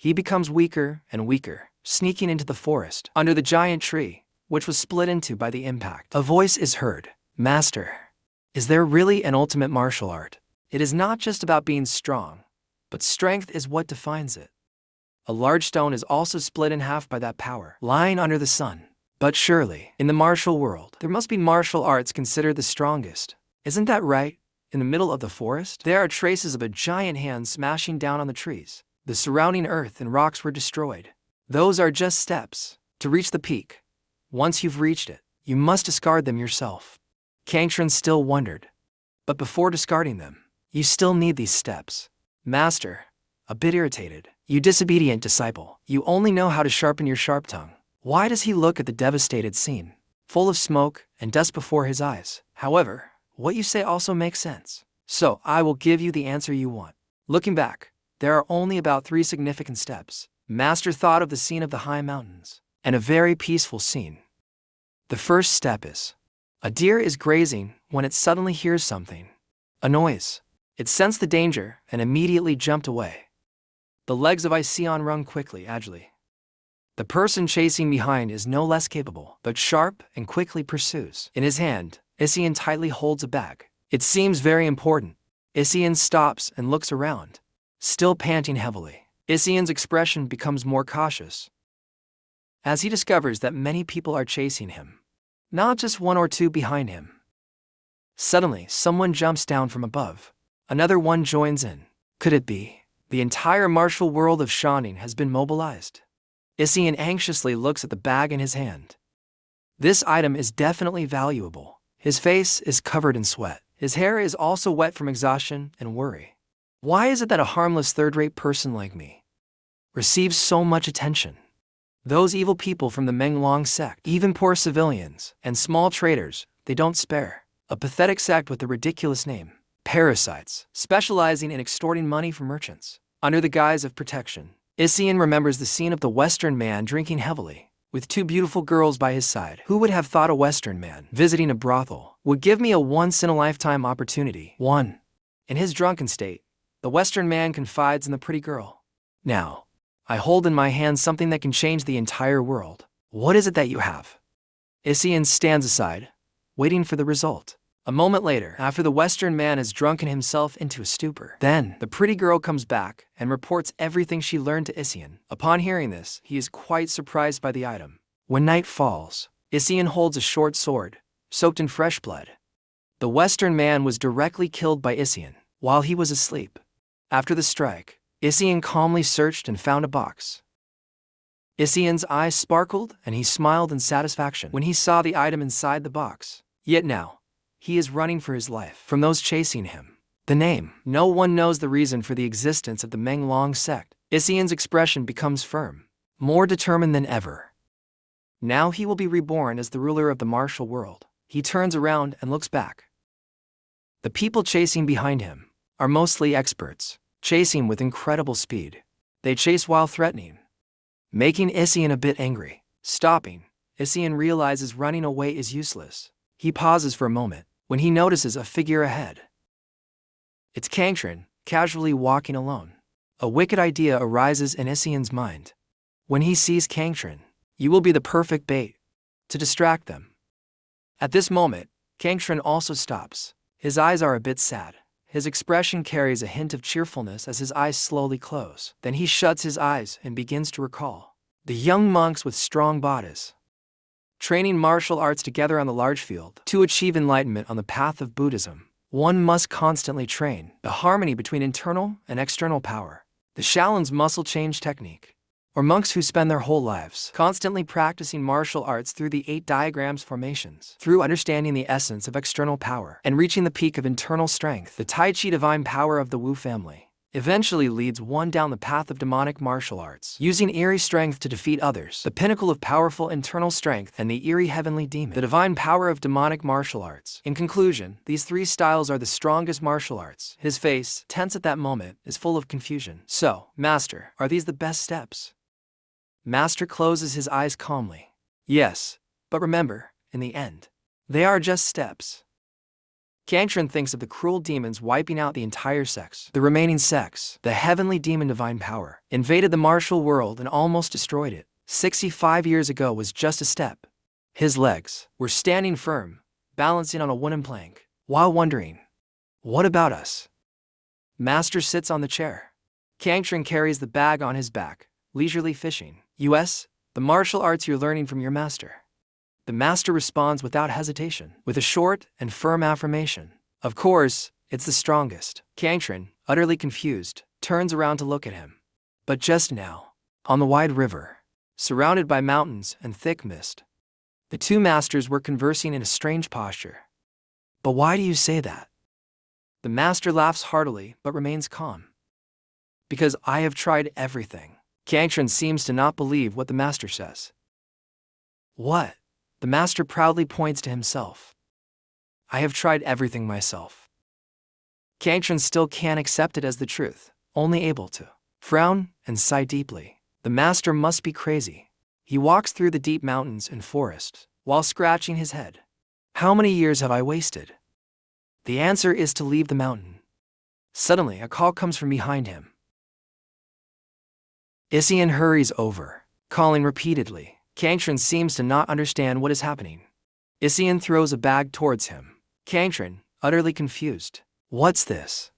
He becomes weaker and weaker, sneaking into the forest, under the giant tree, which was split into by the impact. A voice is heard. Master, is there really an ultimate martial art? It is not just about being strong, but strength is what defines it. A large stone is also split in half by that power, lying under the sun. But surely, in the martial world, there must be martial arts considered the strongest. Isn't that right? In the middle of the forest, there are traces of a giant hand smashing down on the trees. The surrounding earth and rocks were destroyed. Those are just steps to reach the peak. Once you've reached it, you must discard them yourself. Kangtran still wondered. But before discarding them, you still need these steps. Master, a bit irritated, you disobedient disciple, you only know how to sharpen your sharp tongue. Why does he look at the devastated scene, full of smoke and dust before his eyes? However, what you say also makes sense. So, I will give you the answer you want. Looking back, there are only about 3 significant steps. Master thought of the scene of the high mountains, and a very peaceful scene. The first step is, a deer is grazing when it suddenly hears something. A noise. It sensed the danger and immediately jumped away. The legs of Iseon run quickly, agilely. The person chasing behind is no less capable, but sharp and quickly pursues. In his hand, Iseon tightly holds a bag. It seems very important. Iseon stops and looks around, still panting heavily. Iseon's expression becomes more cautious, as he discovers that many people are chasing him, not just 1 or 2 behind him. Suddenly, someone jumps down from above. Another one joins in. Could it be? The entire martial world of Shaolin has been mobilized. Iseon anxiously looks at the bag in his hand. This item is definitely valuable. His face is covered in sweat. His hair is also wet from exhaustion and worry. Why is it that a harmless third-rate person like me receives so much attention? Those evil people from the Menglong sect, even poor civilians and small traders, they don't spare. A pathetic sect with a ridiculous name. Parasites, specializing in extorting money from merchants. Under the guise of protection, Iseon remembers the scene of the Western man drinking heavily, with 2 beautiful girls by his side. Who would have thought a Western man visiting a brothel would give me a once-in-a-lifetime opportunity? 1. In his drunken state, the Western man confides in the pretty girl. Now, I hold in my hand something that can change the entire world. What is it that you have? Iseon stands aside, waiting for the result. A moment later, after the Western man has drunken himself into a stupor, then the pretty girl comes back and reports everything she learned to Iseon. Upon hearing this, he is quite surprised by the item. When night falls, Iseon holds a short sword, soaked in fresh blood. The Western man was directly killed by Iseon while he was asleep. After the strike, Iseon calmly searched and found a box. Iseon's eyes sparkled and he smiled in satisfaction when he saw the item inside the box. Yet now, he is running for his life from those chasing him. The name. No one knows the reason for the existence of the Menglong sect. Iseon's expression becomes firm, more determined than ever. Now he will be reborn as the ruler of the martial world. He turns around and looks back. The people chasing behind him are mostly experts, chasing with incredible speed. They chase while threatening, making Iseon a bit angry. Stopping, Iseon realizes running away is useless. He pauses for a moment when he notices a figure ahead. It's Kangtran, casually walking alone. A wicked idea arises in Iseon's mind. When he sees Kangtran, you will be the perfect bait to distract them. At this moment, Kangtran also stops. His eyes are a bit sad. His expression carries a hint of cheerfulness as his eyes slowly close. Then he shuts his eyes and begins to recall. The young monks with strong bodies, training martial arts together on the large field. To achieve enlightenment on the path of Buddhism, one must constantly train the harmony between internal and external power. The Shaolin's muscle change technique, or monks who spend their whole lives constantly practicing martial arts through the 8 diagrams formations, through understanding the essence of external power and reaching the peak of internal strength. The Tai Chi divine power of the Wu family eventually leads one down the path of demonic martial arts, using eerie strength to defeat others. The pinnacle of powerful internal strength and the eerie heavenly demon, the divine power of demonic martial arts. In conclusion, these 3 styles are the strongest martial arts. His face, tense at that moment, is full of confusion. So, Master, are these the best steps? Master closes his eyes calmly. Yes, but remember, in the end, they are just steps. Kangtran thinks of the cruel demons wiping out the entire sex. The remaining sex, the heavenly demon divine power, invaded the martial world and almost destroyed it. 65 years ago was just a step. His legs were standing firm, balancing on a wooden plank, while wondering, what about us? Master sits on the chair. Kangtran carries the bag on his back, leisurely fishing. US, the martial arts you're learning from your master. The master responds without hesitation, with a short and firm affirmation. Of course, it's the strongest. Kangtran, utterly confused, turns around to look at him. But just now, on the wide river, surrounded by mountains and thick mist, the two masters were conversing in a strange posture. But why do you say that? The master laughs heartily but remains calm. Because I have tried everything. Kangtran seems to not believe what the master says. What? The master proudly points to himself. I have tried everything myself. Kangtran still can't accept it as the truth, only able to frown and sigh deeply. The master must be crazy. He walks through the deep mountains and forests, while scratching his head. How many years have I wasted? The answer is to leave the mountain. Suddenly, a call comes from behind him. Isian hurries over, calling repeatedly. Kangtran seems to not understand what is happening. Isian throws a bag towards him. Kangtran, utterly confused. What's this?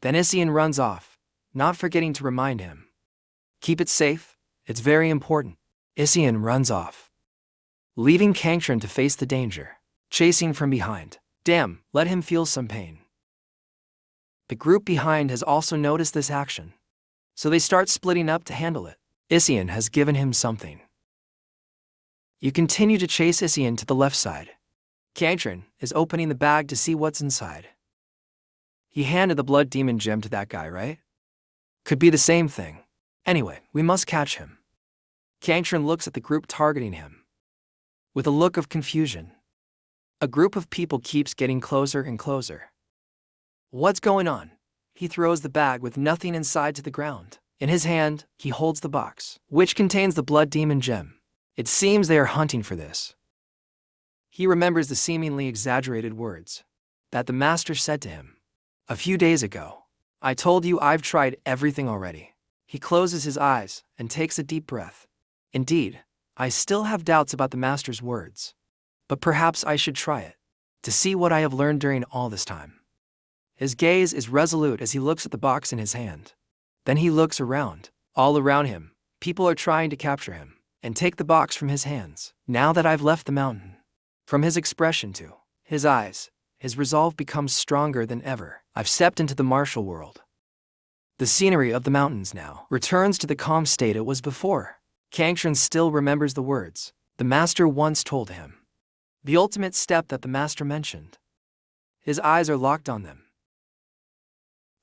Then Isian runs off, not forgetting to remind him. Keep it safe, it's very important. Isian runs off, leaving Kangtran to face the danger, chasing from behind. Damn, let him feel some pain. The group behind has also noticed this action, so they start splitting up to handle it. Isian has given him something. You continue to chase Isian to the left side. Kangtran is opening the bag to see what's inside. He handed the blood demon gem to that guy, right? Could be the same thing. Anyway, we must catch him. Kangtran looks at the group targeting him with a look of confusion. A group of people keeps getting closer and closer. What's going on? He throws the bag with nothing inside to the ground. In his hand, he holds the box, which contains the blood demon gem. It seems they are hunting for this. He remembers the seemingly exaggerated words that the master said to him a few days ago. I told you I've tried everything already. He closes his eyes and takes a deep breath. Indeed, I still have doubts about the master's words, but perhaps I should try it to see what I have learned during all this time. His gaze is resolute as he looks at the box in his hand. Then he looks around. All around him, people are trying to capture him and take the box from his hands. Now that I've left the mountain, from his expression to his eyes, his resolve becomes stronger than ever. I've stepped into the martial world. The scenery of the mountains now returns to the calm state it was before. Kangtran still remembers the words the master once told him. The ultimate step that the master mentioned. His eyes are locked on them.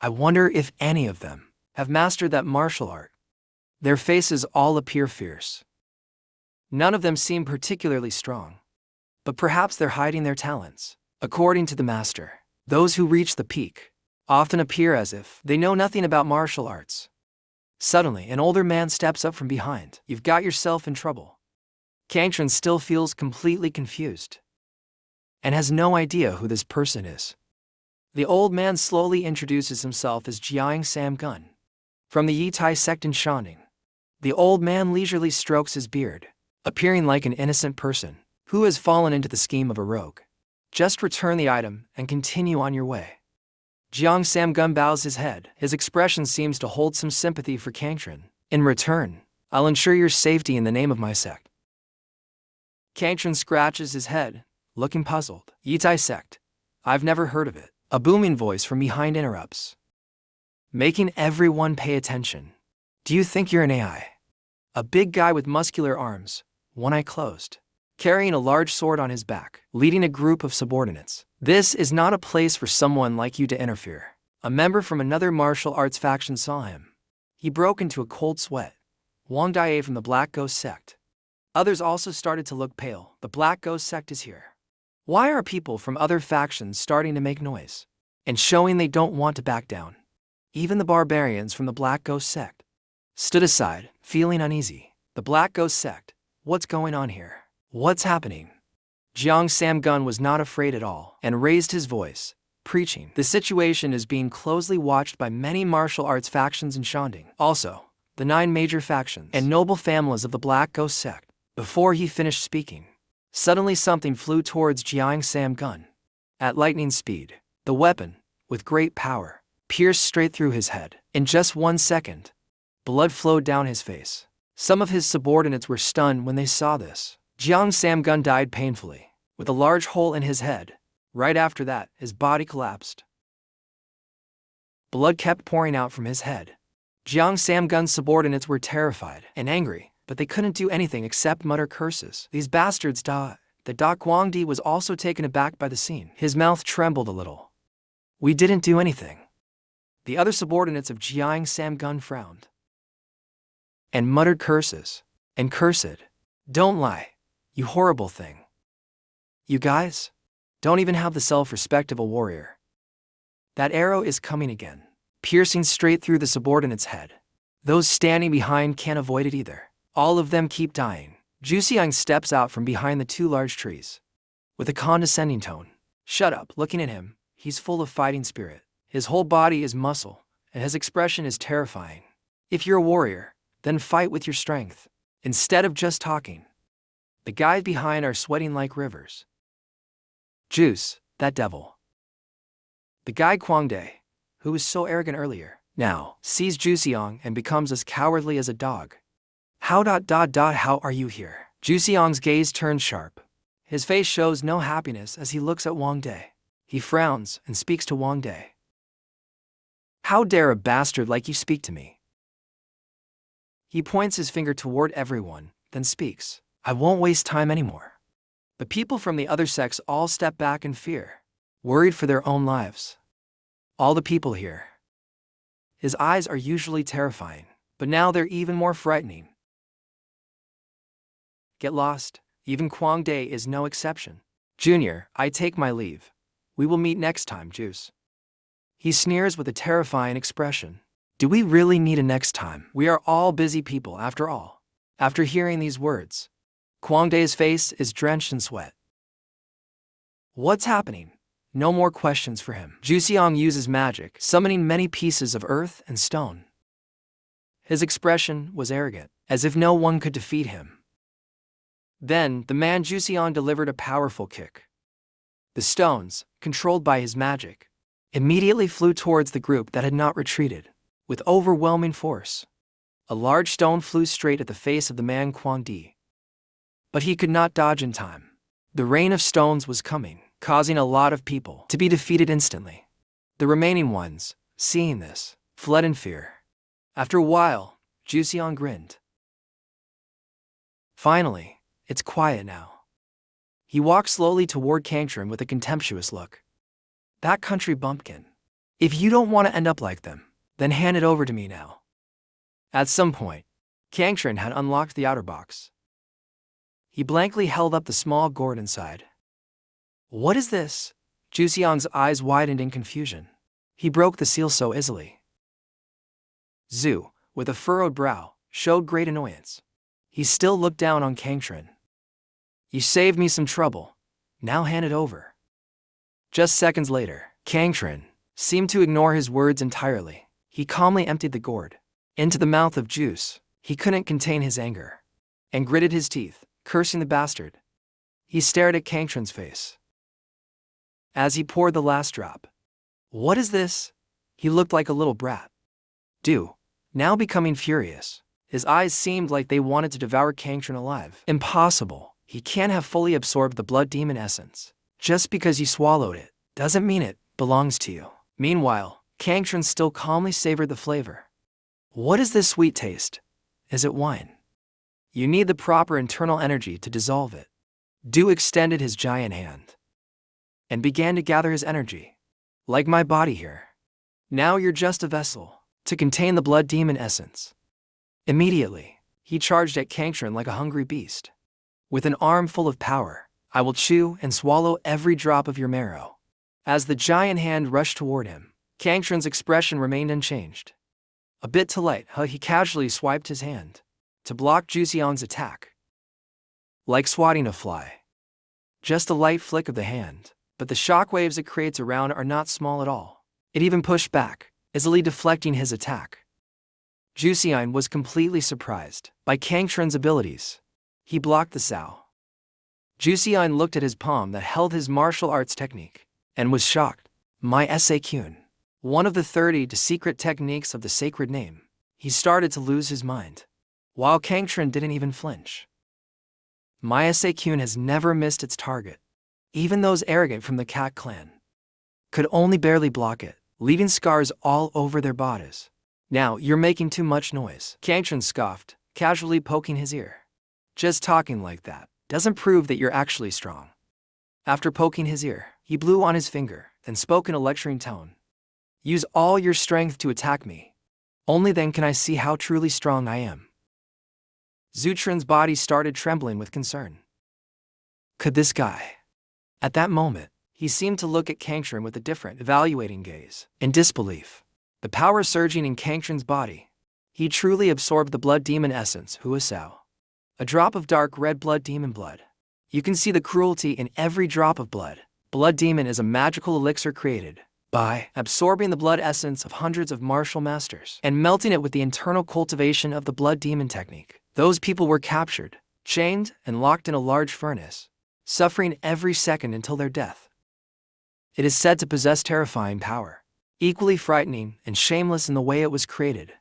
I wonder if any of them have mastered that martial art. Their faces all appear fierce. None of them seem particularly strong, but perhaps they're hiding their talents. According to the master, those who reach the peak often appear as if they know nothing about martial arts. Suddenly, an older man steps up from behind. You've got yourself in trouble. Kangtran still feels completely confused and has no idea who this person is. The old man slowly introduces himself as Jiang Sam-gun, from the Yitai sect in Shandong. The old man leisurely strokes his beard, appearing like an innocent person who has fallen into the scheme of a rogue. Just return the item and continue on your way. Jiang Sam-gun bows his head. His expression seems to hold some sympathy for Kangtran. In return, I'll ensure your safety in the name of my sect. Kangtran scratches his head, looking puzzled. Yitai sect? I've never heard of it. A booming voice from behind interrupts, making everyone pay attention. Do you think you're an AI? A big guy with muscular arms, one eye closed, carrying a large sword on his back, leading a group of subordinates. This is not a place for someone like you to interfere. A member from another martial arts faction saw him. He broke into a cold sweat. Wang Dai from the Black Ghost sect. Others also started to look pale. The Black Ghost sect is here. Why are people from other factions starting to make noise and showing they don't want to back down? Even the barbarians from the Black Ghost sect stood aside, feeling uneasy. The Black Ghost sect, what's going on here? What's happening? Jiang Sam-gun was not afraid at all and raised his voice. preaching. The situation is being closely watched by many martial arts factions in Shandong. Also, the 9 major factions and noble families of the Black Ghost sect. Before he finished speaking, suddenly something flew towards Jiang Sam-gun. At lightning speed, the weapon, with great power, pierced straight through his head. In just 1 second, blood flowed down his face. Some of his subordinates were stunned when they saw this. Jiang Sam-gun died painfully, with a large hole in his head. Right after that, his body collapsed. Blood kept pouring out from his head. Jiang Sam-gun's subordinates were terrified and angry, but they couldn't do anything except mutter curses. These bastards died. The Da Guangdi was also taken aback by the scene. His mouth trembled a little. We didn't do anything. The other subordinates of Jiang Sam-gun frowned and muttered curses and cursed. Don't lie, you horrible thing. You guys don't even have the self-respect of a warrior. That arrow is coming again, piercing straight through the subordinate's head. Those standing behind can't avoid it either. All of them keep dying. Zhu Xiang steps out from behind the 2 large trees. With a condescending tone. Shut up. Looking at him, he's full of fighting spirit. His whole body is muscle, and his expression is terrifying. If you're a warrior, then fight with your strength, instead of just talking. The guys behind are sweating like rivers. Juice, that devil. The guy Guangde, who was so arrogant earlier, now sees Zhu Xiang and becomes as cowardly as a dog. How are you here? Zhu Xiang's gaze turns sharp. His face shows no happiness as he looks at Wang De. He frowns and speaks to Wang De. How dare a bastard like you speak to me? He points his finger toward everyone, then speaks. I won't waste time anymore. The people from the other sects all step back in fear, worried for their own lives. All the people here. His eyes are usually terrifying, but now they're even more frightening. Get lost. Even Guang De is no exception. Junior, I take my leave. We will meet next time, Juice. He sneers with a terrifying expression. Do we really need a next time? We are all busy people after all. After hearing these words, Guang De's face is drenched in sweat. What's happening? No more questions for him. Zhu Xiang uses magic, summoning many pieces of earth and stone. His expression was arrogant, as if no one could defeat him. Then, the man Zhu Xiang delivered a powerful kick. The stones, controlled by his magic, immediately flew towards the group that had not retreated, with overwhelming force. A large stone flew straight at the face of the man Guang Di. But he could not dodge in time. The rain of stones was coming, causing a lot of people to be defeated instantly. The remaining ones, seeing this, fled in fear. After a while, Zhu Xiang grinned. Finally, it's quiet now. He walked slowly toward Kangtran with a contemptuous look. That country bumpkin. If you don't want to end up like them, then hand it over to me now. At some point, Kangtran had unlocked the outer box. He blankly held up the small gourd inside. What is this? Zhu Xiang's eyes widened in confusion. He broke the seal so easily. Zhu, with a furrowed brow, showed great annoyance. He still looked down on Kangtran. You saved me some trouble. Now hand it over. Just seconds later, Kangtran seemed to ignore his words entirely. He calmly emptied the gourd into the mouth of Juice. He couldn't contain his anger and gritted his teeth, cursing the bastard. He stared at Kangtran's face as he poured the last drop. What is this? He looked like a little brat. Du, now becoming furious. His eyes seemed like they wanted to devour Kangtran alive. Impossible. He can't have fully absorbed the blood demon essence. Just because you swallowed it, doesn't mean it belongs to you. Meanwhile, Kangtran still calmly savored the flavor. What is this sweet taste? Is it wine? You need the proper internal energy to dissolve it. Du extended his giant hand and began to gather his energy. Like my body here. Now you're just a vessel to contain the blood demon essence. Immediately, he charged at Kangtran like a hungry beast. With an arm full of power, I will chew and swallow every drop of your marrow. As the giant hand rushed toward him, Kangtran's expression remained unchanged. A bit too late, he casually swiped his hand to block Zhu Xiang's attack. Like swatting a fly. Just a light flick of the hand, but the shockwaves it creates around are not small at all. It even pushed back, easily deflecting his attack. Jusian was completely surprised by Kang Chun's abilities. He blocked the Sao. Jusian looked at his palm that held his martial arts technique and was shocked. My Sa-kun, one of the 30 secret techniques of the sacred name. He started to lose his mind, while Kang Chun didn't even flinch. My Sa-kun has never missed its target. Even those arrogant from the Cat clan could only barely block it, leaving scars all over their bodies. Now, you're making too much noise, Kang Chun scoffed, casually poking his ear. Just talking like that doesn't prove that you're actually strong. After poking his ear, he blew on his finger, then spoke in a lecturing tone. Use all your strength to attack me. Only then can I see how truly strong I am. Zutrin's body started trembling with concern. Could this guy? At that moment, he seemed to look at Kang Chun with a different, evaluating gaze. In disbelief, the power surging in Kang Chun's body, he truly absorbed the blood demon essence, Huasao. A drop of dark red blood demon blood. You can see the cruelty in every drop of blood. Blood demon is a magical elixir created by absorbing the blood essence of hundreds of martial masters and melting it with the internal cultivation of the blood demon technique. Those people were captured, chained, and locked in a large furnace, suffering every second until their death. It is said to possess terrifying power, equally frightening and shameless in the way it was created.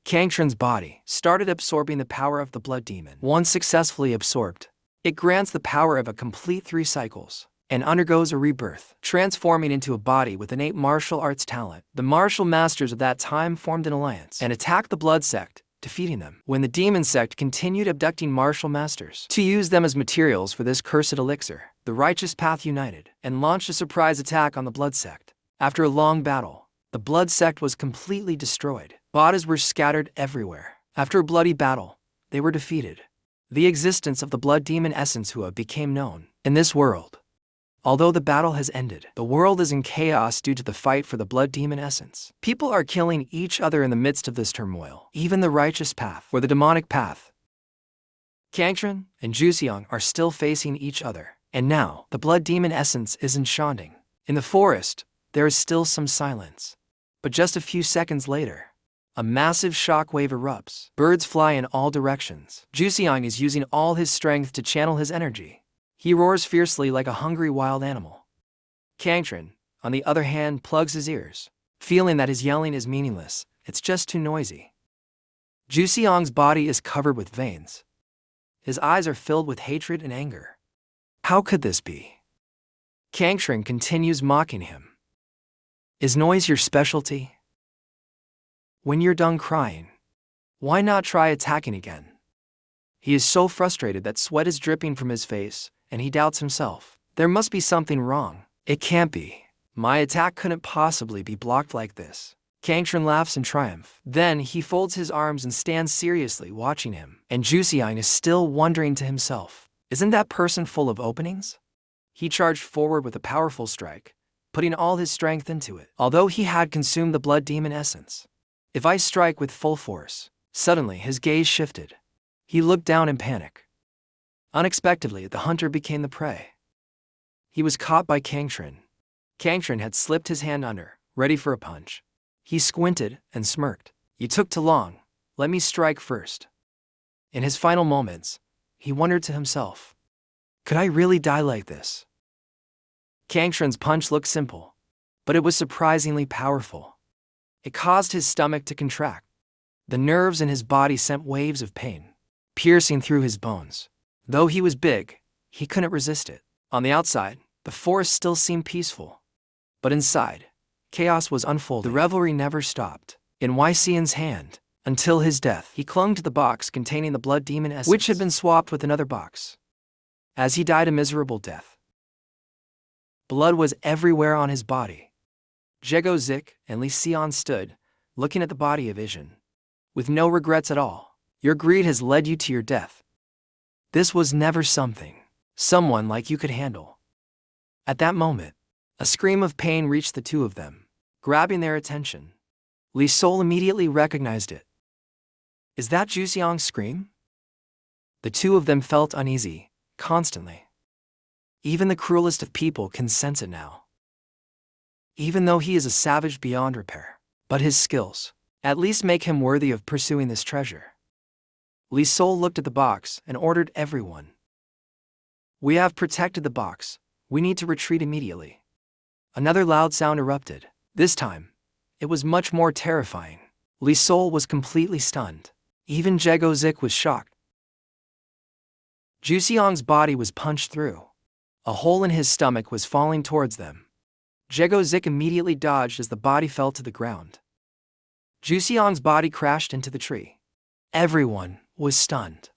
Kang Chun's body started absorbing the power of the blood demon. Once successfully absorbed, it grants the power of a complete 3 cycles and undergoes a rebirth, transforming into a body with innate martial arts talent. The martial masters of that time formed an alliance and attacked the blood sect, defeating them. When the demon sect continued abducting martial masters to use them as materials for this cursed elixir, the righteous path united and launched a surprise attack on the blood sect. After a long battle, the blood sect was completely destroyed. Bodies were scattered everywhere. After a bloody battle, they were defeated. The existence of the blood demon essence Hua became known in this world. Although the battle has ended, the world is in chaos due to the fight for the blood demon essence. People are killing each other in the midst of this turmoil. Even the righteous path or the demonic path. Kang Chun and Jusiang are still facing each other, and now the blood demon essence is enchanting. In the forest, there is still some silence. But just a few seconds later, a massive shockwave erupts. Birds fly in all directions. Jusiang is using all his strength to channel his energy. He roars fiercely like a hungry wild animal. Kang Chun, on the other hand, plugs his ears, feeling that his yelling is meaningless. It's just too noisy. Jusiang's body is covered with veins. His eyes are filled with hatred and anger. How could this be? Kang Chun continues mocking him. Is noise your specialty? When you're done crying, why not try attacking again? He is so frustrated that sweat is dripping from his face, and he doubts himself. There must be something wrong. It can't be. My attack couldn't possibly be blocked like this. Kang Chun laughs in triumph. Then he folds his arms and stands seriously watching him. And Jusiang is still wondering to himself, isn't that person full of openings? He charged forward with a powerful strike, putting all his strength into it. Although he had consumed the blood demon essence, if I strike with full force, suddenly his gaze shifted. He looked down in panic. Unexpectedly, the hunter became the prey. He was caught by Kang Chun. Kang Chun had slipped his hand under, ready for a punch. He squinted and smirked. You took too long. Let me strike first. In his final moments, he wondered to himself, could I really die like this? Kang Chun's punch looked simple, but it was surprisingly powerful. It caused his stomach to contract. The nerves in his body sent waves of pain, piercing through his bones. Though he was big, he couldn't resist it. On the outside, the forest still seemed peaceful. But inside, chaos was unfolding. The revelry never stopped. In Wei Xian's hand, until his death, he clung to the box containing the blood demon essence, which had been swapped with another box. As he died a miserable death, blood was everywhere on his body. Jego Zik and Li Xian stood, looking at the body of Vision. With no regrets at all. Your greed has led you to your death. This was never something someone like you could handle. At that moment, a scream of pain reached the two of them, grabbing their attention. Li Sol immediately recognized it. Is that Jusiang's scream? The two of them felt uneasy, constantly. Even the cruelest of people can sense it now. Even though he is a savage beyond repair. But his skills, at least, make him worthy of pursuing this treasure. Li Sol looked at the box and ordered everyone. We have protected the box. We need to retreat immediately. Another loud sound erupted. This time, it was much more terrifying. Li Sol was completely stunned. Even Jego Zik was shocked. Juxiang's body was punched through. A hole in his stomach was falling towards them. Jego Zik immediately dodged as the body fell to the ground. Juxiang's body crashed into the tree. Everyone was stunned.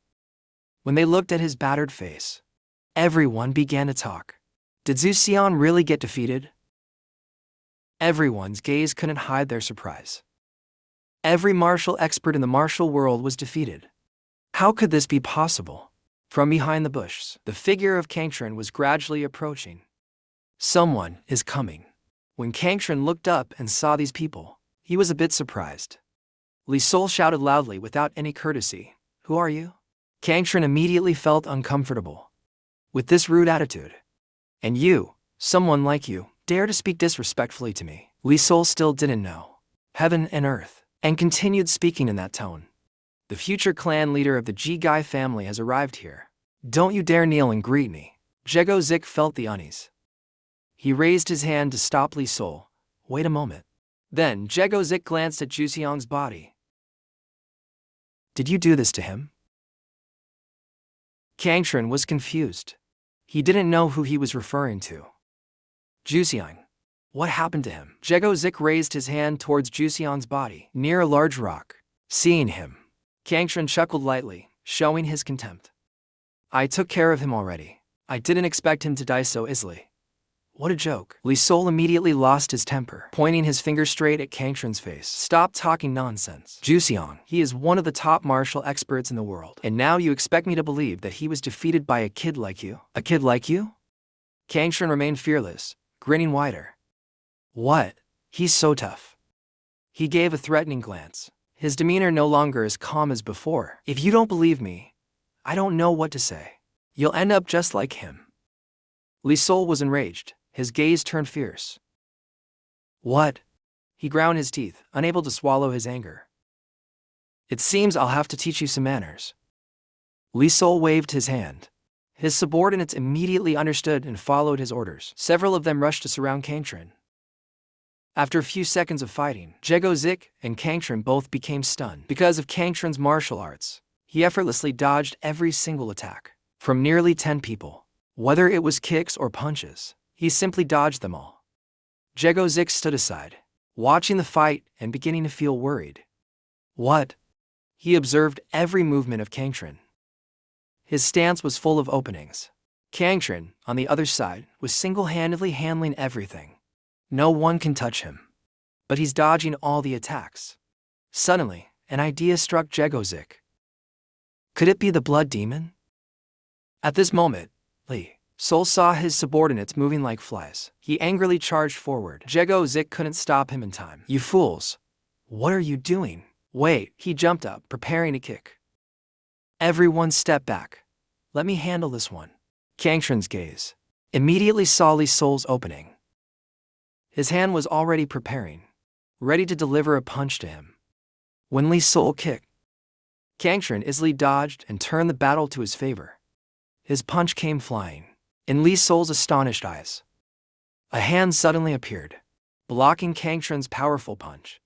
When they looked at his battered face, everyone began to talk. Did Juxiang really get defeated? Everyone's gaze couldn't hide their surprise. Every martial expert in the martial world was defeated. How could this be possible? From behind the bushes, the figure of Kangtren was gradually approaching. Someone is coming. When Kangtren looked up and saw these people, he was a bit surprised. Li Sol shouted loudly without any courtesy, "Who are you?" Kangtren immediately felt uncomfortable with this rude attitude. "And you, someone like you, dare to speak disrespectfully to me?" Li Sol still didn't know heaven and earth, and continued speaking in that tone. "The future clan leader of the Ji-Gai family has arrived here. Don't you dare kneel and greet me." Jego Zik felt the unease. He raised his hand to stop Li Sol. "Wait a moment." Then Jego Zik glanced at Juxiang's body. "Did you do this to him?" Kangtren was confused. He didn't know who he was referring to. "Juxiang, what happened to him?" Jego Zik raised his hand towards Juxiang's body, near a large rock. Seeing him, Kangtren chuckled lightly, showing his contempt. "I took care of him already. I didn't expect him to die so easily." What a joke. Li Sol immediately lost his temper, pointing his finger straight at Kangtren's face. "Stop talking nonsense. Juxiang, he is one of the top martial experts in the world. And now you expect me to believe that he was defeated by a kid like you? A kid like you?" Kangtren remained fearless, grinning wider. "What? He's so tough." He gave a threatening glance, his demeanor no longer as calm as before. "If you don't believe me, I don't know what to say. You'll end up just like him." Li Sol was enraged, his gaze turned fierce. "What?" He ground his teeth, unable to swallow his anger. "It seems I'll have to teach you some manners." Li Sol waved his hand. His subordinates immediately understood and followed his orders. Several of them rushed to surround Kangtren. After a few seconds of fighting, Jego Zik and Kangtren both became stunned. Because of Kangtren's martial arts, he effortlessly dodged every single attack from nearly 10 people. Whether it was kicks or punches, he simply dodged them all. Jego Zik stood aside, watching the fight and beginning to feel worried. What? He observed every movement of Kangtren. His stance was full of openings. Kangtren, on the other side, was single-handedly handling everything. No one can touch him. But he's dodging all the attacks. Suddenly, an idea struck Jego Zik. Could it be the blood demon? At this moment, Li Sol saw his subordinates moving like flies. He angrily charged forward. Jego Zik couldn't stop him in time. "You fools! What are you doing?" "Wait!" He jumped up, preparing to kick. Everyone stepped back. "Let me handle this one." Kangtren's gaze immediately saw Li Sol's opening. His hand was already preparing, ready to deliver a punch to him. When Li Sol kicked, Kangtren easily dodged and turned the battle to his favor. His punch came flying. In Li Sol's astonished eyes, a hand suddenly appeared, blocking Kangtren's powerful punch.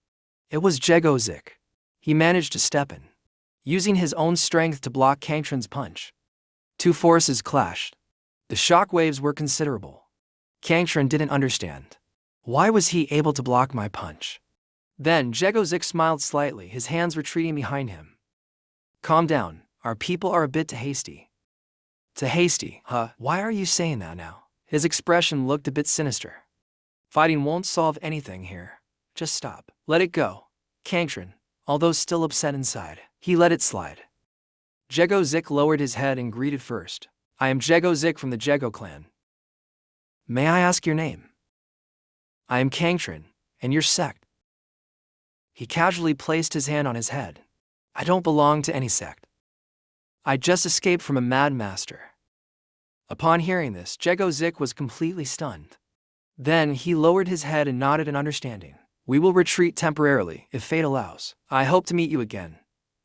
It was Jego Zik. He managed to step in, using his own strength to block Kangtren's punch. Two forces clashed. The shock waves were considerable. Kangtren didn't understand. Why was he able to block my punch? Then Jego Zik smiled slightly, his hands retreating behind him. "Calm down, our people are a bit too hasty." "Too hasty, huh? Why are you saying that now?" His expression looked a bit sinister. "Fighting won't solve anything here. Just stop. Let it go." Kangtren, although still upset inside, he let it slide. Jego Zik lowered his head and greeted first. "I am Jego Zik from the Jego clan. May I ask your name?" "I am Kangtren, and your sect?" He casually placed his hand on his head. "I don't belong to any sect. I just escaped from a mad master." Upon hearing this, Jego-zik was completely stunned. Then he lowered his head and nodded in understanding. We will retreat temporarily, if fate allows. I hope to meet you again.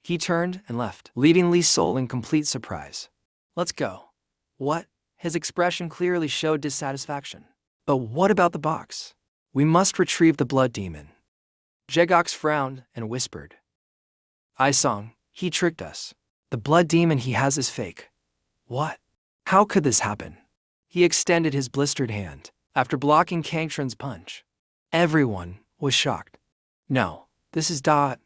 He turned and left, leaving Li Sol in complete surprise. Let's go. What? His expression clearly showed dissatisfaction. But what about the box? We must retrieve the blood demon. Jegox frowned and whispered. Isong, he tricked us. The blood demon he has is fake. What? How could this happen? He extended his blistered hand, after blocking Kangtron's punch. Everyone was shocked. No, this is dot.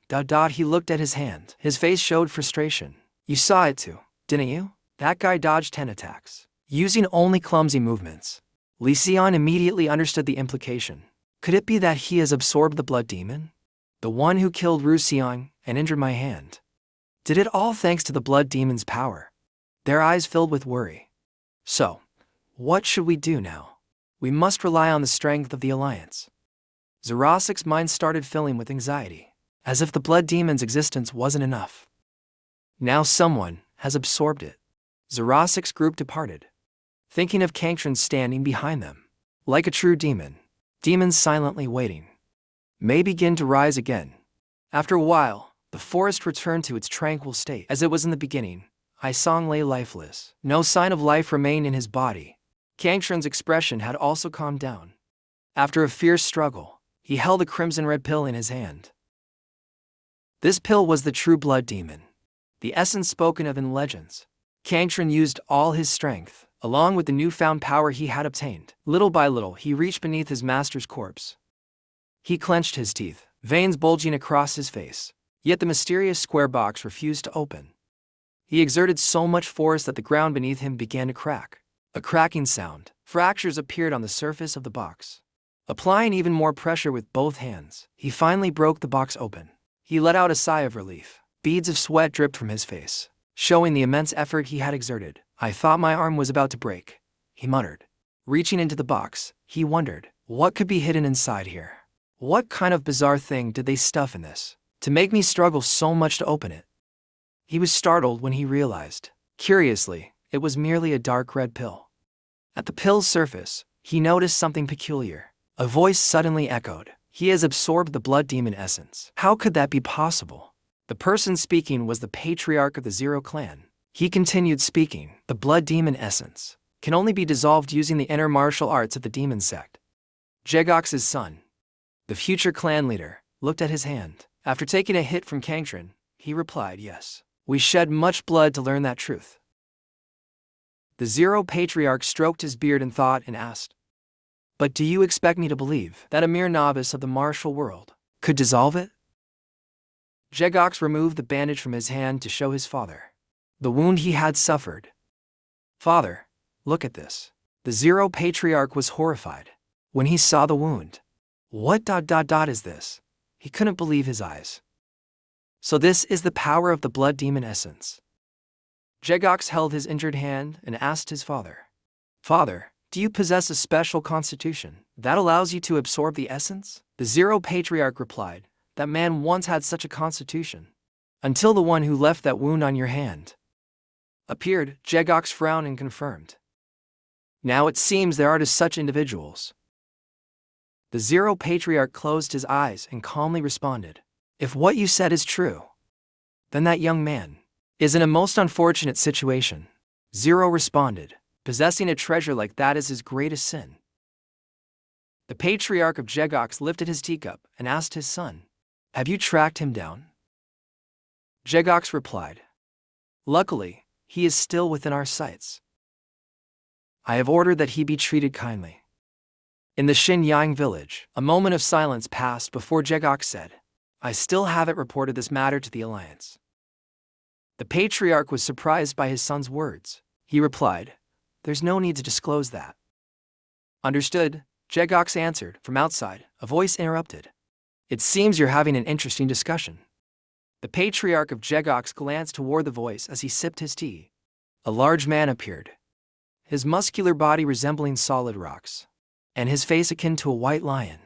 He looked at his hand. His face showed frustration. You saw it too, didn't you? That guy dodged 10 attacks, using only clumsy movements. Li Xian immediately understood the implication. Could it be that he has absorbed the blood demon? The one who killed Ru Xiang and injured my hand. Did it all thanks to the blood demon's power? Their eyes filled with worry. So, what should we do now? We must rely on the strength of the alliance. Zarasik's mind started filling with anxiety, as if the blood demon's existence wasn't enough. Now someone has absorbed it. Zarasik's group departed, thinking of Kangtron standing behind them. Like a true demon, demons silently waiting, may begin to rise again. After a while, the forest returned to its tranquil state as it was in the beginning. Isong lay lifeless. No sign of life remained in his body. Kangtron's expression had also calmed down. After a fierce struggle, he held a crimson-red pill in his hand. This pill was the true blood demon, the essence spoken of in legends. Kangtron used all his strength, along with the newfound power he had obtained. Little by little, he reached beneath his master's corpse. He clenched his teeth, veins bulging across his face. Yet the mysterious square box refused to open. He exerted so much force that the ground beneath him began to crack. A cracking sound. Fractures appeared on the surface of the box. Applying even more pressure with both hands, he finally broke the box open. He let out a sigh of relief. Beads of sweat dripped from his face, showing the immense effort he had exerted. I thought my arm was about to break, he muttered. Reaching into the box, he wondered, what could be hidden inside here? What kind of bizarre thing did they stuff in this, to make me struggle so much to open it? He was startled when he realized, curiously, it was merely a dark red pill. At the pill's surface, he noticed something peculiar. A voice suddenly echoed, he has absorbed the blood demon essence. How could that be possible? The person speaking was the patriarch of the Zero Clan. He continued speaking, the blood demon essence can only be dissolved using the inner martial arts of the demon sect. Jegox's son, the future clan leader, looked at his hand. After taking a hit from Kangtron, he replied, yes, we shed much blood to learn that truth. The Zero Patriarch stroked his beard in thought and asked, but do you expect me to believe that a mere novice of the martial world could dissolve it? Jegox removed the bandage from his hand to show his father the wound he had suffered. Father, look at this. The Zero Patriarch was horrified when he saw the wound. What is this? He couldn't believe his eyes. So this is the power of the blood demon essence. Jegox held his injured hand and asked his father, Father, do you possess a special constitution that allows you to absorb the essence? The Zero Patriarch replied, that man once had such a constitution, until the one who left that wound on your hand appeared. Jegox frowned and confirmed. Now it seems there are such individuals. The Zero Patriarch closed his eyes and calmly responded, if what you said is true, then that young man is in a most unfortunate situation. Zero responded, possessing a treasure like that is his greatest sin. The Patriarch of Jegox lifted his teacup and asked his son, have you tracked him down? Jegox replied, luckily, he is still within our sights. I have ordered that he be treated kindly. In the Xinyang village, a moment of silence passed before Jegox said, I still haven't reported this matter to the Alliance. The Patriarch was surprised by his son's words. He replied, there's no need to disclose that. Understood, Jegox answered. From outside, a voice interrupted. It seems you're having an interesting discussion. The Patriarch of Jegox glanced toward the voice as he sipped his tea. A large man appeared, his muscular body resembling solid rocks, and his face akin to a white lion.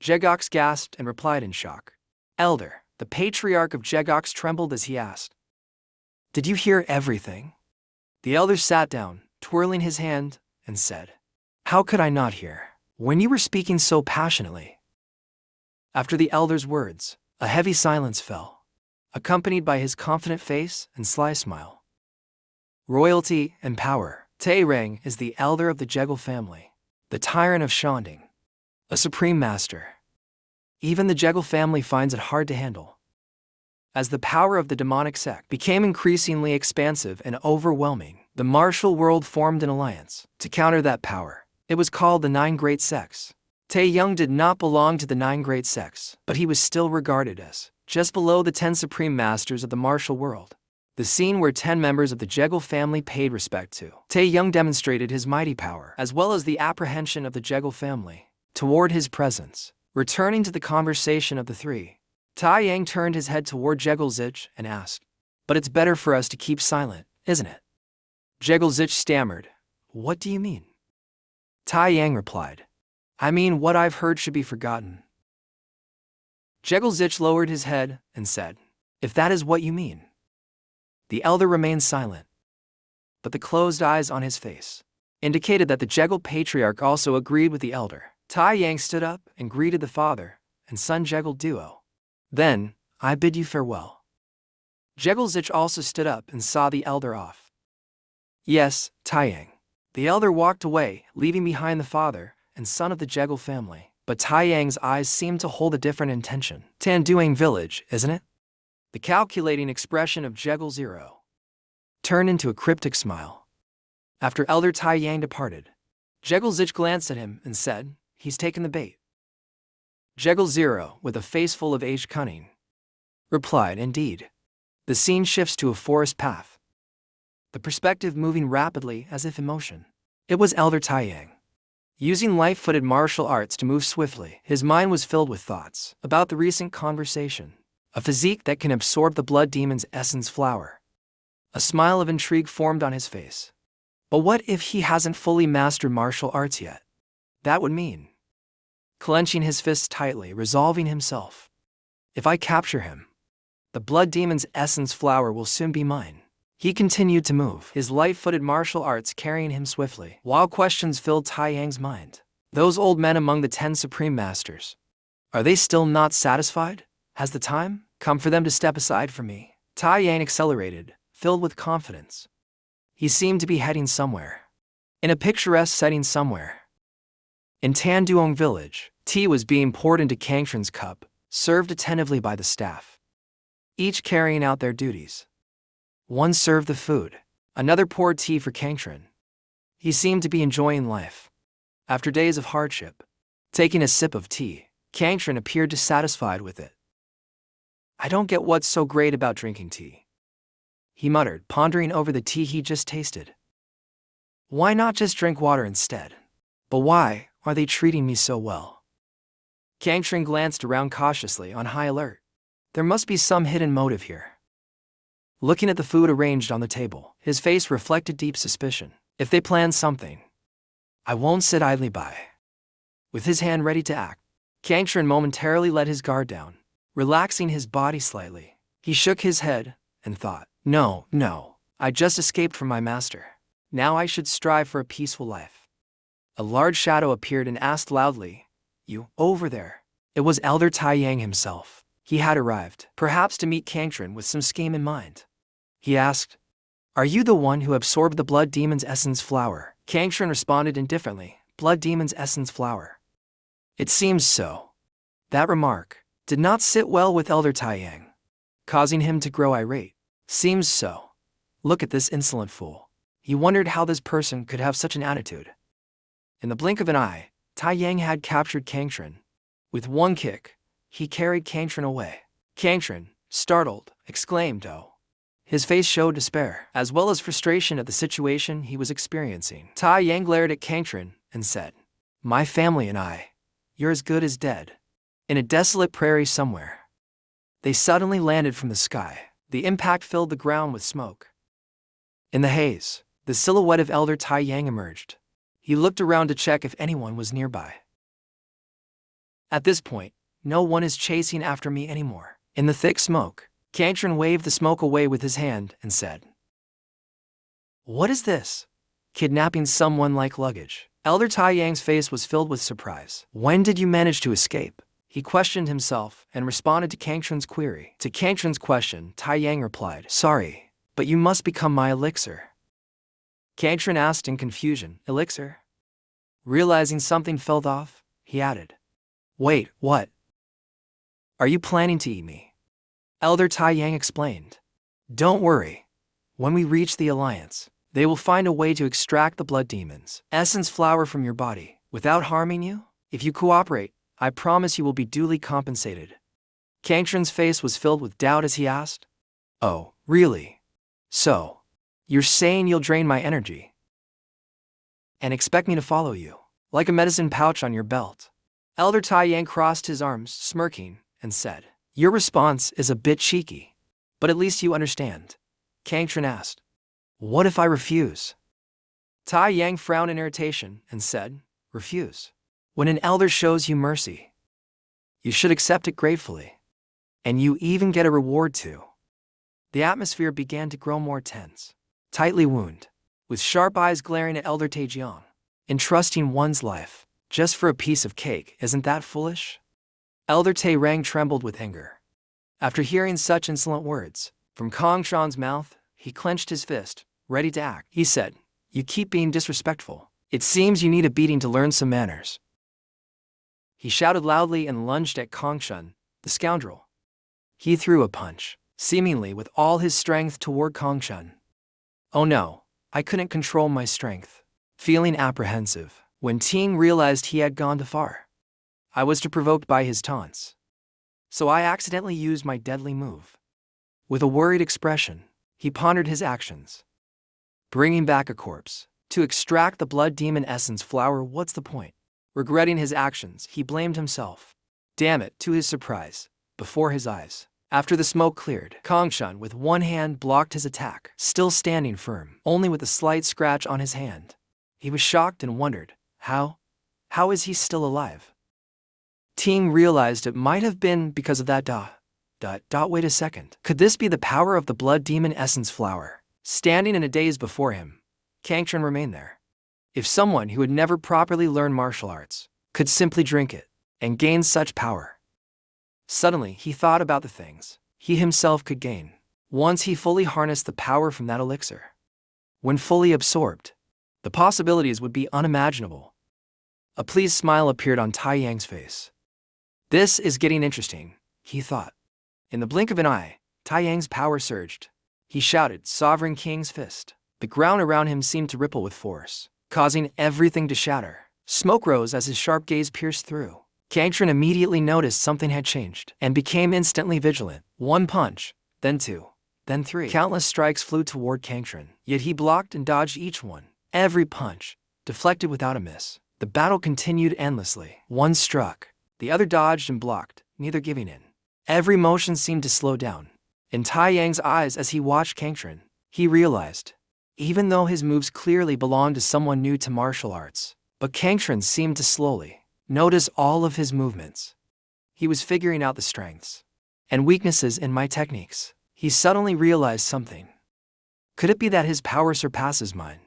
Jegox gasped and replied in shock. Elder, the Patriarch of Jegox trembled as he asked, did you hear everything? The elder sat down, twirling his hand, and said, "How could I not hear, when you were speaking so passionately?" After the elder's words, a heavy silence fell, accompanied by his confident face and sly smile. Royalty and power. Tae-rang is the elder of the Jegal family, the tyrant of Shanding, a supreme master. Even the Jegal family finds it hard to handle. As the power of the demonic sect became increasingly expansive and overwhelming, the martial world formed an alliance to counter that power. It was called the Nine Great Sects. Tae-young did not belong to the Nine Great Sects, but he was still regarded as just below the 10 supreme masters of the martial world. The scene where 10 members of the Jegal family paid respect to Tae-young demonstrated his mighty power, as well as the apprehension of the Jegal family toward his presence. Returning to the conversation of the three, Tae-yang turned his head toward Jegal Zich and asked, "But it's better for us to keep silent, isn't it?" Jegal Zich stammered, "What do you mean?" Tae-yang replied, "I mean what I've heard should be forgotten." Jegal Zich lowered his head and said, "If that is what you mean." The elder remained silent, but the closed eyes on his face indicated that the Jegal patriarch also agreed with the elder. Tae-yang stood up and greeted the father and son Jegal duo. "Then, I bid you farewell." Jegal Zich also stood up and saw the elder off. "Yes, Tae-yang." The elder walked away, leaving behind the father and son of the Jegal family. But Tae-yang's eyes seemed to hold a different intention. "Tanduang village, isn't it?" The calculating expression of Jegal Zero turned into a cryptic smile. After elder Tae-yang departed, Jegal Zich glanced at him and said, "He's taken the bait." Jegal Zero, with a face full of aged cunning, replied, "Indeed." The scene shifts to a forest path, the perspective moving rapidly as if in motion. It was elder Tae-yang, using light-footed martial arts to move swiftly. His mind was filled with thoughts about the recent conversation, a physique that can absorb the blood demon's essence flower. A smile of intrigue formed on his face. But what if he hasn't fully mastered martial arts yet? That would mean, clenching his fists tightly, resolving himself, if I capture him, the blood demon's essence flower will soon be mine. He continued to move, his light-footed martial arts carrying him swiftly, while questions filled Tae-yang's mind. Those old men among the 10 supreme masters, are they still not satisfied? Has the time come for them to step aside from me? Tae-yang accelerated, filled with confidence. He seemed to be heading somewhere, in a picturesque setting somewhere. In Tanduong village, tea was being poured into Kangtran's cup, served attentively by the staff, each carrying out their duties. One served the food, another poured tea for Kangtran. He seemed to be enjoying life. After days of hardship, taking a sip of tea, Kangtran appeared dissatisfied with it. "I don't get what's so great about drinking tea," he muttered, pondering over the tea he just tasted. "Why not just drink water instead? But why are they treating me so well?" Kangtran glanced around cautiously, on high alert. There must be some hidden motive here. Looking at the food arranged on the table, his face reflected deep suspicion. If they plan something, I won't sit idly by. With his hand ready to act, Kangtran momentarily let his guard down, relaxing his body slightly. He shook his head and thought, No, I just escaped from my master. Now I should strive for a peaceful life." A large shadow appeared and asked loudly, "You, over there?" It was elder Tae-yang himself. He had arrived, perhaps to meet Kangtran with some scheme in mind. He asked, "Are you the one who absorbed the blood demon's essence flower?" Kangtran responded indifferently, "Blood demon's essence flower?" It seems so. That remark did not sit well with elder Tae-yang, causing him to grow irate. Seems so. Look at this insolent fool. He wondered how this person could have such an attitude. In the blink of an eye, Tae-yang had captured Kangtran. With one kick, he carried Kangtran away. Kangtran, startled, exclaimed, "Oh." His face showed despair, as well as frustration at the situation he was experiencing. Tae-yang glared at Kangtran and said, "My family and I, you're as good as dead." In a desolate prairie somewhere, they suddenly landed from the sky. The impact filled the ground with smoke. In the haze, the silhouette of elder Tae-yang emerged. He looked around to check if anyone was nearby. At this point, no one is chasing after me anymore. In the thick smoke, Kangtran waved the smoke away with his hand and said, "What is this?" Kidnapping someone like luggage. Elder Tai Yang's face was filled with surprise. When did you manage to escape? He questioned himself and responded to Kang Chun's query. To Kang Chun's question, Tai Yang replied, "Sorry, but you must become my elixir." Kang Chun asked in confusion, "Elixir?" Realizing something fell off, he added, "Wait, what? Are you planning to eat me?" Elder Tai Yang explained, "Don't worry. When we reach the Alliance, they will find a way to extract the blood demon's essence flower from your body without harming you. If you cooperate, I promise you will be duly compensated." Kang Chun's face was filled with doubt as he asked, "Oh, really? So, you're saying you'll drain my energy and expect me to follow you, like a medicine pouch on your belt?" Elder Tai Yang crossed his arms, smirking, and said, "Your response is a bit cheeky, but at least you understand." Kang Chun asked, "What if I refuse?" Tai Yang frowned in irritation and said, "Refuse? When an elder shows you mercy, you should accept it gratefully. And you even get a reward too." The atmosphere began to grow more tense, tightly wound, with sharp eyes glaring at Elder Taejiang. Entrusting one's life just for a piece of cake, isn't that foolish? Elder Tae-rang trembled with anger. After hearing such insolent words from Kang Shan's mouth, he clenched his fist, ready to act. He said, "You keep being disrespectful. It seems you need a beating to learn some manners." He shouted loudly and lunged at Kang Shan, the scoundrel. He threw a punch, seemingly with all his strength toward Kang Shan. Oh no, I couldn't control my strength. Feeling apprehensive, when Ting realized he had gone too far, I was too provoked by his taunts. So I accidentally used my deadly move. With a worried expression, he pondered his actions. Bringing back a corpse to extract the blood demon essence flower, what's the point? Regretting his actions, he blamed himself. Damn it, to his surprise, before his eyes, after the smoke cleared, Kang Shan with one hand blocked his attack, still standing firm, only with a slight scratch on his hand. He was shocked and wondered, how is he still alive? Ting realized it might have been because of that wait a second. Could this be the power of the blood demon essence flower? Standing in a daze before him, Kang Chun remained there. If someone who had never properly learned martial arts could simply drink it and gain such power. Suddenly, he thought about the things he himself could gain once he fully harnessed the power from that elixir. When fully absorbed, the possibilities would be unimaginable. A pleased smile appeared on Tai Yang's face. This is getting interesting, he thought. In the blink of an eye, Tai Yang's power surged. He shouted, Sovereign King's fist. The ground around him seemed to ripple with force, causing everything to shatter. Smoke rose as his sharp gaze pierced through. Kang Chun immediately noticed something had changed and became instantly vigilant. One punch, then two, then three. Countless strikes flew toward Kang Chun, yet he blocked and dodged each one. Every punch deflected without a miss. The battle continued endlessly. One struck, the other dodged and blocked, neither giving in. Every motion seemed to slow down. In Tai Yang's eyes as he watched Kang Chun, he realized, even though his moves clearly belonged to someone new to martial arts, but Kang Chun seemed to slowly notice all of his movements. He was figuring out the strengths and weaknesses in my techniques. He suddenly realized something. Could it be that his power surpasses mine?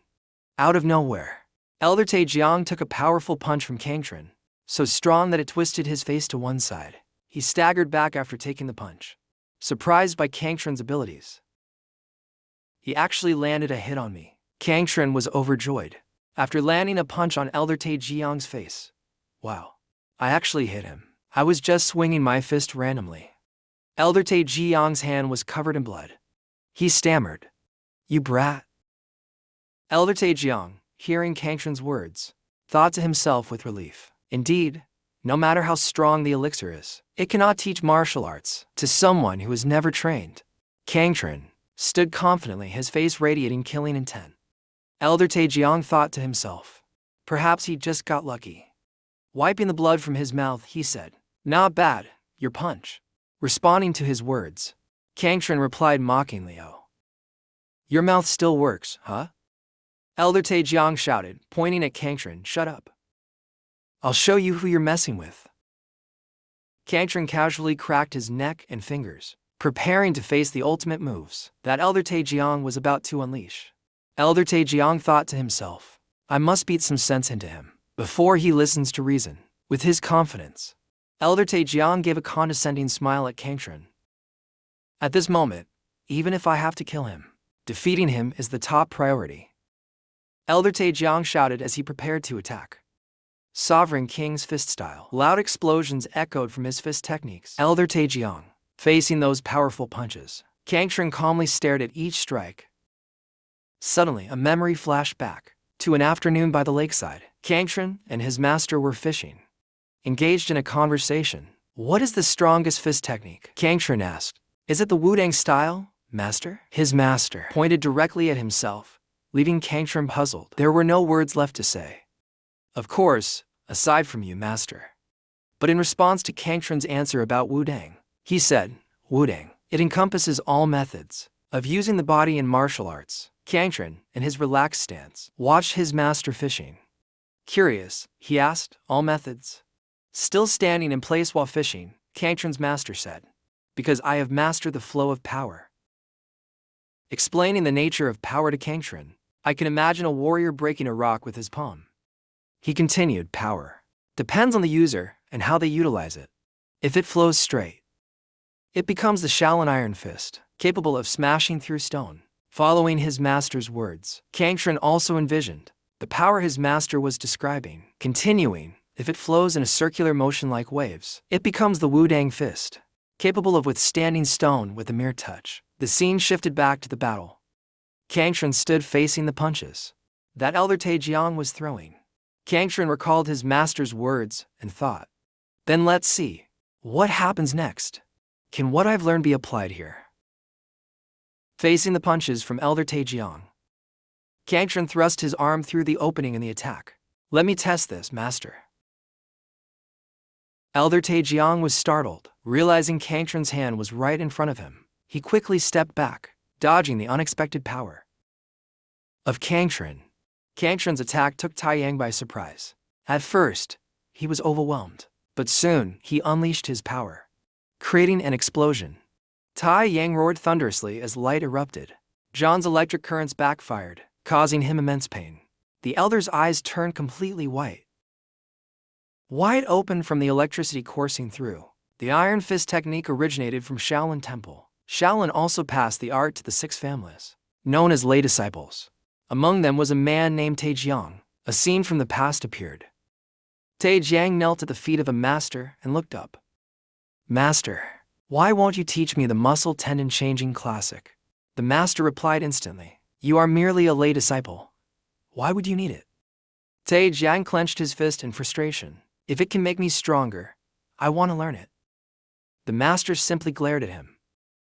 Out of nowhere, Elder Taejiang took a powerful punch from Kang Chun, so strong that it twisted his face to one side. He staggered back after taking the punch, surprised by Kang Chun's abilities. He actually landed a hit on me. Kang Chun was overjoyed. After landing a punch on Elder Taejiang's face. Wow, I actually hit him. I was just swinging my fist randomly. Elder Taejiang's hand was covered in blood. He stammered, You brat. Elder Taejiang, hearing Kang Chun's words, thought to himself with relief. Indeed, no matter how strong the elixir is, it cannot teach martial arts to someone who is never trained. Kang Chun stood confidently, his face radiating killing intent. Elder Taejiang thought to himself, perhaps he just got lucky. Wiping the blood from his mouth, he said, Not bad, your punch. Responding to his words, Kang Chun replied mockingly, Oh. Your mouth still works, huh? Elder Taejiang shouted, pointing at Kang Chun, Shut up. I'll show you who you're messing with. Kang Chun casually cracked his neck and fingers, preparing to face the ultimate moves that Elder Taejiang was about to unleash. Elder Taejiang thought to himself, I must beat some sense into him before he listens to reason. With his confidence, Elder Taejiang gave a condescending smile at Kangtran. At this moment, even if I have to kill him, defeating him is the top priority. Elder Taejiang shouted as he prepared to attack. Sovereign King's fist style. Loud explosions echoed from his fist techniques. Elder Taejiang, facing those powerful punches, Kangtran calmly stared at each strike. Suddenly, a memory flashed back to an afternoon by the lakeside. Kangtran and his master were fishing, engaged in a conversation. What is the strongest fist technique? Kangtran asked. Is it the Wudang style, master? His master pointed directly at himself, leaving Kangtran puzzled. There were no words left to say. Of course, aside from you, master. But in response to Kangtran's answer about Wudang, he said, Wudang, it encompasses all methods of using the body in martial arts. Kangtran, in his relaxed stance, watched his master fishing. Curious, he asked, all methods? Still standing in place while fishing, Kangtran's master said, because I have mastered the flow of power. Explaining the nature of power to Kangtran, I can imagine a warrior breaking a rock with his palm. He continued, power depends on the user and how they utilize it. If it flows straight, it becomes the Shaolin Iron Fist, capable of smashing through stone. Following his master's words, Kangtran also envisioned the power his master was describing. Continuing, if it flows in a circular motion like waves, it becomes the Wudang Fist, capable of withstanding stone with a mere touch. The scene shifted back to the battle. Kangtran stood facing the punches that Elder Taejiang was throwing. Kangtran recalled his master's words and thought, then let's see what happens next. Can what I've learned be applied here? Facing the punches from Elder Taejiang, Kangtran thrust his arm through the opening in the attack. Let me test this, master. Elder Taejiang was startled, realizing Kangtran's hand was right in front of him. He quickly stepped back, dodging the unexpected power of Kangtran. Kangtran's attack took Taiyang by surprise. At first, he was overwhelmed, but soon he unleashed his power, creating an explosion. Taiyang roared thunderously as light erupted. John's electric currents backfired, causing him immense pain. The elder's eyes turned completely white, wide open from the electricity coursing through. The Iron Fist technique originated from Shaolin Temple. Shaolin also passed the art to the 6 families, known as lay disciples. Among them was a man named Taejiang. A scene from the past appeared. Taejiang knelt at the feet of a master and looked up. Master, why won't you teach me the muscle tendon changing classic? The master replied instantly, you are merely a lay disciple. Why would you need it? Taejiang clenched his fist in frustration. If it can make me stronger, I want to learn it. The master simply glared at him.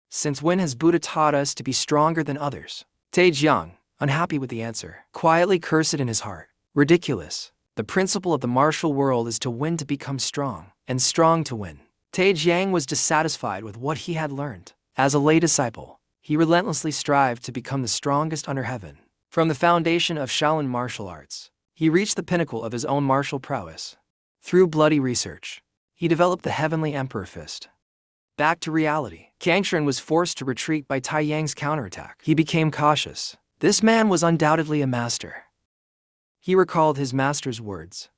Since when has Buddha taught us to be stronger than others? Taejiang, unhappy with the answer, quietly cursed it in his heart. Ridiculous. The principle of the martial world is to win to become strong, and strong to win. Taejiang was dissatisfied with what he had learned. As a lay disciple, he relentlessly strived to become the strongest under heaven. From the foundation of Shaolin martial arts, he reached the pinnacle of his own martial prowess. Through bloody research, he developed the Heavenly Emperor Fist. Back to reality, Kangtran was forced to retreat by Taiyang's counterattack. He became cautious. This man was undoubtedly a master. He recalled his master's words.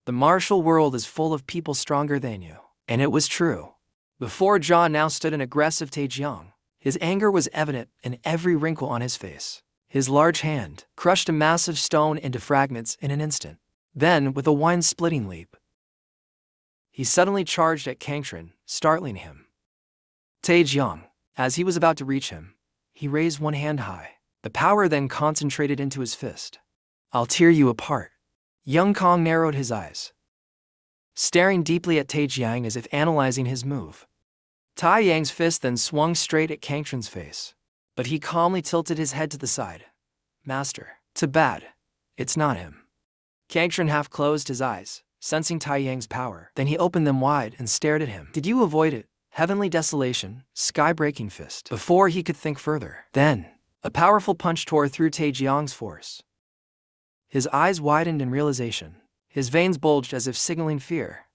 The martial world is full of people stronger than you. And it was true. Before John now stood an aggressive Taejiang. His anger was evident in every wrinkle on his face. His large hand crushed a massive stone into fragments in an instant. Then, with a wine-splitting leap, he suddenly charged at Kangtran, startling him. Taejiang, as he was about to reach him, he raised one hand high. The power then concentrated into his fist. I'll tear you apart. Young Kong narrowed his eyes, staring deeply at Taejiang as if analyzing his move. Taiyang's fist then swung straight at Kangtran's face, but he calmly tilted his head to the side. Master, too bad. It's not him. Kangtran half closed his eyes, sensing Taiyang's power. Then he opened them wide and stared at him. Did you avoid it? Heavenly desolation, sky-breaking fist. Before he could think further, then a powerful punch tore through Taejiang's force. His eyes widened in realization. His veins bulged as if signaling fear.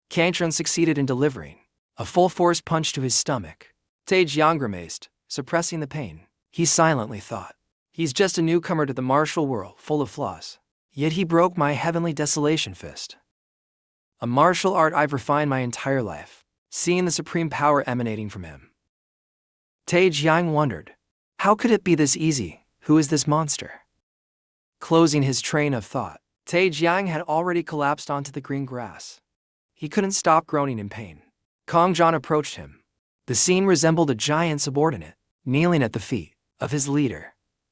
Kangtran succeeded in delivering a full-force punch to his stomach. Taejiang grimaced, suppressing the pain. He silently thought, He's just a newcomer to the martial world, full of flaws. Yet he broke my heavenly desolation fist. A martial art I've refined my entire life, seeing the supreme power emanating from him. Taejiang wondered, how could it be this easy? Who is this monster? Closing his train of thought, Taejiang had already collapsed onto the green grass. He couldn't stop groaning in pain. Kong John approached him. The scene resembled a giant subordinate, kneeling at the feet of his leader.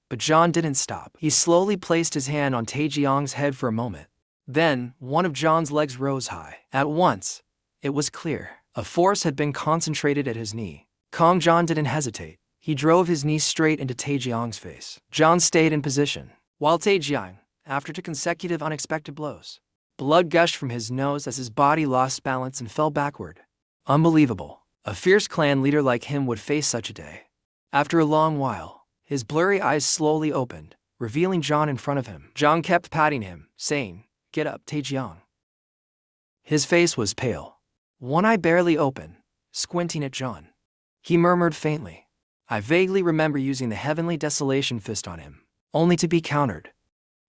But John didn't stop. He slowly placed his hand on Taejiang's head for a moment. Then, one of John's legs rose high. At once, it was clear. A force had been concentrated at his knee. Kong John didn't hesitate. He drove his knee straight into Taejiang's face. John stayed in position, while Taejiang, after 2 consecutive unexpected blows, blood gushed from his nose as his body lost balance and fell backward. Unbelievable. A fierce clan leader like him would face such a day. After a long while, his blurry eyes slowly opened, revealing John in front of him. John kept patting him, saying, "Get up, Taejiang." His face was pale, one eye barely open, squinting at John. He murmured faintly, "I vaguely remember using the heavenly desolation fist on him, only to be countered."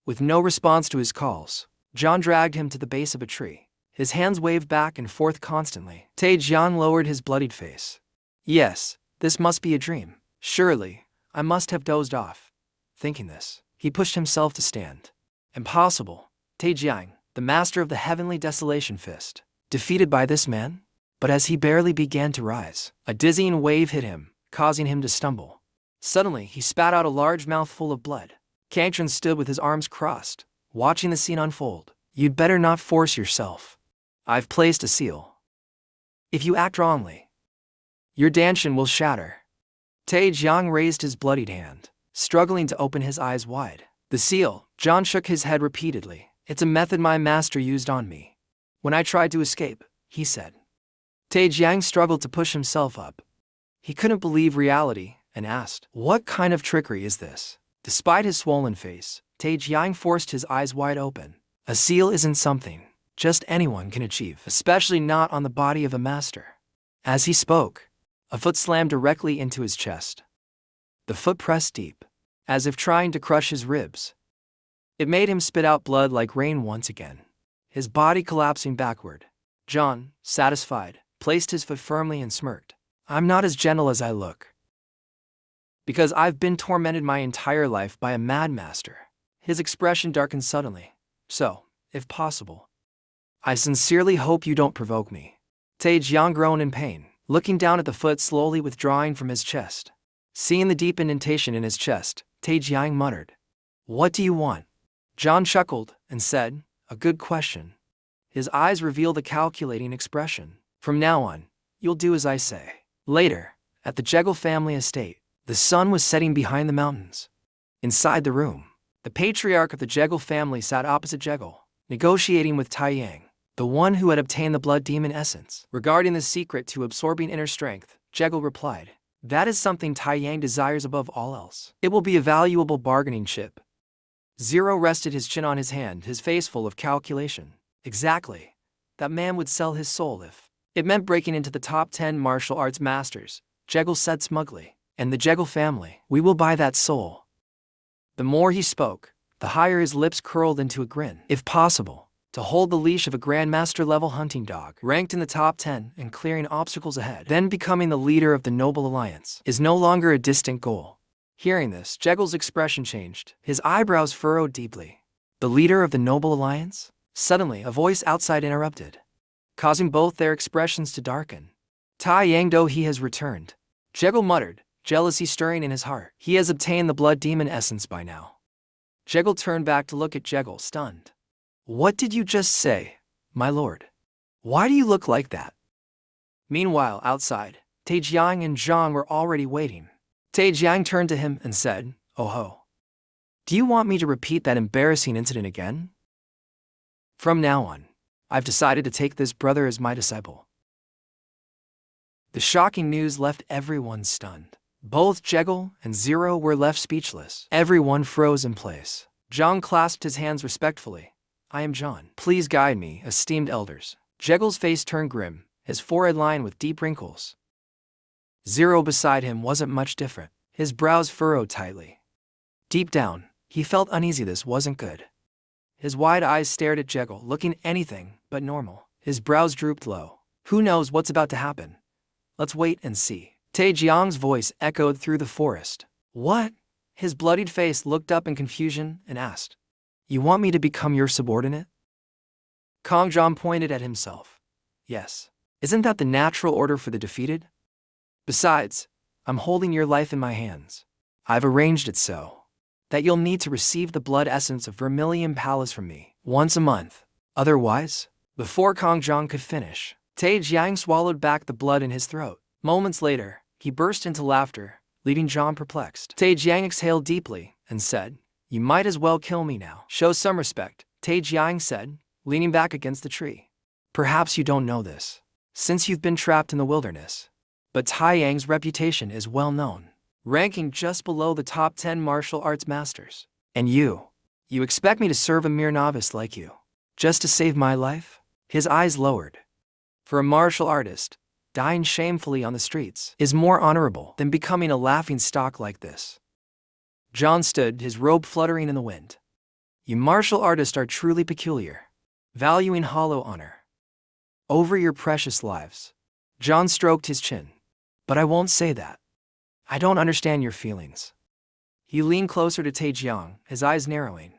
With no response to his calls, John dragged him to the base of a tree. His hands waved back and forth constantly. Taejiang lowered his bloodied face. Yes, this must be a dream. Surely, I must have dozed off. Thinking this, he pushed himself to stand. Impossible. Taejiang, the master of the heavenly desolation fist, defeated by this man? But as he barely began to rise, a dizzying wave hit him, causing him to stumble. Suddenly, he spat out a large mouthful of blood. Kangchun stood with his arms crossed, watching the scene unfold. You'd better not force yourself. I've placed a seal. If you act wrongly, your danshin will shatter. Taejiang raised his bloodied hand, struggling to open his eyes wide. The seal, John shook his head repeatedly. It's a method my master used on me when I tried to escape, he said. Taejiang struggled to push himself up. He couldn't believe reality and asked, what kind of trickery is this? Despite his swollen face, Taejiang forced his eyes wide open. A seal isn't something just anyone can achieve, especially not on the body of a master. As he spoke, a foot slammed directly into his chest. The foot pressed deep, as if trying to crush his ribs. It made him spit out blood like rain once again, his body collapsing backward. John, satisfied, placed his foot firmly and smirked. I'm not as gentle as I look. Because I've been tormented my entire life by a mad master. His expression darkened suddenly. So, if possible, I sincerely hope you don't provoke me. Taejiang groaned in pain, looking down at the foot slowly withdrawing from his chest. Seeing the deep indentation in his chest, Taejiang muttered, "What do you want?" John chuckled and said, "A good question." His eyes revealed a calculating expression. "From now on, you'll do as I say." Later, at the Jekyll family estate, the sun was setting behind the mountains. Inside the room, the patriarch of the Jekyll family sat opposite Jekyll, negotiating with Taeyang, the one who had obtained the blood demon essence. Regarding the secret to absorbing inner strength, Jekyll replied, "That is something Taeyang desires above all else. It will be a valuable bargaining chip." Zero rested his chin on his hand, his face full of calculation. Exactly. That man would sell his soul if it meant breaking into the top 10 martial arts masters, Jekyll said smugly. And the Jekyll family, we will buy that soul. The more he spoke, the higher his lips curled into a grin. If possible, to hold the leash of a Grandmaster-level hunting dog, ranked in the top 10 and clearing obstacles ahead, then becoming the leader of the Noble Alliance, is no longer a distant goal. Hearing this, Jekyll's expression changed. His eyebrows furrowed deeply. The leader of the Noble Alliance? Suddenly, a voice outside interrupted, causing both their expressions to darken. Taeyang Do, he has returned. Jekyll muttered, jealousy stirring in his heart. He has obtained the blood demon essence by now. Jekyll turned back to look at Jekyll, stunned. What did you just say, my lord? Why do you look like that? Meanwhile, outside, Taejiang and Zhang were already waiting. Taejiang turned to him and said, "Oh ho. Do you want me to repeat that embarrassing incident again? From now on, I've decided to take this brother as my disciple." The shocking news left everyone stunned. Both Jekyll and Zero were left speechless. Everyone froze in place. Zhang clasped his hands respectfully. "I am John. Please guide me, esteemed elders." Jekyll's face turned grim, his forehead lined with deep wrinkles. Zero beside him wasn't much different. His brows furrowed tightly. Deep down, he felt uneasy. This wasn't good. His wide eyes stared at Jekyll, looking anything but normal. His brows drooped low. Who knows what's about to happen? Let's wait and see. Taejiang's voice echoed through the forest. What? His bloodied face looked up in confusion and asked, You want me to become your subordinate? Kong Zhang pointed at himself. Yes. Isn't that the natural order for the defeated? Besides, I'm holding your life in my hands. I've arranged it so that you'll need to receive the blood essence of Vermilion Palace from me once a month. Otherwise, before Kong Zhang could finish, Taejiang swallowed back the blood in his throat. Moments later, he burst into laughter, leaving Zhang perplexed. Taejiang exhaled deeply and said, You might as well kill me now. Show some respect, Taejiang said, leaning back against the tree. Perhaps you don't know this, since you've been trapped in the wilderness, but Taeyang's reputation is well known, ranking just below the top 10 martial arts masters. And you expect me to serve a mere novice like you, just to save my life? His eyes lowered. For a martial artist, dying shamefully on the streets is more honorable than becoming a laughing stock like this. John stood, his robe fluttering in the wind. You martial artists are truly peculiar, valuing hollow honor over your precious lives. John stroked his chin. But I won't say that. I don't understand your feelings. He leaned closer to Taejiang, his eyes narrowing.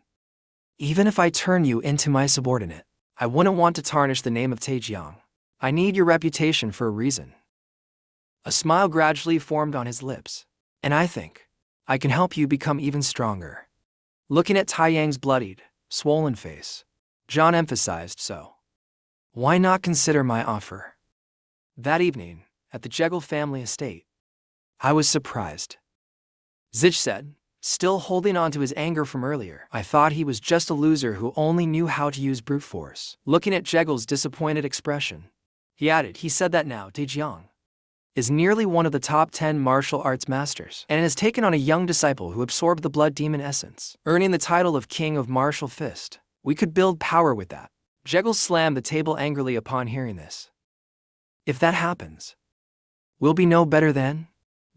Even if I turn you into my subordinate, I wouldn't want to tarnish the name of Taejiang. I need your reputation for a reason. A smile gradually formed on his lips. And I think I can help you become even stronger. Looking at Taeyang's bloodied, swollen face, John emphasized, So why not consider my offer? That evening, at the Jekyll family estate, I was surprised. Zich said, still holding on to his anger from earlier. I thought he was just a loser who only knew how to use brute force. Looking at Jekyll's disappointed expression, he added, He said that now Taejiang is nearly one of the top 10 martial arts masters and has taken on a young disciple who absorbed the blood demon essence, earning the title of King of Martial Fist. We could build power with that. Jekyll slammed the table angrily upon hearing this. If that happens, we'll be no better than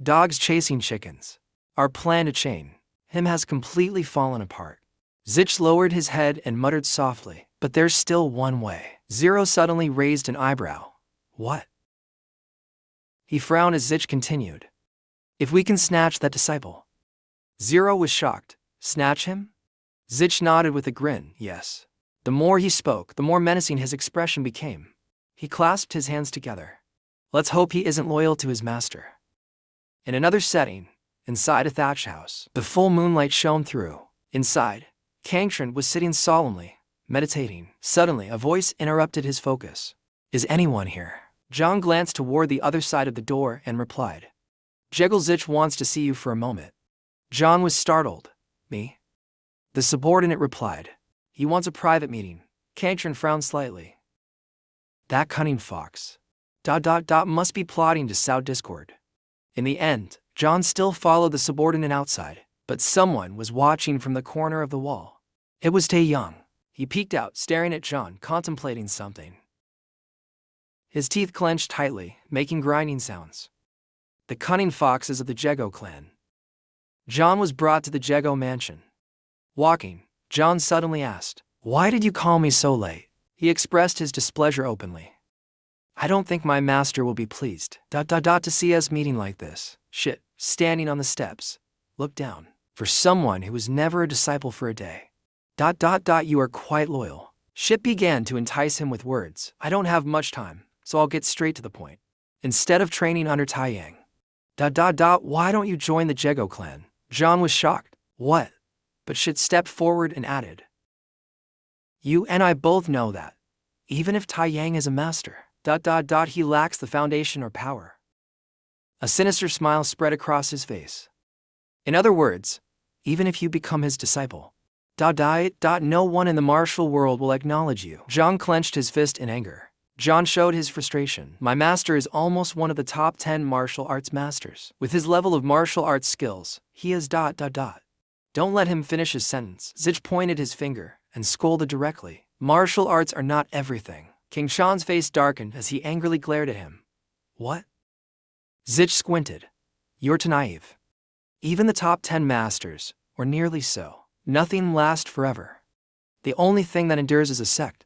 dogs chasing chickens. Our plan to chain him has completely fallen apart. Zich lowered his head and muttered softly, But there's still one way. Zero suddenly raised an eyebrow. What? He frowned as Zich continued. If we can snatch that disciple. Zero was shocked. Snatch him? Zich nodded with a grin. Yes. The more he spoke, the more menacing his expression became. He clasped his hands together. Let's hope he isn't loyal to his master. In another setting, inside a thatched house, the full moonlight shone through. Inside, Kangtran was sitting solemnly, meditating. Suddenly, a voice interrupted his focus. Is anyone here? John glanced toward the other side of the door and replied. Jekyll Zich wants to see you for a moment. John was startled. Me? The subordinate replied. He wants a private meeting. Kangtran frowned slightly. That cunning fox. Must be plotting to sow discord. In the end, John still followed the subordinate outside, but someone was watching from the corner of the wall. It was Taeyang. He peeked out, staring at John, contemplating something. His teeth clenched tightly, making grinding sounds. The cunning foxes of the Jego clan. John was brought to the Jego mansion. Walking, John suddenly asked, Why did you call me so late? He expressed his displeasure openly. I don't think my master will be pleased. To see us meeting like this. Shit, standing on the steps. Look down. For someone who was never a disciple for a day. You are quite loyal. Shit began to entice him with words. I don't have much time, so I'll get straight to the point. Instead of training under Taeyang. Why don't you join the Jego clan? John was shocked. What? But Shit stepped forward and added. You and I both know that, even if Taeyang is a master, he lacks the foundation or power. A sinister smile spread across his face. In other words, even if you become his disciple, no one in the martial world will acknowledge you. John clenched his fist in anger. John showed his frustration. My master is almost one of the top 10 martial arts masters. With his level of martial arts skills, he is Don't let him finish his sentence. Zich pointed his finger and scolded directly. Martial arts are not everything. King Shan's face darkened as he angrily glared at him. What? Zich squinted. You're too naive. Even the top 10 masters, or nearly so. Nothing lasts forever. The only thing that endures is a sect.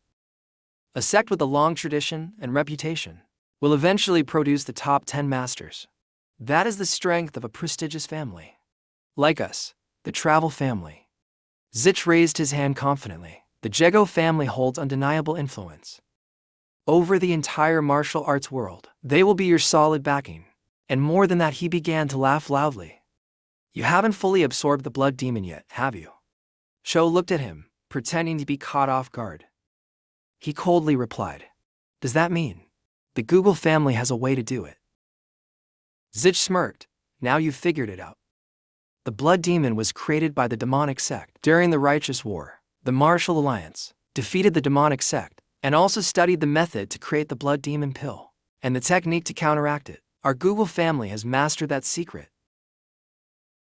A sect with a long tradition and reputation will eventually produce the top 10 masters. That is the strength of a prestigious family. Like us, the travel family. Zich raised his hand confidently. The Jego family holds undeniable influence over the entire martial arts world. They will be your solid backing. And more than that, he began to laugh loudly. You haven't fully absorbed the blood demon yet, have you? Shou looked at him, pretending to be caught off guard. He coldly replied, Does that mean the Google family has a way to do it? Zich smirked. Now you've figured it out. The blood demon was created by the demonic sect. During the Righteous War, the Martial Alliance defeated the demonic sect and also studied the method to create the blood demon pill and the technique to counteract it. Our Google family has mastered that secret.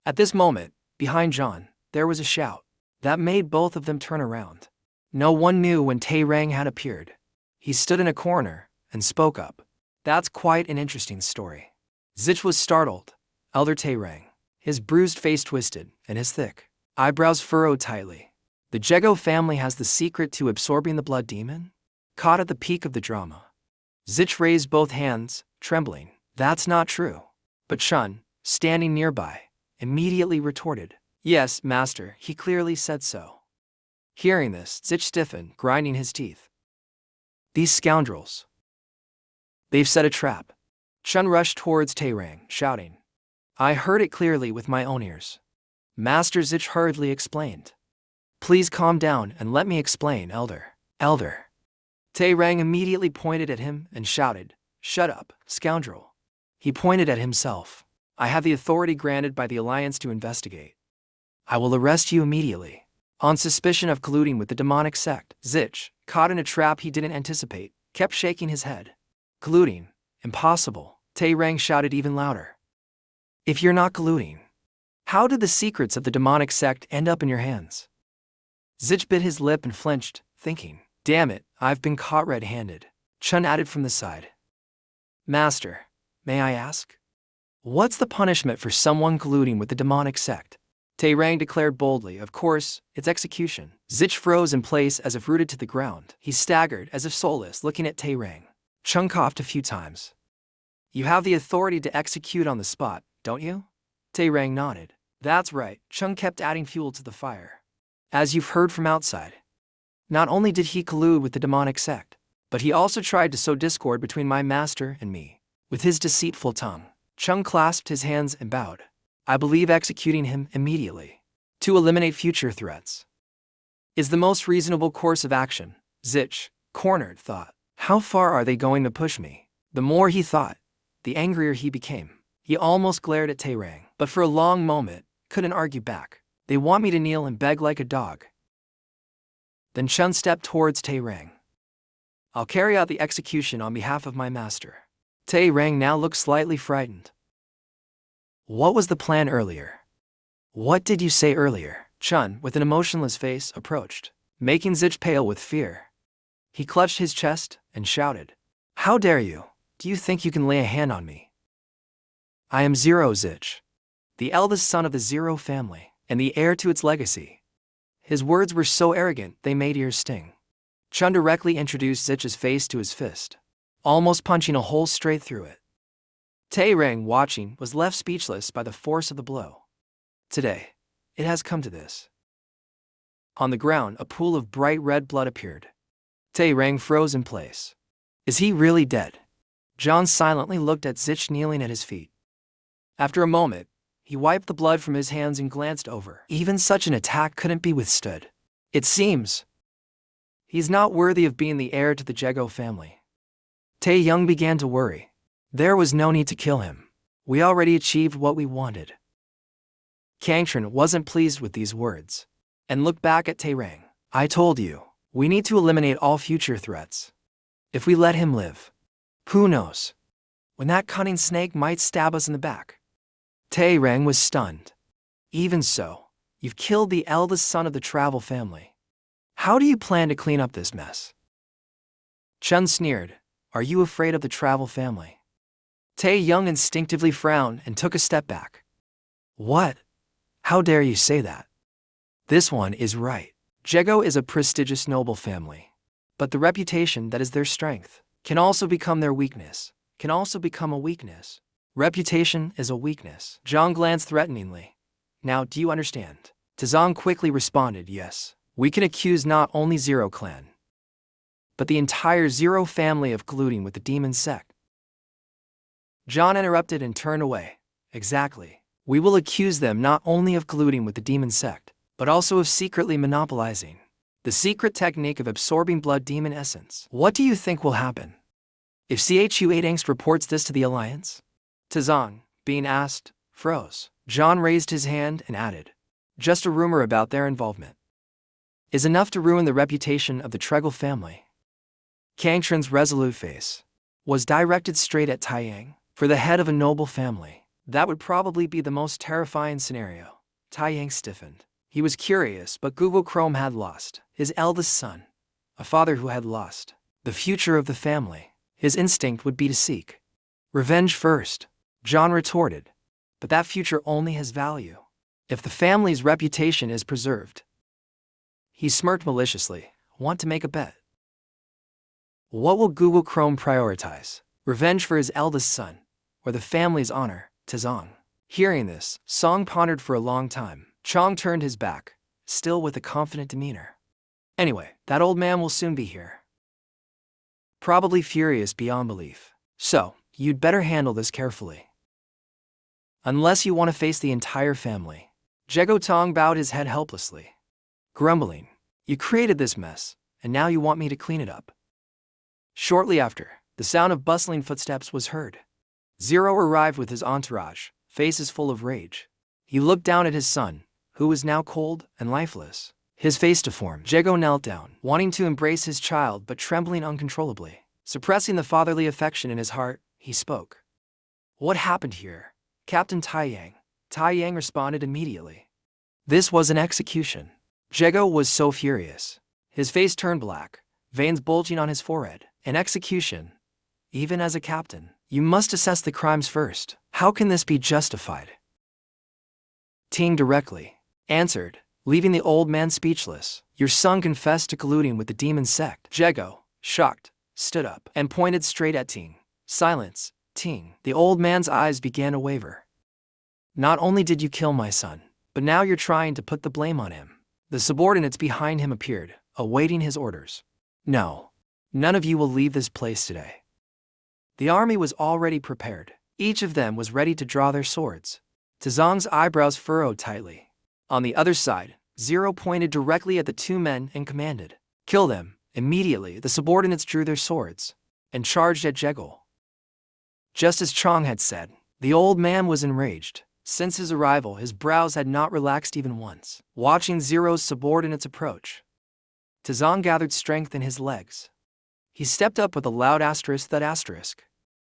At this moment, behind John, there was a shout that made both of them turn around. No one knew when Tae-rang had appeared. He stood in a corner and spoke up. That's quite an interesting story. Zich was startled. Elder Tae-rang, his bruised face twisted and his thick eyebrows furrowed tightly. The Jego family has the secret to absorbing the blood demon? Caught at the peak of the drama, Zich raised both hands, trembling. That's not true. But Chun, standing nearby, immediately retorted. Yes, master, he clearly said so. Hearing this, Zich stiffened, grinding his teeth. These scoundrels. They've set a trap. Chun rushed towards Tae-rang, shouting. I heard it clearly with my own ears. Master Zich hurriedly explained. Please calm down and let me explain, Elder. Elder. Tae-rang immediately pointed at him and shouted, Shut up, scoundrel. He pointed at himself. I have the authority granted by the Alliance to investigate. I will arrest you immediately. On suspicion of colluding with the demonic sect, Zich, caught in a trap he didn't anticipate, kept shaking his head. Colluding? Impossible. Tae-rang shouted even louder. If you're not colluding, how did the secrets of the demonic sect end up in your hands? Zich bit his lip and flinched, thinking, Damn it, I've been caught red-handed. Chun added from the side. Master, may I ask? What's the punishment for someone colluding with the demonic sect? Tae-rang declared boldly, Of course, it's execution. Zich froze in place as if rooted to the ground. He staggered as if soulless, looking at Tae-rang. Chun coughed a few times. You have the authority to execute on the spot, don't you? Tae-rang nodded. That's right. Chun kept adding fuel to the fire. As you've heard from outside, not only did he collude with the demonic sect, but he also tried to sow discord between my master and me. With his deceitful tongue, Chun clasped his hands and bowed. I believe executing him immediately, to eliminate future threats, is the most reasonable course of action. Zich, cornered, thought. How far are they going to push me? The more he thought, the angrier he became. He almost glared at Tae-rang, but for a long moment, couldn't argue back. They want me to kneel and beg like a dog. Then Chun stepped towards Tae-rang. I'll carry out the execution on behalf of my master. Tae-rang now looked slightly frightened. What was the plan earlier? What did you say earlier? Chun, with an emotionless face, approached, making Zich pale with fear. He clutched his chest and shouted, How dare you? Do you think you can lay a hand on me? I am Zero Zich, the eldest son of the Zero family, and the heir to its legacy. His words were so arrogant they made ears sting. Chun directly introduced Zich's face to his fist, almost punching a hole straight through it. Tae-rang, watching, was left speechless by the force of the blow. Today, it has come to this. On the ground, a pool of bright red blood appeared. Tae-rang froze in place. Is he really dead? John silently looked at Zich kneeling at his feet. After a moment, he wiped the blood from his hands and glanced over. Even such an attack couldn't be withstood. It seems he's not worthy of being the heir to the Jego family. Tae-young began to worry. There was no need to kill him. We already achieved what we wanted. Kangtran wasn't pleased with these words, and looked back at Tae-rang. I told you, we need to eliminate all future threats. If we let him live, who knows when that cunning snake might stab us in the back. Tae-rang was stunned. Even so, you've killed the eldest son of the travel family. How do you plan to clean up this mess? Chun sneered. Are you afraid of the travel family? Tae-young instinctively frowned and took a step back. What? How dare you say that? This one is right. Jego is a prestigious noble family. But the reputation that is their strength can also become their weakness, can also become a weakness. Reputation is a weakness. Zhang glanced threateningly. Now, do you understand? Tazong quickly responded, yes. We can accuse not only Zero clan, but the entire Zero family of colluding with the demon sect. John interrupted and turned away. Exactly. We will accuse them not only of colluding with the demon sect, but also of secretly monopolizing the secret technique of absorbing blood demon essence. What do you think will happen if Chu8 Angst reports this to the Alliance? Tazong, being asked, froze. John raised his hand and added, just a rumor about their involvement is enough to ruin the reputation of the Tregel family. Kang Tren's resolute face was directed straight at Taiyang. For the head of a noble family, that would probably be the most terrifying scenario. Taiyang stiffened. He was curious, but Google Chrome had lost his eldest son, a father who had lost the future of the family. His instinct would be to seek revenge first, John retorted. But that future only has value if the family's reputation is preserved. He smirked maliciously. Want to make a bet? What will Google Chrome prioritize? Revenge for his eldest son, or the family's honor? Tazong. Hearing this, Song pondered for a long time. Chong turned his back, still with a confident demeanor. Anyway, that old man will soon be here. Probably furious beyond belief. So, you'd better handle this carefully. Unless you want to face the entire family. Jego Tong bowed his head helplessly, grumbling. You created this mess, and now you want me to clean it up. Shortly after, the sound of bustling footsteps was heard. Zero arrived with his entourage, faces full of rage. He looked down at his son, who was now cold and lifeless, his face deformed. Jego knelt down, wanting to embrace his child but trembling uncontrollably. Suppressing the fatherly affection in his heart, he spoke. What happened here? Captain Taiyang. Taiyang responded immediately. This was an execution. Jego was so furious. His face turned black, veins bulging on his forehead. An execution. Even as a captain, you must assess the crimes first. How can this be justified? Ting directly answered, leaving the old man speechless. Your son confessed to colluding with the demon sect. Jego, shocked, stood up and pointed straight at Ting. Silence, Ting. The old man's eyes began to waver. Not only did you kill my son, but now you're trying to put the blame on him. The subordinates behind him appeared, awaiting his orders. No. None of you will leave this place today. The army was already prepared. Each of them was ready to draw their swords. Tazong's eyebrows furrowed tightly. On the other side, Zero pointed directly at the two men and commanded, kill them. Immediately, the subordinates drew their swords and charged at Jego. Just as Chong had said, the old man was enraged. Since his arrival, his brows had not relaxed even once. Watching Zero's subordinates approach, Tazong gathered strength in his legs. He stepped up with a loud asterisk.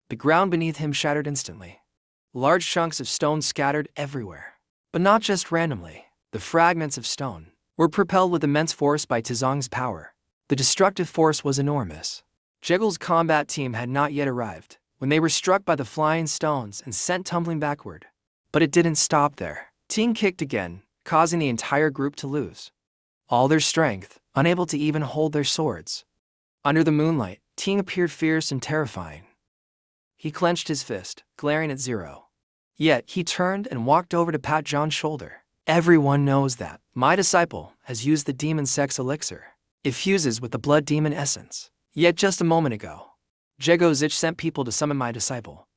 The ground beneath him shattered instantly. Large chunks of stone scattered everywhere. But not just randomly. The fragments of stone were propelled with immense force by Tazong's power. The destructive force was enormous. Jegel's combat team had not yet arrived when they were struck by the flying stones and sent tumbling backward. But it didn't stop there. Ting kicked again, causing the entire group to lose all their strength, unable to even hold their swords. Under the moonlight, Ting appeared fierce and terrifying. He clenched his fist, glaring at Zero. Yet, he turned and walked over to pat John's shoulder. Everyone knows that my disciple has used the demon sex elixir. It fuses with the blood demon essence. Yet just a moment ago, Jego Zich sent people to summon my disciple.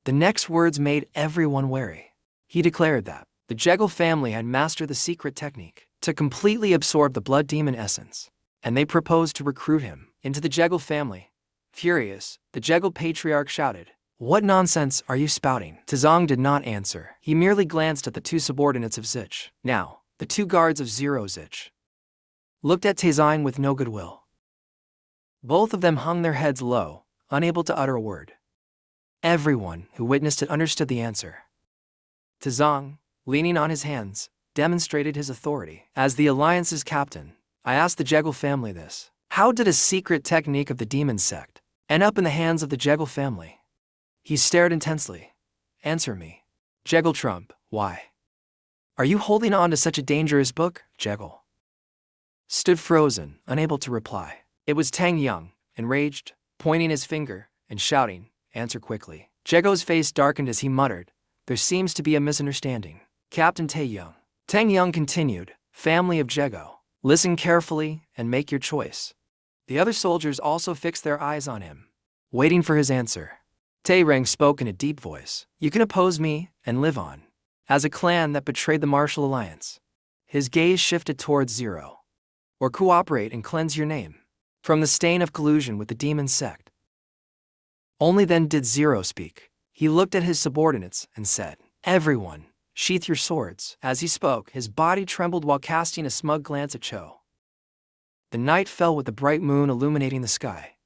The next words made everyone wary. He declared that the Jego family had mastered the secret technique to completely absorb the blood demon essence, and they proposed to recruit him into the Jego family. Furious, the Jego patriarch shouted, "What nonsense are you spouting?" Tazong did not answer. He merely glanced at the two subordinates of Zich. Now, the two guards of Zero Zich looked at Tazong with no goodwill. Both of them hung their heads low, unable to utter a word. Everyone who witnessed it understood the answer. Tazong, leaning on his hands, demonstrated his authority. As the Alliance's captain, I asked the Jego family this. How did a secret technique of the demon sect end up in the hands of the Jego family? He stared intensely. Answer me. Jego Trump, why Are you holding on to such a dangerous book? Jekyll stood frozen, unable to reply. It was Tang Young, enraged, pointing his finger and shouting, "Answer quickly." Jego's face darkened as he muttered, "There seems to be a misunderstanding. Captain Tae Young." Tang Young continued, "Family of Jego, listen carefully and make your choice." The other soldiers also fixed their eyes on him, waiting for his answer. Tae Rang spoke in a deep voice, "You can oppose me and live on as a clan that betrayed the martial alliance." His gaze shifted towards Zero. "Or cooperate and cleanse your name from the stain of collusion with the demon sect." Only then did Zero speak. He looked at his subordinates and said, "Everyone, sheath your swords." As he spoke, his body trembled while casting a smug glance at Cho. The night fell with the bright moon illuminating the sky.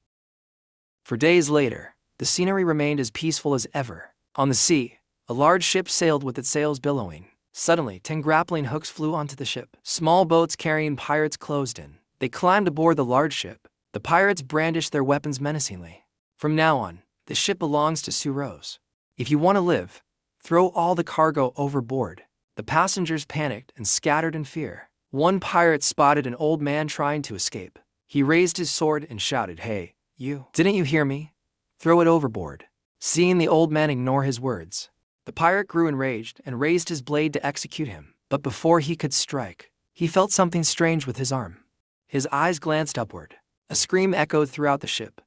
For days later, the scenery remained as peaceful as ever. On the sea, a large ship sailed with its sails billowing. Suddenly, 10 grappling hooks flew onto the ship. Small boats carrying pirates closed in. They climbed aboard the large ship. The pirates brandished their weapons menacingly. "From now on, the ship belongs to Suros. If you want to live, throw all the cargo overboard." The passengers panicked and scattered in fear. One pirate spotted an old man trying to escape. He raised his sword and shouted, "Hey, you! Didn't you hear me? Throw it overboard." Seeing the old man ignore his words, the pirate grew enraged and raised his blade to execute him. But before he could strike, he felt something strange with his arm. His eyes glanced upward. A scream echoed throughout the ship.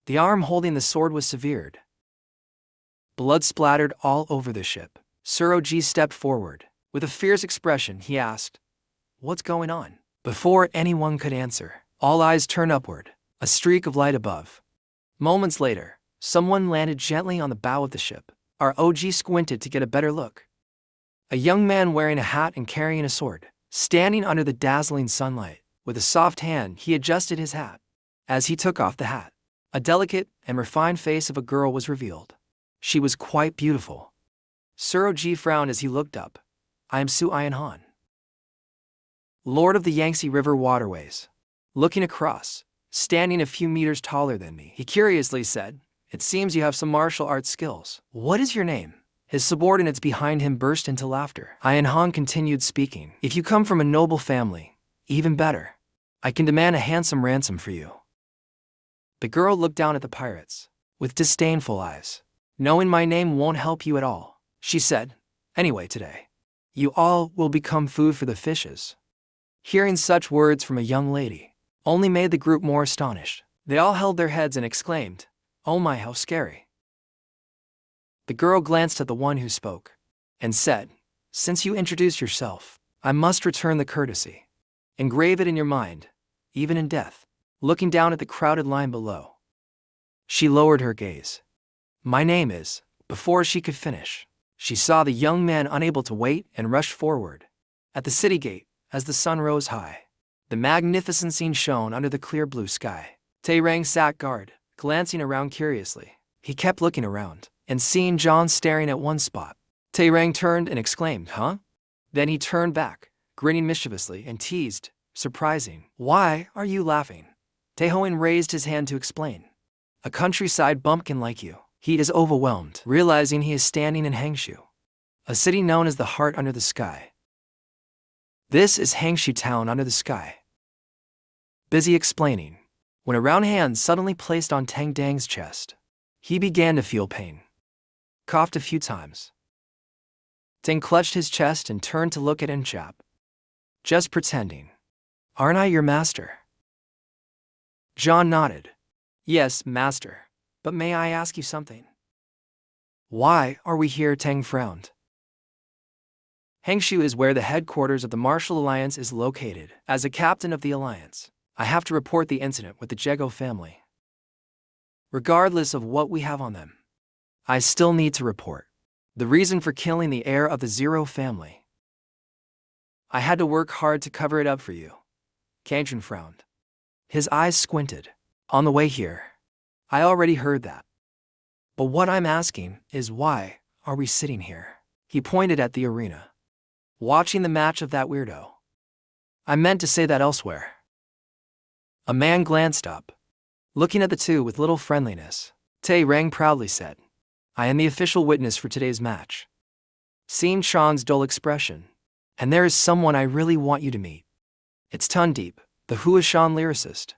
The arm holding the sword was severed. Blood splattered all over the ship. Suroji stepped forward. With a fierce expression, he asked, "What's going on?" Before anyone could answer, all eyes turned upward, a streak of light above. Moments later, someone landed gently on the bow of the ship. Our OG squinted to get a better look. A young man wearing a hat and carrying a sword, standing under the dazzling sunlight. With a soft hand, he adjusted his hat. As he took off the hat, a delicate and refined face of a girl was revealed. She was quite beautiful. Suroji frowned as he looked up. "I am Su Ian Han, Lord of the Yangtze River waterways." Looking across, standing a few meters taller than me, he curiously said, "It seems you have some martial arts skills. What is your name?" His subordinates behind him burst into laughter. Ian Han continued speaking, "If you come from a noble family, even better. I can demand a handsome ransom for you." The girl looked down at the pirates with disdainful eyes. "Knowing my name won't help you at all," she said. "Anyway, today, you all will become food for the fishes." Hearing such words from a young lady only made the group more astonished. They all held their heads and exclaimed, "Oh my, how scary." The girl glanced at the one who spoke and said, "Since you introduced yourself, I must return the courtesy. Engrave it in your mind, even in death." Looking down at the crowded line below, she lowered her gaze. "My name is..." Before she could finish, she saw the young man unable to wait and rushed forward. At the city gate, as the sun rose high, the magnificent scene shone under the clear blue sky. Tae Rang sat guard, glancing around curiously. He kept looking around, and seeing John staring at one spot, Tae Rang turned and exclaimed, "Huh?" Then he turned back, grinning mischievously, and teased, "Surprising. Why are you laughing?" Taehoen raised his hand to explain. "A countryside bumpkin like you. He is overwhelmed, realizing he is standing in Hangshu, a city known as the heart under the sky. This is Hangshu town under the sky." Busy explaining, when a round hand suddenly placed on Tang Dang's chest. He began to feel pain. Coughed a few times. Tang clutched his chest and turned to look at Inchap. "Just pretending. Aren't I your master?" John nodded. "Yes, master. But may I ask you something?" "Why are we here?" Tang frowned. "Hangshu is where the headquarters of the Martial Alliance is located. As a captain of the Alliance, I have to report the incident with the Jego family. Regardless of what we have on them, I still need to report the reason for killing the heir of the Zero family. I had to work hard to cover it up for you." Kangchen frowned. His eyes squinted. "On the way here, I already heard that. But what I'm asking is, why are we sitting here?" He pointed at the arena. "Watching the match of that weirdo." "I meant to say that elsewhere." A man glanced up, looking at the two with little friendliness. Tae Rang proudly said, "I am the official witness for today's match." seeing Chan's dull expression. And there is someone I really want you to meet. It's Tundeep, the Huashan lyricist.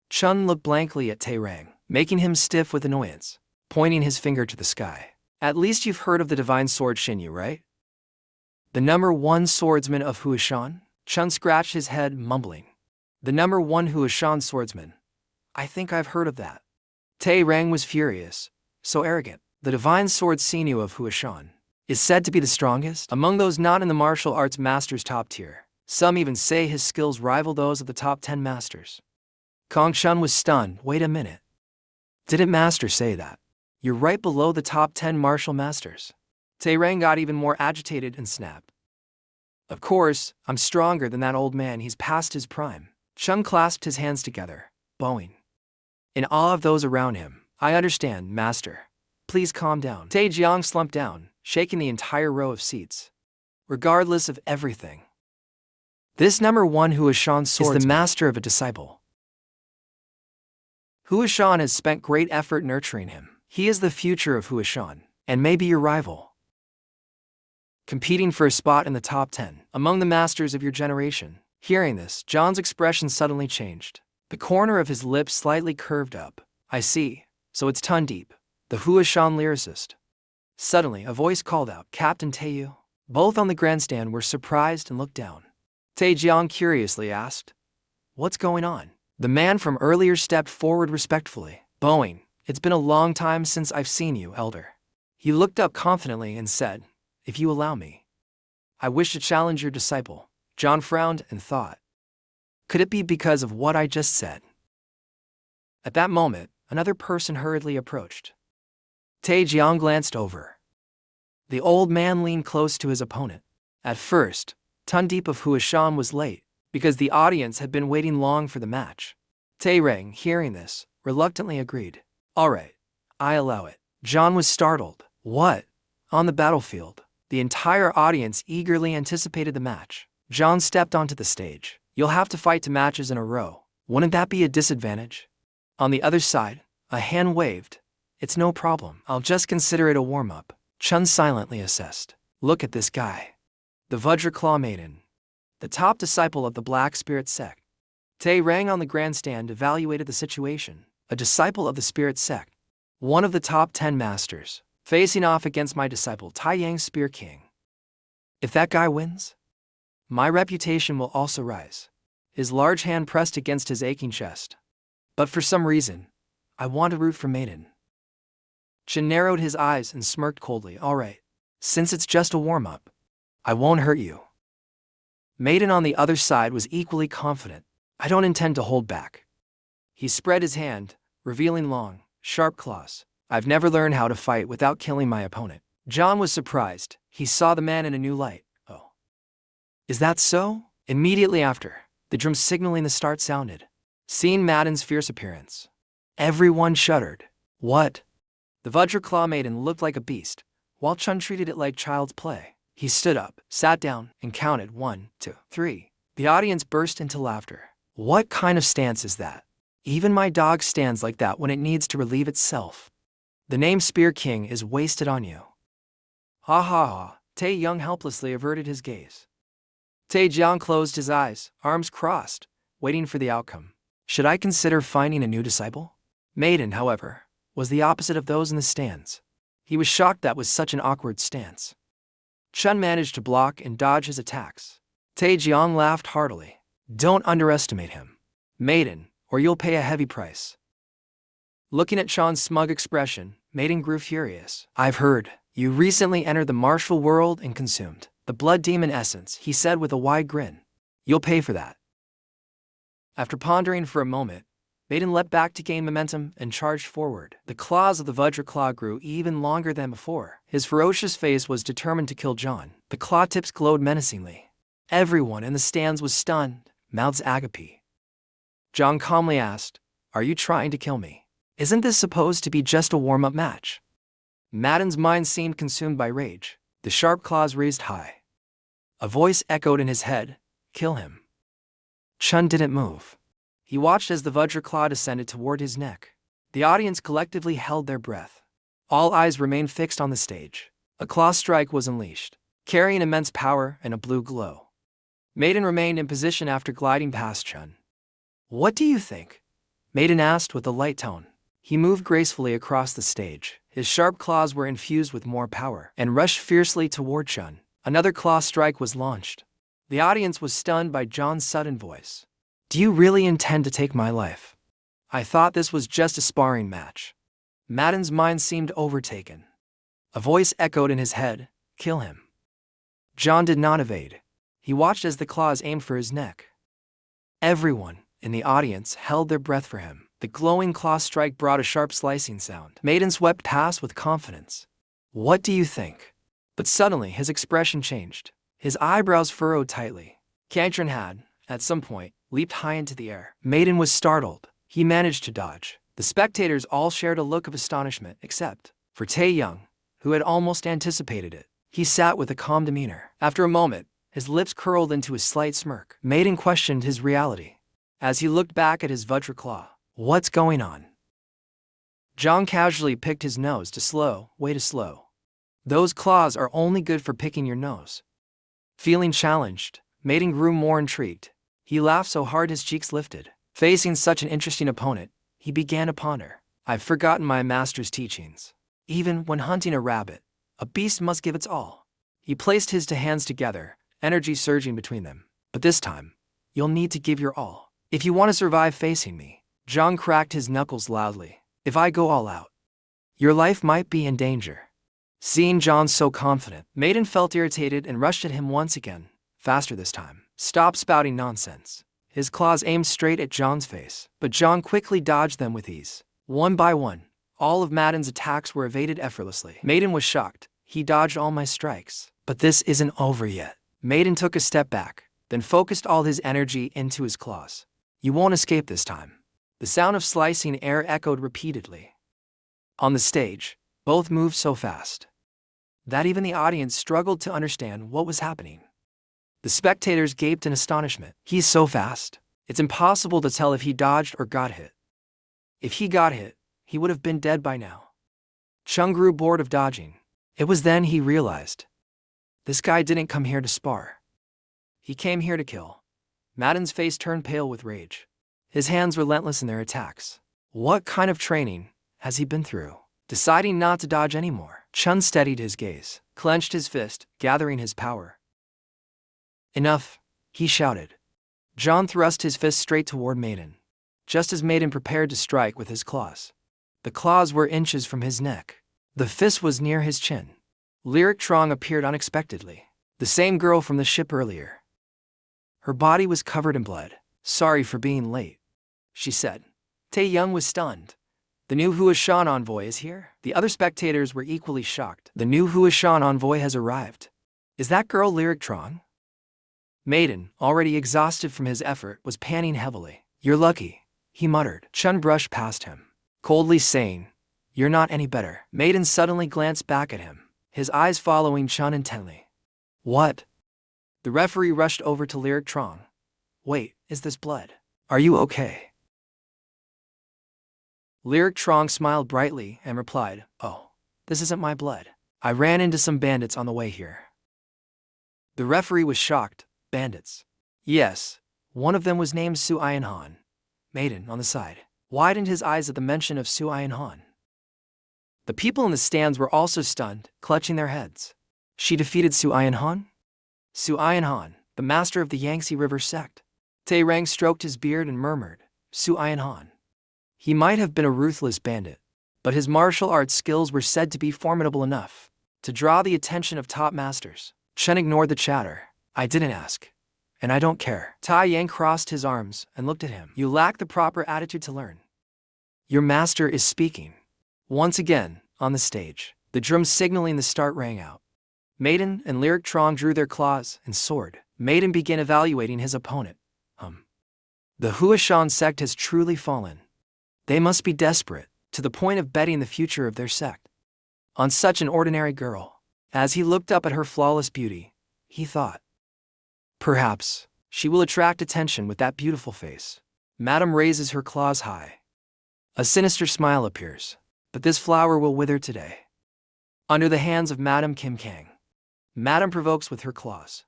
Chun looked blankly at Tae-rang, making him stiff with annoyance, pointing his finger to the sky. At least you've heard of the divine sword Shinyu, right? The #1 swordsman of Huashan? Chun scratched his head, mumbling. The #1 Huashan swordsman. I think I've heard of that. Tae-rang was furious. So arrogant. The divine sword Shinyu of Huashan is said to be the strongest among those not in the martial arts masters top tier. Some even say his skills rival those of the top 10 masters. Kong Chun was stunned. Wait a minute. Didn't master say that? You're right below the top 10 martial masters. Tae-rang got even more agitated and snapped. Of course, I'm stronger than that old man. He's past his prime. Chun clasped his hands together, bowing. In awe of those around him. I understand, master. Please calm down. Tae-jiang slumped down, shaking the entire row of seats. Regardless of everything, this #1 Huashan swordsman is the master of a disciple. Huashan has spent great effort nurturing him. He is the future of Huashan, and maybe your rival. Competing for a spot in the top 10 among the masters of your generation. Hearing this, John's expression suddenly changed. The corner of his lips slightly curved up. I see. So it's Tundeep, the Huashan lyricist. Suddenly, a voice called out, Captain Taeyu. Both on the grandstand were surprised and looked down. Tae-jiang curiously asked, What's going on? The man from earlier stepped forward respectfully, bowing. It's been a long time since I've seen you, elder. He looked up confidently and said, If you allow me, I wish to challenge your disciple. John frowned and thought, Could it be because of what I just said? At that moment, another person hurriedly approached. Tae-jiang glanced over. The old man leaned close to his opponent. At first, Tundeep of Huashan was late, because the audience had been waiting long for the match. Tae-rang, hearing this, reluctantly agreed. All right, I allow it. John was startled. What? On the battlefield, the entire audience eagerly anticipated the match. John stepped onto the stage. You'll have to fight 2 matches in a row. Wouldn't that be a disadvantage? On the other side, a hand waved. It's no problem. I'll just consider it a warm-up. Chun silently assessed. Look at this guy. The Vajraclaw Maiden. The top disciple of the Black Spirit sect. Tae-rang on the grandstand evaluated the situation. A disciple of the Spirit sect. One of the top 10 masters. Facing off against my disciple Taeyang's Spear King. If that guy wins, my reputation will also rise. His large hand pressed against his aching chest. But for some reason, I want to root for Maiden. Chin narrowed his eyes and smirked coldly. All right, since it's just a warm-up, I won't hurt you. Maiden on the other side was equally confident. I don't intend to hold back. He spread his hand, revealing long, sharp claws. I've never learned how to fight without killing my opponent. John was surprised. He saw the man in a new light. Oh. Is that so? Immediately after, the drum signaling the start sounded. Seeing Madden's fierce appearance, everyone shuddered. What? The Vajraclaw Maiden looked like a beast, while Chun treated it like child's play. He stood up, sat down, and counted 1, 2, 3. The audience burst into laughter. What kind of stance is that? Even my dog stands like that when it needs to relieve itself. The name Spear King is wasted on you. Ha ha ha. Tae-young helplessly averted his gaze. Tae-jiang closed his eyes, arms crossed, waiting for the outcome. Should I consider finding a new disciple? Maiden, however, was the opposite of those in the stands. He was shocked that was such an awkward stance. Chun managed to block and dodge his attacks. Tae-jiang laughed heartily. Don't underestimate him, Maiden, or you'll pay a heavy price. Looking at Chun's smug expression, Maiden grew furious. I've heard you recently entered the martial world and consumed the blood demon essence, he said with a wide grin. You'll pay for that. After pondering for a moment, Maiden leapt back to gain momentum and charged forward. The claws of the Vajraclaw grew even longer than before. His ferocious face was determined to kill John. The claw tips glowed menacingly. Everyone in the stands was stunned, mouths agape. John calmly asked, Are you trying to kill me? Isn't this supposed to be just a warm-up match? Madden's mind seemed consumed by rage. The sharp claws raised high. A voice echoed in his head, Kill him. Chun didn't move. He watched as the Vajraclaw descended toward his neck. The audience collectively held their breath. All eyes remained fixed on the stage. A claw strike was unleashed, carrying immense power and a blue glow. Maiden remained in position after gliding past Chun. "What do you think?" Maiden asked with a light tone. He moved gracefully across the stage. His sharp claws were infused with more power and rushed fiercely toward Chun. Another claw strike was launched. The audience was stunned by John's sudden voice. "Do you really intend to take my life? I thought this was just a sparring match." Madden's mind seemed overtaken. A voice echoed in his head, "Kill him." John did not evade. He watched as the claws aimed for his neck. Everyone in the audience held their breath for him. The glowing claw strike brought a sharp slicing sound. Maiden swept past with confidence. "What do you think?" But suddenly his expression changed. His eyebrows furrowed tightly. Cantron had, at some point, leaped high into the air. Maiden was startled. He managed to dodge. The spectators all shared a look of astonishment, except for Tae-young, who had almost anticipated it. He sat with a calm demeanor. After a moment, his lips curled into a slight smirk. Maiden questioned his reality. As he looked back at his Vajra claw, "What's going on?" John casually picked his nose to slow. "Those claws are only good for picking your nose." Feeling challenged, Maiden grew more intrigued. He laughed so hard his cheeks lifted. Facing such an interesting opponent, he began to ponder. "I've forgotten my master's teachings. Even when hunting a rabbit, a beast must give its all." He placed his two hands together, energy surging between them. "But this time, you'll need to give your all. If you want to survive facing me." John cracked his knuckles loudly. "If I go all out, your life might be in danger." Seeing John so confident, Maiden felt irritated and rushed at him once again, faster this time. "Stop spouting nonsense." His claws aimed straight at John's face, but John quickly dodged them with ease. One by one, all of Madden's attacks were evaded effortlessly. Maiden was shocked. "He dodged all my strikes. But this isn't over yet." Maiden took a step back, then focused all his energy into his claws. "You won't escape this time." The sound of slicing air echoed repeatedly. On the stage, both moved so fast that even the audience struggled to understand what was happening. The spectators gaped in astonishment. "He's so fast. It's impossible to tell if he dodged or got hit. If he got hit, he would have been dead by now." Chung grew bored of dodging. It was then he realized. This guy didn't come here to spar. He came here to kill. Madden's face turned pale with rage. His hands relentless in their attacks. What kind of training has he been through? Deciding not to dodge anymore, Chun steadied his gaze, clenched his fist, gathering his power. "Enough," he shouted. John thrust his fist straight toward Maiden, just as Maiden prepared to strike with his claws. The claws were inches from his neck. The fist was near his chin. Lyric Trong appeared unexpectedly. The same girl from the ship earlier. Her body was covered in blood. "Sorry for being late," she said. Tae-young was stunned. "The new Huashan envoy is here?" The other spectators were equally shocked. "The new Huashan envoy has arrived. Is that girl Lyric Trong?" Maiden, already exhausted from his effort, was panting heavily. "You're lucky," he muttered. Chun brushed past him, coldly saying, "You're not any better." Maiden suddenly glanced back at him, his eyes following Chun intently. "What?" The referee rushed over to Lyric Trong. "Wait, is this blood? Are you okay?" Lyric Trong smiled brightly and replied, "Oh, this isn't my blood. I ran into some bandits on the way here." The referee was shocked. "Bandits?" "Yes, one of them was named Su Ayan Han." Maiden, on the side, widened his eyes at the mention of Su Ayan Han. The people in the stands were also stunned, clutching their heads. She defeated Su Ayan Han? Su Ayan Han, the master of the Yangtze River sect. Tae Rang stroked his beard and murmured, "Su Ayan Han. He might have been a ruthless bandit, but his martial arts skills were said to be formidable enough to draw the attention of top masters." Chen ignored the chatter. "I didn't ask, and I don't care." Tai Yang crossed his arms and looked at him. "You lack the proper attitude to learn. Your master is speaking." Once again, on the stage, the drum signaling the start rang out. Maiden and Lyric Trong drew their claws and sword. Maiden began evaluating his opponent. The Huashan sect has truly fallen. They must be desperate, to the point of betting the future of their sect on such an ordinary girl. As he looked up at her flawless beauty, he thought, perhaps she will attract attention with that beautiful face. Madame raises her claws high. A sinister smile appears. But this flower will wither today. under the hands of Madame Kim Kang. Madame provokes with her claws.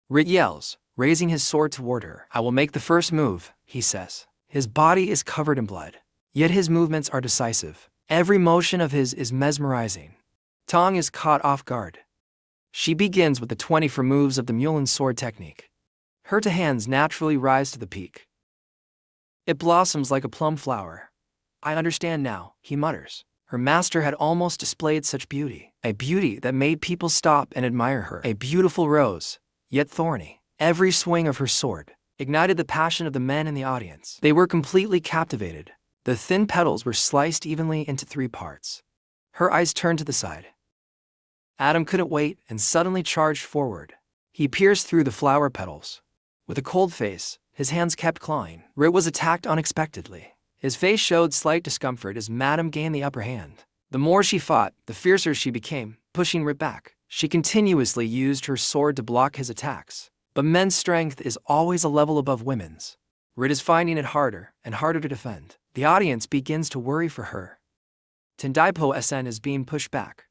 Rit yells, raising his sword toward her. I will make the first move, he says. His body is covered in blood, yet his movements are decisive. Every motion of his is mesmerizing. Tong is caught off guard. She begins with the 24 moves of the Mulan sword technique. Her two hands naturally rise to the peak. It blossoms like a plum flower. I understand now, he mutters. Her master had almost displayed such beauty, a beauty that made people stop and admire her. A beautiful rose, yet thorny. Every swing of her sword ignited the passion of the men in the audience. They were completely captivated. The thin petals were sliced evenly into 3 parts. Her eyes turned to the side. Adam couldn't wait and suddenly charged forward. He pierced through the flower petals. With a cold face, his hands kept clawing. Rit was attacked unexpectedly. His face showed slight discomfort as Madame gained the upper hand. The more she fought, the fiercer she became, pushing Rit back. She continuously used her sword to block his attacks. But men's strength is always a level above women's. Rit is finding it harder and harder to defend. The audience begins to worry for her. Tendaipo SN is being pushed back.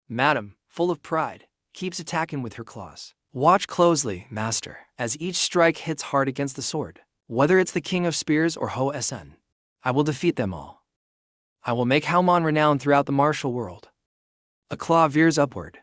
Madame, full of pride, keeps attacking with her claws. Watch closely, master, as each strike hits hard against the sword. Whether it's the King of Spears or Ho SN, I will defeat them all. I will make Haomon renowned throughout the martial world. A claw veers upward,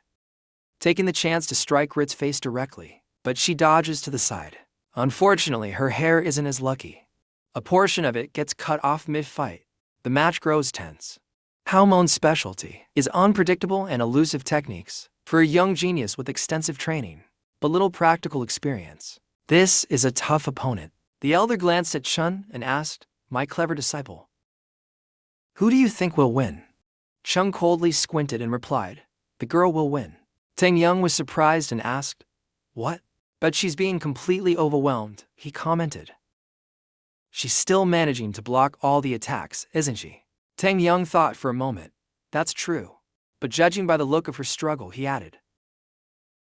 taking the chance to strike Rit's face directly, but she dodges to the side. Unfortunately, her hair isn't as lucky. A portion of it gets cut off mid-fight. The match grows tense. Haomon's specialty is unpredictable and elusive techniques for a young genius with extensive training, but little practical experience. This is a tough opponent. The elder glanced at Chun and asked, my clever disciple, who do you think will win? Chun coldly squinted and replied, the girl will win. Tang Young was surprised and asked, what? But she's being completely overwhelmed, he commented. She's still managing to block all the attacks, isn't she? Tang Young thought for a moment. That's true. But judging by the look of her struggle, he added,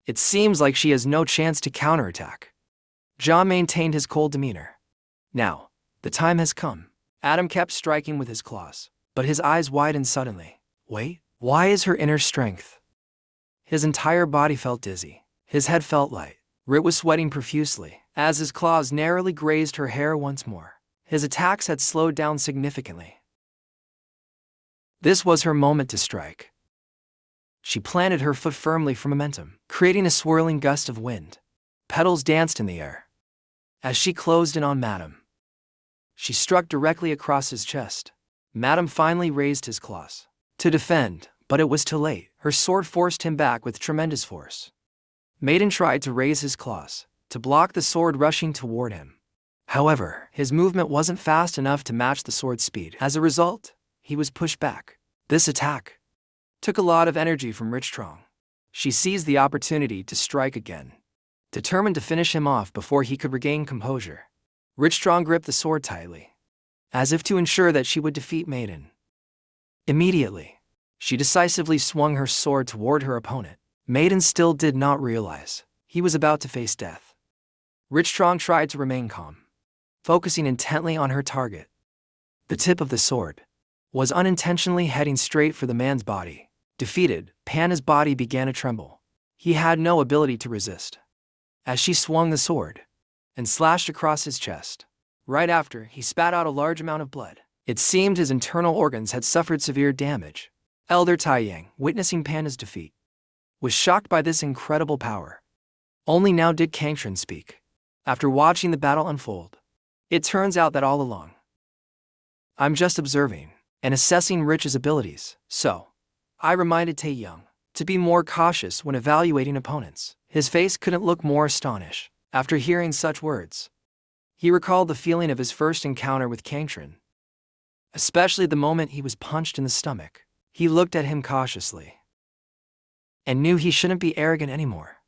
it seems like she has no chance to counterattack. Jia maintained his cold demeanor. Now, the time has come. Adam kept striking with his claws, but his eyes widened suddenly. Wait, why is her inner strength? His entire body felt dizzy. His head felt light. Rit was sweating profusely, as his claws narrowly grazed her hair once more. His attacks had slowed down significantly. This was her moment to strike. She planted her foot firmly for momentum, creating a swirling gust of wind. Petals danced in the air. As she closed in on Madame, she struck directly across his chest. Madame finally raised his claws to defend, but it was too late. Her sword forced him back with tremendous force. Maiden tried to raise his claws to block the sword rushing toward him. However, his movement wasn't fast enough to match the sword's speed. As a result, he was pushed back. This attack took a lot of energy from Richtrong. She seized the opportunity to strike again, determined to finish him off before he could regain composure. Richtrong gripped the sword tightly, as if to ensure that she would defeat Maiden. Immediately, she decisively swung her sword toward her opponent. Maiden still did not realize he was about to face death. Richtrong tried to remain calm, focusing intently on her target. The tip of the sword was unintentionally heading straight for the man's body. Defeated, Panna's body began to tremble. He had no ability to resist. As she swung the sword and slashed across his chest, right after, he spat out a large amount of blood. It seemed his internal organs had suffered severe damage. Elder Taiyang, witnessing Panna's defeat, was shocked by this incredible power. Only now did Kangtran speak. After watching the battle unfold, it turns out that all along, I'm just observing and assessing Rich's abilities, so I reminded Tae Young to be more cautious when evaluating opponents. His face couldn't look more astonished. After hearing such words, he recalled the feeling of his first encounter with Kangtran, especially the moment he was punched in the stomach. He looked at him cautiously and knew he shouldn't be arrogant anymore.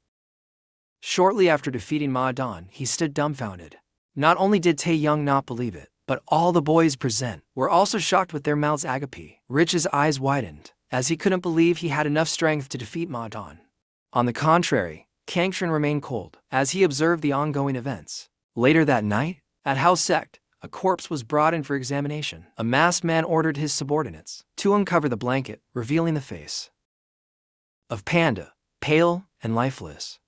Shortly after defeating Ma Dan, he stood dumbfounded. Not only did Tae Young not believe it, but all the boys present were also shocked with their mouths agape. Rich's eyes widened, as he couldn't believe he had enough strength to defeat Ma Dan. On the contrary, Kangtran remained cold, as he observed the ongoing events. Later that night, at House Sect, a corpse was brought in for examination. A masked man ordered his subordinates to uncover the blanket, revealing the face of Panda, pale and lifeless.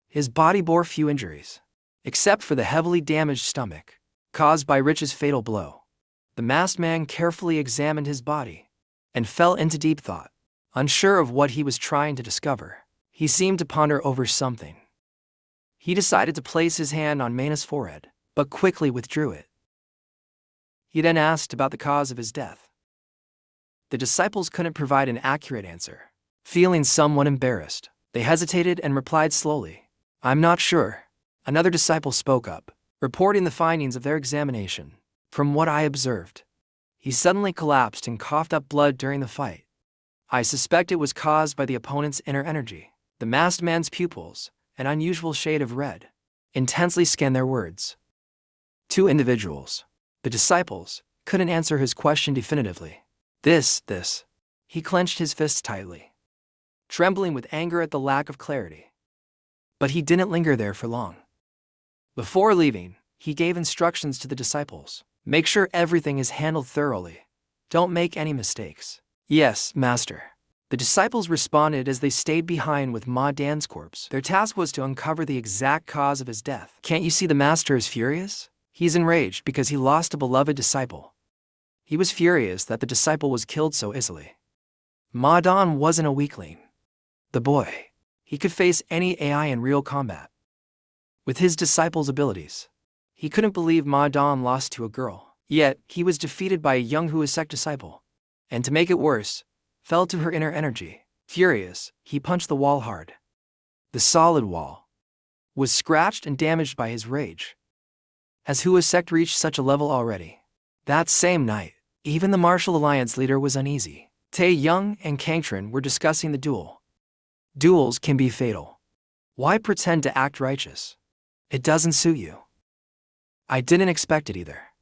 His body bore few injuries, except for the heavily damaged stomach, caused by Rich's fatal blow. The masked man carefully examined his body and fell into deep thought. Unsure of what he was trying to discover, he seemed to ponder over something. He decided to place his hand on Mana's forehead, but quickly withdrew it. He then asked about the cause of his death. The disciples couldn't provide an accurate answer. Feeling somewhat embarrassed, they hesitated and replied slowly, "I'm not sure." Another disciple spoke up, reporting the findings of their examination. "From what I observed, he suddenly collapsed and coughed up blood during the fight. I suspect it was caused by the opponent's inner energy." The masked man's pupils, an unusual shade of red, intensely scanned their words. Two individuals, the disciples, couldn't answer his question definitively. This. He clenched his fists tightly, trembling with anger at the lack of clarity. But he didn't linger there for long. Before leaving, he gave instructions to the disciples. "Make sure everything is handled thoroughly. Don't make any mistakes." "Yes, Master." The disciples responded as they stayed behind with Ma Dan's corpse. Their task was to uncover the exact cause of his death. "Can't you see the Master is furious? He's enraged because he lost a beloved disciple. He was furious that the disciple was killed so easily." Ma Dan wasn't a weakling. The boy, he could face any AI in real combat. With his disciple's abilities, he couldn't believe Ma Dan lost to a girl. Yet, he was defeated by a young Huasek disciple. And to make it worse, fell to her inner energy. Furious, he punched the wall hard. The solid wall was scratched and damaged by his rage. Has Huasek reached such a level already? That same night, even the Martial Alliance leader was uneasy. Tae Young and Kangtran were discussing the duel. Duels can be fatal. Why pretend to act righteous? It doesn't suit you. I didn't expect it either.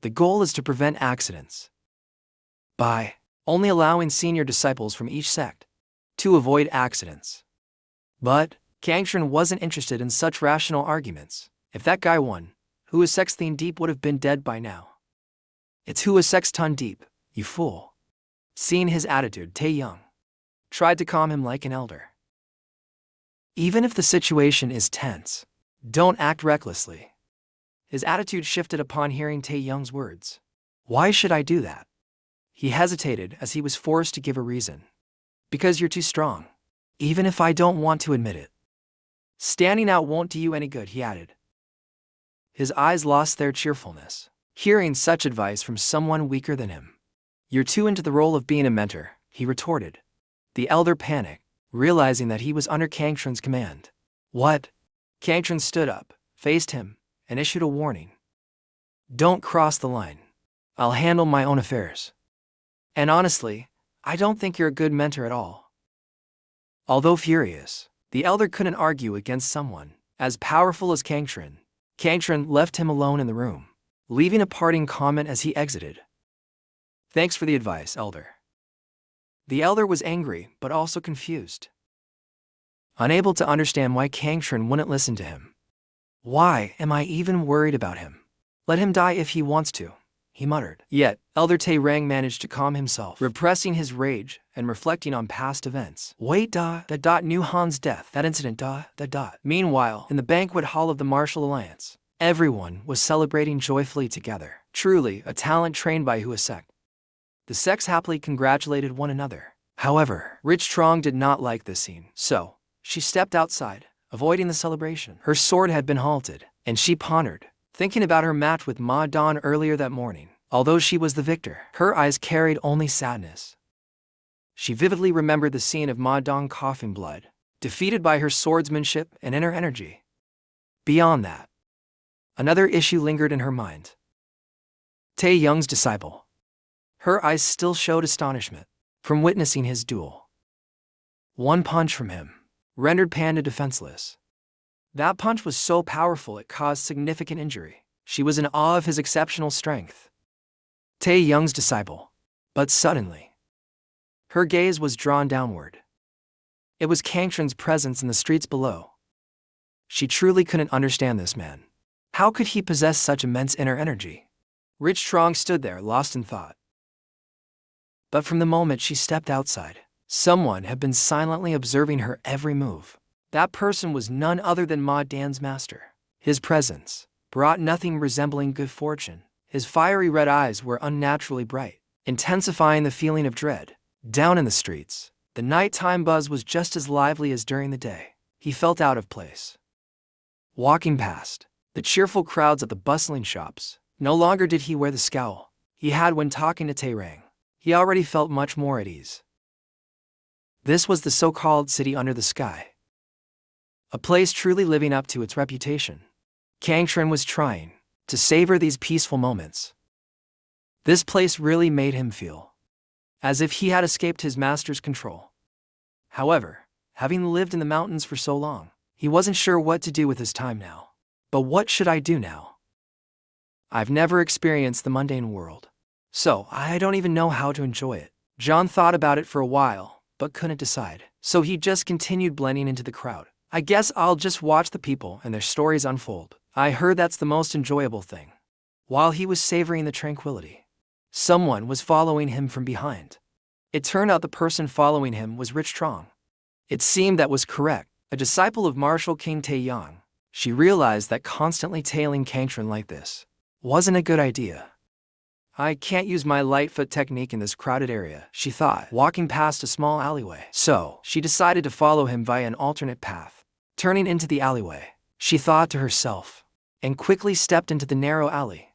The goal is to prevent accidents by only allowing senior disciples from each sect to avoid accidents. But Kangtran wasn't interested in such rational arguments. If that guy won, Huasek's Thien Deep would have been dead by now. "It's Huasek's Ton Deep, you fool." Seeing his attitude, Tae Young tried to calm him like an elder. "Even if the situation is tense, don't act recklessly." His attitude shifted upon hearing Tae Young's words. "Why should I do that?" He hesitated as he was forced to give a reason. "Because you're too strong, even if I don't want to admit it. Standing out won't do you any good," he added. His eyes lost their cheerfulness, hearing such advice from someone weaker than him. "You're too into the role of being a mentor," he retorted. The elder panicked, realizing that he was under Kangtran's command. "What?" Kangtran stood up, faced him, and issued a warning. "Don't cross the line. I'll handle my own affairs. And honestly, I don't think you're a good mentor at all." Although furious, the elder couldn't argue against someone as powerful as Kangtran. Kangtran left him alone in the room, leaving a parting comment as he exited. "Thanks for the advice, elder." The elder was angry but also confused, unable to understand why Kangtran wouldn't listen to him. "Why am I even worried about him? Let him die if he wants to," he muttered. Yet, Elder Tae Rang managed to calm himself, repressing his rage and reflecting on past events. "Wait, New Han's death, that incident, Meanwhile, in the banquet hall of the Martial Alliance, everyone was celebrating joyfully together. Truly, a talent trained by Huasek. The sects happily congratulated one another. However, Rich Trong did not like this scene, so she stepped outside, avoiding the celebration. Her sword had been halted, and she pondered, thinking about her match with Ma Dan earlier that morning. Although she was the victor, her eyes carried only sadness. She vividly remembered the scene of Ma Dan coughing blood, defeated by her swordsmanship and inner energy. Beyond that, another issue lingered in her mind. Tae Young's disciple. Her eyes still showed astonishment from witnessing his duel. One punch from him rendered Panda defenseless. That punch was so powerful it caused significant injury. She was in awe of his exceptional strength. Tae Young's disciple. But suddenly, her gaze was drawn downward. It was Kangtran's presence in the streets below. She truly couldn't understand this man. How could he possess such immense inner energy? Rich Trong stood there, lost in thought. But from the moment she stepped outside, Someone had been silently observing her every move. That person was none other than Ma Dan's master. His presence brought nothing resembling good fortune. His fiery red eyes were unnaturally bright, intensifying the feeling of dread. Down in the streets, the nighttime buzz was just as lively as during the day. He felt out of place. Walking past the cheerful crowds at the bustling shops, no longer did he wear the scowl he had when talking to Taerang. He already felt much more at ease. This was the so-called city under the sky, a place truly living up to its reputation. Kang Trin was trying to savor these peaceful moments. This place really made him feel as if he had escaped his master's control. However, having lived in the mountains for so long, he wasn't sure what to do with his time now. But what should I do now? I've never experienced the mundane world, so I don't even know how to enjoy it. John thought about it for a while, but couldn't decide. So he just continued blending into the crowd. I guess I'll just watch the people and their stories unfold. I heard that's the most enjoyable thing. While he was savoring the tranquility, someone was following him from behind. It turned out the person following him was Rich Trong. It seemed that was correct, a disciple of Marshal King Taeyang. She realized that constantly tailing Kang Trin like this wasn't a good idea. I can't use my light foot technique in this crowded area, she thought, walking past a small alleyway. So, she decided to follow him via an alternate path. Turning into the alleyway, she thought to herself, and quickly stepped into the narrow alley.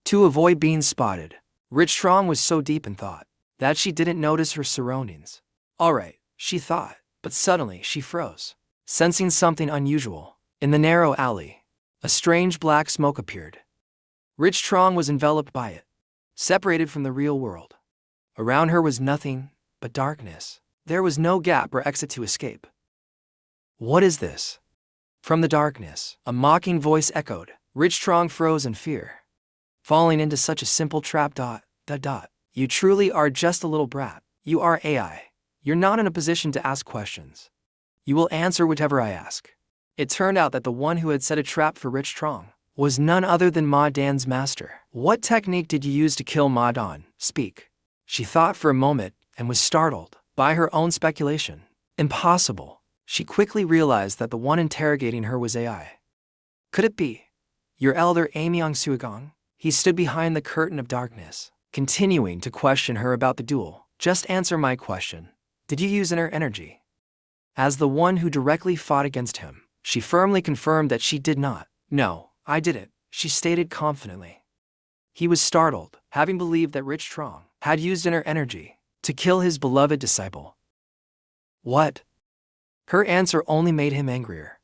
To avoid being spotted, Rich Trong was so deep in thought that she didn't notice her surroundings. Alright, she thought, but suddenly she froze, sensing something unusual. In the narrow alley, a strange black smoke appeared. Rich Trong was enveloped by it, separated from the real world. Around her was nothing but darkness. There was no gap or exit to escape. What is this? From the darkness, a mocking voice echoed. Rich Trong froze in fear. Falling into such a simple trap. You truly are just a little brat. You are AI. You're not in a position to ask questions. You will answer whatever I ask. It turned out that the one who had set a trap for Rich Trong was none other than Ma Dan's master. What technique did you use to kill Ma Dan? Speak. She thought for a moment and was startled by her own speculation. Impossible. She quickly realized that the one interrogating her was AI. Could it be your elder Amyong Suigong? He stood behind the curtain of darkness, continuing to question her about the duel. Just answer my question. Did you use inner energy? As the one who directly fought against him, she firmly confirmed that she did not. No, I didn't, she stated confidently. He was startled, having believed that Rich Trong had used inner energy to kill his beloved disciple. What? Her answer only made him angrier.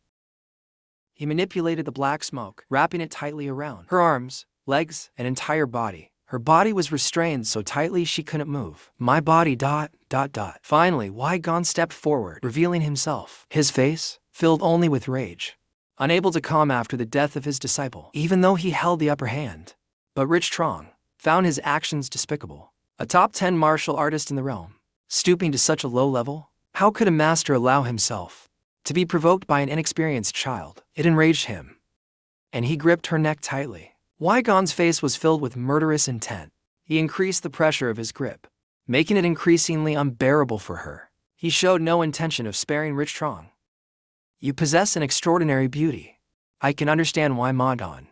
He manipulated the black smoke, wrapping it tightly around her arms, legs, and entire body. Her body was restrained so tightly she couldn't move. My body. Finally, Gon stepped forward, revealing himself. His face filled only with rage, unable to calm after the death of his disciple, even though he held the upper hand. But Rich Trong found his actions despicable. A top 10 martial artist in the realm, stooping to such a low level? How could a master allow himself to be provoked by an inexperienced child? It enraged him, and he gripped her neck tightly. Gon's face was filled with murderous intent. He increased the pressure of his grip, making it increasingly unbearable for her. He showed no intention of sparing Rich Trong. You possess an extraordinary beauty. I can understand why Ma Dan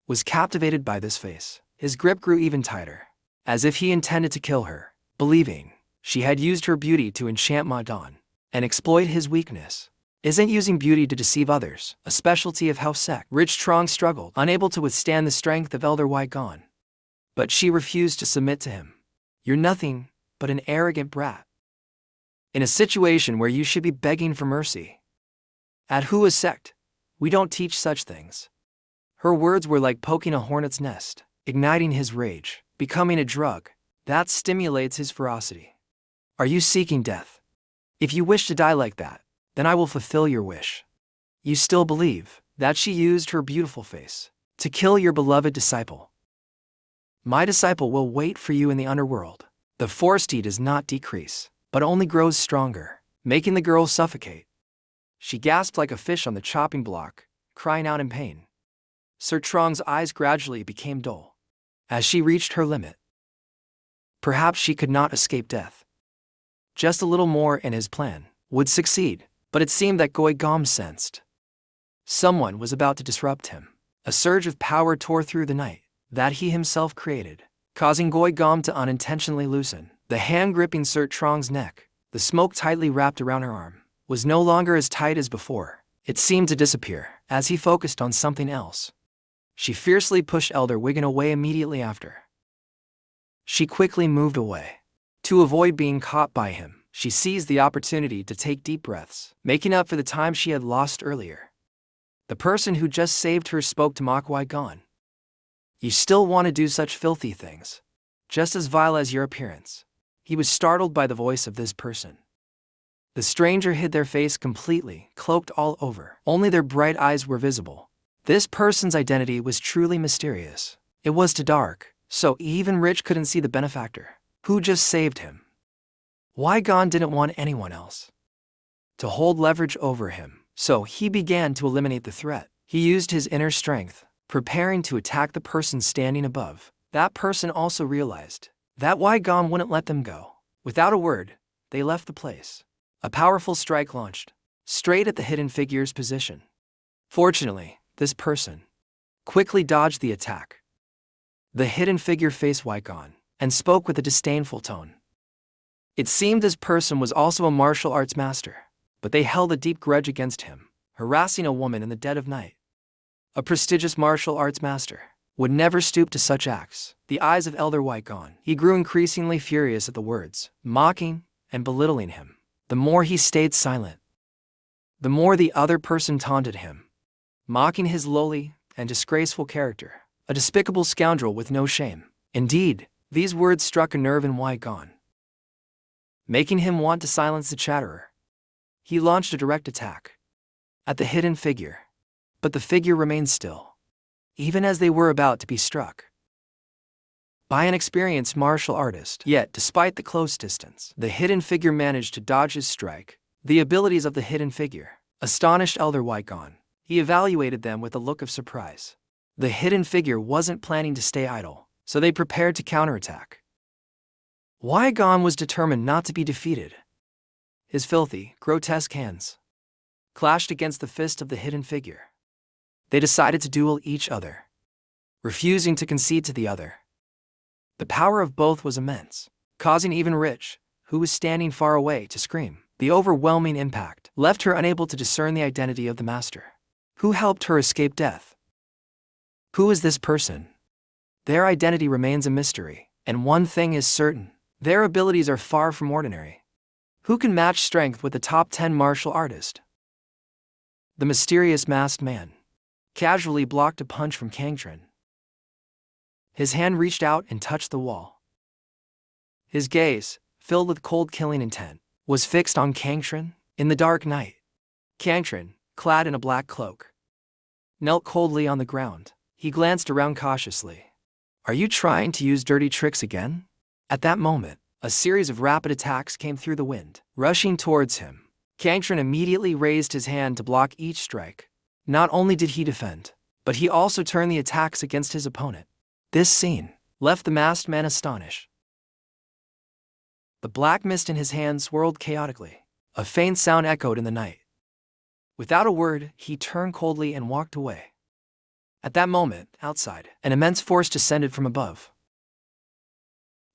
was captivated by this face. His grip grew even tighter, as if he intended to kill her, believing she had used her beauty to enchant Ma Dan and exploit his weakness. Isn't using beauty to deceive others a specialty of House Sect? Rich Trong struggled, unable to withstand the strength of Elder Gon. But she refused to submit to him. You're nothing but an arrogant brat, in a situation where you should be begging for mercy. At Hua Sect, we don't teach such things. Her words were like poking a hornet's nest, igniting his rage, becoming a drug that stimulates his ferocity. Are you seeking death? If you wish to die like that, then I will fulfill your wish. You still believe that she used her beautiful face to kill your beloved disciple? My disciple will wait for you in the underworld. The force does not decrease, but only grows stronger, making the girl suffocate. She gasped like a fish on the chopping block, crying out in pain. Sir Trong's eyes gradually became dull as she reached her limit. Perhaps she could not escape death. Just a little more and his plan would succeed, but it seemed that Goi Gom sensed someone was about to disrupt him. A surge of power tore through the night that he himself created, causing Goi Gom to unintentionally loosen. The hand gripping Sir Trong's neck, the smoke tightly wrapped around her arm, was no longer as tight as before. It seemed to disappear as he focused on something else. She fiercely pushed Elder Wigan away immediately after. She quickly moved away. To avoid being caught by him, she seized the opportunity to take deep breaths, making up for the time she had lost earlier. The person who just saved her spoke to Makwai Gon. You still want to do such filthy things? Just as vile as your appearance. He was startled by the voice of this person. The stranger hid their face completely, cloaked all over. Only their bright eyes were visible. This person's identity was truly mysterious. It was too dark, so even Rich couldn't see the benefactor who just saved him. Gon didn't want anyone else to hold leverage over him, so he began to eliminate the threat. He used his inner strength, preparing to attack the person standing above. That person also realized that Gon wouldn't let them go. Without a word, they left the place. A powerful strike launched, straight at the hidden figure's position. Fortunately, this person quickly dodged the attack. The hidden figure faced Gon and spoke with a disdainful tone. It seemed this person was also a martial arts master, but they held a deep grudge against him, harassing a woman in the dead of night. A prestigious martial arts master would never stoop to such acts. The eyes of Elder Gon. He grew increasingly furious at the words, mocking and belittling him. The more he stayed silent, the more the other person taunted him, mocking his lowly and disgraceful character, a despicable scoundrel with no shame. Indeed, these words struck a nerve in Gon, making him want to silence the chatterer. He launched a direct attack at the hidden figure, but the figure remained still, even as they were about to be struck by an experienced martial artist. Yet, despite the close distance, the hidden figure managed to dodge his strike. The abilities of the hidden figure astonished Elder Gon. He evaluated them with a look of surprise. The hidden figure wasn't planning to stay idle, so they prepared to counterattack. Gon was determined not to be defeated. His filthy, grotesque hands clashed against the fist of the hidden figure. They decided to duel each other, refusing to concede to the other. The power of both was immense, causing even Rich, who was standing far away, to scream. The overwhelming impact left her unable to discern the identity of the master who helped her escape death. Who is this person? Their identity remains a mystery, and one thing is certain: their abilities are far from ordinary. Who can match strength with a top 10 martial artist? The mysterious masked man casually blocked a punch from Kangtran. His hand reached out and touched the wall. His gaze, filled with cold killing intent, was fixed on Kangtran. In the dark night, Kangtran, clad in a black cloak, knelt coldly on the ground. He glanced around cautiously. Are you trying to use dirty tricks again? At that moment, a series of rapid attacks came through the wind, rushing towards him. Kangtran immediately raised his hand to block each strike. Not only did he defend, but he also turned the attacks against his opponent. This scene left the masked man astonished. The black mist in his hand swirled chaotically. A faint sound echoed in the night. Without a word, he turned coldly and walked away. At that moment, outside, an immense force descended from above.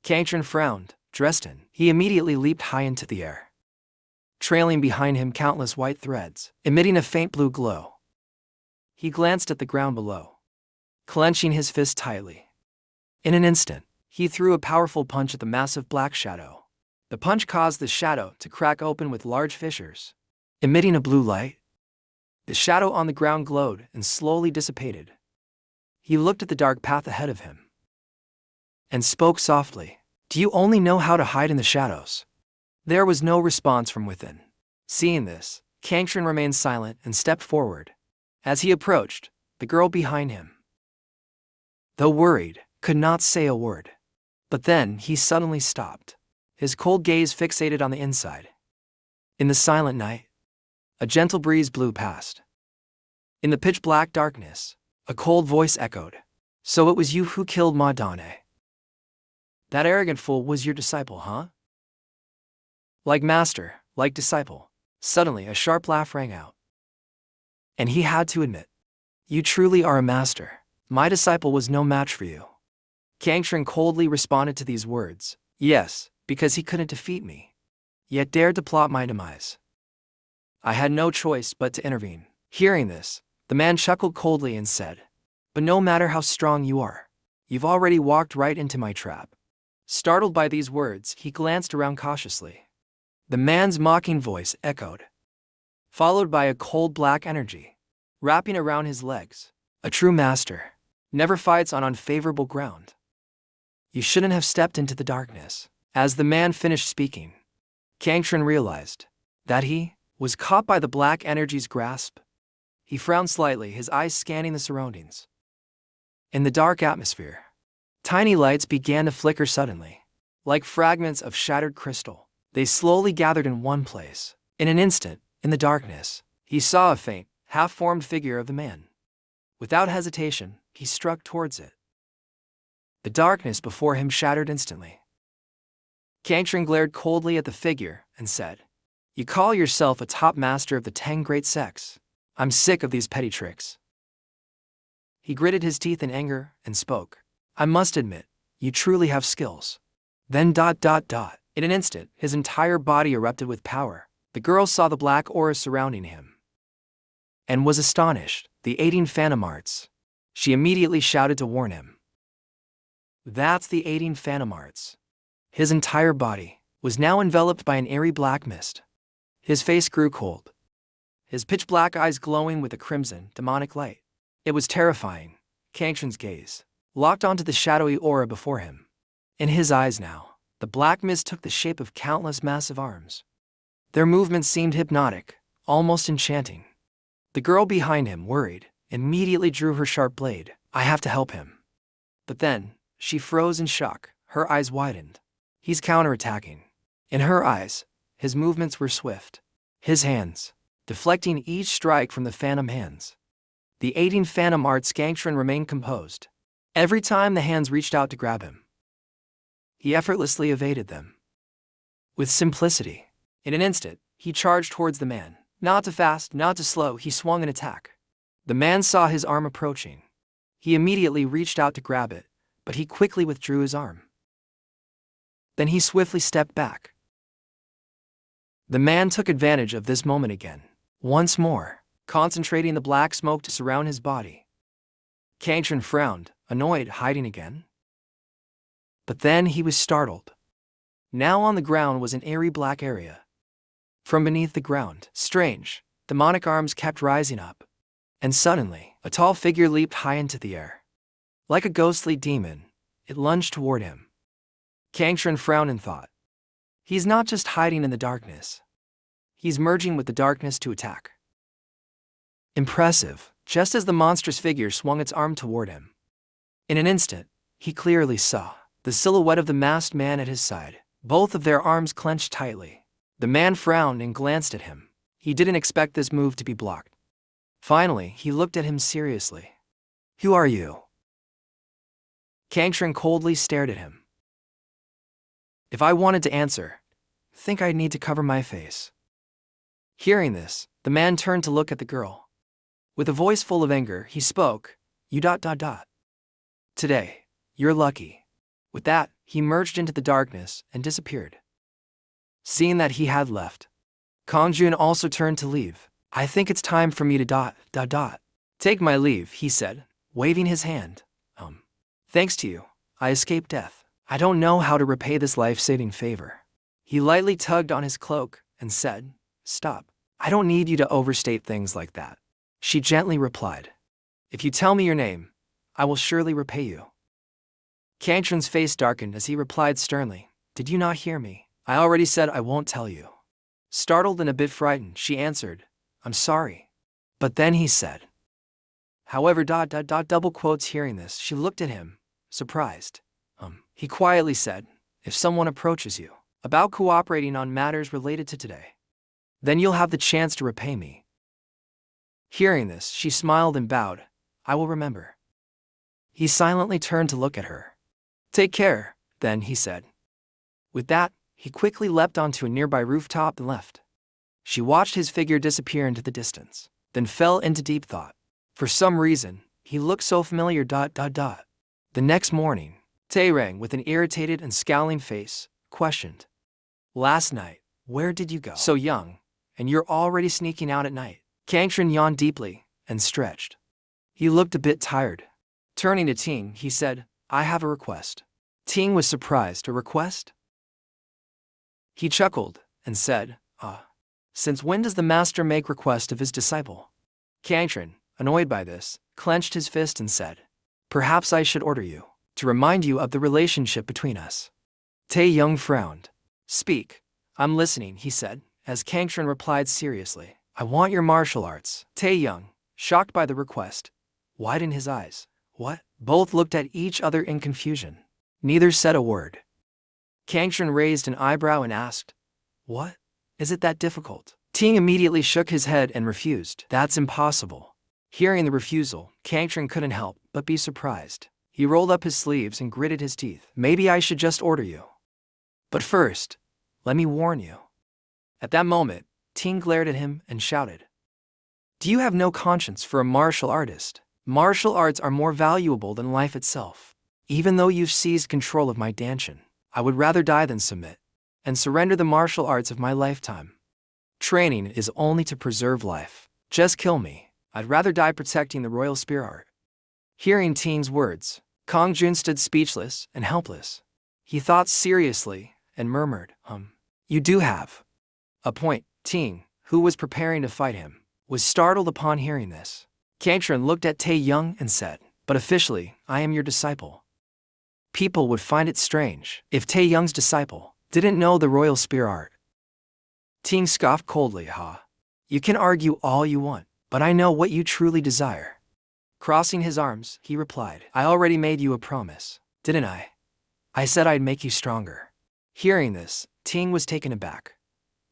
Kangtran frowned, dressed in. He immediately leaped high into the air, trailing behind him countless white threads, emitting a faint blue glow. He glanced at the ground below, clenching his fist tightly. In an instant, he threw a powerful punch at the massive black shadow. The punch caused the shadow to crack open with large fissures, emitting a blue light. The shadow on the ground glowed and slowly dissipated. He looked at the dark path ahead of him and spoke softly. Do you only know how to hide in the shadows? There was no response from within. Seeing this, Kangtran remained silent and stepped forward. As he approached, the girl behind him, though worried, could not say a word. But then he suddenly stopped, his cold gaze fixated on the inside. In the silent night, a gentle breeze blew past. In the pitch-black darkness, a cold voice echoed. So it was you who killed Ma Dane. That arrogant fool was your disciple, huh? Like master, like disciple. Suddenly, a sharp laugh rang out. And he had to admit, you truly are a master. My disciple was no match for you. Kangtran coldly responded to these words. Yes, because he couldn't defeat me, yet dared to plot my demise. I had no choice but to intervene. Hearing this, the man chuckled coldly and said, but no matter how strong you are, you've already walked right into my trap. Startled by these words, he glanced around cautiously. The man's mocking voice echoed, followed by a cold black energy wrapping around his legs. A true master never fights on unfavorable ground. You shouldn't have stepped into the darkness. As the man finished speaking, Kangtran realized that he was caught by the black energy's grasp. He frowned slightly, his eyes scanning the surroundings. In the dark atmosphere, tiny lights began to flicker suddenly. Like fragments of shattered crystal, they slowly gathered in one place. In an instant, in the darkness, he saw a faint, half-formed figure of the man. Without hesitation, he struck towards it. The darkness before him shattered instantly. Kangtran glared coldly at the figure and said, you call yourself a top master of the 10 great sects. I'm sick of these petty tricks. He gritted his teeth in anger and spoke. I must admit, you truly have skills. Then ... In an instant, his entire body erupted with power. The girl saw the black aura surrounding him and was astonished. The 18 Phantom Arts. She immediately shouted to warn him. That's the 18 Phantom Arts. His entire body was now enveloped by an eerie black mist. His face grew cold, his pitch-black eyes glowing with a crimson, demonic light. It was terrifying. Kangtran's gaze locked onto the shadowy aura before him. In his eyes now, the black mist took the shape of countless massive arms. Their movements seemed hypnotic, almost enchanting. The girl behind him, worried, immediately drew her sharp blade. I have to help him. But then, she froze in shock, her eyes widened. He's counterattacking. In her eyes, his movements were swift. His hands, deflecting each strike from the phantom hands. The 18 Phantom Arts. Kangtran remained composed. Every time the hands reached out to grab him, he effortlessly evaded them. With simplicity, in an instant, he charged towards the man. Not too fast, not too slow, he swung an attack. The man saw his arm approaching. He immediately reached out to grab it, but he quickly withdrew his arm. Then he swiftly stepped back. The man took advantage of this moment again, once more, concentrating the black smoke to surround his body. Kangtran frowned, annoyed, hiding again. But then he was startled. Now on the ground was an eerie black area. From beneath the ground, strange, demonic arms kept rising up. And suddenly, a tall figure leaped high into the air. Like a ghostly demon, it lunged toward him. Kangtran frowned and thought, he's not just hiding in the darkness. He's merging with the darkness to attack. Impressive, just as the monstrous figure swung its arm toward him. In an instant, he clearly saw the silhouette of the masked man at his side, both of their arms clenched tightly. The man frowned and glanced at him. He didn't expect this move to be blocked. Finally, he looked at him seriously. Who are you? Kangtran coldly stared at him. If I wanted to answer, I think I'd need to cover my face. Hearing this, the man turned to look at the girl. With a voice full of anger, he spoke, You ... Today, you're lucky. With that, he merged into the darkness and disappeared. Seeing that he had left, Kangtran also turned to leave. I think it's time for me to ... Take my leave, he said, waving his hand. Thanks to you, I escaped death. I don't know how to repay this life-saving favor. He lightly tugged on his cloak and said, Stop. I don't need you to overstate things like that. She gently replied, If you tell me your name, I will surely repay you. Kangtran's face darkened as he replied sternly, Did you not hear me? I already said I won't tell you. Startled and a bit frightened, she answered, I'm sorry. But then he said, However ... Double quotes. Hearing this, she looked at him, surprised. He quietly said, If someone approaches you about cooperating on matters related to today, then you'll have the chance to repay me. Hearing this, she smiled and bowed. I will remember. He silently turned to look at her. Take care, then, he said. With that, He quickly leapt onto a nearby rooftop and left. She watched his figure disappear into the distance, then fell into deep thought. For some reason, he looked so familiar. The next morning, Tae rang with an irritated and scowling face, questioned. Last night, where did you go? So young, and you're already sneaking out at night. Kangtran yawned deeply and stretched. He looked a bit tired. Turning to Ting, he said, I have a request. Ting was surprised. A request? He chuckled and said, since when does the master make request of his disciple? Kangtran, annoyed by this, clenched his fist and said, perhaps I should order you, to remind you of the relationship between us. Tae Young frowned. Speak. I'm listening, he said, as Kangtran replied seriously. I want your martial arts. Tae Young, shocked by the request, widened his eyes. What? Both looked at each other in confusion. Neither said a word. Kangtran raised an eyebrow and asked, what? Is it that difficult? Ting immediately shook his head and refused. That's impossible. Hearing the refusal, Kangtran couldn't help but be surprised. He rolled up his sleeves and gritted his teeth. Maybe I should just order you. But first, let me warn you. At that moment, Ting glared at him and shouted. Do you have no conscience for a martial artist? Martial arts are more valuable than life itself. Even though you've seized control of my danshin, I would rather die than submit and surrender the martial arts of my lifetime. Training is only to preserve life. Just kill me. I'd rather die protecting the royal spear art. Hearing Ting's words, Kong Jun stood speechless and helpless. He thought seriously and murmured, You do have a point. Ting, who was preparing to fight him, was startled upon hearing this. Kangtran looked at Tae Young and said, but officially, I am your disciple. People would find it strange if Tae Young's disciple didn't know the royal spear art. Ting scoffed coldly. You can argue all you want, but I know what you truly desire. Crossing his arms, he replied, I already made you a promise, didn't I? I said I'd make you stronger. Hearing this, Ting was taken aback.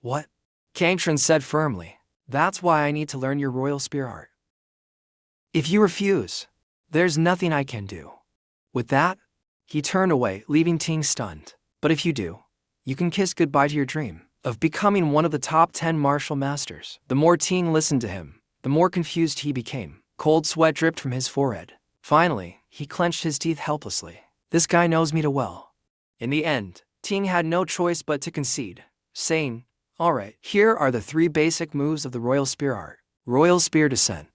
What? Kangtran said firmly, that's why I need to learn your royal spear art. If you refuse, there's nothing I can do. With that, he turned away, leaving Ting stunned. But if you do, you can kiss goodbye to your dream of becoming one of the top 10 martial masters. The more Ting listened to him, the more confused he became. Cold sweat dripped from his forehead. Finally, he clenched his teeth helplessly. This guy knows me too well. In the end, Ting had no choice but to concede, saying, all right, here are the 3 basic moves of the royal spear art. Royal spear descent.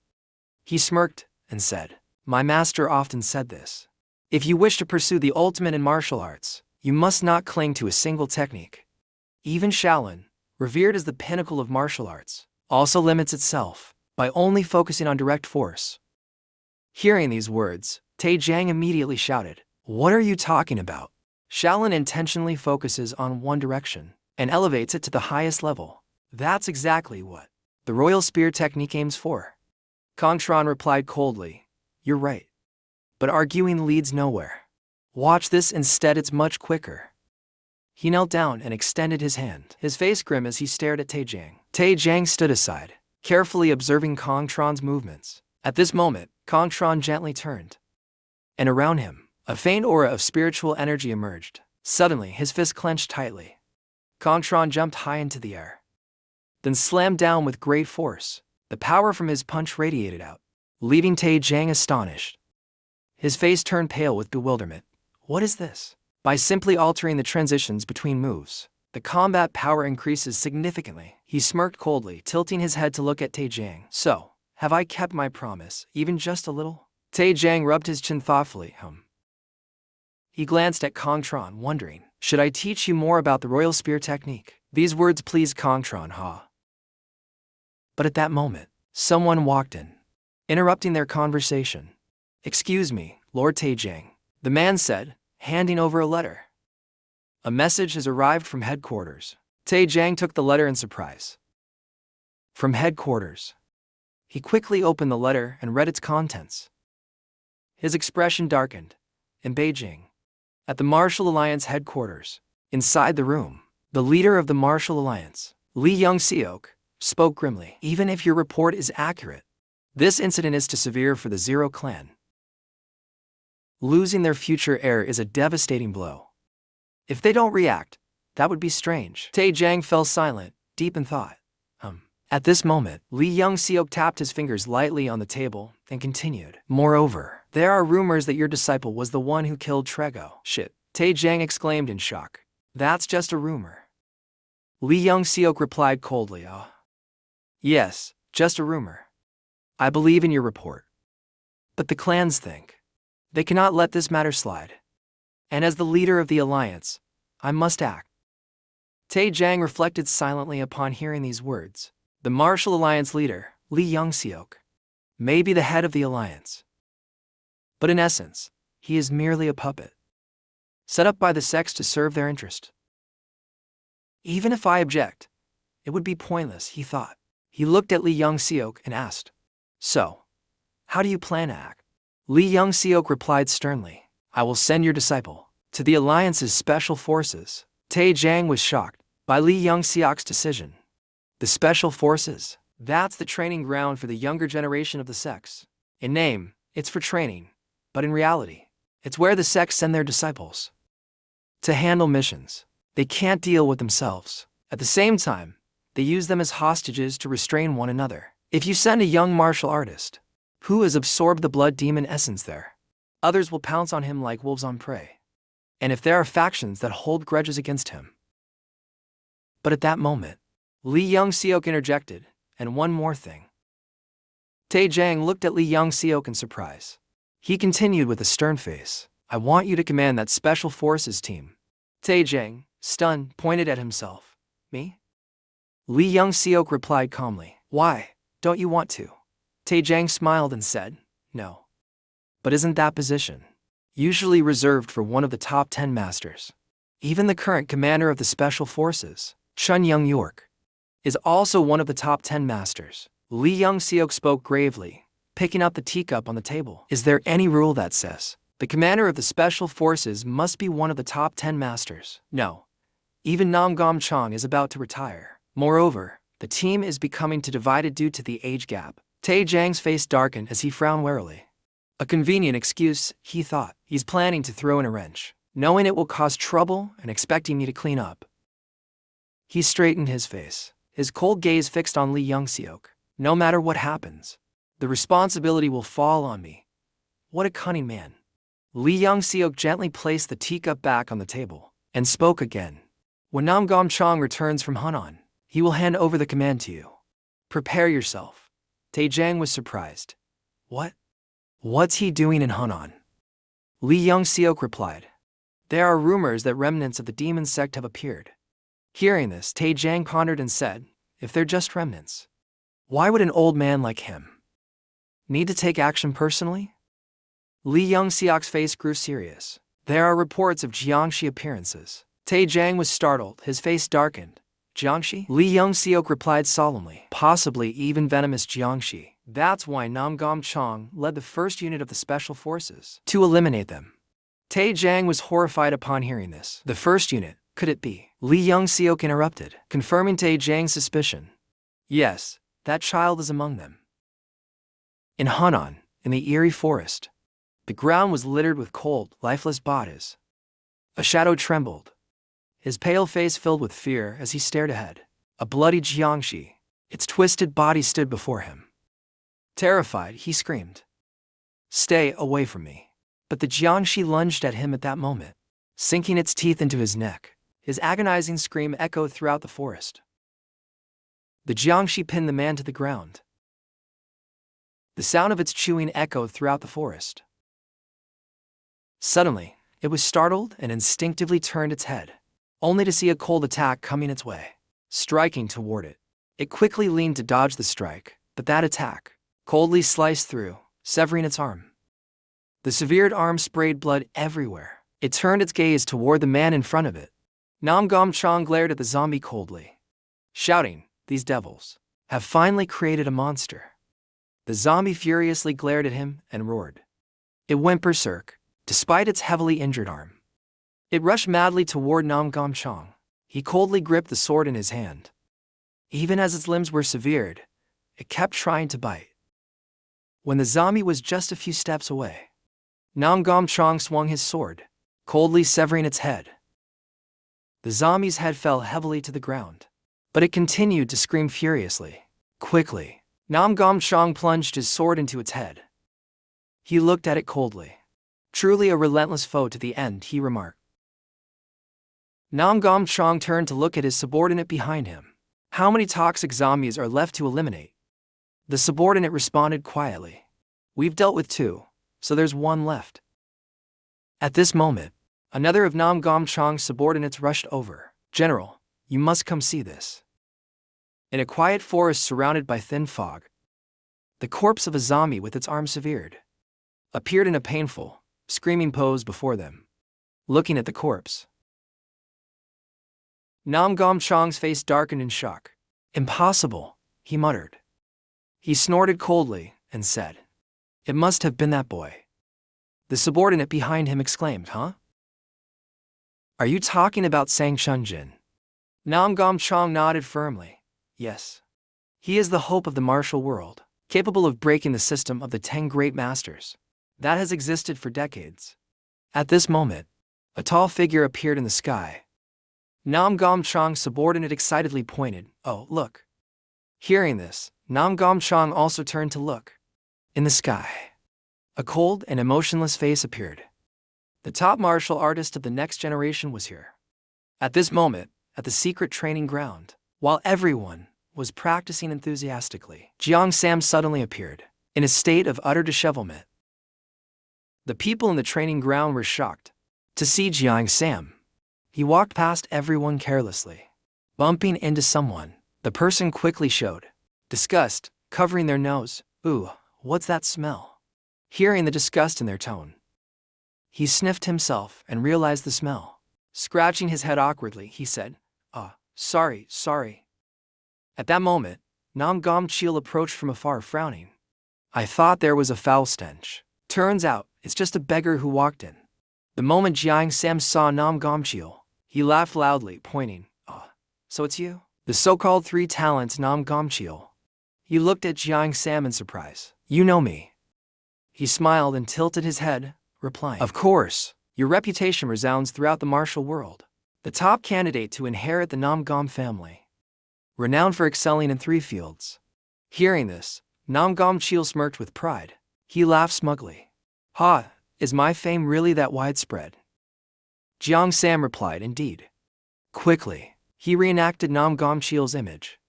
He smirked and said, my master often said this. If you wish to pursue the ultimate in martial arts, you must not cling to a single technique. Even Shaolin, revered as the pinnacle of martial arts, also limits itself by only focusing on direct force. Hearing these words, Tae Jang immediately shouted, what are you talking about? Shaolin intentionally focuses on one direction and elevates it to the highest level. That's exactly what the royal spear technique aims for. Kangtran replied coldly, you're right. But arguing leads nowhere. Watch this instead, it's much quicker. He knelt down and extended his hand, his face grim as he stared at Tae Jang. Tae Jang stood aside, carefully observing Kangtran's movements. At this moment, Kangtran gently turned, and around him, a faint aura of spiritual energy emerged. Suddenly, his fist clenched tightly. Kangtran jumped high into the air, then slammed down with great force. The power from his punch radiated out, leaving Tae Jang astonished. His face turned pale with bewilderment. What is this? By simply altering the transitions between moves, the combat power increases significantly. He smirked coldly, tilting his head to look at Tae Jang. So, have I kept my promise, even just a little? Tae Jang rubbed his chin thoughtfully. He glanced at Kangtran, wondering, should I teach you more about the royal spear technique? These words pleased Kangtran. But at that moment, someone walked in, interrupting their conversation. Excuse me, Lord Tae Jang, the man said, handing over a letter. A message has arrived from headquarters. Tae Jang took the letter in surprise. From headquarters. He quickly opened the letter and read its contents. His expression darkened. In Beijing, at the Martial Alliance headquarters, inside the room, the leader of the Martial Alliance, Lee Young-seok, spoke grimly. Even if your report is accurate, this incident is too severe for the Zero Clan. Losing their future heir is a devastating blow. If they don't react, That would be strange. Tae Jang fell silent, deep in thought. At this moment, Lee Young-seok tapped his fingers lightly on the table and continued. Moreover, there are rumors that your disciple was the one who killed Trego. Shit, Tae Jang exclaimed in shock. That's just a rumor. Lee Young-seok replied coldly. Yes, just a rumor. I believe in your report. But the clans think they cannot let this matter slide. And as the leader of the alliance, I must act. Tae Jang reflected silently upon hearing these words. The martial alliance leader, Lee Young-seok, may be the head of the alliance. But in essence, he is merely a puppet, set up by the sects to serve their interest. Even if I object, it would be pointless, he thought. He looked at Lee Young-seok and asked, So, how do you plan to act? Lee Young-seok replied sternly, I will send your disciple to the alliance's special forces. Tae Jang was shocked by Lee Young-seok's decision. The special forces? That's the training ground for the younger generation of the sects. In name, it's for training, but in reality, it's where the sects send their disciples to handle missions they can't deal with themselves. At the same time, they use them as hostages to restrain one another. If you send a young martial artist who has absorbed the blood demon essence there, others will pounce on him like wolves on prey. And if there are factions that hold grudges against him. But at that moment, Lee Young-seok interjected, and one more thing. Tae Jang looked at Lee Young-seok in surprise. He continued with a stern face, I want you to command that special forces team. Tae Jang, stunned, pointed at himself. Me? Lee Young-seok replied calmly. Why, don't you want to? Tae Jang smiled and said, No. But isn't that position usually reserved for one of the top 10 masters? Even the current commander of the special forces, Chun Young-york, is also one of the top 10 masters. Lee Young-seok spoke gravely, picking up the teacup on the table. Is there any rule that says the commander of the special forces must be one of the top 10 masters? No. Even Nam Gom-chong is about to retire. Moreover, the team is becoming too divided due to the age gap. Tae Jang's face darkened as he frowned warily. A convenient excuse, he thought. He's planning to throw in a wrench, knowing it will cause trouble and expecting me to clean up. He straightened his face, his cold gaze fixed on Lee Young-seok. No matter what happens, the responsibility will fall on me. What a cunning man. Lee Young-seok gently placed the teacup back on the table and spoke again. When Nam Gom-chong returns from Hunan, he will hand over the command to you. Prepare yourself. Tae Jang was surprised. What? What's he doing in Hunan? Lee Young-seok replied. There are rumors that remnants of the demon sect have appeared. Hearing this, Tae Jang pondered and said, if they're just remnants, why would an old man like him need to take action personally? Lee Young-seok's face grew serious. There are reports of Jiangxi appearances. Tae Jang was startled, his face darkened. Jiangxi? Lee Young-seok replied solemnly. Possibly even venomous Jiangxi. That's why Nam Gom-chong led the first unit of the special forces to eliminate them. Tae Jang was horrified upon hearing this. The first unit? Could it be? Lee Young-seok interrupted, confirming Tae Jang's suspicion. Yes, that child is among them. In Hunan, in the eerie forest, the ground was littered with cold, lifeless bodies. A shadow trembled, his pale face filled with fear as he stared ahead. A bloody Jiangxi, its twisted body stood before him. Terrified, he screamed, Stay away from me. But the Jiangxi lunged at him at that moment, sinking its teeth into his neck. His agonizing scream echoed throughout the forest. The Jiangxi pinned the man to the ground. The sound of its chewing echoed throughout the forest. Suddenly, it was startled and instinctively turned its head, only to see a cold attack coming its way, striking toward it. It quickly leaned to dodge the strike, but that attack coldly sliced through, severing its arm. The severed arm sprayed blood everywhere. It turned its gaze toward the man in front of it. Nam Gom-chong glared at the zombie coldly, shouting, These devils have finally created a monster. The zombie furiously glared at him and roared. It went berserk, despite its heavily injured arm. It rushed madly toward Nam Gom-chong. He coldly gripped the sword in his hand. Even as its limbs were severed, it kept trying to bite. When the zombie was just a few steps away, Nam Gom-chong swung his sword, coldly severing its head. The zombie's head fell heavily to the ground. But it continued to scream furiously. Quickly, Nam Gom Chong plunged his sword into its head. He looked at it coldly. Truly a relentless foe to the end, he remarked. Nam Gom Chong turned to look at his subordinate behind him. How many toxic zombies are left to eliminate? The subordinate responded quietly. We've dealt with 2, so there's 1 left. At this moment, another of Nam Gom Chong's subordinates rushed over. General, you must come see this. In a quiet forest surrounded by thin fog, the corpse of a zombie with its arm severed appeared in a painful, screaming pose before them. Looking at the corpse, Nam Gom Chong's face darkened in shock. Impossible, he muttered. He snorted coldly and said, It must have been that boy. The subordinate behind him exclaimed, Huh? Are you talking about Sang Shunjin? Nam Gom Chong nodded firmly. Yes. He is the hope of the martial world, capable of breaking the system of the 10 great masters that has existed for decades. At this moment, a tall figure appeared in the sky. Nam Gom Chong's subordinate excitedly pointed, Oh, look. Hearing this, Nam Gom Chong also turned to look. In the sky, a cold and emotionless face appeared. The top martial artist of the next generation was here. At this moment, at the secret training ground, while everyone was practicing enthusiastically, Jiang Sam suddenly appeared, in a state of utter dishevelment. The people in the training ground were shocked to see Jiang Sam. He walked past everyone carelessly, bumping into someone. The person quickly showed disgust, covering their nose. Ooh, what's that smell? Hearing the disgust in their tone, he sniffed himself and realized the smell. Scratching his head awkwardly, he said, sorry. At that moment, Nam Gom Chil approached from afar, frowning. I thought there was a foul stench. Turns out, it's just a beggar who walked in. The moment Jiang Sam saw Nam Gom Chil, he laughed loudly, pointing, So it's you? The so-called 3 talents Nam Gom Chil. He looked at Jiang Sam in surprise. You know me. He smiled and tilted his head, replying, Of course, your reputation resounds throughout the martial world. The top candidate to inherit the Nam Gom family, renowned for excelling in 3 fields. Hearing this, Nam Gom Chil smirked with pride. He laughed smugly. Is my fame really that widespread? Jiang Sam replied, Indeed. Quickly, he reenacted Nam Gom Chil's image,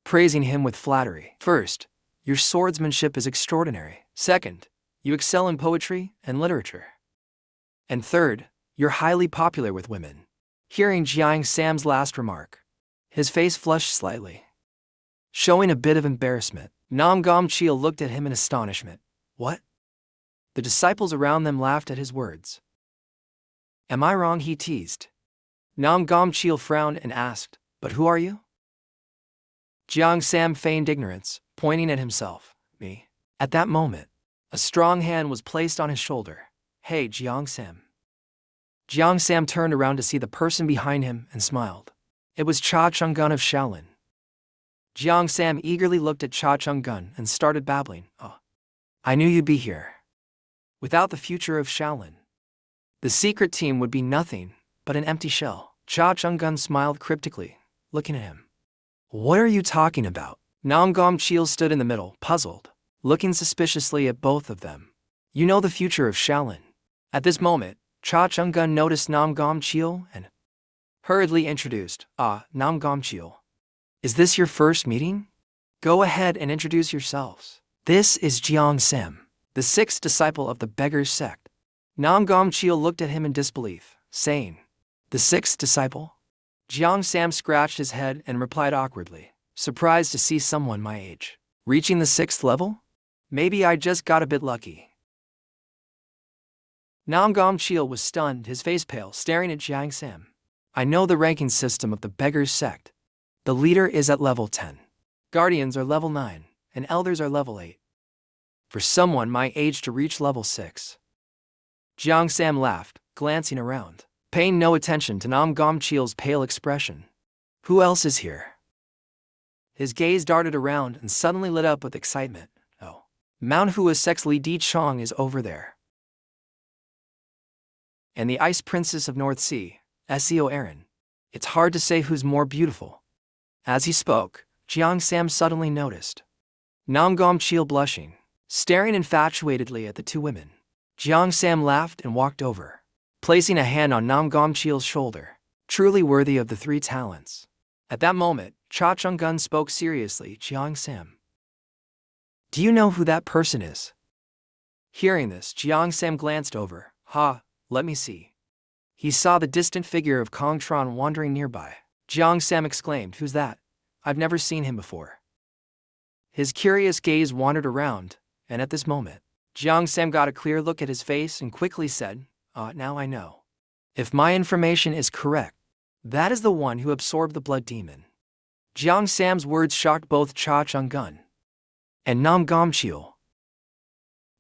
praising him with flattery. First, your swordsmanship is extraordinary. Second, you excel in poetry and literature. And third, you're highly popular with women. Hearing Jiang Sam's last remark, his face flushed slightly, showing a bit of embarrassment. Nam Gom Chil looked at him in astonishment. What? The disciples around them laughed at his words. Am I wrong? He teased. Nam Gom Chil frowned and asked, But who are you? Jiang Sam feigned ignorance, pointing at himself. Me. At that moment, a strong hand was placed on his shoulder. Hey, Jiang Sam. Jiang Sam turned around to see the person behind him and smiled. It was Cha Chung-gun of Shaolin. Jiang Sam eagerly looked at Cha Chung-gun and started babbling. I knew you'd be here. Without the future of Shaolin, the secret team would be nothing but an empty shell. Cha Chung-gun smiled cryptically, looking at him. What are you talking about? Nam Gom Chil stood in the middle, puzzled, looking suspiciously at both of them. You know the future of Shaolin. At this moment, Cha Chung-gun noticed Nam Gom Chil and hurriedly introduced, Nam Gom Chil. Is this your first meeting? Go ahead and introduce yourselves. This is Jiang Sam, the 6th disciple of the Beggars sect. Nam Gom Chil looked at him in disbelief, saying, The 6th disciple? Jiang Sam scratched his head and replied awkwardly, surprised to see someone my age reaching the 6th level? Maybe I just got a bit lucky. Nam Gom Chil was stunned, his face pale, staring at Jiang Sam. I know the ranking system of the Beggars sect. The leader is at level 10. Guardians are level 9, and elders are level 8. For someone my age to reach level 6. Jiang Sam laughed, glancing around, paying no attention to Nam Gom Chil's pale expression. Who else is here? His gaze darted around and suddenly lit up with excitement. Mount Hua Sect's Li Di Chong is over there. And the Ice Princess of North Sea, Seo Aaron. It's hard to say who's more beautiful. As he spoke, Jiang Sam suddenly noticed Nam Gomchil blushing, staring infatuatedly at the two women. Jiang Sam laughed and walked over, placing a hand on Nam Gomchil's shoulder, truly worthy of the three talents. At that moment, Cha Chung-gun spoke seriously. Jiang Sam, do you know who that person is? Hearing this, Jiang Sam glanced over. Let me see. He saw the distant figure of Kong Tron wandering nearby. Jiang Sam exclaimed, "Who's that? I've never seen him before." His curious gaze wandered around, and at this moment, Jiang Sam got a clear look at his face and quickly said, now I know. If my information is correct, that is the one who absorbed the blood demon." Jiang Sam's words shocked both Cha Chung-gun and Nam Gomchil.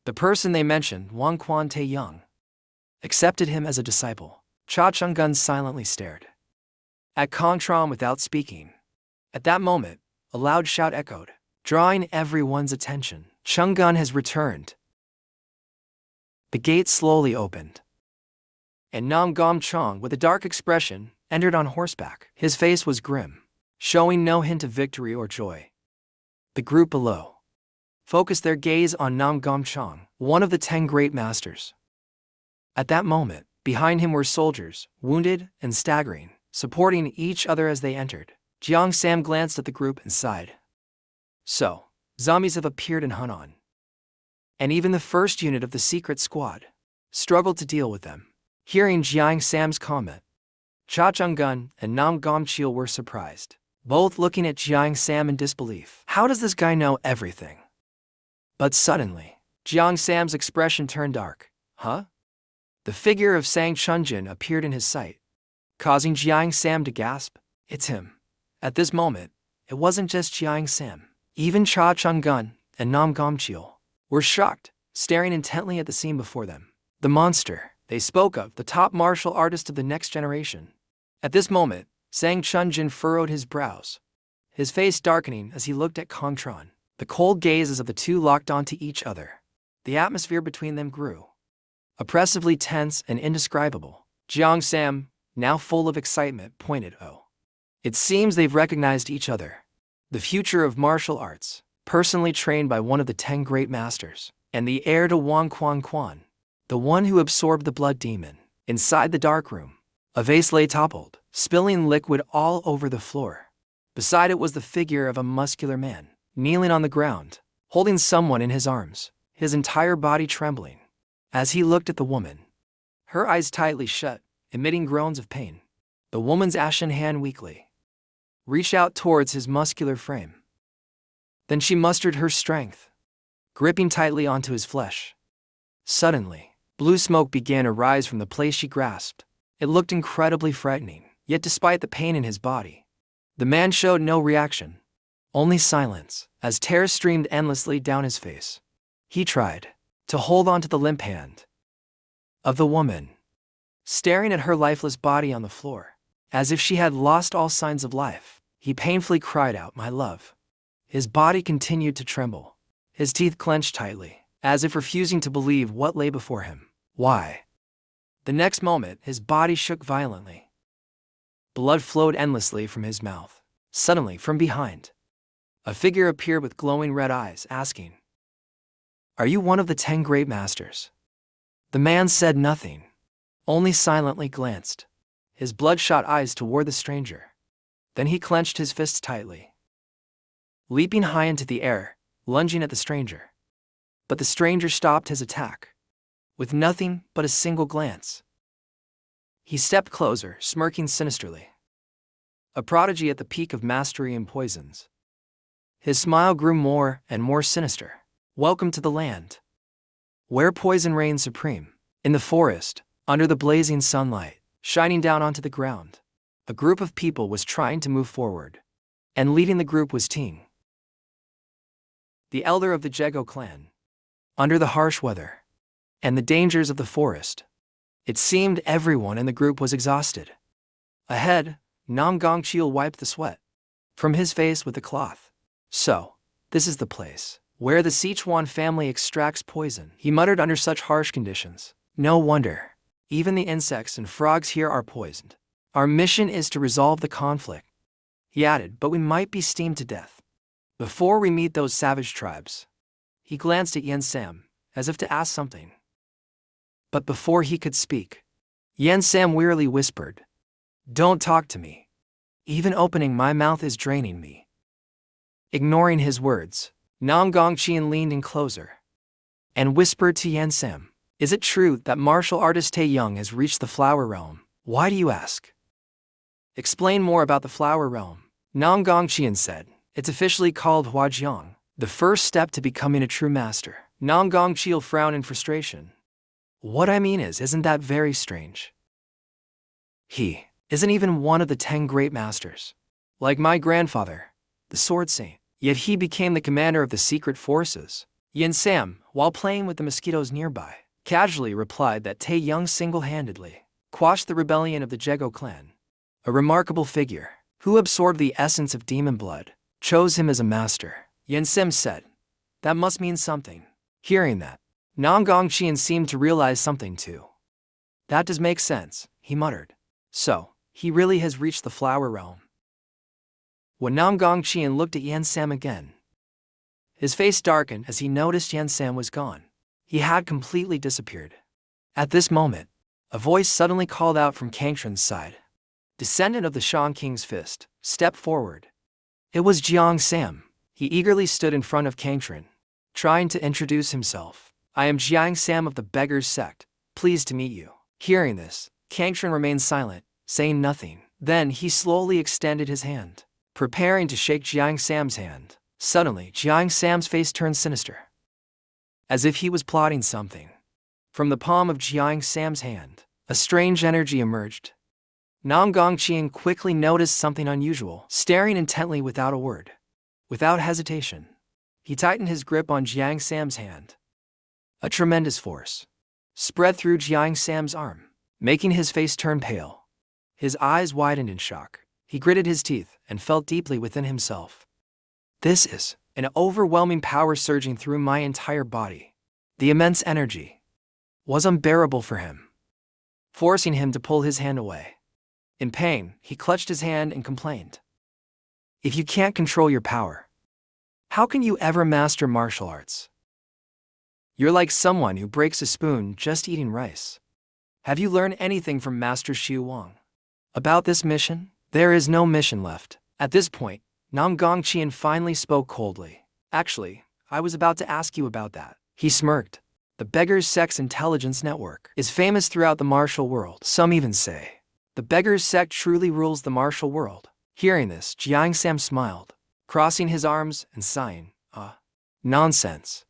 The person they mentioned, Wang Quan Tae-young, accepted him as a disciple. Cha Chung-gun silently stared at Kong Tron without speaking. At that moment, a loud shout echoed, drawing everyone's attention. Chung-gun has returned. The gate slowly opened, and Nam Gom-chong, with a dark expression, entered on horseback. His face was grim, showing no hint of victory or joy. The group below focused their gaze on Nam Gom-chong, one of the 10 great masters. At that moment, behind him were soldiers, wounded and staggering, supporting each other as they entered. Jiang Sam glanced at the group and sighed. So, zombies have appeared in Hunan. And even the first unit of the secret squad struggled to deal with them. Hearing Jiang Sam's comment, Cha Chung-gun and Nam Gomchil were surprised, both looking at Jiang Sam in disbelief. How does this guy know everything? But suddenly, Jiang Sam's expression turned dark. The figure of Sang Chunjin appeared in his sight, causing Jiang Sam to gasp. It's him. At this moment, it wasn't just Jiang Sam. Even Cha Chung-gun and Nam Gomchil were shocked, staring intently at the scene before them. The monster they spoke of, the top martial artist of the next generation. At this moment, Sang Chunjin furrowed his brows, his face darkening as he looked at Kong Tron. The cold gazes of the two locked onto each other. The atmosphere between them grew oppressively tense and indescribable. Jiang Sam, now full of excitement, pointed. It seems they've recognized each other. The future of martial arts, personally trained by one of the 10 great masters, and the heir to Wang Quan, the one who absorbed the blood demon. Inside the dark room, a vase lay toppled, spilling liquid all over the floor. Beside it was the figure of a muscular man, kneeling on the ground, holding someone in his arms, his entire body trembling. As he looked at the woman, her eyes tightly shut, emitting groans of pain, the woman's ashen hand weakly reached out towards his muscular frame. Then she mustered her strength, gripping tightly onto his flesh. Suddenly, blue smoke began to rise from the place she grasped. It looked incredibly frightening, yet despite the pain in his body, the man showed no reaction, only silence, as tears streamed endlessly down his face. He tried to hold on to the limp hand of the woman, staring at her lifeless body on the floor, as if she had lost all signs of life. He painfully cried out, "My love." His body continued to tremble, his teeth clenched tightly, as if refusing to believe what lay before him. Why? The next moment, his body shook violently. Blood flowed endlessly from his mouth. Suddenly, from behind, a figure appeared with glowing red eyes, asking, "Are you one of the 10 great masters?" The man said nothing, only silently glanced his bloodshot eyes toward the stranger. Then he clenched his fists tightly, leaping high into the air, lunging at the stranger. But the stranger stopped his attack with nothing but a single glance. He stepped closer, smirking sinisterly. A prodigy at the peak of mastery in poisons, his smile grew more and more sinister. "Welcome to the land where poison reigns supreme." In the forest, under the blazing sunlight shining down onto the ground, a group of people was trying to move forward, and leading the group was Ting, the elder of the Jego clan. Under the harsh weather and the dangers of the forest, it seemed everyone in the group was exhausted. Ahead, Nam Gongcheol wiped the sweat from his face with a cloth. "So, this is the place where the Sichuan family extracts poison," he muttered under such harsh conditions. "No wonder. Even the insects and frogs here are poisoned." Our mission is to resolve the conflict, he added, but we might be steamed to death before we meet those savage tribes. He glanced at Yen Sam, as if to ask something. But before he could speak, Yen Sam wearily whispered, "Don't talk to me. Even opening my mouth is draining me." Ignoring his words, Nam Gongqian leaned in closer and whispered to Yen Sam, "Is it true that martial artist Tae Young has reached the flower realm? Why do you ask?" "Explain more about the flower realm," Nam Gongqian said. "It's officially called Huajiang, the first step to becoming a true master." Nam Gongqian frowned in frustration. "What I mean is, isn't that very strange? He isn't even one of the 10 great masters. Like my grandfather, the Sword Saint. Yet he became the commander of the secret forces." Yen Sam, while playing with the mosquitoes nearby, casually replied that Tae Young single-handedly quashed the rebellion of the Jego clan. A remarkable figure, who absorbed the essence of demon blood, chose him as a master. Yen Sam said, "That must mean something." Hearing that, Nam Gongqian seemed to realize something too. "That does make sense," he muttered. "So, he really has reached the flower realm." When Nam Gongqian looked at Yen Sam again, his face darkened as he noticed Yen Sam was gone. He had completely disappeared. At this moment, a voice suddenly called out from Kangxun's side. Descendant of the Shang King's fist, step forward. It was Jiang Sam. He eagerly stood in front of Kangxun, trying to introduce himself. "I am Jiang Sam of the Beggars Sect. Pleased to meet you." Hearing this, Kangxun remained silent, saying nothing. Then he slowly extended his hand, preparing to shake Jiang Sam's hand. Suddenly, Jiang Sam's face turned sinister, as if he was plotting something. From the palm of Jiang Sam's hand, a strange energy emerged. Nam Gongqian quickly noticed something unusual. Staring intently without a word, without hesitation, he tightened his grip on Jiang Sam's hand. A tremendous force spread through Jiang Sam's arm, making his face turn pale. His eyes widened in shock. He gritted his teeth and felt deeply within himself. "This is an overwhelming power surging through my entire body." The immense energy was unbearable for him, forcing him to pull his hand away. In pain, he clutched his hand and complained, "If you can't control your power, how can you ever master martial arts? You're like someone who breaks a spoon just eating rice." "Have you learned anything from Master Xu Wang about this mission?" "There is no mission left." At this point, Nam Gongqian finally spoke coldly. "Actually, I was about to ask you about that." He smirked. "The Beggars Sect's intelligence network is famous throughout the martial world. Some even say the Beggars Sect truly rules the martial world." Hearing this, Jiang Sam smiled, crossing his arms and sighing, Nonsense.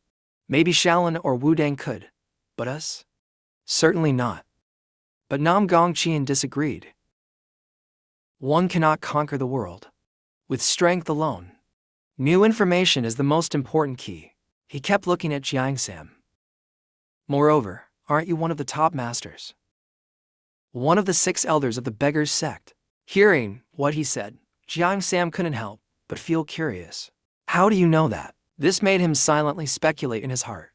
Maybe Shaolin or Wudang could, but us? Certainly not." But Nam Gongqian disagreed. "One cannot conquer the world with strength alone. New information is the most important key." He kept looking at Jiang Sam. "Moreover, aren't you one of the top masters? One of the 6 elders of the Beggars Sect?" Hearing what he said, Jiang Sam couldn't help but feel curious. "How do you know that?" This made him silently speculate in his heart.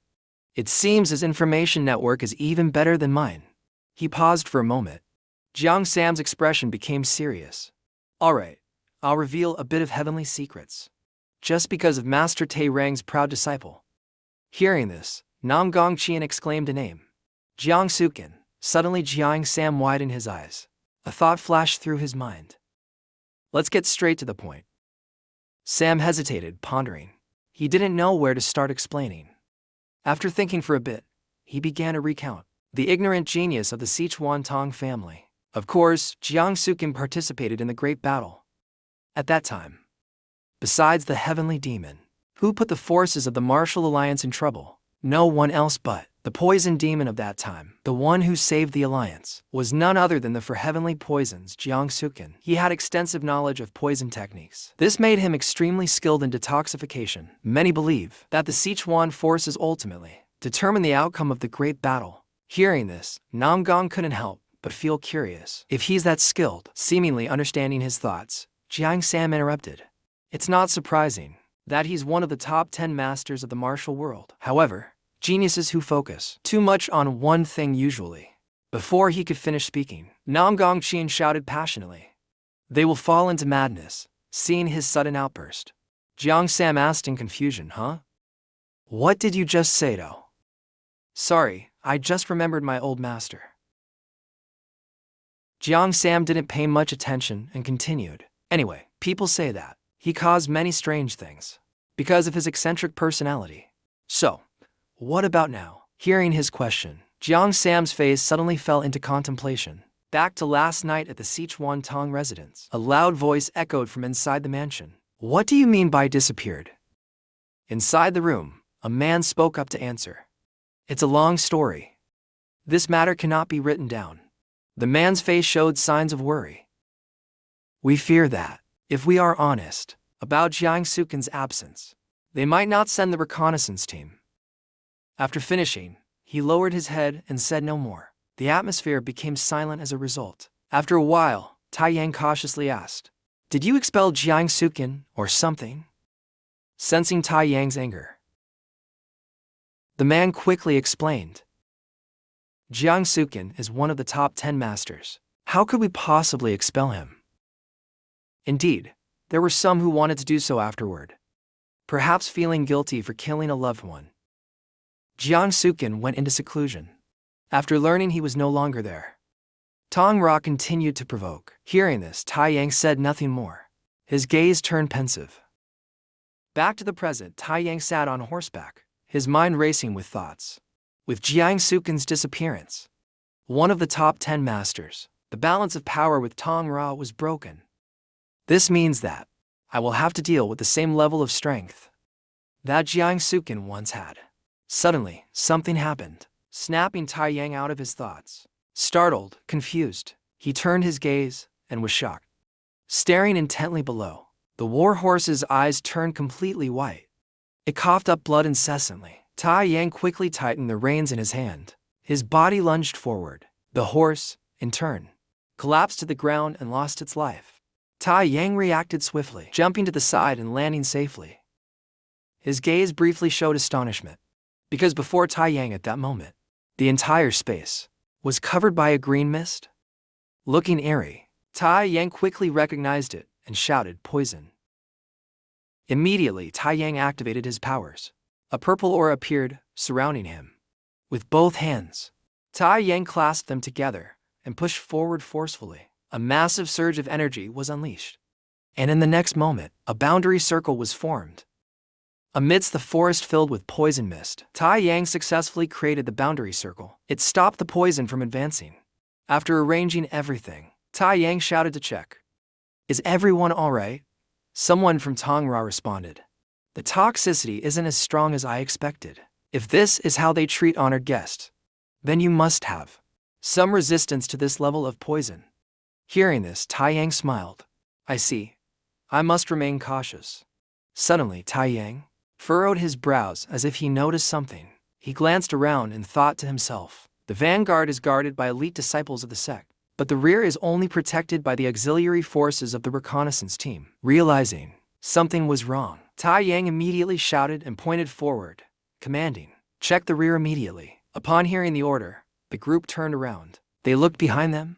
"It seems his information network is even better than mine." He paused for a moment. Jiang Sam's expression became serious. "All right, I'll reveal a bit of heavenly secrets, just because of Master Tae Rang's proud disciple." Hearing this, Nam Gongqian exclaimed a name. "Jiang Sukin." Suddenly Jiang Sam widened his eyes. A thought flashed through his mind. "Let's get straight to the point." Sam hesitated, pondering. He didn't know where to start explaining. After thinking for a bit, he began to recount the ignorant genius of the Sichuan Tong family. Of course, Jiang Sukin participated in the Great Battle. At that time, besides the heavenly demon, who put the forces of the martial alliance in trouble? No one else but the poison demon of that time. The one who saved the alliance was none other than the for heavenly poisons Jiang Sukin. He had extensive knowledge of poison techniques. This made him extremely skilled in detoxification. Many believe that the Sichuan forces ultimately determine the outcome of the Great Battle. Hearing this, Nam Gong couldn't help but feel curious. If he's that skilled, seemingly understanding his thoughts, Jiang Sam interrupted. "It's not surprising that he's one of the top 10 masters of the martial world. However, geniuses who focus too much on one thing usually Before he could finish speaking, Nam Gongqian shouted passionately. They will fall into madness, seeing his sudden outburst. Jiang Sam asked in confusion, huh? What did you just say, though? Sorry, I just remembered my old master. Jiang Sam didn't pay much attention and continued. Anyway, people say that he caused many strange things because of his eccentric personality. So, what about now? Hearing his question, Jiang Sam's face suddenly fell into contemplation. Back to last night at the Sichuan Tong residence. A loud voice echoed from inside the mansion. What do you mean by disappeared? Inside the room, a man spoke up to answer. It's a long story. This matter cannot be written down. The man's face showed signs of worry. We fear that, if we are honest about Jiang Sukin's absence, they might not send the reconnaissance team. After finishing, he lowered his head and said no more. The atmosphere became silent as a result. After a while, Tai Yang cautiously asked, Did you expel Jiang Sukin or something? Sensing Tai Yang's anger, the man quickly explained. Jiang Sukin is one of the top 10 masters. How could we possibly expel him? Indeed, there were some who wanted to do so afterward, perhaps feeling guilty for killing a loved one. Jiang Sukin went into seclusion. After learning he was no longer there, Tong Ra continued to provoke. Hearing this, Tai Yang said nothing more. His gaze turned pensive. Back to the present, Tai Yang sat on horseback, his mind racing with thoughts. With Jiang Sukin's disappearance, one of the top 10 masters, the balance of power with Tong Ra was broken. This means that I will have to deal with the same level of strength that Jiang Sukin once had. Suddenly, something happened, snapping Tai Yang out of his thoughts. Startled, confused, he turned his gaze and was shocked. Staring intently below, the war horse's eyes turned completely white. It coughed up blood incessantly. Tai Yang quickly tightened the reins in his hand. His body lunged forward. The horse, in turn, collapsed to the ground and lost its life. Tai Yang reacted swiftly, jumping to the side and landing safely. His gaze briefly showed astonishment, because before Tai Yang at that moment, the entire space was covered by a green mist. Looking eerie, Tai Yang quickly recognized it and shouted, Poison. Immediately, Tai Yang activated his powers. A purple aura appeared, surrounding him. With both hands, Tai Yang clasped them together and pushed forward forcefully. A massive surge of energy was unleashed, and in the next moment, a boundary circle was formed. Amidst the forest filled with poison mist, Tai Yang successfully created the boundary circle. It stopped the poison from advancing. After arranging everything, Tai Yang shouted to check. Is everyone all right? Someone from Tong Ra responded. The toxicity isn't as strong as I expected. If this is how they treat honored guests, then you must have some resistance to this level of poison. Hearing this, Tai Yang smiled. I see. I must remain cautious. Suddenly, Tai Yang furrowed his brows as if he noticed something. He glanced around and thought to himself, the vanguard is guarded by elite disciples of the sect, but the rear is only protected by the auxiliary forces of the reconnaissance team. Realizing something was wrong, Tai Yang immediately shouted and pointed forward, commanding, check the rear immediately. Upon hearing the order, the group turned around. They looked behind them.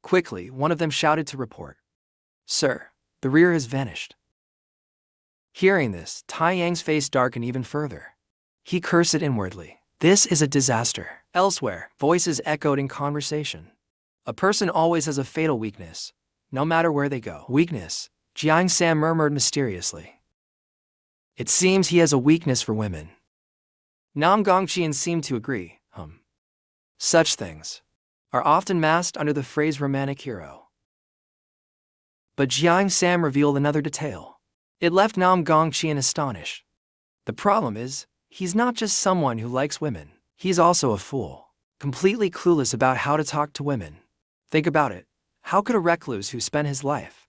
Quickly, one of them shouted to report. Sir, the rear has vanished. Hearing this, Tai Yang's face darkened even further. He cursed inwardly. This is a disaster. Elsewhere, voices echoed in conversation. A person always has a fatal weakness, no matter where they go. Weakness, Jiang Sam murmured mysteriously. It seems he has a weakness for women. Nam Gongqian seemed to agree. Such things are often masked under the phrase romantic hero. But Jiang Sam revealed another detail. It left Nam Gongqian astonished. The problem is, he's not just someone who likes women. He's also a fool, completely clueless about how to talk to women. Think about it. How could a recluse who spent his life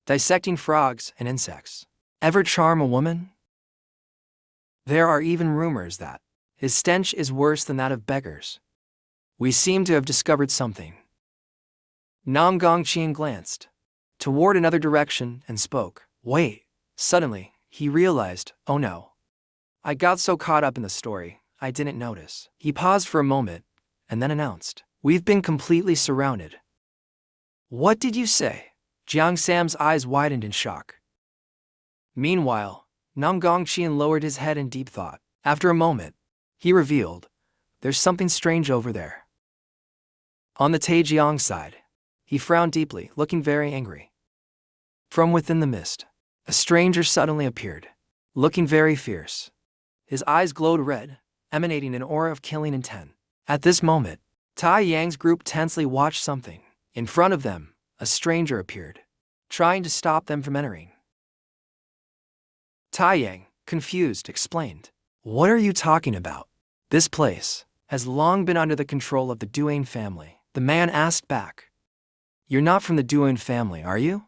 dissecting frogs and insects ever charm a woman? There are even rumors that his stench is worse than that of beggars. We seem to have discovered something. Nam Gongqian glanced toward another direction and spoke. Wait. Suddenly, he realized, oh no. I got so caught up in the story, I didn't notice. He paused for a moment and then announced, "We've been completely surrounded." "What did you say?" Jiang Sam's eyes widened in shock. Meanwhile, Nam Gongqian lowered his head in deep thought. After a moment, he revealed, "There's something strange over there." On the Taijiang side, he frowned deeply, looking very angry. From within the mist, a stranger suddenly appeared, looking very fierce. His eyes glowed red, emanating an aura of killing intent. At this moment, Tai Yang's group tensely watched something. In front of them, a stranger appeared, trying to stop them from entering. Tai Yang, confused, explained, "What are you talking about? This place has long been under the control of the Duane family." The man asked back, "You're not from the Duane family, are you?"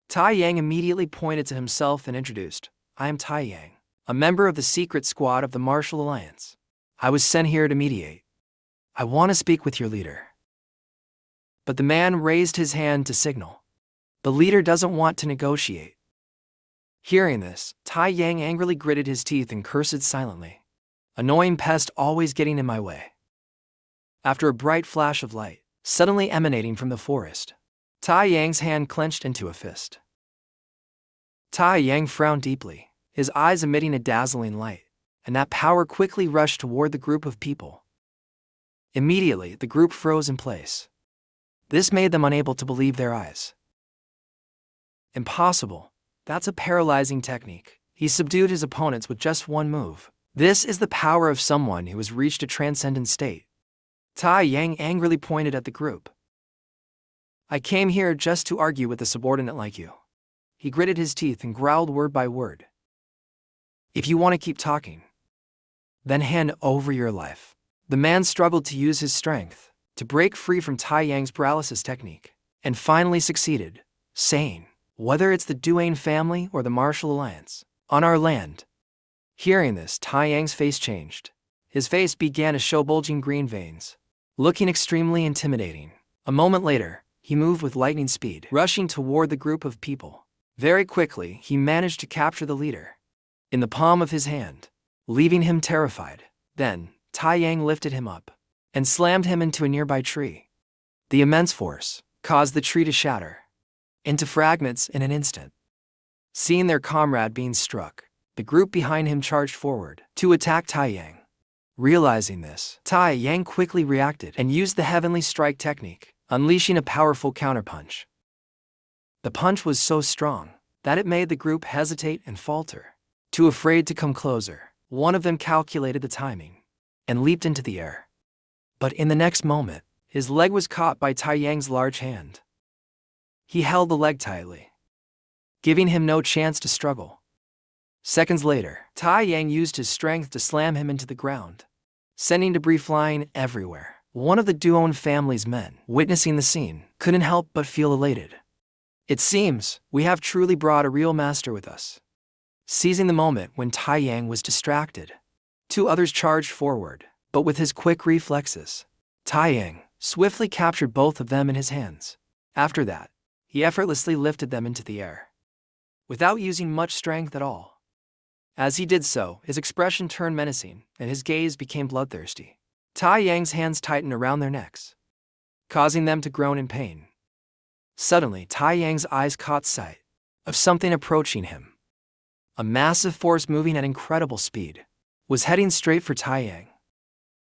Tai Yang immediately pointed to himself and introduced, "I am Tai Yang, a member of the secret squad of the Martial Alliance. I was sent here to mediate. I want to speak with your leader." But the man raised his hand to signal. The leader doesn't want to negotiate. Hearing this, Tai Yang angrily gritted his teeth and cursed silently. "Annoying pest always getting in my way." After a bright flash of light, suddenly emanating from the forest, Tai Yang's hand clenched into a fist. Tai Yang frowned deeply, his eyes emitting a dazzling light, and that power quickly rushed toward the group of people. Immediately, the group froze in place. This made them unable to believe their eyes. "Impossible. That's a paralyzing technique." He subdued his opponents with just one move. This is the power of someone who has reached a transcendent state. Tai Yang angrily pointed at the group. "I came here just to argue with a subordinate like you." He gritted his teeth and growled word by word. "If you want to keep talking, then hand over your life." The man struggled to use his strength to break free from Tai Yang's paralysis technique, and finally succeeded, saying, "Whether it's the Duane family or the Martial Alliance, on our land." Hearing this, Tai Yang's face changed. His face began to show bulging green veins, looking extremely intimidating. A moment later, he moved with lightning speed, rushing toward the group of people. Very quickly, he managed to capture the leader in the palm of his hand, leaving him terrified. Then, Tai Yang lifted him up and slammed him into a nearby tree. The immense force caused the tree to shatter into fragments in an instant. Seeing their comrade being struck, the group behind him charged forward to attack Tai Yang. Realizing this, Tai Yang quickly reacted and used the heavenly strike technique, unleashing a powerful counterpunch. The punch was so strong that it made the group hesitate and falter. Too afraid to come closer, one of them calculated the timing and leaped into the air. But in the next moment, his leg was caught by Tai Yang's large hand. He held the leg tightly, giving him no chance to struggle. Seconds later, Tai Yang used his strength to slam him into the ground, sending debris flying everywhere. One of the Duane family's men, witnessing the scene, couldn't help but feel elated. "It seems we have truly brought a real master with us." Seizing the moment when Tai Yang was distracted, two others charged forward, but with his quick reflexes, Tai Yang swiftly captured both of them in his hands. After that, he effortlessly lifted them into the air, without using much strength at all. As he did so, his expression turned menacing, and his gaze became bloodthirsty. Tai Yang's hands tightened around their necks, causing them to groan in pain. Suddenly, Tai Yang's eyes caught sight of something approaching him. A massive force moving at incredible speed was heading straight for Tai Yang.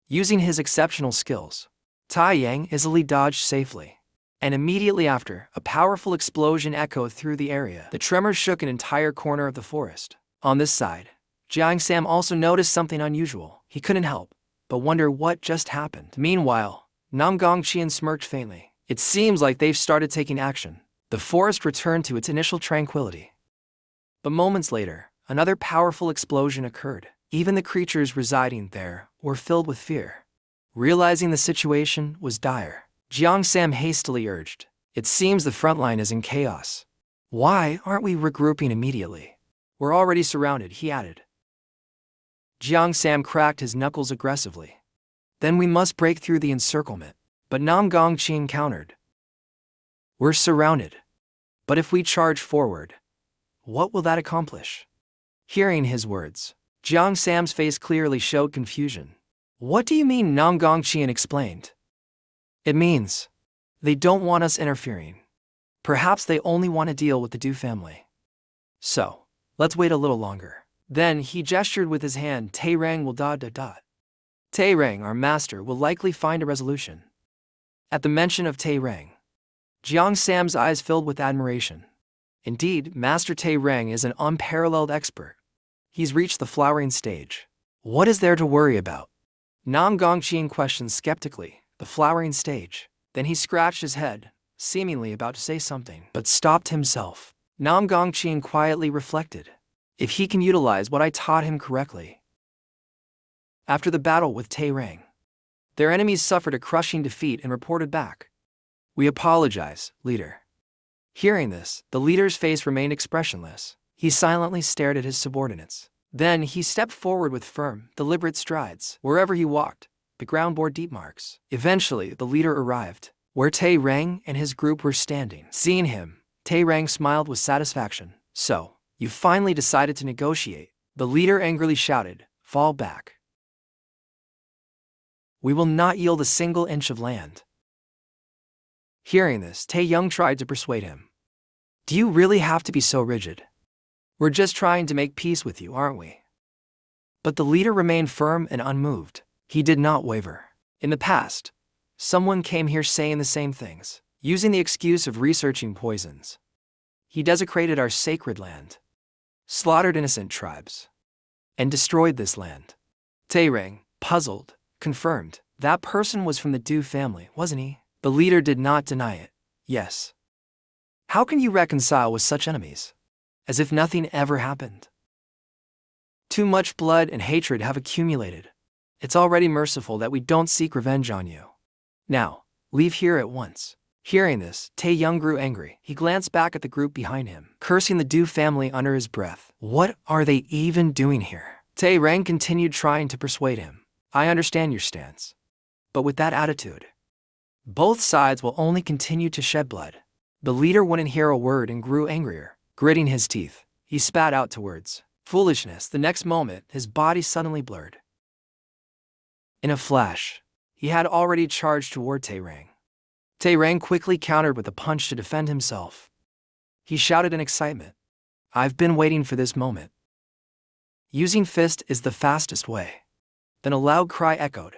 Using his exceptional skills, Tai Yang easily dodged safely, and immediately after, a powerful explosion echoed through the area. The tremors shook an entire corner of the forest. On this side, Jiang Sam also noticed something unusual. He couldn't help but wonder what just happened. Meanwhile, Nam Gongqian smirked faintly. It seems like they've started taking action. The forest returned to its initial tranquility. But moments later, another powerful explosion occurred. Even the creatures residing there were filled with fear. Realizing the situation was dire, Jiang Sam hastily urged, "It seems the front line is in chaos. Why aren't we regrouping immediately? We're already surrounded," he added. Jiang Sam cracked his knuckles aggressively. "Then we must break through the encirclement." But Nam Gongqian countered, "We're surrounded. But if we charge forward, what will that accomplish?" Hearing his words, Jiang Sam's face clearly showed confusion. What do you mean? Nam Gongqian explained. It means they don't want us interfering. Perhaps they only want to deal with the Du family. So, let's wait a little longer. Then he gestured with his hand. Tairang will ... Tairang, our master, will likely find a resolution. At the mention of Tairang, Jiang Sam's eyes filled with admiration. Indeed, Master Tairang is an unparalleled expert. He's reached the flowering stage. What is there to worry about? Nam Gongqian questioned skeptically. The flowering stage. Then he scratched his head, seemingly about to say something, but stopped himself. Nam Gongqian quietly reflected. If he can utilize what I taught him correctly. After the battle with Tairang, their enemies suffered a crushing defeat and reported back. We apologize, leader. Hearing this, the leader's face remained expressionless. He silently stared at his subordinates. Then he stepped forward with firm, deliberate strides. Wherever he walked, the ground bore deep marks. Eventually, the leader arrived, where Tairang and his group were standing. Seeing him, Tairang smiled with satisfaction. So, you finally decided to negotiate. The leader angrily shouted, fall back. We will not yield a single inch of land. Hearing this, Taiyang tried to persuade him. Do you really have to be so rigid? We're just trying to make peace with you, aren't we? But the leader remained firm and unmoved. He did not waver. In the past, someone came here saying the same things, using the excuse of researching poisons. He desecrated our sacred land, slaughtered innocent tribes, and destroyed this land. Tairang, puzzled, confirmed. That person was from the Du family, wasn't he? The leader did not deny it. Yes. How can you reconcile with such enemies? As if nothing ever happened. Too much blood and hatred have accumulated. It's already merciful that we don't seek revenge on you. Now, leave here at once. Hearing this, Taiyang grew angry. He glanced back at the group behind him, cursing the Du family under his breath. What are they even doing here? Tairang continued trying to persuade him. I understand your stance. But with that attitude, both sides will only continue to shed blood. The leader wouldn't hear a word and grew angrier. Gritting his teeth, he spat out two words. Foolishness. The next moment, his body suddenly blurred. In a flash, he had already charged toward Tairang. Tairang quickly countered with a punch to defend himself. He shouted in excitement. I've been waiting for this moment. Using fist is the fastest way. Then a loud cry echoed.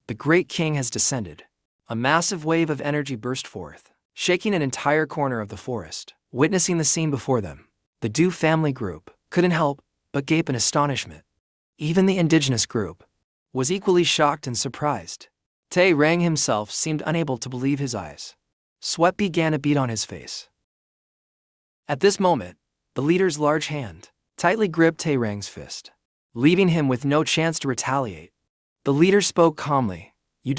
The great king has descended. A massive wave of energy burst forth, shaking an entire corner of the forest. Witnessing the scene before them, the Du family group couldn't help but gape in astonishment. Even the indigenous group was equally shocked and surprised. Tairang himself seemed unable to believe his eyes. Sweat began to bead on his face. At this moment, the leader's large hand tightly gripped Tairang's fist, leaving him with no chance to retaliate. The leader spoke calmly. You ...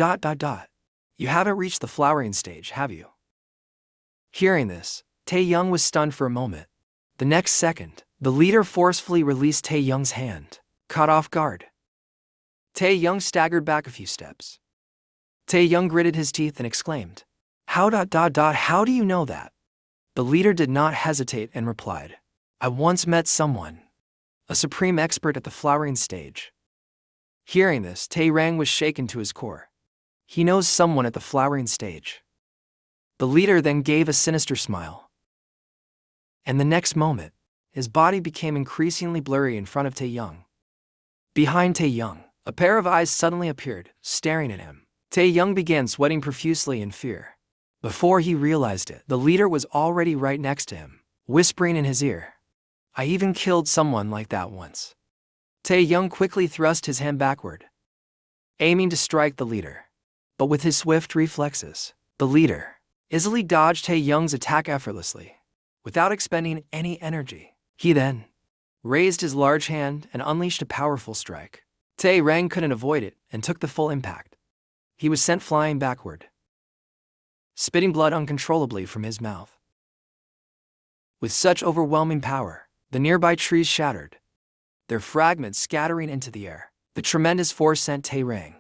You haven't reached the flowering stage, have you? Hearing this, Taiyang was stunned for a moment. The next second, the leader forcefully released Taiyang's hand, caught off guard. Taiyang staggered back a few steps. Taiyang gritted his teeth and exclaimed, How ... How do you know that? The leader did not hesitate and replied, I once met someone, a supreme expert at the flowering stage. Hearing this, Tairang was shaken to his core. He knows someone at the flowering stage. The leader then gave a sinister smile. And the next moment, his body became increasingly blurry in front of Taiyang. Behind Taiyang, a pair of eyes suddenly appeared, staring at him. Taiyang began sweating profusely in fear. Before he realized it, the leader was already right next to him, whispering in his ear. I even killed someone like that once. Taiyang quickly thrust his hand backward, aiming to strike the leader. But with his swift reflexes, the leader easily dodged Taiyang's attack effortlessly. Without expending any energy, he then raised his large hand and unleashed a powerful strike. Tairang couldn't avoid it and took the full impact. He was sent flying backward, spitting blood uncontrollably from his mouth. With such overwhelming power, the nearby trees shattered, their fragments scattering into the air. The tremendous force sent Tairang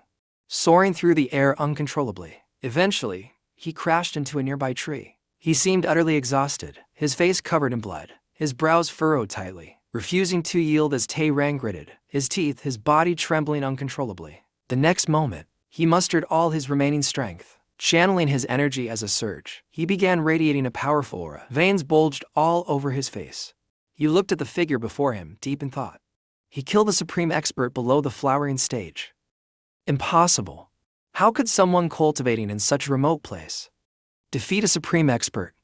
soaring through the air uncontrollably. Eventually, he crashed into a nearby tree. He seemed utterly exhausted, his face covered in blood, his brows furrowed tightly, refusing to yield as Tairang gritted his teeth, his body trembling uncontrollably. The next moment, he mustered all his remaining strength. Channeling his energy as a surge, he began radiating a powerful aura. Veins bulged all over his face. He looked at the figure before him, deep in thought. He killed the supreme expert below the flowering stage. Impossible. How could someone cultivating in such a remote place defeat a supreme expert?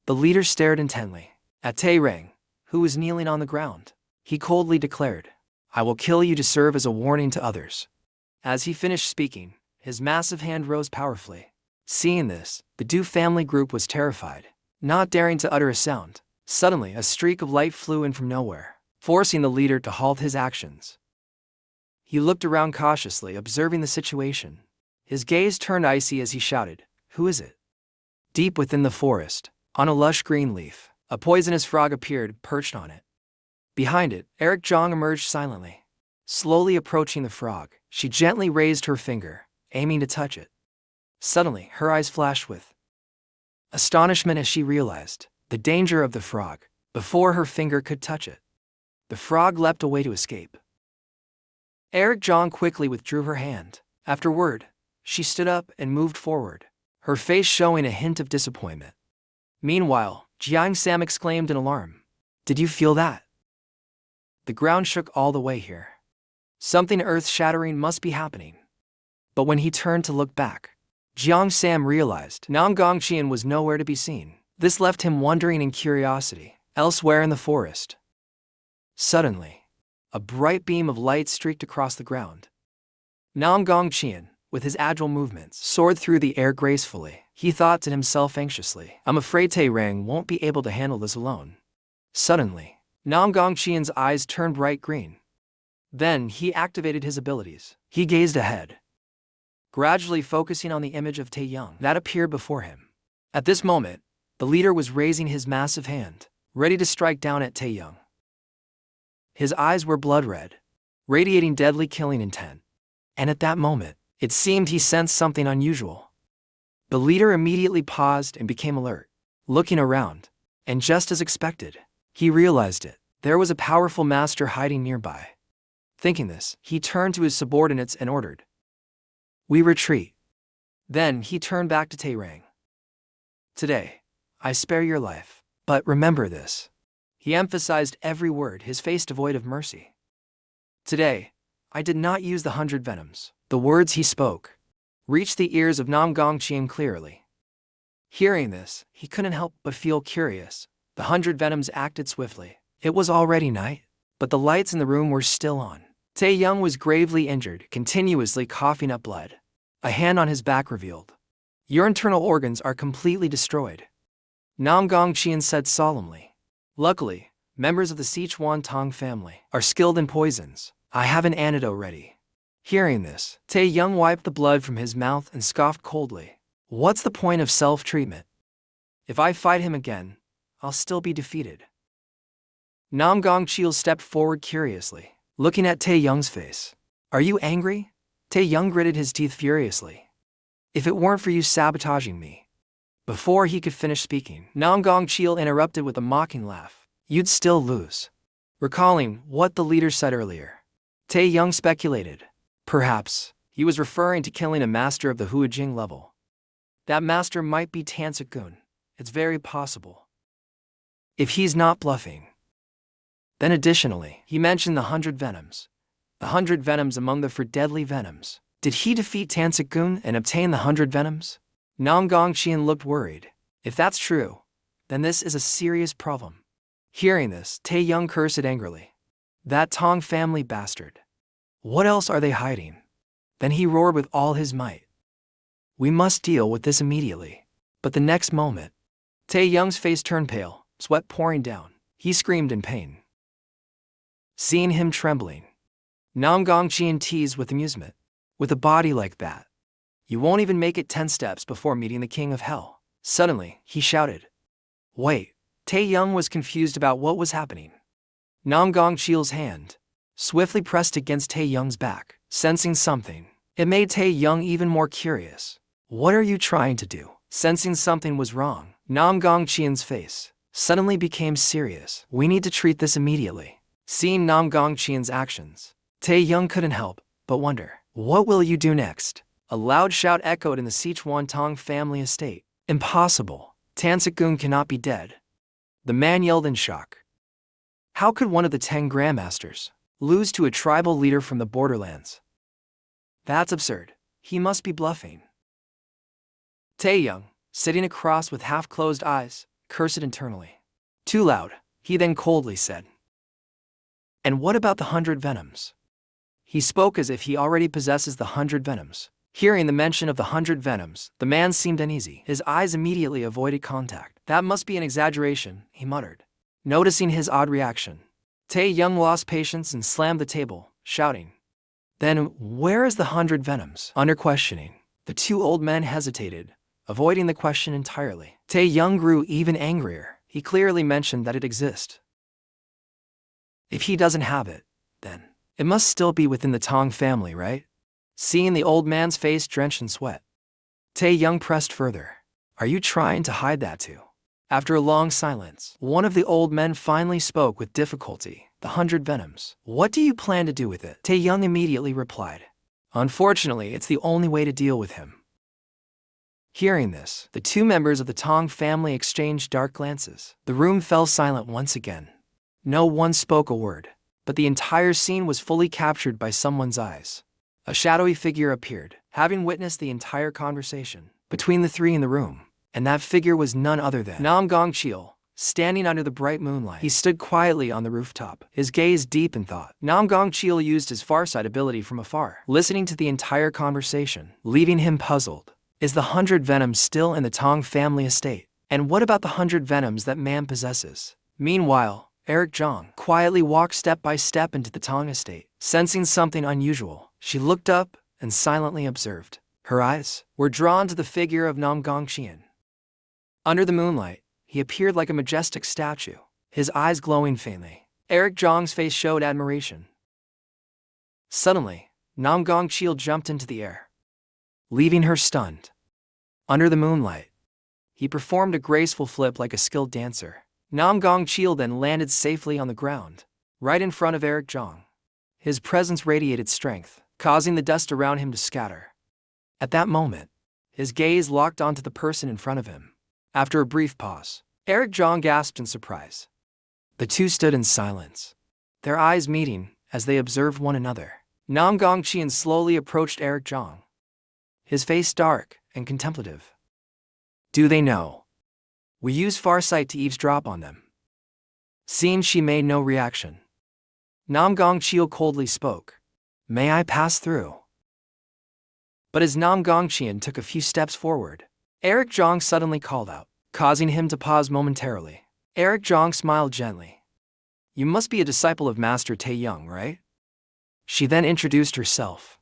The leader stared intently at Tae-rang, who was kneeling on the ground. He coldly declared, "I will kill you to serve as a warning to others." As he finished speaking, his massive hand rose powerfully. Seeing this, the Du family group was terrified, not daring to utter a sound. Suddenly, a streak of light flew in from nowhere, forcing the leader to halt his actions. He looked around cautiously, observing the situation. His gaze turned icy as he shouted, "Who is it?" Deep within the forest, on a lush green leaf, a poisonous frog appeared, perched on it. Behind it, Eric Jong emerged silently. Slowly approaching the frog, she gently raised her finger, aiming to touch it. Suddenly, her eyes flashed with astonishment as she realized the danger of the frog before her finger could touch it. The frog leapt away to escape. Eric Jong quickly withdrew her hand. Afterward, she stood up and moved forward, her face showing a hint of disappointment. Meanwhile, Jiang Sam exclaimed in alarm, "Did you feel that?" The ground shook all the way here. Something earth-shattering must be happening. But when he turned to look back, Jiang Sam realized Nam Gongqian was nowhere to be seen. This left him wondering in curiosity, elsewhere in the forest. Suddenly, a bright beam of light streaked across the ground. Nam Gongqian, with his agile movements, soared through the air gracefully. He thought to himself anxiously, "I'm afraid Tae-rang won't be able to handle this alone." Suddenly, Nam Gongqian's eyes turned bright green. Then he activated his abilities. He gazed ahead, gradually focusing on the image of Tae-young that appeared before him. At this moment, the leader was raising his massive hand, ready to strike down at Tae-young. His eyes were blood red, radiating deadly killing intent. And at that moment, it seemed he sensed something unusual. The leader immediately paused and became alert, looking around, and just as expected, he realized it. There was a powerful master hiding nearby. Thinking this, he turned to his subordinates and ordered, "We retreat." Then he turned back to Tae-rang. "Today, I spare your life, but remember this." He emphasized every word, his face devoid of mercy. "Today, I did not use the 100 venoms." The words he spoke reached the ears of Nam Gongqian clearly. Hearing this, he couldn't help but feel curious. The 100 venoms acted swiftly. It was already night, but the lights in the room were still on. Tae-young was gravely injured, continuously coughing up blood. A hand on his back revealed, "Your internal organs are completely destroyed," Nam Gongqian said solemnly. "Luckily, members of the Sichuan Tong family are skilled in poisons. I have an antidote ready." Hearing this, Tae-young wiped the blood from his mouth and scoffed coldly. "What's the point of self-treatment? If I fight him again, I'll still be defeated." Nam Gongqian stepped forward curiously, looking at Tae-young's face. "Are you angry?" Tae-young gritted his teeth furiously. "If it weren't for you sabotaging me." Before he could finish speaking, Nam Gongqian interrupted with a mocking laugh. "You'd still lose." Recalling what the leader said earlier, Tae-young speculated. Perhaps he was referring to killing a master of the Huajing level. That master might be Tansik-gun. It's very possible. If he's not bluffing. Then additionally, he mentioned the 100 venoms. The 100 venoms among the 4 deadly venoms. Did he defeat Tansik-gun and obtain the 100 venoms? Nam Gongqian looked worried. If that's true, then this is a serious problem. Hearing this, Tae-young cursed angrily. That Tong family bastard. What else are they hiding? Then he roared with all his might. "We must deal with this immediately." But the next moment, Tae-young's face turned pale, sweat pouring down. He screamed in pain. Seeing him trembling, Nam Gongqian teased with amusement. "With a body like that, you won't even make it 10 steps before meeting the king of hell." Suddenly, he shouted. "Wait." Tae-young was confused about what was happening. Nam Gongqian's hand swiftly pressed against Tae-young's back, sensing something. It made Tae-young even more curious. "What are you trying to do?" Sensing something was wrong, Nam Gongqian's face suddenly became serious. "We need to treat this immediately." Seeing Nam Gongqian's actions, Tae-young couldn't help but wonder. What will you do next? A loud shout echoed in the Sichuan Tong family estate. Impossible. Tansik-gun cannot be dead. The man yelled in shock. How could one of the 10 grandmasters lose to a tribal leader from the borderlands? That's absurd. He must be bluffing. Tae-young, sitting across with half-closed eyes, cursed internally. Too loud, he then coldly said. And what about the 100 venoms? He spoke as if he already possesses the 100 venoms. Hearing the mention of the 100 venoms, the man seemed uneasy. His eyes immediately avoided contact. That must be an exaggeration, he muttered. Noticing his odd reaction, Tae-young lost patience and slammed the table, shouting. Then where is the 100 venoms? Under questioning, the two old men hesitated, avoiding the question entirely. Tae-young grew even angrier. He clearly mentioned that it exists. If he doesn't have it, then it must still be within the Tong family, right? Seeing the old man's face drenched in sweat, Tae-young pressed further. Are you trying to hide that too? After a long silence, one of the old men finally spoke with difficulty. The 100 venoms. What do you plan to do with it? Tae-young immediately replied. Unfortunately, it's the only way to deal with him. Hearing this, the two members of the Tong family exchanged dark glances. The room fell silent once again. No one spoke a word, but the entire scene was fully captured by someone's eyes. A shadowy figure appeared, having witnessed the entire conversation between the three in the room, and that figure was none other than Nam Gongcheol. Standing under the bright moonlight, he stood quietly on the rooftop, his gaze deep in thought. Nam Gongcheol used his farsight ability from afar, listening to the entire conversation, leaving him puzzled. Is the 100 venoms still in the Tong family estate? And what about the 100 venoms that man possesses? Meanwhile, Eric Zhang quietly walked step by step into the Tong estate. Sensing something unusual, she looked up and silently observed. Her eyes were drawn to the figure of Nam Gongcheol. Under the moonlight, he appeared like a majestic statue, his eyes glowing faintly. Eric Zhang's face showed admiration. Suddenly, Nam Gongcheol jumped into the air, leaving her stunned. Under the moonlight, he performed a graceful flip like a skilled dancer. Nam Gongcheol then landed safely on the ground, right in front of Eric Zhang. His presence radiated strength, causing the dust around him to scatter. At that moment, his gaze locked onto the person in front of him. After a brief pause, Eric Zhang gasped in surprise. The two stood in silence, their eyes meeting as they observed one another. Nam Gongcheol slowly approached Eric Zhang, his face dark and contemplative. Do they know? We use farsight to eavesdrop on them. Seeing she made no reaction, Nam Gongcheol coldly spoke. May I pass through? But as Nam Gongcheol took a few steps forward, Eric Zhang suddenly called out, causing him to pause momentarily. Eric Zhang smiled gently. You must be a disciple of Master Tae-young, right? She then introduced herself.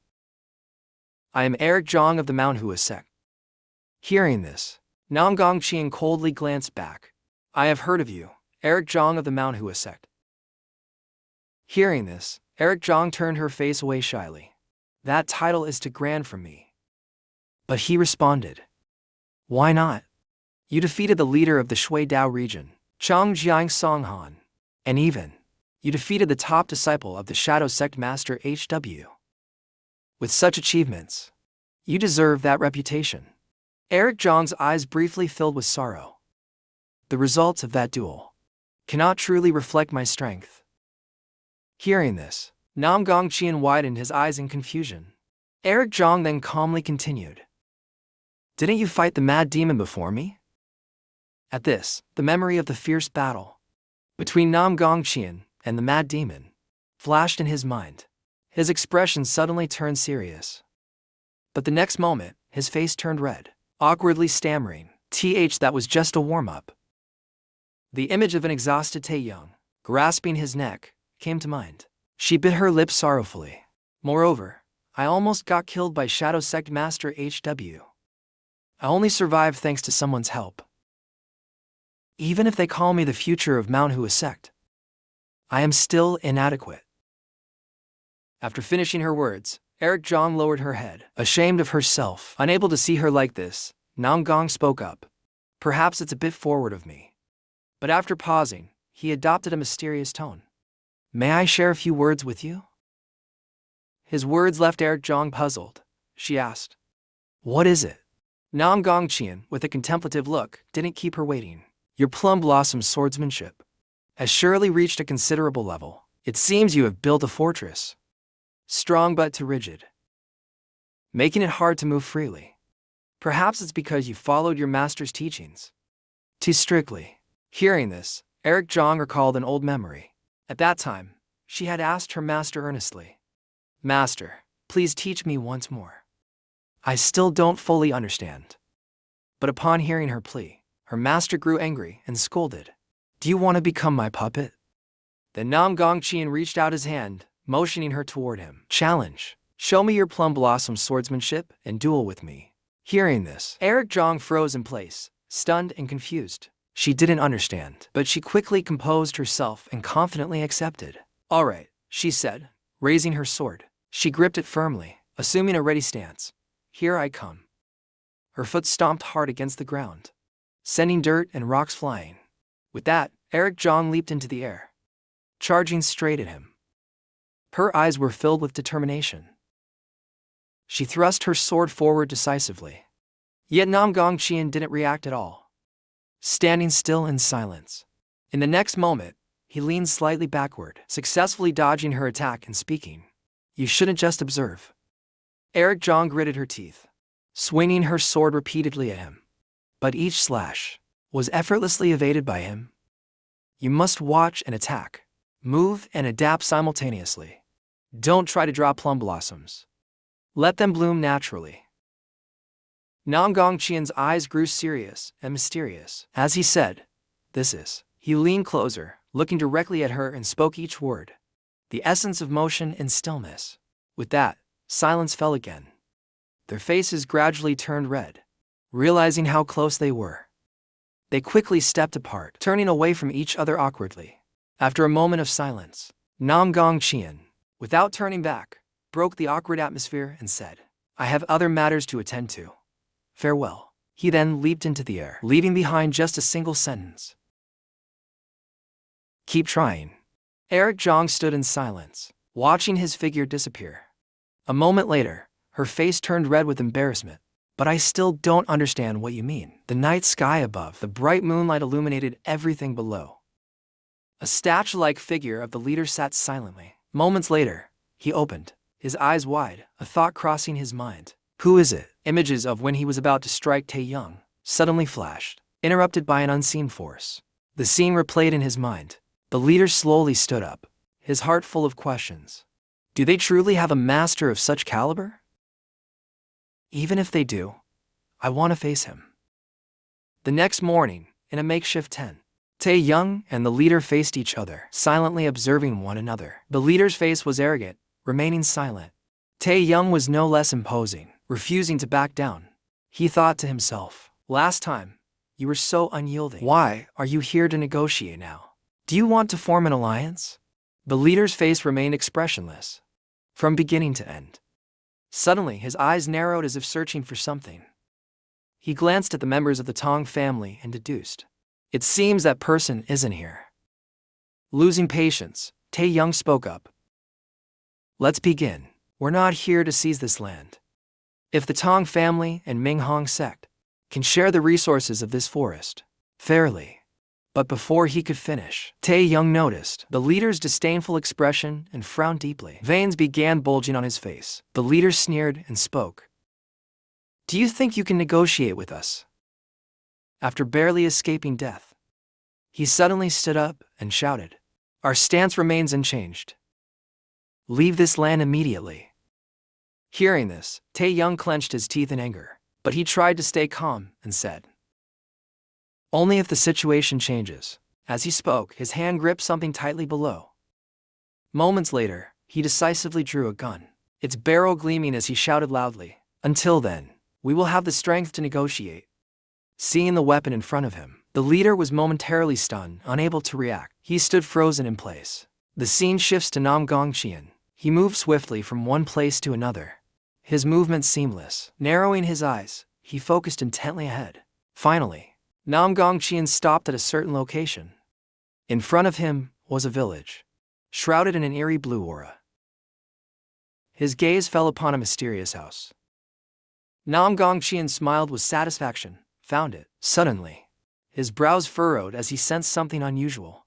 I am Eric Zhang of the Manhwa sect. Hearing this, Nam Gongcheol coldly glanced back. I have heard of you, Eric Zhang of the Manhwa sect. Hearing this, Eric Zhang turned her face away shyly. That title is too grand for me. But he responded. Why not? You defeated the leader of the Shui Dao region, Chang Jiang Songhan, and even, you defeated the top disciple of the Shadow Sect Master HW. With such achievements, you deserve that reputation. Eric Zhang's eyes briefly filled with sorrow. The results of that duel cannot truly reflect my strength. Hearing this, Nam Gongcheol widened his eyes in confusion. Eric Zhang then calmly continued. Didn't you fight the mad demon before me? At this, the memory of the fierce battle between Nam Gongcheol and the mad demon flashed in his mind. His expression suddenly turned serious. But the next moment, his face turned red, awkwardly stammering, that was just a warm-up. The image of an exhausted Tae-young, grasping his neck, came to mind. She bit her lip sorrowfully. Moreover, I almost got killed by Shadow Sect Master HW. I only survived thanks to someone's help. Even if they call me the future of Manhwa sect, I am still inadequate. After finishing her words, Eric Zhang lowered her head, ashamed of herself. Unable to see her like this, Nam Gong spoke up. Perhaps it's a bit forward of me. But after pausing, he adopted a mysterious tone. May I share a few words with you? His words left Eric Zhang puzzled. She asked, "What is it?" Nam Gongqian, with a contemplative look, didn't keep her waiting. "Your plum blossom swordsmanship has surely reached a considerable level. It seems you have built a fortress, strong but too rigid, making it hard to move freely. Perhaps it's because you followed your master's teachings too strictly." Hearing this, Eric Zhang recalled an old memory. At that time, she had asked her master earnestly, "Master, please teach me once more. I still don't fully understand." But upon hearing her plea, her master grew angry and scolded, "Do you want to become my puppet?" Then Nam Gongqian reached out his hand, motioning her toward him. "Challenge. Show me your plum blossom swordsmanship and duel with me." Hearing this, Eric Zhang froze in place, stunned and confused. She didn't understand, but she quickly composed herself and confidently accepted. "All right," she said, raising her sword. She gripped it firmly, assuming a ready stance. "Here I come." Her foot stomped hard against the ground, sending dirt and rocks flying. With that, Eric Zhang leaped into the air, charging straight at him. Her eyes were filled with determination. She thrust her sword forward decisively. Yet Nam Gongqian didn't react at all, standing still in silence. In the next moment, he leaned slightly backward, successfully dodging her attack and speaking, "You shouldn't just observe." Eric Zhang gritted her teeth, swinging her sword repeatedly at him. But each slash was effortlessly evaded by him. "You must watch and attack, move and adapt simultaneously. Don't try to draw plum blossoms. Let them bloom naturally." Nam Gongqian's eyes grew serious and mysterious. As he said, "This is," he leaned closer, looking directly at her and spoke each word, the essence of motion and stillness. With that, silence fell again. Their faces gradually turned red, realizing how close they were. They quickly stepped apart, turning away from each other awkwardly. After a moment of silence, Nam Gongqian, without turning back, broke the awkward atmosphere and said, "I have other matters to attend to. Farewell." He then leaped into the air, leaving behind just a single sentence, "Keep trying." Eric Zhang stood in silence, watching his figure disappear. A moment later, her face turned red with embarrassment. "But I still don't understand what you mean." The night sky above, the bright moonlight illuminated everything below. A statue-like figure of the leader sat silently. Moments later, he opened, his eyes wide, a thought crossing his mind. "Who is it?" Images of when he was about to strike Tae-young suddenly flashed, interrupted by an unseen force. The scene replayed in his mind. The leader slowly stood up, his heart full of questions. Do they truly have a master of such caliber? Even if they do, I want to face him. The next morning, in a makeshift tent, Tae-young and the leader faced each other, silently observing one another. The leader's face was arrogant, remaining silent. Tae-young was no less imposing, refusing to back down. He thought to himself, "Last time, you were so unyielding. Why are you here to negotiate now? Do you want to form an alliance?" The leader's face remained expressionless, from beginning to end. Suddenly, his eyes narrowed as if searching for something. He glanced at the members of the Tong family and deduced, "It seems that person isn't here." Losing patience, Tae-young spoke up. "Let's begin. We're not here to seize this land. If the Tong family and Minghong sect can share the resources of this forest fairly." But before he could finish, Tae-young noticed the leader's disdainful expression and frowned deeply. Veins began bulging on his face. The leader sneered and spoke. "Do you think you can negotiate with us?" After barely escaping death, he suddenly stood up and shouted, "Our stance remains unchanged. Leave this land immediately." Hearing this, Tae-young clenched his teeth in anger, but he tried to stay calm and said, "Only if the situation changes." As he spoke, his hand gripped something tightly below. Moments later, he decisively drew a gun, its barrel gleaming as he shouted loudly, "Until then, we will have the strength to negotiate." Seeing the weapon in front of him, the leader was momentarily stunned, unable to react. He stood frozen in place. The scene shifts to Nam Gongqian. He moved swiftly from one place to another, his movements seamless. Narrowing his eyes, he focused intently ahead. Finally, Nam Gongqian stopped at a certain location. In front of him was a village, shrouded in an eerie blue aura. His gaze fell upon a mysterious house. Nam Gongqian smiled with satisfaction. Found it. Suddenly, his brows furrowed as he sensed something unusual.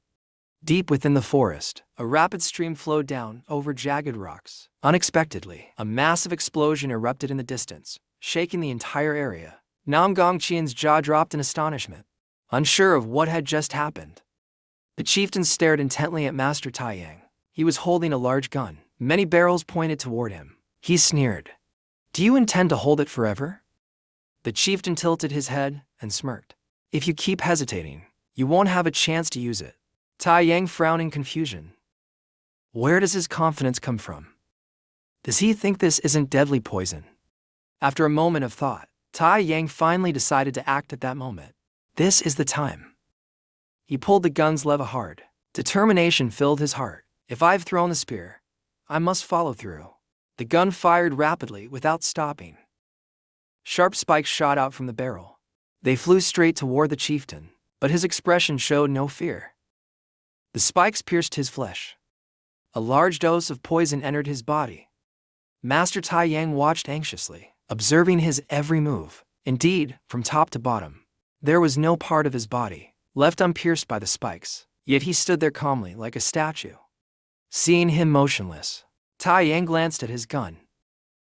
Deep within the forest, a rapid stream flowed down over jagged rocks. Unexpectedly, a massive explosion erupted in the distance, shaking the entire area. Nam Gongqian's jaw dropped in astonishment, unsure of what had just happened. The chieftain stared intently at Master Tai Yang. He was holding a large gun. Many barrels pointed toward him. He sneered. "Do you intend to hold it forever?" The chieftain tilted his head and smirked. "If you keep hesitating, you won't have a chance to use it." Tai Yang frowned in confusion. Where does his confidence come from? Does he think this isn't deadly poison? After a moment of thought, Tai Yang finally decided to act at that moment. This is the time. He pulled the gun's lever hard. Determination filled his heart. If I've thrown the spear, I must follow through. The gun fired rapidly without stopping. Sharp spikes shot out from the barrel. They flew straight toward the chieftain, but his expression showed no fear. The spikes pierced his flesh. A large dose of poison entered his body. Master Tai Yang watched anxiously, observing his every move. Indeed, from top to bottom, there was no part of his body left unpierced by the spikes, yet he stood there calmly like a statue. Seeing him motionless, Tai Yang glanced at his gun.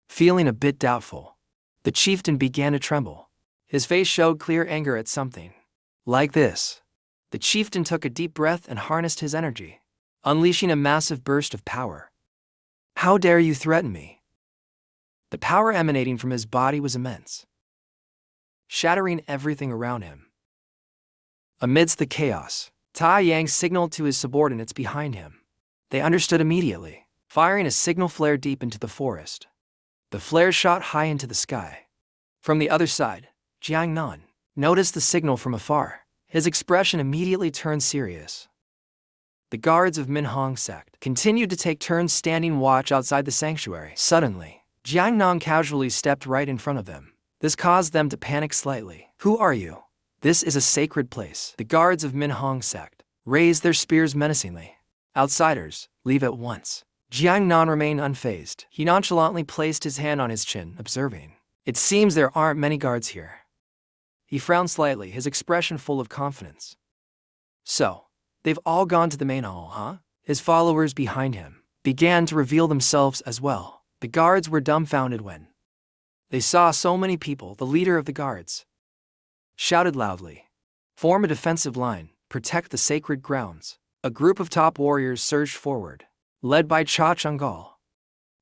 Feeling a bit doubtful, the chieftain began to tremble. His face showed clear anger at something. Like this, the chieftain took a deep breath and harnessed his energy, unleashing a massive burst of power. "How dare you threaten me?" The power emanating from his body was immense, shattering everything around him. Amidst the chaos, Tai Yang signaled to his subordinates behind him. They understood immediately, firing a signal flare deep into the forest. The flare shot high into the sky. From the other side, Jiang Nan noticed the signal from afar. His expression immediately turned serious. The guards of Minhong sect continued to take turns standing watch outside the sanctuary. Suddenly, Jiang Nan casually stepped right in front of them. This caused them to panic slightly. "Who are you? This is a sacred place." The guards of Minhong sect raised their spears menacingly. "Outsiders, leave at once." Jiang Nan remained unfazed. He nonchalantly placed his hand on his chin, observing. "It seems there aren't many guards here." He frowned slightly, his expression full of confidence. "So, they've all gone to the main hall, huh?" His followers behind him began to reveal themselves as well. The guards were dumbfounded when they saw so many people. The leader of the guards shouted loudly, "Form a defensive line, protect the sacred grounds." A group of top warriors surged forward, led by Cha Chungal.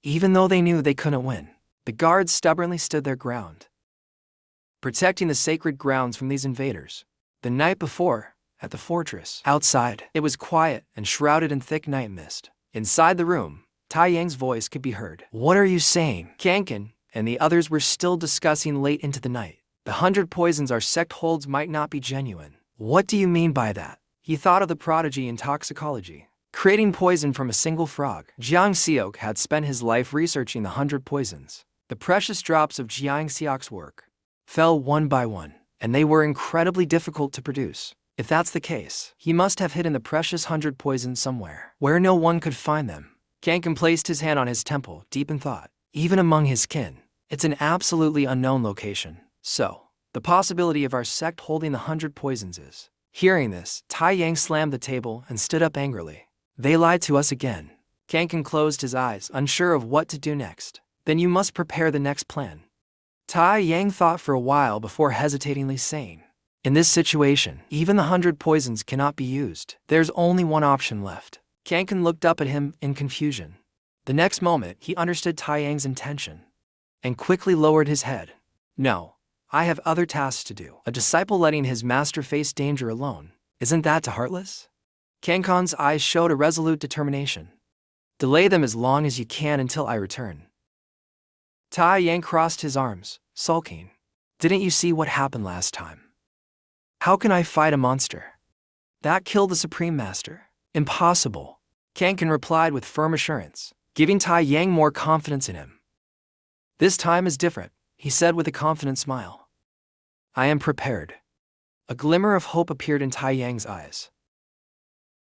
Even though they knew they couldn't win, the guards stubbornly stood their ground, protecting the sacred grounds from these invaders. The night before, at the fortress outside, it was quiet and shrouded in thick night mist. Inside the room, Tai Yang's voice could be heard. "What are you saying?" Kankin and the others were still discussing late into the night. "The 100 poisons our sect holds might not be genuine." "What do you mean by that?" He thought of the prodigy in toxicology, creating poison from a single frog. Jiang Xiok had spent his life researching the 100 poisons. The precious drops of Jiang Xiok's work fell one by one, and they were incredibly difficult to produce. If that's the case, he must have hidden the precious 100 poisons somewhere, where no one could find them. Kankin placed his hand on his temple, deep in thought. Even among his kin, it's an absolutely unknown location. So, the possibility of our sect holding the 100 poisons is... Hearing this, Tai Yang slammed the table and stood up angrily. "They lied to us again." Kankin closed his eyes, unsure of what to do next. "Then you must prepare the next plan." Tai Yang thought for a while before hesitatingly saying, "In this situation, even the 100 poisons cannot be used. There's only one option left." Kankin looked up at him in confusion. The next moment, he understood Tai Yang's intention and quickly lowered his head. "No, I have other tasks to do." A disciple letting his master face danger alone, isn't that too heartless? Kankon's eyes showed a resolute determination. "Delay them as long as you can until I return." Tai Yang crossed his arms, sulking. "Didn't you see what happened last time? How can I fight a monster that killed the Supreme Master? Impossible." Kankin replied with firm assurance, giving Tai Yang more confidence in him. "This time is different," he said with a confident smile. "I am prepared." A glimmer of hope appeared in Tai Yang's eyes.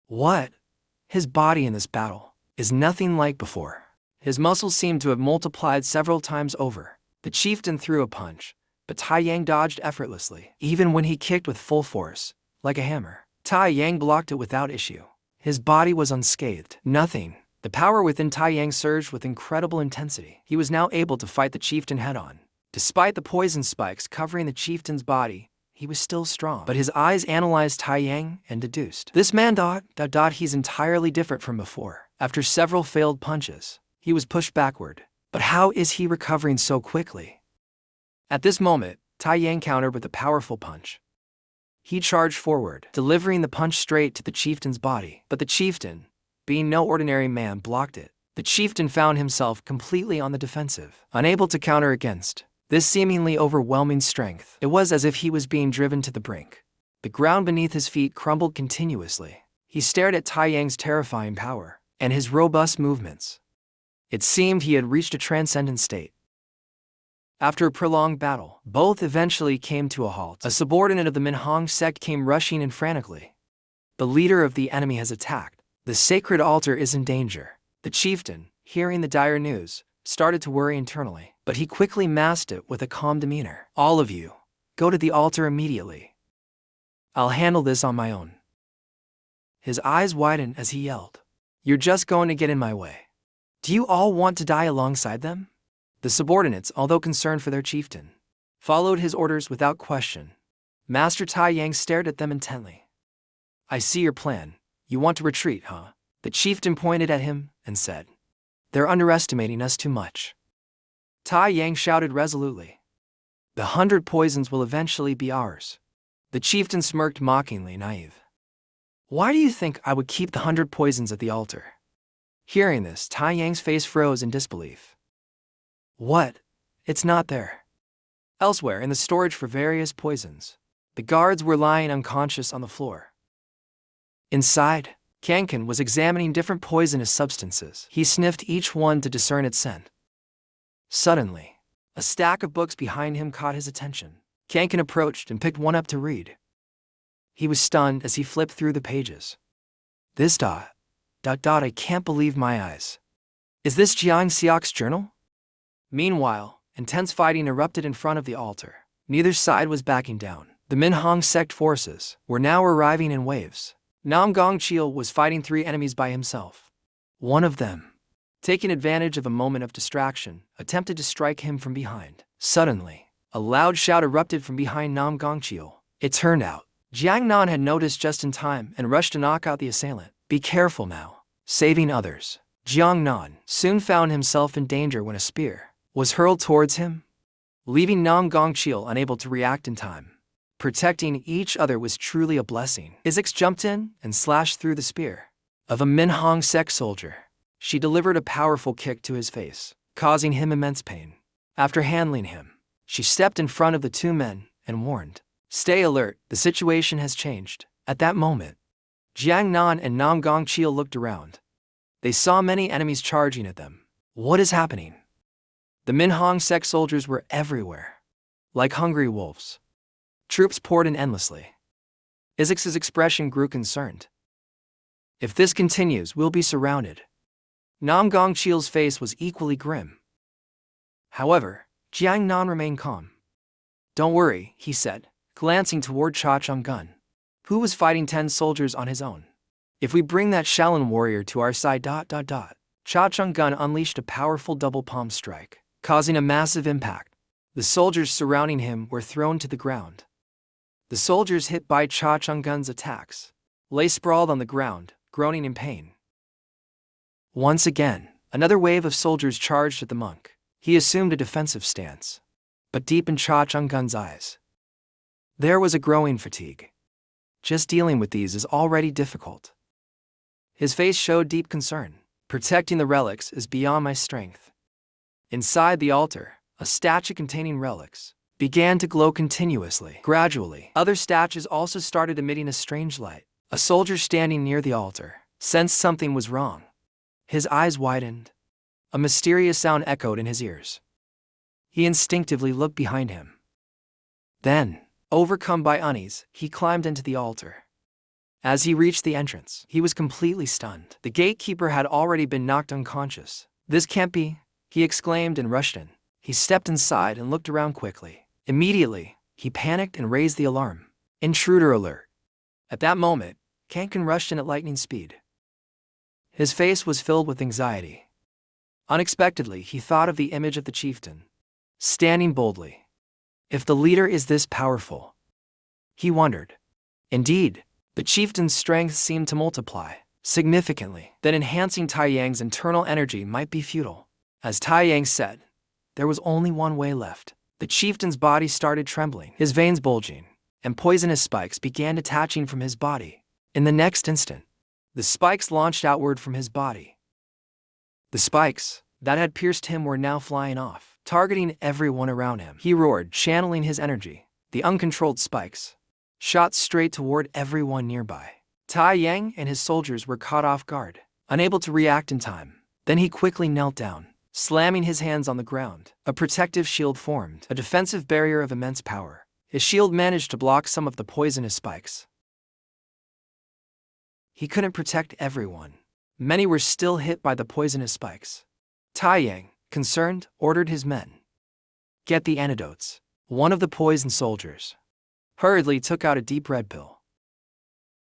What? His body in this battle is nothing like before. His muscles seemed to have multiplied several times over. The chieftain threw a punch, but Tai Yang dodged effortlessly. Even when he kicked with full force, like a hammer, Tai Yang blocked it without issue. His body was unscathed. Nothing. The power within Tai Yang surged with incredible intensity. He was now able to fight the chieftain head-on. Despite the poison spikes covering the chieftain's body, he was still strong. But his eyes analyzed Tai Yang and deduced. This man he's entirely different from before. After several failed punches, he was pushed backward. But how is he recovering so quickly? At this moment, Tai Yang countered with a powerful punch. He charged forward, delivering the punch straight to the chieftain's body. But the chieftain, being no ordinary man, blocked it. The chieftain found himself completely on the defensive, unable to counter against this seemingly overwhelming strength. It was as if he was being driven to the brink. The ground beneath his feet crumbled continuously. He stared at Tai Yang's terrifying power and his robust movements. It seemed he had reached a transcendent state. After a prolonged battle, both eventually came to a halt. A subordinate of the Minhang sect came rushing in frantically. The leader of the enemy has attacked. The sacred altar is in danger. The chieftain, hearing the dire news, started to worry internally, but he quickly masked it with a calm demeanor. All of you, go to the altar immediately. I'll handle this on my own. His eyes widened as he yelled, "You're just going to get in my way. Do you all want to die alongside them?" The subordinates, although concerned for their chieftain, followed his orders without question. Master Tai Yang stared at them intently. "I see your plan. You want to retreat, huh?" The chieftain pointed at him and said, "They're underestimating us too much." Tai Yang shouted resolutely, "The 100 poisons will eventually be ours." The chieftain smirked mockingly, naive. "Why do you think I would keep the 100 poisons at the altar?" Hearing this, Tai Yang's face froze in disbelief. "What? It's not there." Elsewhere in the storage for various poisons, the guards were lying unconscious on the floor. Inside, Kankan was examining different poisonous substances. He sniffed each one to discern its scent. Suddenly, a stack of books behind him caught his attention. Kankan approached and picked one up to read. He was stunned as he flipped through the pages. This I can't believe my eyes. Is this Jiang Xiao's journal? Meanwhile, intense fighting erupted in front of the altar. Neither side was backing down. The Minhang sect forces were now arriving in waves. Nam Gongqiu was fighting 3 enemies by himself. One of them, taking advantage of a moment of distraction, attempted to strike him from behind. Suddenly, a loud shout erupted from behind Nam Gongqiu. It turned out, Jiang Nan had noticed just in time and rushed to knock out the assailant. "Be careful now, saving others." Jiang Nan soon found himself in danger when a spear was hurled towards him, leaving Nam Gongqiu unable to react in time. Protecting each other was truly a blessing. Izix jumped in and slashed through the spear of a Minhang sect soldier. She delivered a powerful kick to his face, causing him immense pain. After handling him, she stepped in front of the 2 men and warned, "Stay alert, the situation has changed." At that moment, Jiang Nan and Nam Gongqiu looked around. They saw many enemies charging at them. What is happening? The Minhang sect soldiers were everywhere, like hungry wolves. Troops poured in endlessly. Izix's expression grew concerned. "If this continues, we'll be surrounded." Nam Gongqiu's face was equally grim. However, Jiang Nan remained calm. "Don't worry," he said, glancing toward Cha Changgun, who was fighting 10 soldiers on his own. "If we bring that Shaolin warrior to our side, Cha Changgun unleashed a powerful double palm strike, causing a massive impact. The soldiers surrounding him were thrown to the ground. The soldiers hit by Cha Changgun's attacks lay sprawled on the ground, groaning in pain. Once again, another wave of soldiers charged at the monk. He assumed a defensive stance, but deep in Cha Changgun's eyes, there was a growing fatigue. Just dealing with these is already difficult. His face showed deep concern. "Protecting the relics is beyond my strength." Inside the altar, a statue containing relics began to glow continuously. Gradually, other statues also started emitting a strange light. A soldier standing near the altar sensed something was wrong. His eyes widened. A mysterious sound echoed in his ears. He instinctively looked behind him. Then, overcome by unease, he climbed into the altar. As he reached the entrance, he was completely stunned. The gatekeeper had already been knocked unconscious. This can't be, he exclaimed and rushed in. He stepped inside and looked around quickly. Immediately, he panicked and raised the alarm. Intruder alert. At that moment, Kanken rushed in at lightning speed. His face was filled with anxiety. Unexpectedly, he thought of the image of the chieftain, standing boldly. If the leader is this powerful, he wondered. Indeed, the chieftain's strength seemed to multiply significantly. Then enhancing Tai Yang's internal energy might be futile. As Tai Yang said, there was only one way left. The chieftain's body started trembling, his veins bulging, and poisonous spikes began detaching from his body. In the next instant, the spikes launched outward from his body. The spikes that had pierced him were now flying off, targeting everyone around him. He roared, channeling his energy. The uncontrolled spikes shot straight toward everyone nearby. Tai Yang and his soldiers were caught off guard, unable to react in time. Then he quickly knelt down, slamming his hands on the ground. A protective shield formed, a defensive barrier of immense power. His shield managed to block some of the poisonous spikes. He couldn't protect everyone. Many were still hit by the poisonous spikes. Tai Yang, concerned, ordered his men. Get the antidotes. One of the poisoned soldiers hurriedly took out a deep red pill.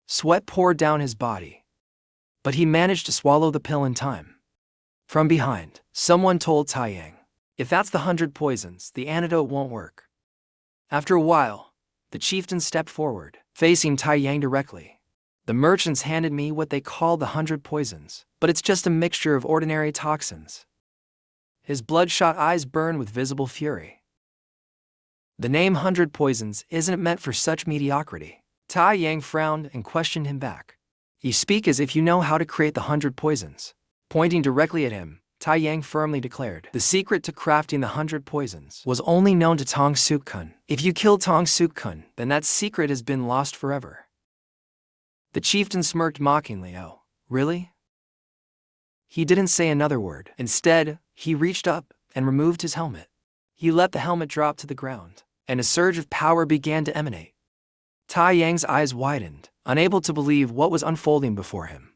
Sweat poured down his body, but he managed to swallow the pill in time. From behind, someone told Tai Yang, if that's the 100 poisons, the antidote won't work. After a while, the chieftain stepped forward, facing Tai Yang directly. The merchants handed me what they call the 100 poisons, but it's just a mixture of ordinary toxins. His bloodshot eyes burned with visible fury. The name 100 poisons isn't meant for such mediocrity. Tai Yang frowned and questioned him back. You speak as if you know how to create the 100 poisons. Pointing directly at him, Tai Yang firmly declared, the secret to crafting the 100 poisons was only known to Tong Suk-kun. If you kill Tong Suk-kun, then that secret has been lost forever. The chieftain smirked mockingly. Oh, really? He didn't say another word. Instead, he reached up and removed his helmet. He let the helmet drop to the ground, and a surge of power began to emanate. Tai Yang's eyes widened, unable to believe what was unfolding before him.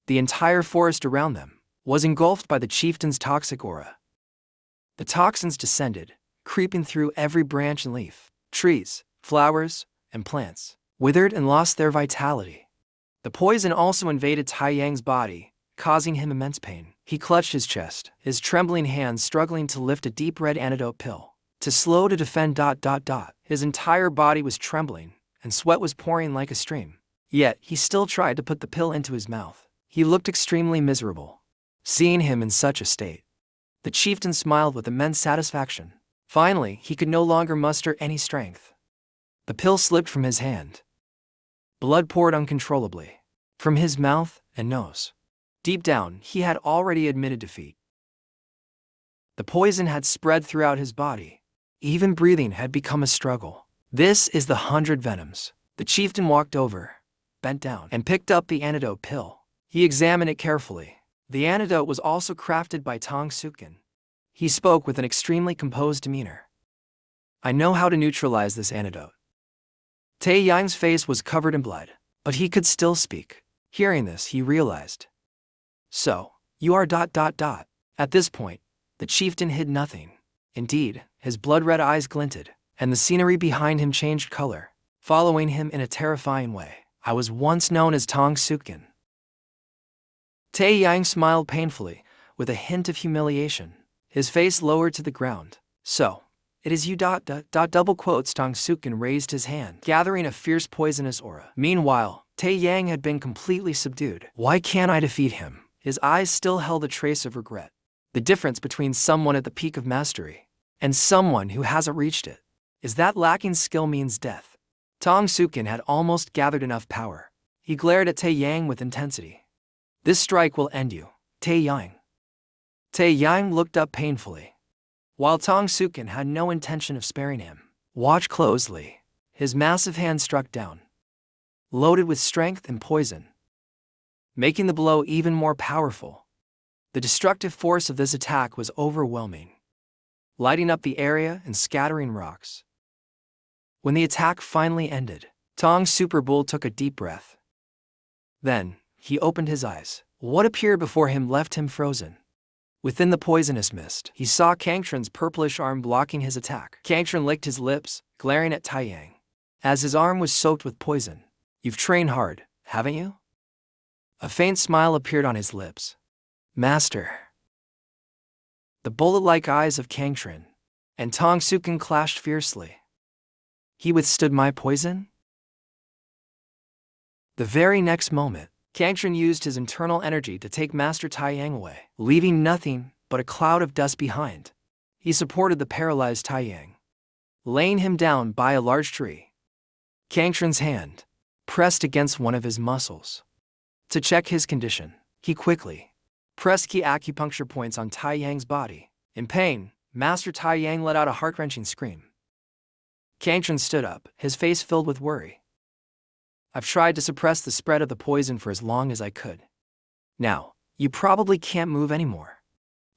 The entire forest around them was engulfed by the chieftain's toxic aura. The toxins descended, creeping through every branch and leaf. Trees, flowers, and plants withered and lost their vitality. The poison also invaded Tai Yang's body, causing him immense pain. He clutched his chest, his trembling hands struggling to lift a deep red antidote pill. To slow to defend. His entire body was trembling, and sweat was pouring like a stream. Yet, he still tried to put the pill into his mouth. He looked extremely miserable. Seeing him in such a state, the chieftain smiled with immense satisfaction. Finally, he could no longer muster any strength. The pill slipped from his hand. Blood poured uncontrollably from his mouth and nose. Deep down, he had already admitted defeat. The poison had spread throughout his body. Even breathing had become a struggle. This is the 100 venoms. The chieftain walked over, bent down, and picked up the antidote pill. He examined it carefully. The antidote was also crafted by Tong Suk-kun. He spoke with an extremely composed demeanor. I know how to neutralize this antidote. Tai Yang's face was covered in blood, but he could still speak. Hearing this, he realized. So, you are ... At this point, the chieftain hid nothing. Indeed, his blood-red eyes glinted, and the scenery behind him changed color, following him in a terrifying way. I was once known as Tong Suk-kun. Tai Yang smiled painfully, with a hint of humiliation. His face lowered to the ground. So, it is you ... Double quotes. Tong Suk-kun raised his hand, gathering a fierce poisonous aura. Meanwhile, Tai Yang had been completely subdued. Why can't I defeat him? His eyes still held a trace of regret. The difference between someone at the peak of mastery and someone who hasn't reached it is that lacking skill means death. Tong Suk-kun had almost gathered enough power. He glared at Tai Yang with intensity. This strike will end you, Tai Yang. Tai Yang looked up painfully. While Tong Suk-kun had no intention of sparing him. Watch closely. His massive hand struck down, loaded with strength and poison, making the blow even more powerful. The destructive force of this attack was overwhelming, lighting up the area and scattering rocks. When the attack finally ended, Tong Super Bull took a deep breath. Then, he opened his eyes. What appeared before him left him frozen. Within the poisonous mist, he saw Kangtran's purplish arm blocking his attack. Kangtran licked his lips, glaring at Taiyang. As his arm was soaked with poison. You've trained hard, haven't you? A faint smile appeared on his lips. Master. The bullet-like eyes of Kangtran and Tong Sukin clashed fiercely. He withstood my poison? The very next moment, Kangtran used his internal energy to take Master Taiyang away, leaving nothing but a cloud of dust behind. He supported the paralyzed Taiyang, laying him down by a large tree. Kangtran's hand pressed against one of his muscles. To check his condition, he quickly pressed key acupuncture points on Taiyang's body. In pain, Master Taiyang let out a heart-wrenching scream. Kangtran stood up, his face filled with worry. I've tried to suppress the spread of the poison for as long as I could. Now, you probably can't move anymore.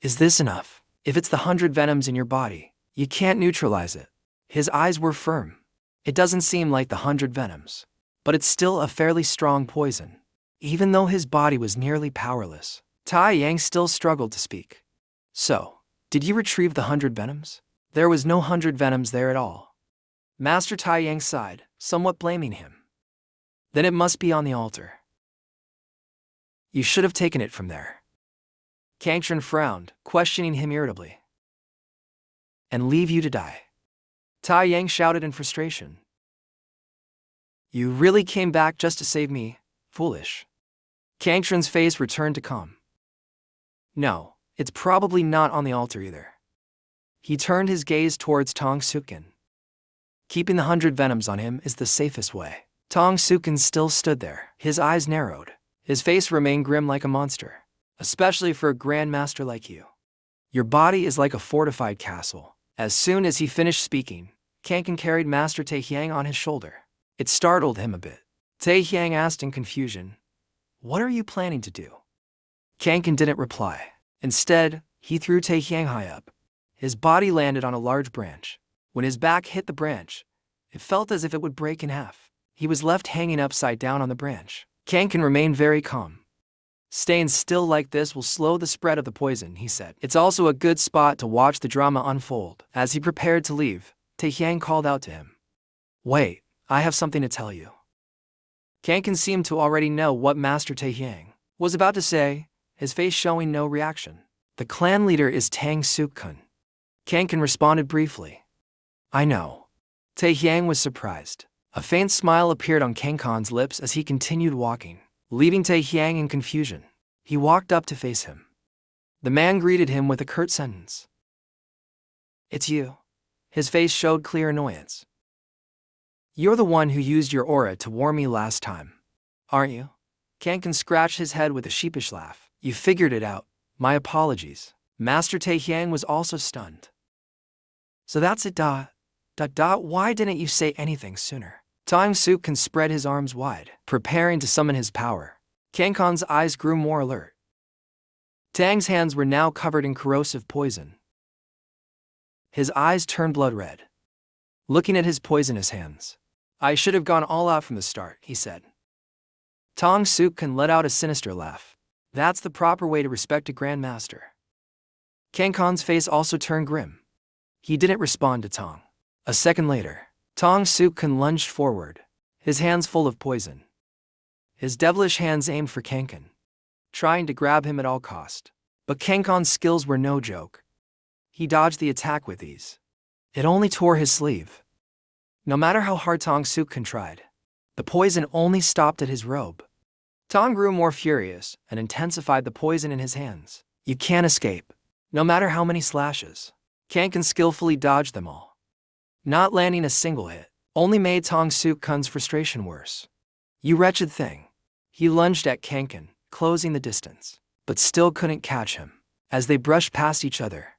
Is this enough? If it's the 100 venoms in your body, you can't neutralize it. His eyes were firm. It doesn't seem like the 100 venoms, but it's still a fairly strong poison. Even though his body was nearly powerless, Taiyang still struggled to speak. So, did you retrieve the 100 venoms? There was no 100 venoms there at all. Master Taiyang sighed, somewhat blaming him. Then it must be on the altar. You should have taken it from there. Kangtran frowned, questioning him irritably. And leave you to die. Taiyang shouted in frustration. You really came back just to save me, foolish. Kangtran's face returned to calm. No, it's probably not on the altar either. He turned his gaze towards Tong Sukin. Keeping the 100 venoms on him is the safest way. Tong Sukin still stood there, his eyes narrowed. His face remained grim like a monster, especially for a grandmaster like you. Your body is like a fortified castle. As soon as he finished speaking, Kangtran carried Master Taiyang on his shoulder. It startled him a bit. Taiyang asked in confusion, What are you planning to do? Kangtran didn't reply. Instead, he threw Taiyang high up. His body landed on a large branch. When his back hit the branch, it felt as if it would break in half. He was left hanging upside down on the branch. Kangtran remained very calm. Staying still like this will slow the spread of the poison, he said. It's also a good spot to watch the drama unfold. As he prepared to leave, Taiyang called out to him. Wait, I have something to tell you. Kangtran seemed to already know what Master Taiyang was about to say, his face showing no reaction. The clan leader is Tang Suk-kun. Kangtran responded briefly. I know. Taiyang was surprised. A faint smile appeared on Kangtran's lips as he continued walking, leaving Taiyang in confusion. He walked up to face him. The man greeted him with a curt sentence. It's you. His face showed clear annoyance. You're the one who used your aura to warn me last time, aren't you? Kangtran scratched his head with a sheepish laugh. You figured it out. My apologies. Master Taiyang was also stunned. So that's it. Why didn't you say anything sooner? Tang Suk-kun spread his arms wide, preparing to summon his power. Kangtran's eyes grew more alert. Tang's hands were now covered in corrosive poison. His eyes turned blood red. Looking at his poisonous hands. I should have gone all out from the start, he said. Tang Suk-kun let out a sinister laugh. That's the proper way to respect a grandmaster. Kangtran's face also turned grim. He didn't respond to Tang. A second later, Tang Suk-kun lunged forward, his hands full of poison. His devilish hands aimed for Kangtran, trying to grab him at all cost. But Kangtran's skills were no joke. He dodged the attack with ease. It only tore his sleeve. No matter how hard Tang Suk-kun tried, the poison only stopped at his robe. Tang grew more furious and intensified the poison in his hands. You can't escape, no matter how many slashes. Kangtran skillfully dodged them all. Not landing a single hit only made Tang Suk-kun's frustration worse. You wretched thing. He lunged at Kangtran, closing the distance, but still couldn't catch him. As they brushed past each other,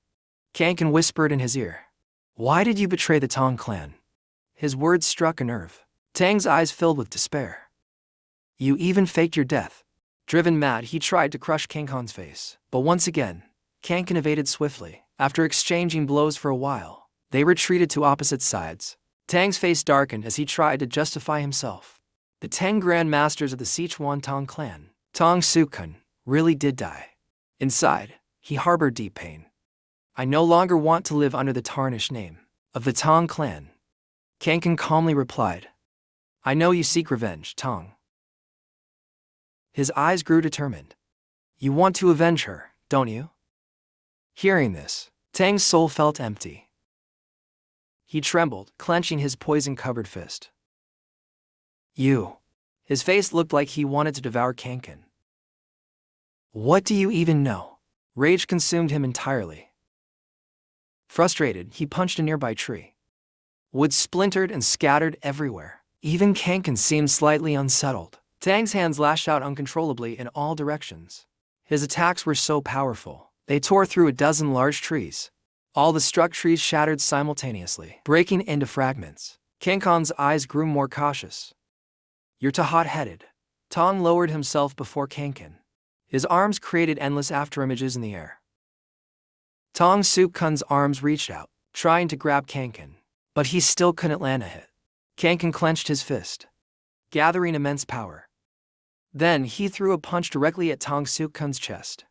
Kangtran whispered in his ear, Why did you betray the Tang clan? His words struck a nerve. Tang's eyes filled with despair. You even faked your death. Driven mad, he tried to crush Kangtran's face. But once again, Kangtran evaded swiftly. After exchanging blows for a while, they retreated to opposite sides. Tang's face darkened as he tried to justify himself. The 10 Grand Masters of the Sichuan Tang clan, Tang Suk-kun, really did die. Inside, He harbored deep pain. I no longer want to live under the tarnished name of the Tong clan. Kankan calmly replied. I know you seek revenge, Tong. His eyes grew determined. You want to avenge her, don't you? Hearing this, Tang's soul felt empty. He trembled, clenching his poison-covered fist. You. His face looked like he wanted to devour Kankan. What do you even know? Rage consumed him entirely. Frustrated, he punched a nearby tree. Wood splintered and scattered everywhere. Even Kankan seemed slightly unsettled. Tang's hands lashed out uncontrollably in all directions. His attacks were so powerful, they tore through a dozen large trees. All the struck trees shattered simultaneously, breaking into fragments. Kankan's eyes grew more cautious. You're too hot-headed. Tong lowered himself before Kankan. His arms created endless afterimages in the air. Tong Suk-kun's arms reached out, trying to grab Kankan, but he still couldn't land a hit. Kankan clenched his fist, gathering immense power. Then he threw a punch directly at Tong Suk-kun's chest.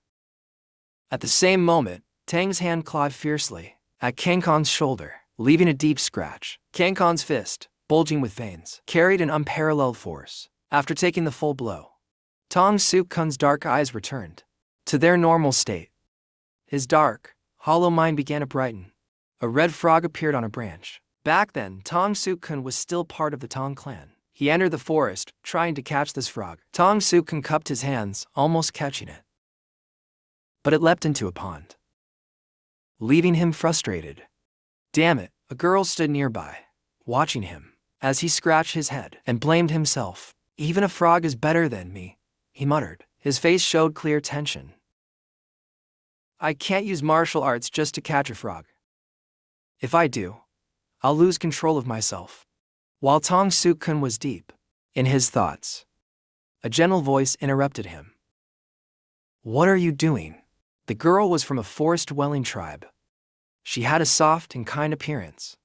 At the same moment, Tang's hand clawed fiercely at Kankan's shoulder, leaving a deep scratch. Kankan's fist, bulging with veins, carried an unparalleled force. After taking the full blow, Tong Suk-kun's dark eyes returned to their normal state. His dark, hollow mind began to brighten. A red frog appeared on a branch. Back then, Tong Suk-kun was still part of the Tong clan. He entered the forest, trying to catch this frog. Tong Suk-kun cupped his hands, almost catching it. But it leapt into a pond, leaving him frustrated. Damn it, a girl stood nearby, watching him, as he scratched his head and blamed himself. Even a frog is better than me, he muttered. His face showed clear tension. I can't use martial arts just to catch a frog. If I do, I'll lose control of myself. While Tong Suk-kun was deep in his thoughts, a gentle voice interrupted him. What are you doing? The girl was from a forest-dwelling tribe. She had a soft and kind appearance.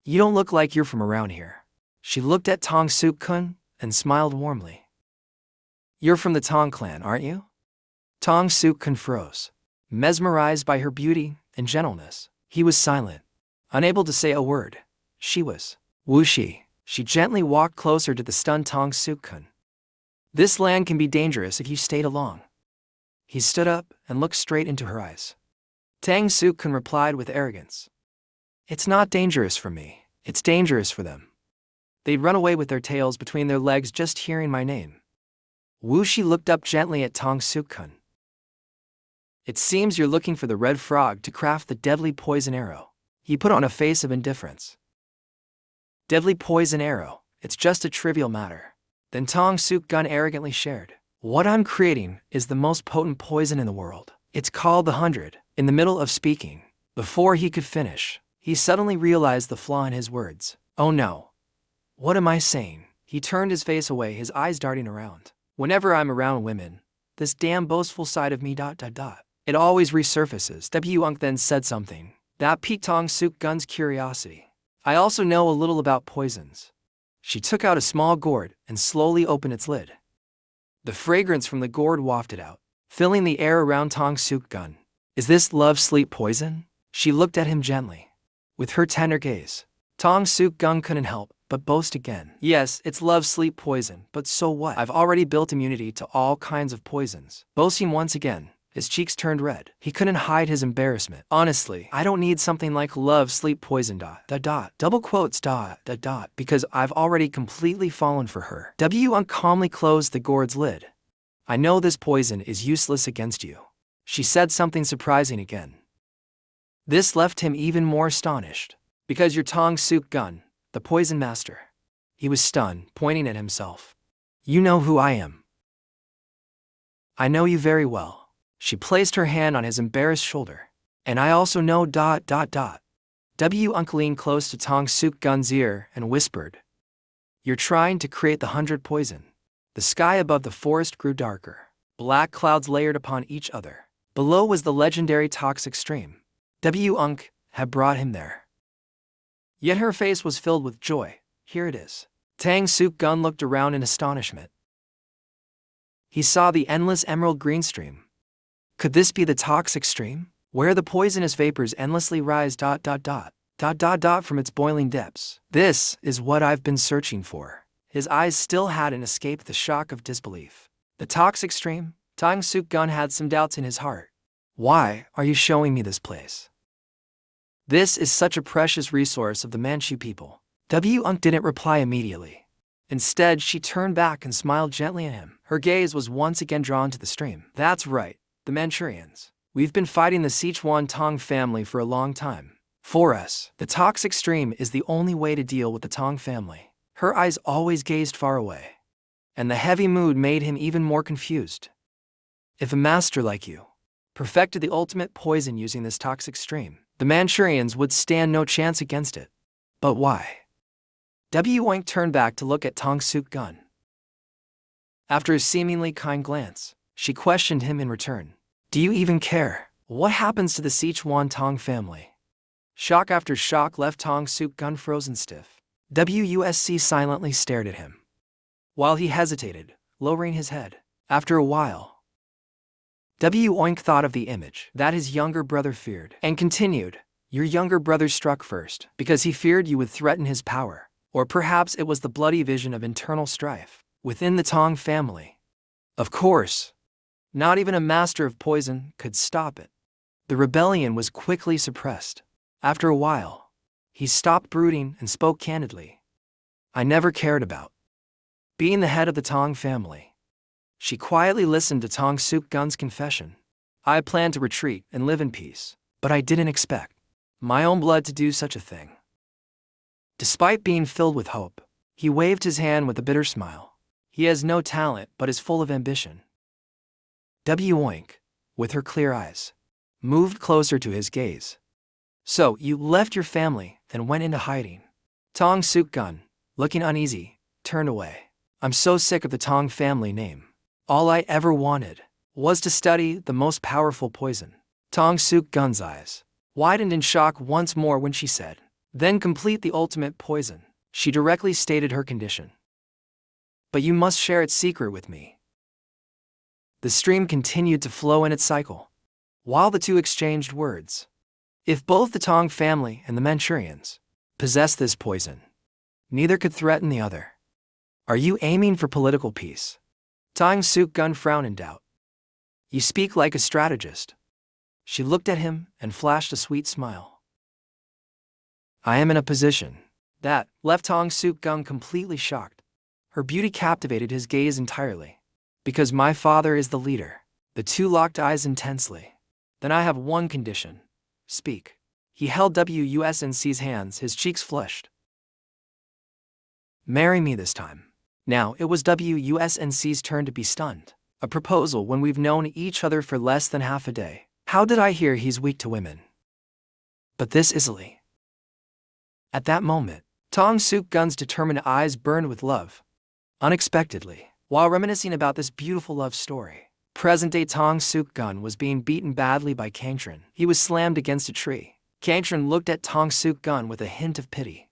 You don't look like you're from around here. She looked at Tong Suk-kun and smiled warmly. You're from the Tong clan, aren't you? Tong Suk-kun froze, mesmerized by her beauty and gentleness. He was silent, unable to say a word. She was Wuxi. She gently walked closer to the stunned Tong Suk-kun. This land can be dangerous if you stay too long. He stood up and looked straight into her eyes. Tang Suk-kun replied with arrogance. It's not dangerous for me, it's dangerous for them. They'd run away with their tails between their legs just hearing my name. Wuxi looked up gently at Tong Suk-kun. It seems you're looking for the red frog to craft the deadly poison arrow. He put on a face of indifference. Deadly poison arrow, it's just a trivial matter. Then Tong Suk-kun arrogantly shared. What I'm creating is the most potent poison in the world. It's called the 100. In the middle of speaking, before he could finish, he suddenly realized the flaw in his words. Oh no. What am I saying? He turned his face away, his eyes darting around. Whenever I'm around women, this damn boastful side of me ... It always resurfaces. Unk then said something that piqued Tong Suk-kun's curiosity. I also know a little about poisons. She took out a small gourd and slowly opened its lid. The fragrance from the gourd wafted out, filling the air around Tong Suk-kun. Is this love-sleep poison? She looked at him gently, with her tender gaze. Tong Suk-kun couldn't help but boast again. Yes, it's love-sleep poison, but so what? I've already built immunity to all kinds of poisons. Boasting once again, his cheeks turned red. He couldn't hide his embarrassment. Honestly, I don't need something like love-sleep poison ... double quotes ... because I've already completely fallen for her. Unk calmly closed the gourd's lid. I know this poison is useless against you. She said something surprising again. This left him even more astonished. Because you're Tong Suk-kun, the poison master. He was stunned, pointing at himself. You know who I am. I know you very well. She placed her hand on his embarrassed shoulder. And I also know ... Unk leaned close to Tong Suk-kun's ear and whispered. You're trying to create the 100 poison. The sky above the forest grew darker. Black clouds layered upon each other. Below was the legendary toxic stream. Unk had brought him there. Yet her face was filled with joy. Here it is. Tang Suk-kun looked around in astonishment. He saw the endless emerald green stream. Could this be the toxic stream, where the poisonous vapors endlessly rise from its boiling depths? This is what I've been searching for. His eyes still hadn't escaped the shock of disbelief. The toxic stream? Tang Suk-gun had some doubts in his heart. Why are you showing me this place? This is such a precious resource of the Manchu people. Unk didn't reply immediately. Instead, she turned back and smiled gently at him. Her gaze was once again drawn to the stream. That's right, the Manchurians. We've been fighting the Sichuan Tong family for a long time. For us, the toxic stream is the only way to deal with the Tong family. Her eyes always gazed far away, and the heavy mood made him even more confused. If a master like you perfected the ultimate poison using this toxic stream, the Manchurians would stand no chance against it. But why? Oink turned back to look at Tang Suk-gun. After a seemingly kind glance, she questioned him in return. Do you even care what happens to the Sichuan Tong family? Shock after shock left Tang Suk-gun frozen stiff. Wusc silently stared at him, while he hesitated, lowering his head. After a while, Oink thought of the image that his younger brother feared, and continued, Your younger brother struck first because he feared you would threaten his power. Or perhaps it was the bloody vision of internal strife within the Tong family. Of course, not even a master of poison could stop it. The rebellion was quickly suppressed. After a while, he stopped brooding and spoke candidly. I never cared about being the head of the Tong family. She quietly listened to Tang Suk-gun's confession. I planned to retreat and live in peace, but I didn't expect my own blood to do such a thing. Despite being filled with hope, he waved his hand with a bitter smile. He has no talent but is full of ambition. Oink, with her clear eyes, moved closer to his gaze. So, you left your family, then went into hiding. Tang Suk-gun, looking uneasy, turned away. I'm so sick of the Tong family name. All I ever wanted was to study the most powerful poison. Tang Suk-gun's eyes widened in shock once more when she said, Then complete the ultimate poison. She directly stated her condition. But you must share its secret with me. The stream continued to flow in its cycle, while the two exchanged words. If both the Tong family and the Manchurians possessed this poison, neither could threaten the other. Are you aiming for political peace? Tang Suk-gun frowned in doubt. You speak like a strategist. She looked at him and flashed a sweet smile. I am in a position that left Tang Suk-gun completely shocked. Her beauty captivated his gaze entirely. Because my father is the leader. The two locked eyes intensely. Then I have one condition. Speak. He held Wusnc's hands, his cheeks flushed. Marry me this time. Now it was Wusnc's turn to be stunned. A proposal when we've known each other for less than half a day. How did I hear he's weak to women? But this easily. At that moment, Tang Suk-gun's determined eyes burned with love. Unexpectedly, while reminiscing about this beautiful love story, present-day Tang Suk-gun was being beaten badly by Kangtran. He was slammed against a tree. Kangtran looked at Tang Suk-gun with a hint of pity.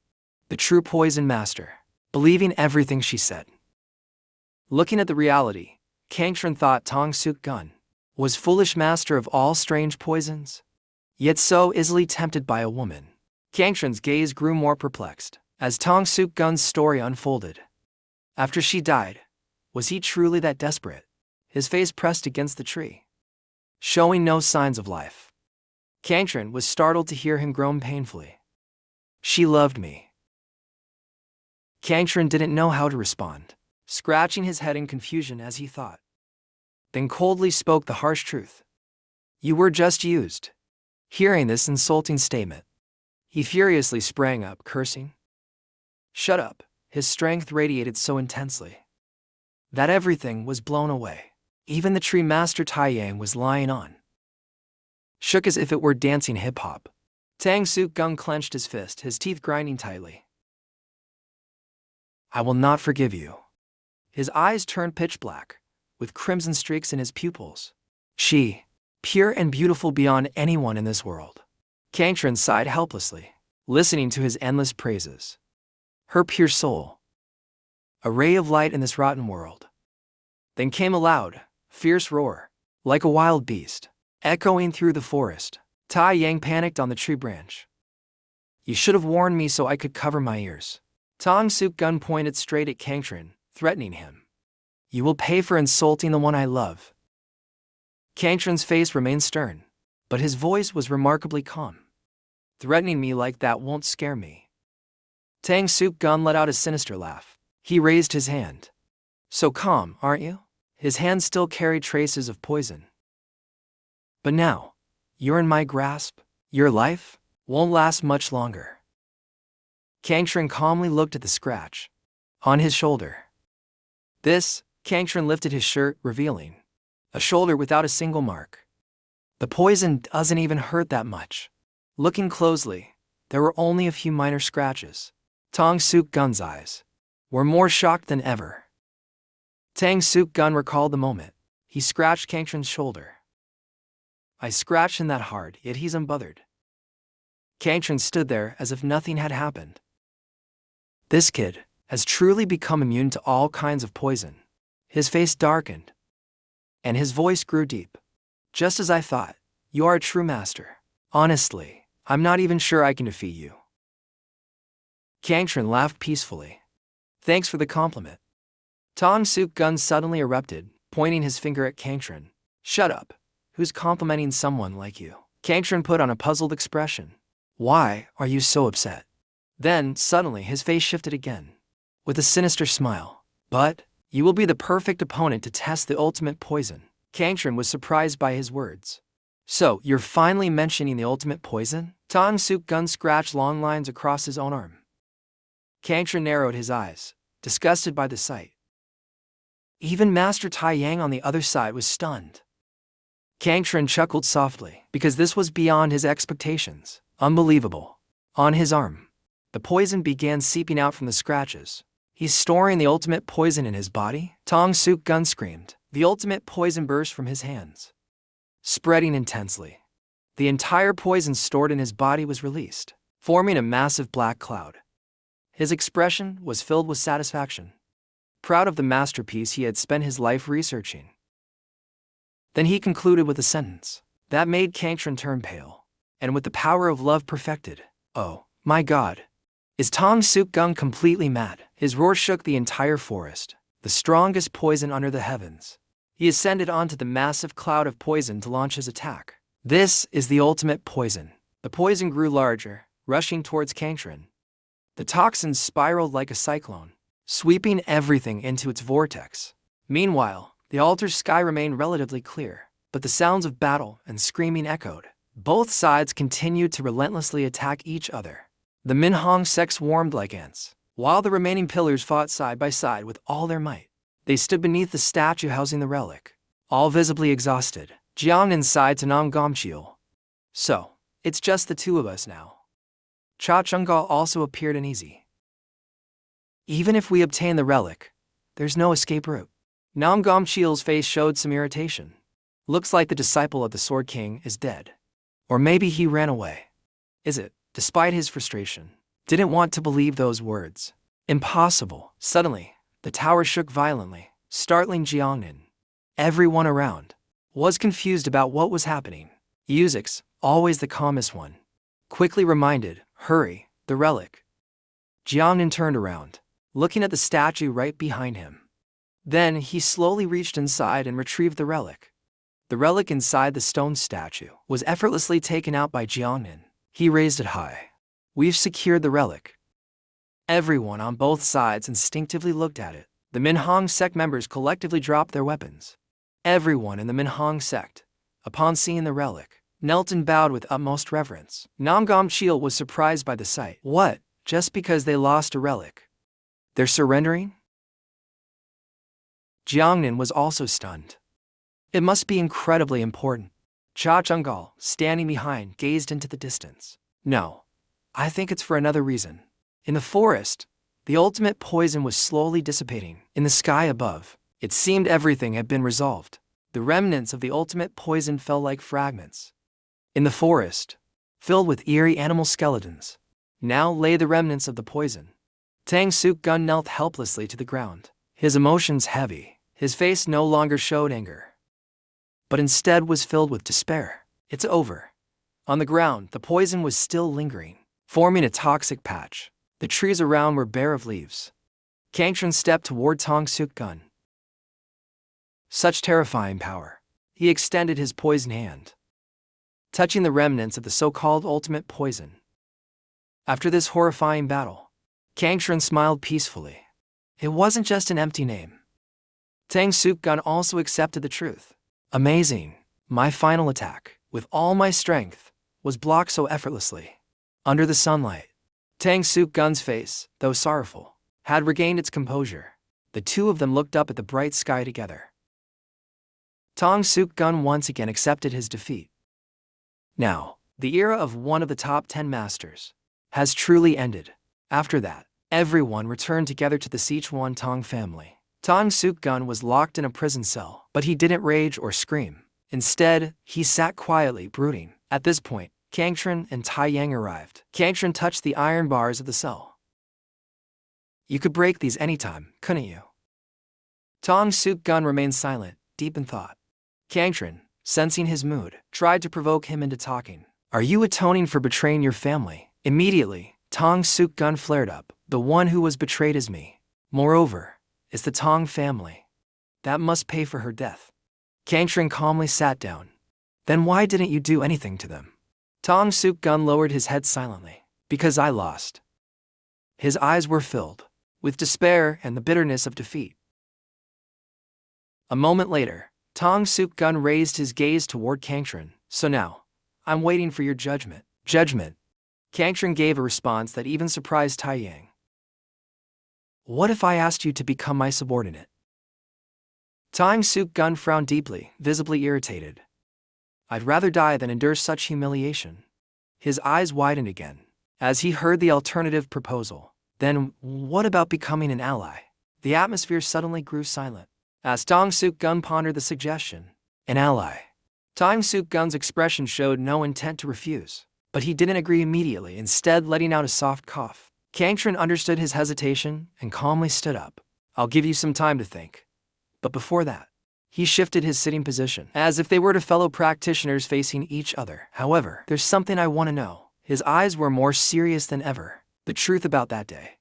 The true poison master, believing everything she said. Looking at the reality, Kangtran thought Tang Suk-gun was foolish master of all strange poisons, yet so easily tempted by a woman. Kangtran's gaze grew more perplexed as Tang Suk-gun's story unfolded. After she died, was he truly that desperate? His face pressed against the tree, showing no signs of life. Kangtran was startled to hear him groan painfully. She loved me. Kangtran didn't know how to respond, scratching his head in confusion as he thought. Then coldly spoke the harsh truth. You were just used. Hearing this insulting statement, he furiously sprang up, cursing. Shut up. His strength radiated so intensely that everything was blown away. Even the tree Master Taiyang was lying on shook as if it were dancing hip-hop. Tang Suk-gun clenched his fist, his teeth grinding tightly. I will not forgive you. His eyes turned pitch black, with crimson streaks in his pupils. She, pure and beautiful beyond anyone in this world. Kangtran sighed helplessly, listening to his endless praises. Her pure soul, a ray of light in this rotten world. Then came a loud, fierce roar, like a wild beast. echoing through the forest. Tai Yang panicked on the tree branch. You should have warned me so I could cover my ears. Tang Suk Gun pointed straight at Kangtran, threatening him. You will pay for insulting the one I love. Kangtran's face remained stern, but his voice was remarkably calm. Threatening me like that won't scare me. Tang Suk Gun let out a sinister laugh. He raised his hand. So calm, aren't you? His hand still carried traces of poison. But now, you're in my grasp. Your life won't last much longer. Kangtran calmly looked at the scratch on his shoulder. Kangtran lifted his shirt, revealing a shoulder without a single mark. The poison doesn't even hurt that much. Looking closely, there were only a few minor scratches. Tang Suk Gun's eyes were more shocked than ever. Tang Suk Gun recalled the moment. He scratched Kangtran's shoulder. I scratched him that hard, yet he's unbothered. Kangtran stood there as if nothing had happened. This kid has truly become immune to all kinds of poison. His face darkened, and his voice grew deep. Just as I thought, you are a true master. Honestly, I'm not even sure I can defeat you. Kangtran laughed peacefully. Thanks for the compliment. Tang Suk Gun suddenly erupted, pointing his finger at Kangtran. Shut up. Who's complimenting someone like you? Kangtran put on a puzzled expression. Why are you so upset? Then, suddenly, his face shifted again, with a sinister smile. But, you will be the perfect opponent to test the ultimate poison. Kangtran was surprised by his words. So, you're finally mentioning the ultimate poison? Tang Suk Gun scratched long lines across his own arm. Kangtran narrowed his eyes, disgusted by the sight. Even Master Tai Yang on the other side was stunned. Kangtran chuckled softly, because this was beyond his expectations. Unbelievable. On his arm, the poison began seeping out from the scratches. He's storing the ultimate poison in his body? Tang Suk Gun screamed. The ultimate poison burst from his hands, spreading intensely. The entire poison stored in his body was released, forming a massive black cloud. His expression was filled with satisfaction, proud of the masterpiece he had spent his life researching. Then he concluded with a sentence that made Kangtran turn pale, and with the power of love perfected. Oh, my God. Is Tang Suk Gun completely mad? His roar shook the entire forest, the strongest poison under the heavens. He ascended onto the massive cloud of poison to launch his attack. This is the ultimate poison. The poison grew larger, rushing towards Kangtran. The toxins spiraled like a cyclone, sweeping everything into its vortex. Meanwhile, the altar's sky remained relatively clear, but the sounds of battle and screaming echoed. Both sides continued to relentlessly attack each other. The Minhong sects swarmed like ants, while the remaining pillars fought side by side with all their might. They stood beneath the statue housing the relic, all visibly exhausted. Jiang sighed to Nam Gomchil. So, it's just the two of us now. Cha Chungal also appeared uneasy. Even if we obtain the relic, there's no escape route. Nam Gomchil's face showed some irritation. Looks like the disciple of the Sword King is dead. Or maybe he ran away. Is it, despite his frustration, didn't want to believe those words. Impossible. Suddenly, the tower shook violently, startling Jiangnan. Everyone around was confused about what was happening. Yuzix, always the calmest one, quickly reminded, hurry, the relic. Jiangnan turned around, looking at the statue right behind him. Then he slowly reached inside and retrieved the relic. The relic inside the stone statue was effortlessly taken out by Jiangnan. He raised it high. We've secured the relic. Everyone on both sides instinctively looked at it. The Minhong sect members collectively dropped their weapons. Everyone in the Minhong sect, upon seeing the relic, knelt and bowed with utmost reverence. Nam Gomchil was surprised by the sight. What? Just because they lost a relic, they're surrendering? Jiangnan was also stunned. It must be incredibly important. Cha Chungal, standing behind, gazed into the distance. No, I think it's for another reason. In the forest, the ultimate poison was slowly dissipating. In the sky above, it seemed everything had been resolved. The remnants of the ultimate poison fell like fragments. In the forest, filled with eerie animal skeletons, now lay the remnants of the poison. Tang Suk Gun knelt helplessly to the ground, his emotions heavy. His face no longer showed anger. but instead was filled with despair. It's over. On the ground, the poison was still lingering, forming a toxic patch. The trees around were bare of leaves. Kangtran stepped toward Tong Suk-gun. Such terrifying power. He extended his poisoned hand, touching the remnants of the so-called ultimate poison. After this horrifying battle, Kangtran smiled peacefully. It wasn't just an empty name. Tang Suk-gun also accepted the truth. Amazing. My final attack, with all my strength, was blocked so effortlessly. Under the sunlight, Tang Suk-gun's face, though sorrowful, had regained its composure. The two of them looked up at the bright sky together. Tong Suk-gun once again accepted his defeat. Now, the era of one of the top 10 masters has truly ended. After that, everyone returned together to the Sichuan Tong family. Tong Suk-gun was locked in a prison cell, but he didn't rage or scream. Instead, he sat quietly, brooding. At this point, Kangtran and Tai Yang arrived. Kangtran touched the iron bars of the cell. You could break these anytime, couldn't you? Tong Suk-gun remained silent, deep in thought. Kangtran, sensing his mood, tried to provoke him into talking. Are you atoning for betraying your family? Immediately, Tong Suk-gun flared up. The one who was betrayed is me. Moreover, it's the Tong family. That must pay for her death. Kangtran calmly sat down. Then why didn't you do anything to them? Tong Suk-gun lowered his head silently. Because I lost. His eyes were filled with despair and the bitterness of defeat. A moment later, Tong Suk-gun raised his gaze toward Kangtran. So now, I'm waiting for your judgment. Judgment. Kangtran gave a response that even surprised Tai Yang. What if I asked you to become my subordinate? Tong Suk-gun frowned deeply, visibly irritated. I'd rather die than endure such humiliation. His eyes widened again as he heard the alternative proposal. Then, what about becoming an ally? The atmosphere suddenly grew silent as Tong Suk-gun pondered the suggestion. An ally. Tong Suk-gun's expression showed no intent to refuse, but he didn't agree immediately, instead letting out a soft cough. Kangtran understood his hesitation and calmly stood up. I'll give you some time to think. But before that, he shifted his sitting position, as if they were two fellow practitioners facing each other. However, there's something I want to know. His eyes were more serious than ever. The truth about that day.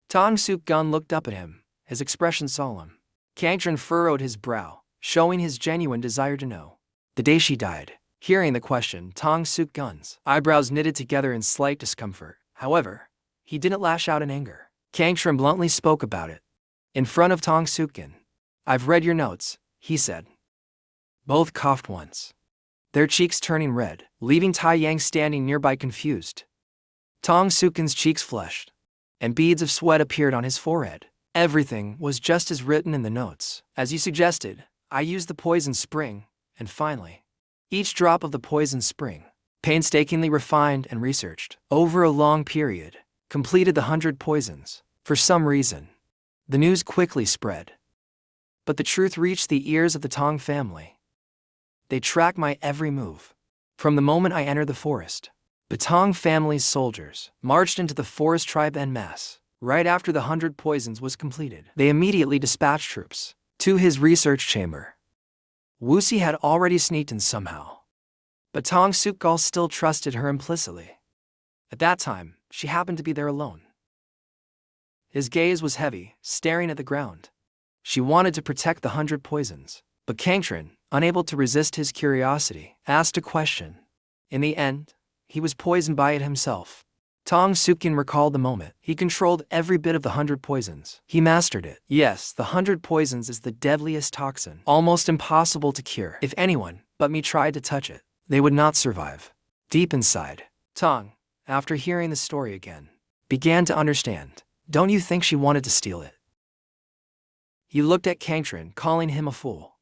Tong Suk-gun looked up at him, his expression solemn. Kangtran furrowed his brow, showing his genuine desire to know. The day she died. Hearing the question, Tong Suk-gun's eyebrows knitted together in slight discomfort. However, he didn't lash out in anger. Kangtran bluntly spoke about it. In front of Tong Suk-gun. I've read your notes, he said. Both coughed once, their cheeks turning red, leaving Tai Yang standing nearby confused. Tong Suk-gun's cheeks flushed, and beads of sweat appeared on his forehead. Everything was just as written in the notes. As you suggested, I used the poison spring, and finally, each drop of the poison spring, painstakingly refined and researched, over a long period, completed the 100 poisons. For some reason, the news quickly spread. But the truth reached the ears of the Tong family. They tracked my every move. From the moment I entered the forest, the Tong family's soldiers marched into the forest tribe en masse. Right after the 100 poisons was completed, they immediately dispatched troops to his research chamber. Wuxi had already sneaked in somehow, but Tong Suk-gun still trusted her implicitly. At that time, she happened to be there alone. His gaze was heavy, staring at the ground. She wanted to protect the 100 poisons, but Kangtran, unable to resist his curiosity, asked a question. In the end, he was poisoned by it himself. Tong Suk-gun recalled the moment. He controlled every bit of the 100 poisons. He mastered it. Yes, the 100 poisons is the deadliest toxin, almost impossible to cure. If anyone but me tried to touch it, they would not survive. Deep inside, Tong, after hearing the story again, began to understand. Don't you think she wanted to steal it? He looked at Kangtran, calling him a fool.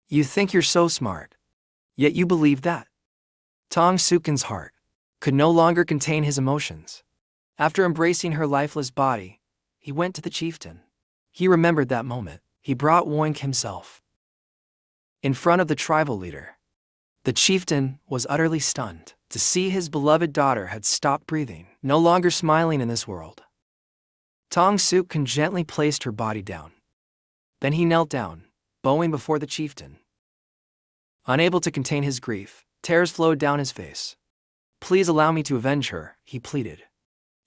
You think you're so smart, yet you believe that? Tong Suk-gun's heart could no longer contain his emotions. After embracing her lifeless body, he went to the chieftain. He remembered that moment. He brought Woink himself. In front of the tribal leader, the chieftain was utterly stunned to see his beloved daughter had stopped breathing, no longer smiling in this world. Tong Suk-gun gently placed her body down. Then he knelt down, bowing before the chieftain. Unable to contain his grief, tears flowed down his face. "Please allow me to avenge her," he pleaded.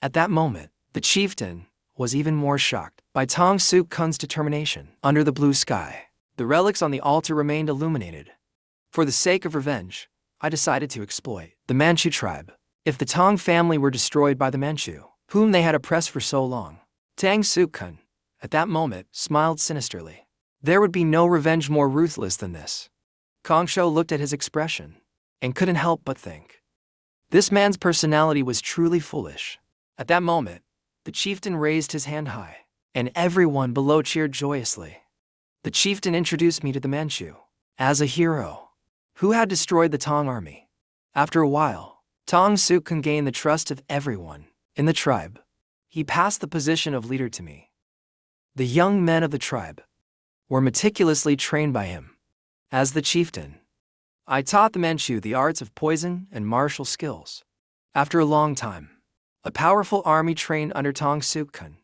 At that moment, the chieftain was even more shocked by Tong Suk Kun's determination. Under the blue sky, the relics on the altar remained illuminated. For the sake of revenge, I decided to exploit the Manchu tribe. If the Tong family were destroyed by the Manchu, whom they had oppressed for so long, Tang Suk Kun, at that moment, smiled sinisterly. There would be no revenge more ruthless than this. Kong Shou looked at his expression and couldn't help but think, this man's personality was truly foolish. At that moment, the chieftain raised his hand high, and everyone below cheered joyously. The chieftain introduced me to the Manchu as a hero who had destroyed the Tong army. After a while, Tong Suk Kun gained the trust of everyone in the tribe. He passed the position of leader to me. The young men of the tribe were meticulously trained by him. As the chieftain, I taught the Manchu the arts of poison and martial skills. After a long time, a powerful army trained under Tong Suk Kun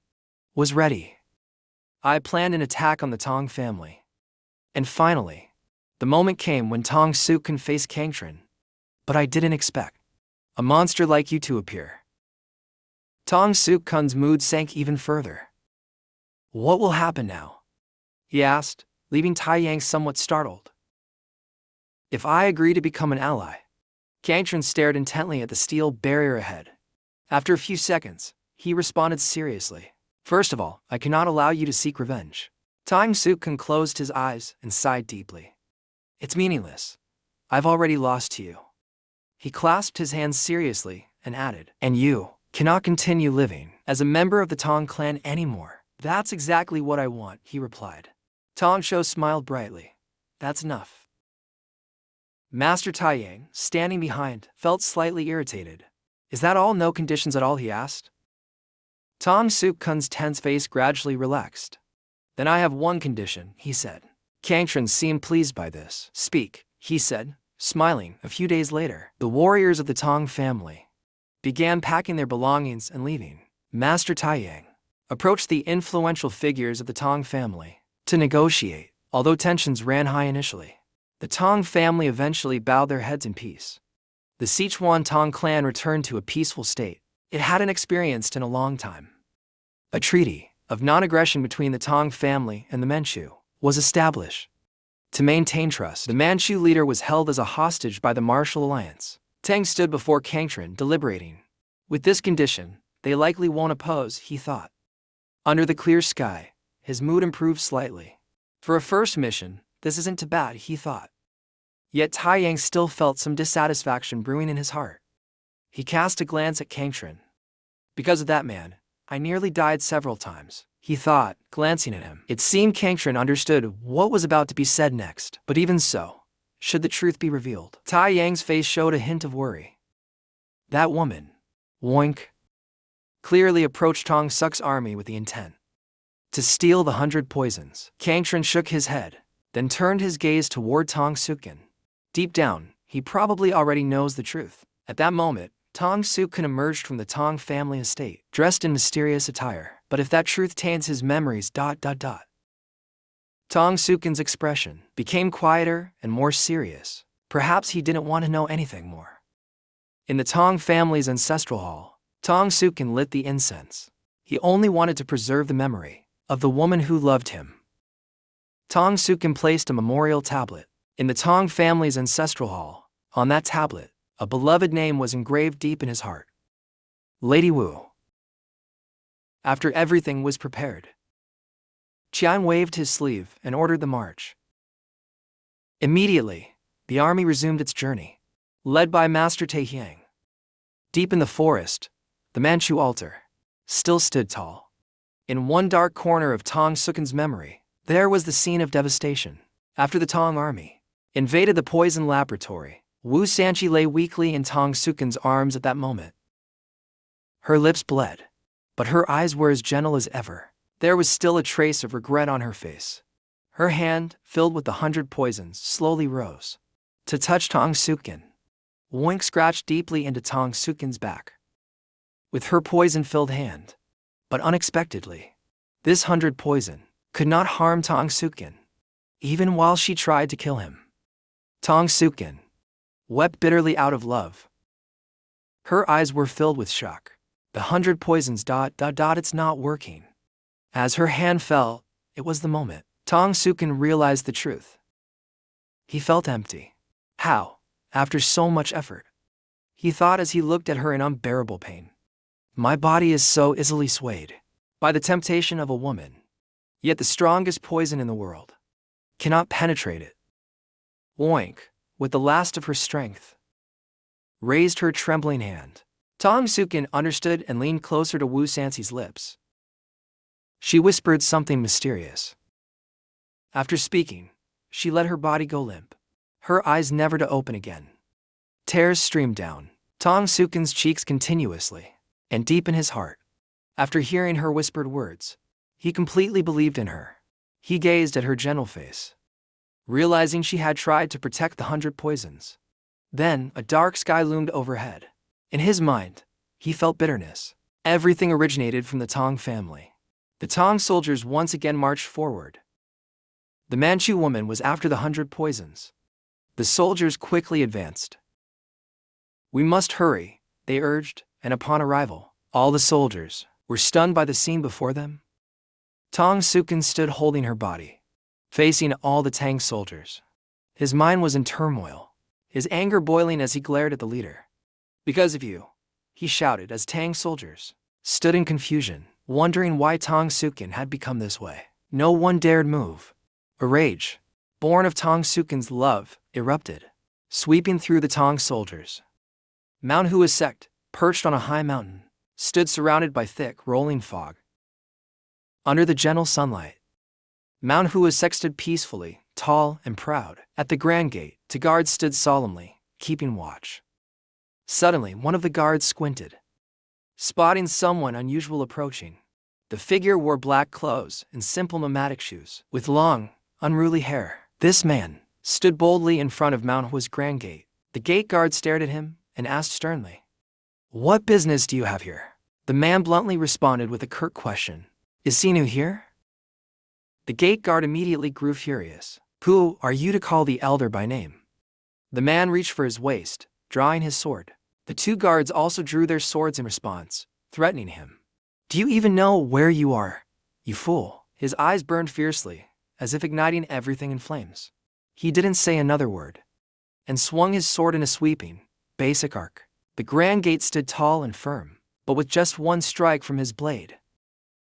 was ready. I planned an attack on the Tong family. And finally, the moment came when Tong Suk Kun faced Kangtran. But I didn't expect a monster like you to appear. Tong Suk Kun's mood sank even further. What will happen now? He asked, leaving Tai Yang somewhat startled. If I agree to become an ally. Kangtran stared intently at the steel barrier ahead. After a few seconds, he responded seriously. First of all, I cannot allow you to seek revenge. Tong Suk Kun closed his eyes and sighed deeply. It's meaningless. I've already lost to you. He clasped his hands seriously and added, and you cannot continue living as a member of the Tong clan anymore. That's exactly what I want, he replied. Tong Shou smiled brightly. That's enough. Master Tai Yang, standing behind, felt slightly irritated. Is that all? No conditions at all, he asked. Tong Suk Kun's tense face gradually relaxed. Then I have one condition, he said. Kangtran seemed pleased by this. Speak, he said, smiling. A few days later, the warriors of the Tong family began packing their belongings and leaving. Master Tai Yang approached the influential figures of the Tong family to negotiate. Although tensions ran high initially, the Tong family eventually bowed their heads in peace. The Sichuan Tong clan returned to a peaceful state it hadn't experienced in a long time. A treaty of non-aggression between the Tong family and the Manchu was established. To maintain trust, the Manchu leader was held as a hostage by the Martial Alliance. Tang stood before Kangtran, deliberating. With this condition, they likely won't oppose, he thought. Under the clear sky, his mood improved slightly. For a first mission, this isn't too bad, he thought. Yet Tai Yang still felt some dissatisfaction brewing in his heart. He cast a glance at Kangtran. Because of that man, I nearly died several times, he thought, glancing at him. It seemed Kangtran understood what was about to be said next. But even so, should the truth be revealed, Tai Yang's face showed a hint of worry. That woman, Woink, clearly approached Tong Suk's army with the intent to steal the 100 poisons. Kangtran shook his head, then turned his gaze toward Tong Suk Kun. Deep down, he probably already knows the truth. At that moment, Tong Suk Kun emerged from the Tong family estate, dressed in mysterious attire. But if that truth taints his memories, Tong Suk Kun's expression became quieter and more serious. Perhaps he didn't want to know anything more. In the Tong family's ancestral hall, Tong Suk Kun lit the incense. He only wanted to preserve the memory of the woman who loved him. Tong Suk Kun placed a memorial tablet in the Tong family's ancestral hall. On that tablet, a beloved name was engraved deep in his heart. Lady Wu. After everything was prepared, Qian waved his sleeve and ordered the march. Immediately, the army resumed its journey, led by Master Tai Yang. Deep in the forest, the Manchu altar still stood tall. In one dark corner of Tong Suk Kun's memory, there was the scene of devastation. After the Tong army invaded the poison laboratory, Wu Sanqi lay weakly in Tong Suk Kun's arms at that moment. Her lips bled, but her eyes were as gentle as ever. There was still a trace of regret on her face. Her hand, filled with the 100 poisons, slowly rose to touch Tong Suk Kun. Woink scratched deeply into Tong Suk Kun's back with her poison-filled hand. But unexpectedly, this 100 poison could not harm Tong Suk Kun, even while she tried to kill him. Tong Sukin wept bitterly out of love. Her eyes were filled with shock. The 100 poisons ... it's not working. As her hand fell, it was the moment Tong Sukin realized the truth. He felt empty. How? After so much effort? He thought as he looked at her in unbearable pain. My body is so easily swayed by the temptation of a woman. Yet the strongest poison in the world cannot penetrate it. Oink, with the last of her strength, raised her trembling hand. Tong Sukin understood and leaned closer to Wu Sanxi's lips. She whispered something mysterious. After speaking, she let her body go limp, her eyes never to open again. Tears streamed down Tong Sukin's cheeks continuously, and deep in his heart. After hearing her whispered words, he completely believed in her. He gazed at her gentle face, realizing she had tried to protect the 100 poisons. Then, a dark sky loomed overhead. In his mind, he felt bitterness. Everything originated from the Tong family. The Tong soldiers once again marched forward. The Manchu woman was after the 100 poisons. The soldiers quickly advanced. We must hurry, they urged, and upon arrival, all the soldiers were stunned by the scene before them. Tong Sukin stood holding her body, facing all the Tang soldiers. His mind was in turmoil, his anger boiling as he glared at the leader. Because of you, he shouted as Tang soldiers stood in confusion, wondering why Tong Sukin had become this way. No one dared move. A rage, born of Tong Sukin's love, erupted, sweeping through the Tong soldiers. Mount Hua's sect, perched on a high mountain, stood surrounded by thick, rolling fog. Under the gentle sunlight, Mount Hua's sect stood peacefully, tall and proud. At the grand gate, two guards stood solemnly, keeping watch. Suddenly, one of the guards squinted, spotting someone unusual approaching. The figure wore black clothes and simple nomadic shoes, with long, unruly hair. This man stood boldly in front of Mount Hua's grand gate. The gate guard stared at him and asked sternly, "What business do you have here?" The man bluntly responded with a curt question, "Is Xinu here?" The gate guard immediately grew furious. "Who are you to call the elder by name?" The man reached for his waist, drawing his sword. The two guards also drew their swords in response, threatening him. "Do you even know where you are, you fool?" His eyes burned fiercely, as if igniting everything in flames. He didn't say another word, and swung his sword in a sweeping, basic arc. The grand gate stood tall and firm, but with just one strike from his blade,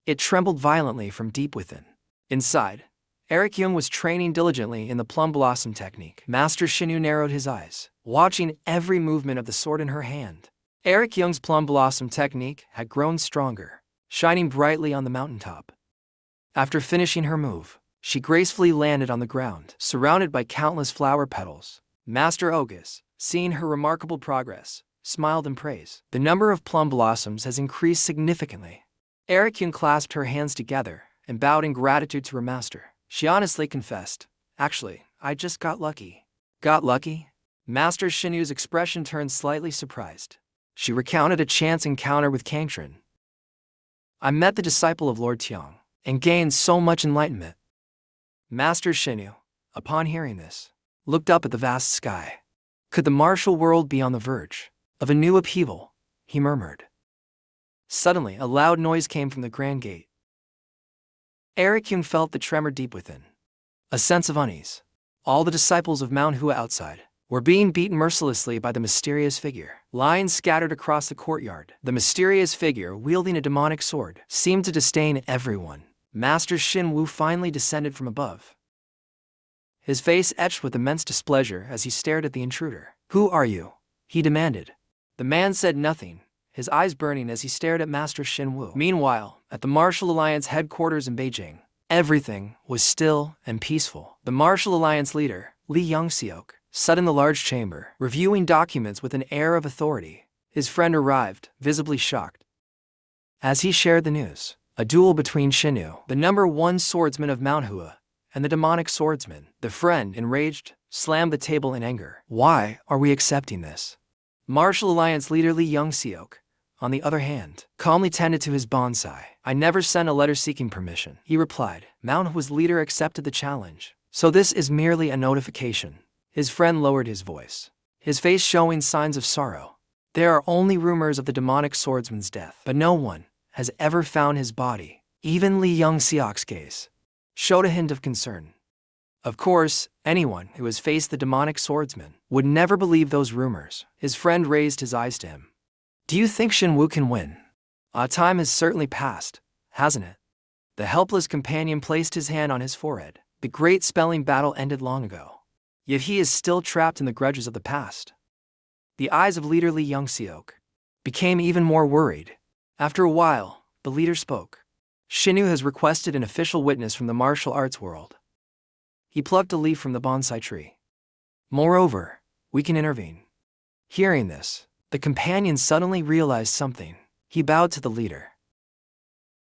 it trembled violently from deep within. Inside, Eric Young was training diligently in the plum blossom technique. Master Xinu narrowed his eyes, watching every movement of the sword in her hand. Eric Young's plum blossom technique had grown stronger, shining brightly on the mountaintop. After finishing her move, she gracefully landed on the ground, surrounded by countless flower petals. Master Ogus, seeing her remarkable progress, smiled in praise. The number of plum blossoms has increased significantly. Eric Young clasped her hands together and bowed in gratitude to her master. She honestly confessed, "Actually, I just got lucky." Got lucky? Master Shinu's expression turned slightly surprised. She recounted a chance encounter with Kangtran. "I met the disciple of Lord Tiang and gained so much enlightenment." Master Xinu, upon hearing this, looked up at the vast sky. Could the martial world be on the verge of a new upheaval? He murmured. Suddenly, a loud noise came from the grand gate. Eric Young felt the tremor deep within. A sense of unease. All the disciples of Mount Hua outside were being beaten mercilessly by the mysterious figure. Lying scattered across the courtyard, the mysterious figure, wielding a demonic sword, seemed to disdain everyone. Master Xin Wu finally descended from above, his face etched with immense displeasure as he stared at the intruder. "Who are you?" he demanded. The man said nothing, his eyes burning as he stared at Master Xin Wu. Meanwhile, at the Martial Alliance headquarters in Beijing, everything was still and peaceful. The Martial Alliance leader, Li Yongxiok, sat in the large chamber, reviewing documents with an air of authority. His friend arrived, visibly shocked. As he shared the news, a duel between Xinu, the #1 swordsman of Mount Hua, and the demonic swordsman. The friend, enraged, slammed the table in anger. "Why are we accepting this?" Martial Alliance leader Li Yongxiok, on the other hand, calmly tended to his bonsai. "I never sent a letter seeking permission," he replied. Mount Hua's leader accepted the challenge. "So this is merely a notification." His friend lowered his voice, his face showing signs of sorrow. There are only rumors of the demonic swordsman's death, but no one has ever found his body. Even Li Yongxiok's gaze showed a hint of concern. Of course, anyone who has faced the demonic swordsman would never believe those rumors. His friend raised his eyes to him. Do you think Shin Wu can win? Time has certainly passed, hasn't it? The helpless companion placed his hand on his forehead. The great spelling battle ended long ago. Yet he is still trapped in the grudges of the past. The eyes of leader Li Yongxiok became even more worried. After a while, the leader spoke. Shin Wu has requested an official witness from the martial arts world. He plucked a leaf from the bonsai tree. Moreover, we can intervene. Hearing this, the companion suddenly realized something. He bowed to the leader.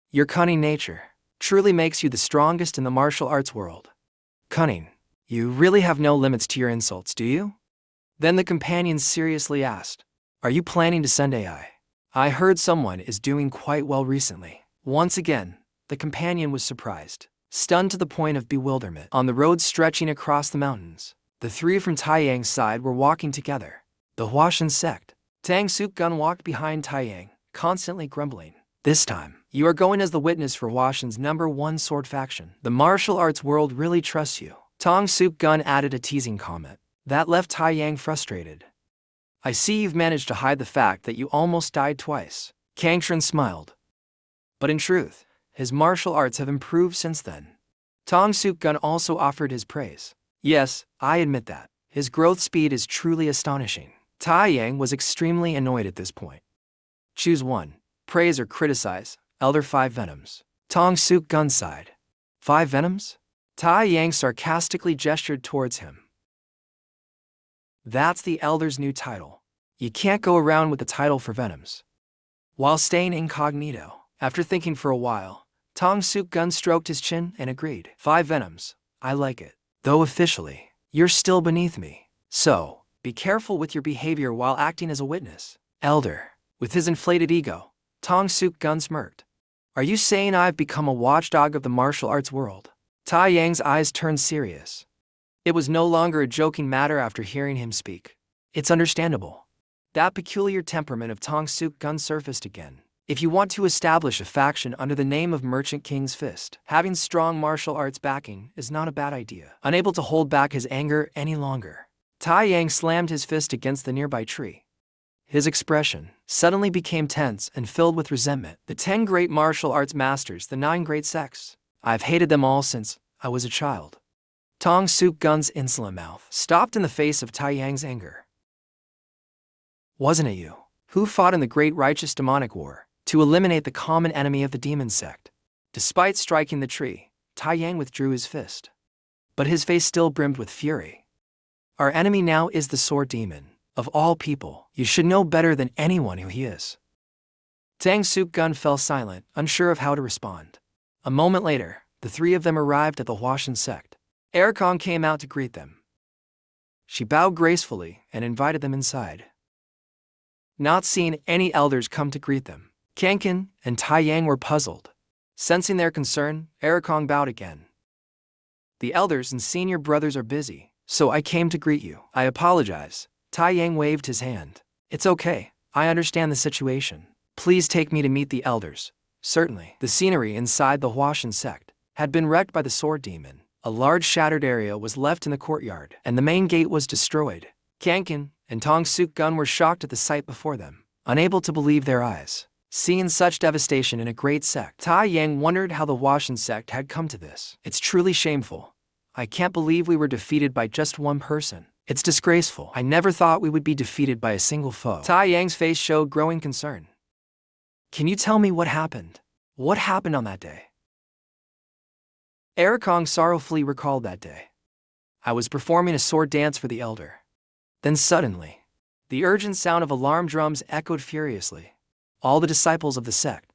Your cunning nature truly makes you the strongest in the martial arts world. Cunning. You really have no limits to your insults, do you? Then the companion seriously asked, are you planning to send AI? I heard someone is doing quite well recently. Once again, the companion was surprised, stunned to the point of bewilderment. On the road stretching across the mountains, the three from Taiyang's side were walking together. The Huashan sect. Tang Suk Gun walked behind Taiyang, constantly grumbling. This time, you are going as the witness for Huashan's #1 sword faction. The martial arts world really trusts you. Tang Suk Gun added a teasing comment. That left Taiyang frustrated. I see you've managed to hide the fact that you almost died twice. Kangtran smiled. But in truth, his martial arts have improved since then. Tang Suk Gun also offered his praise. Yes, I admit that. His growth speed is truly astonishing. Taiyang was extremely annoyed at this point. Choose one. Praise or criticize. Elder 5 Venoms. Tang Suk Gun sighed. 5 Venoms? Taiyang sarcastically gestured towards him. That's the Elder's new title. You can't go around with the title for Venoms while staying incognito. After thinking for a while, Tang Suk Gun stroked his chin and agreed. 5 Venoms. I like it. Though officially, you're still beneath me. So, be careful with your behavior while acting as a witness. Elder. With his inflated ego, Tang Suk Gun smirked. Are you saying I've become a watchdog of the martial arts world? Taiyang's eyes turned serious. It was no longer a joking matter after hearing him speak. It's understandable. That peculiar temperament of Tang Suk Gun surfaced again. If you want to establish a faction under the name of Merchant King's Fist, having strong martial arts backing is not a bad idea. Unable to hold back his anger any longer, Taiyang slammed his fist against the nearby tree. His expression suddenly became tense and filled with resentment. The 10 great martial arts masters, the 9 great sects. I've hated them all since I was a child. Tang Suk Gun's insolent mouth stopped in the face of Taiyang's anger. Wasn't it you who fought in the great righteous demonic war to eliminate the common enemy of the demon sect? Despite striking the tree, Taiyang withdrew his fist. But his face still brimmed with fury. Our enemy now is the sword demon. Of all people, you should know better than anyone who he is. Tang Suk Gun fell silent, unsure of how to respond. A moment later, the 3 of them arrived at the Huashan sect. Erikong came out to greet them. She bowed gracefully and invited them inside. Not seeing any elders come to greet them, Kankin and Taiyang were puzzled. Sensing their concern, Erikong bowed again. The elders and senior brothers are busy, so I came to greet you. I apologize. Taiyang waved his hand. It's okay. I understand the situation. Please take me to meet the elders. Certainly. The scenery inside the Huashan sect had been wrecked by the sword demon. A large shattered area was left in the courtyard, and the main gate was destroyed. Kankin and Tang Suk Gun were shocked at the sight before them, unable to believe their eyes. Seeing such devastation in a great sect, Taiyang wondered how the Huashan sect had come to this. It's truly shameful. I can't believe we were defeated by just one person. It's disgraceful. I never thought we would be defeated by a single foe. Taiyang's face showed growing concern. Can you tell me what happened? What happened on that day? Erikong sorrowfully recalled that day. I was performing a sword dance for the elder. Then suddenly, the urgent sound of alarm drums echoed furiously. All the disciples of the sect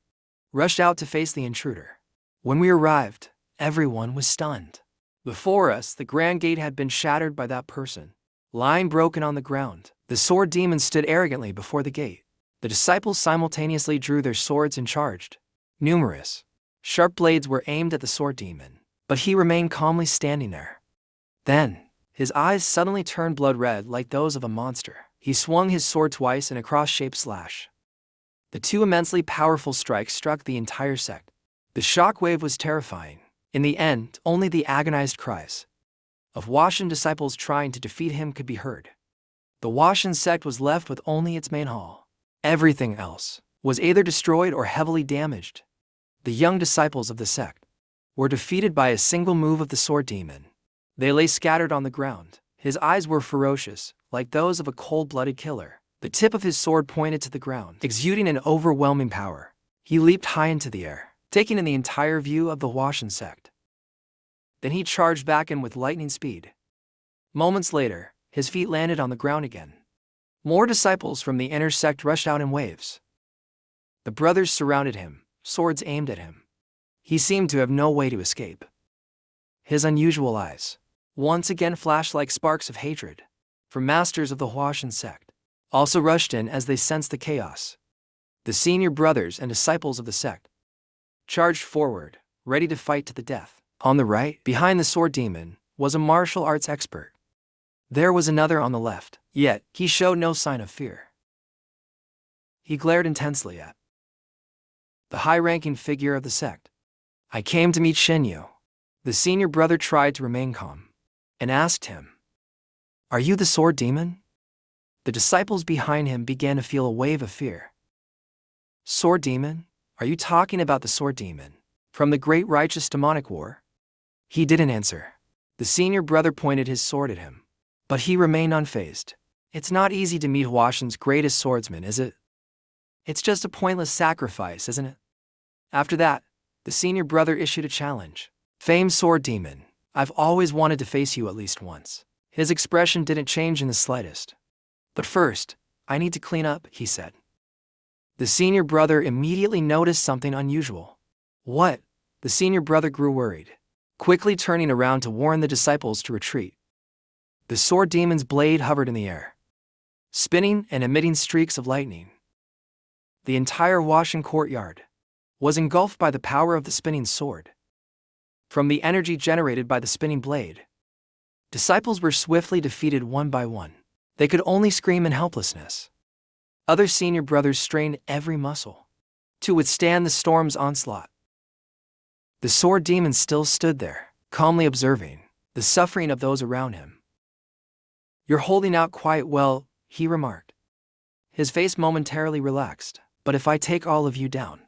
rushed out to face the intruder. When we arrived, everyone was stunned. Before us, the grand gate had been shattered by that person. Lying broken on the ground, the sword demon stood arrogantly before the gate. The disciples simultaneously drew their swords and charged. Numerous, sharp blades were aimed at the sword demon, but he remained calmly standing there. Then, His eyes suddenly turned blood red like those of a monster. He swung his sword twice in a cross-shaped slash. The two immensely powerful strikes struck the entire sect. The shockwave was terrifying. In the end, only the agonized cries of Washan disciples trying to defeat him could be heard. The Washan sect was left with only its main hall. Everything else was either destroyed or heavily damaged. The young disciples of the sect were defeated by a single move of the sword demon. They lay scattered on the ground. His eyes were ferocious, like those of a cold-blooded killer. The tip of his sword pointed to the ground, exuding an overwhelming power. He leaped high into the air, taking in the entire view of the Washan sect. Then he charged back in with lightning speed. Moments later, his feet landed on the ground again. More disciples from the inner sect rushed out in waves. The brothers surrounded him, swords aimed at him. He seemed to have no way to escape. His unusual eyes once again flashed like sparks of hatred. For masters of the Huashan sect also rushed in as they sensed the chaos. The senior brothers and disciples of the sect charged forward, ready to fight to the death. On the right, behind the sword demon, was a martial arts expert. There was another on the left, yet he showed no sign of fear. He glared intensely at the high-ranking figure of the sect. "I came to meet Shinyu." The senior brother tried to remain calm and asked him, "Are you the sword demon?" The disciples behind him began to feel a wave of fear. "Sword demon? Are you talking about the sword demon from the great righteous demonic war?" He didn't answer. The senior brother pointed his sword at him, but he remained unfazed. "It's not easy to meet Huashan's greatest swordsman, is it? It's just a pointless sacrifice, isn't it?" After that, the senior brother issued a challenge. "Famed sword demon, I've always wanted to face you at least once." His expression didn't change in the slightest. "But first, I need to clean up," he said. The senior brother immediately noticed something unusual. "What?" The senior brother grew worried, quickly turning around to warn the disciples to retreat. The sword demon's blade hovered in the air, spinning and emitting streaks of lightning. The entire Huashan courtyard was engulfed by the power of the spinning sword. From the energy generated by the spinning blade, disciples were swiftly defeated one by one. They could only scream in helplessness. Other senior brothers strained every muscle to withstand the storm's onslaught. The sword demon still stood there, calmly observing the suffering of those around him. "You're holding out quite well," he remarked. His face momentarily relaxed. "But if I take all of you down?"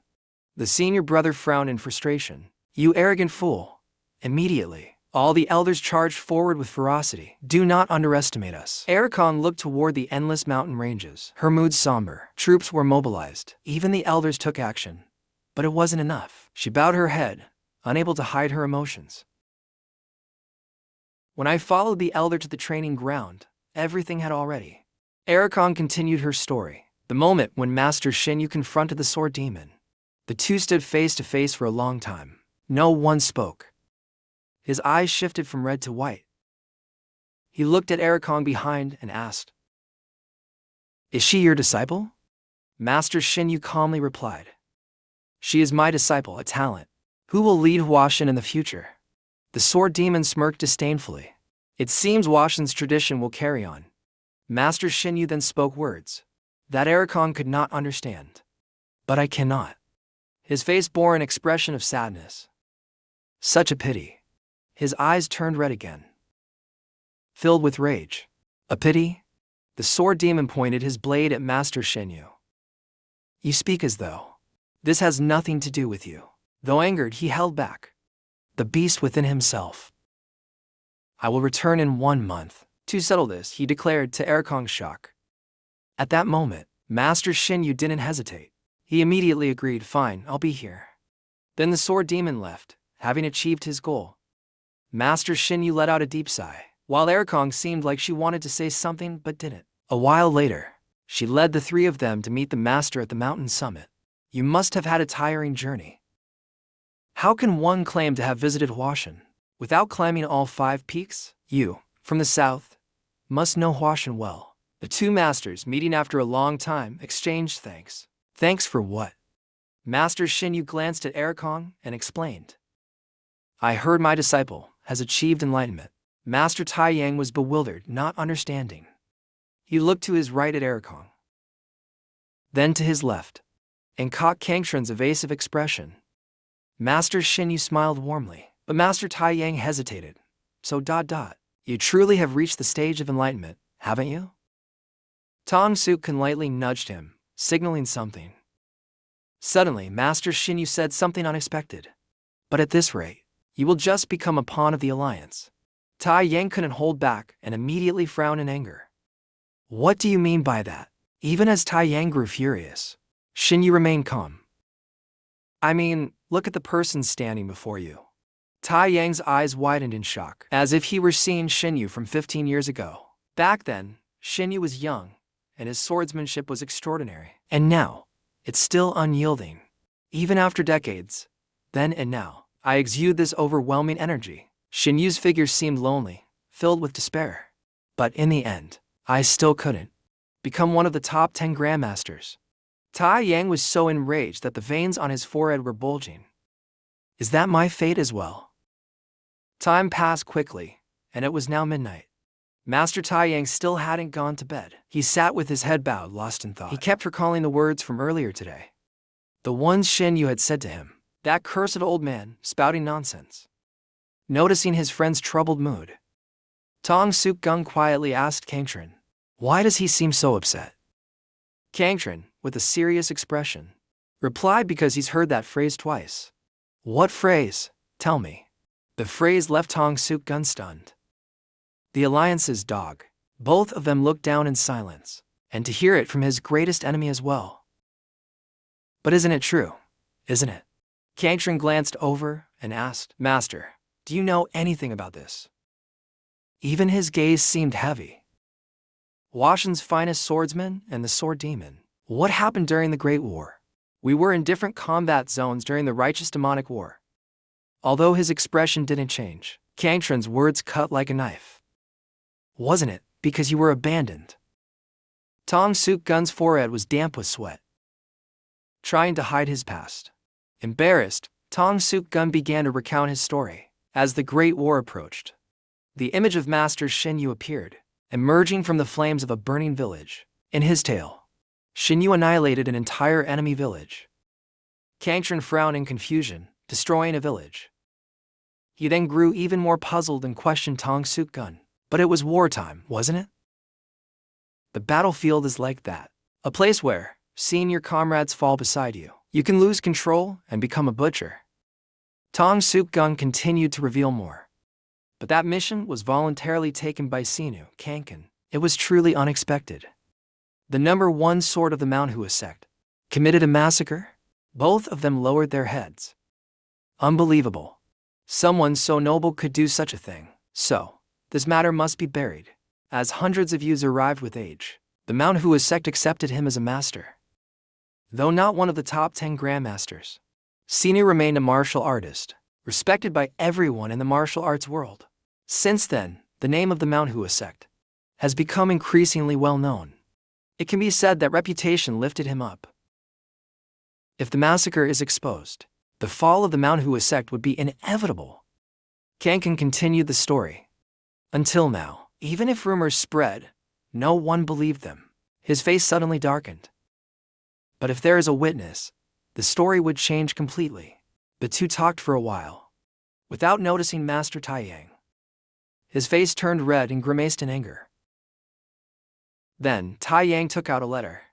The senior brother frowned in frustration. "You arrogant fool." Immediately, all the elders charged forward with ferocity. "Do not underestimate us." Ericon looked toward the endless mountain ranges, her mood somber. Troops were mobilized. Even the elders took action. But it wasn't enough. She bowed her head, unable to hide her emotions. "When I followed the elder to the training ground, everything had already." Ericon continued her story. The moment when Master Shinyu confronted the sword demon, the two stood face to face for a long time. No one spoke. His eyes shifted from red to white. He looked at Ericon behind and asked, "Is she your disciple?" Master Shinyu calmly replied, "She is my disciple, a talent. Who will lead Huashan in the future?" The sword demon smirked disdainfully. "It seems Huashan's tradition will carry on." Master Shinyu then spoke words that Ericon could not understand. "But I cannot." His face bore an expression of sadness. "Such a pity." His eyes turned red again, filled with rage. "A pity?" The sword demon pointed his blade at Master Shinyu. "You speak as though this has nothing to do with you." Though angered, he held back the beast within himself. "I will return in 1 month to settle this," he declared to Ericon's shock. At that moment, Master Shinyu didn't hesitate. He immediately agreed, "Fine, I'll be here." Then the sword demon left, having achieved his goal. Master Shinyu let out a deep sigh, while Ericon seemed like she wanted to say something but didn't. A while later, she led the three of them to meet the master at the mountain summit. "You must have had a tiring journey. How can one claim to have visited Huashan without climbing all 5 peaks? You, from the south, must know Huashan well." The two masters, meeting after a long time, exchanged thanks. "Thanks for what?" Master Shinyu glanced at Ericon and explained, "I heard my disciple has achieved enlightenment." Master Tai Yang was bewildered, not understanding. He looked to his right at Erikong, then to his left, and caught Kang Shun's evasive expression. Master Xinyu smiled warmly, but Master Tai Yang hesitated. So ... You truly have reached the stage of enlightenment, haven't you? Tong Suk-kun lightly nudged him, signaling something. Suddenly, Master Xinyu said something unexpected. But at this rate, you will just become a pawn of the alliance. Tai Yang couldn't hold back and immediately frowned in anger. What do you mean by that? Even as Tai Yang grew furious, Xinyu remained calm. I mean, look at the person standing before you. Tai Yang's eyes widened in shock, as if he were seeing Xinyu from 15 years ago. Back then, Xinyu was young, and his swordsmanship was extraordinary. And now, it's still unyielding. Even after decades, then and now, I exude this overwhelming energy. Xinyu's figure seemed lonely, filled with despair. But in the end, I still couldn't become one of the top 10 grandmasters. Tai Yang was so enraged that the veins on his forehead were bulging. Is that my fate as well? Time passed quickly, and it was now midnight. Master Tai Yang still hadn't gone to bed. He sat with his head bowed, lost in thought. He kept recalling the words from earlier today. The ones Xinyu had said to him. That cursed old man, spouting nonsense. Noticing his friend's troubled mood, Tong Suk-gun quietly asked Kangtran, why does he seem so upset? Kangtran, with a serious expression, replied because he's heard that phrase twice. What phrase? Tell me. The phrase left Tong Suk-gun stunned. The Alliance's dog. Both of them looked down in silence, and to hear it from his greatest enemy as well. But isn't it true? Isn't it? Kangtran glanced over and asked, Master, do you know anything about this? Even his gaze seemed heavy. Washin's finest swordsman and the sword demon. What happened during the Great War? We were in different combat zones during the righteous demonic war. Although his expression didn't change, Kangtran's words cut like a knife. Wasn't it because you were abandoned? Tong Suk-gun's forehead was damp with sweat. Trying to hide his past. Embarrassed, Tong Suk-gun began to recount his story. As the Great War approached, the image of Master Xinyu appeared, emerging from the flames of a burning village. In his tale, Xinyu annihilated an entire enemy village. Kangtran frowned in confusion, destroying a village. He then grew even more puzzled and questioned Tong Suk-gun. But it was wartime, wasn't it? The battlefield is like that. A place where, seeing your comrades fall beside you, you can lose control and become a butcher. Tong Suk-gun continued to reveal more. But that mission was voluntarily taken by Sinu, Kankan. It was truly unexpected. The #1 sword of the Manhwa sect committed a massacre. Both of them lowered their heads. Unbelievable. Someone so noble could do such a thing. So, this matter must be buried. As hundreds of youths arrived with age, the Manhwa sect accepted him as a master. Though not one of the top 10 grandmasters, Sinu remained a martial artist, respected by everyone in the martial arts world. Since then, the name of the Manhwa sect has become increasingly well known. It can be said that reputation lifted him up. If the massacre is exposed, the fall of the Manhwa sect would be inevitable. Kankan continued the story. Until now, even if rumors spread, no one believed them. His face suddenly darkened. But if there is a witness, the story would change completely. The two talked for a while, without noticing Master Tai Yang. His face turned red and grimaced in anger. Then, Tai Yang took out a letter.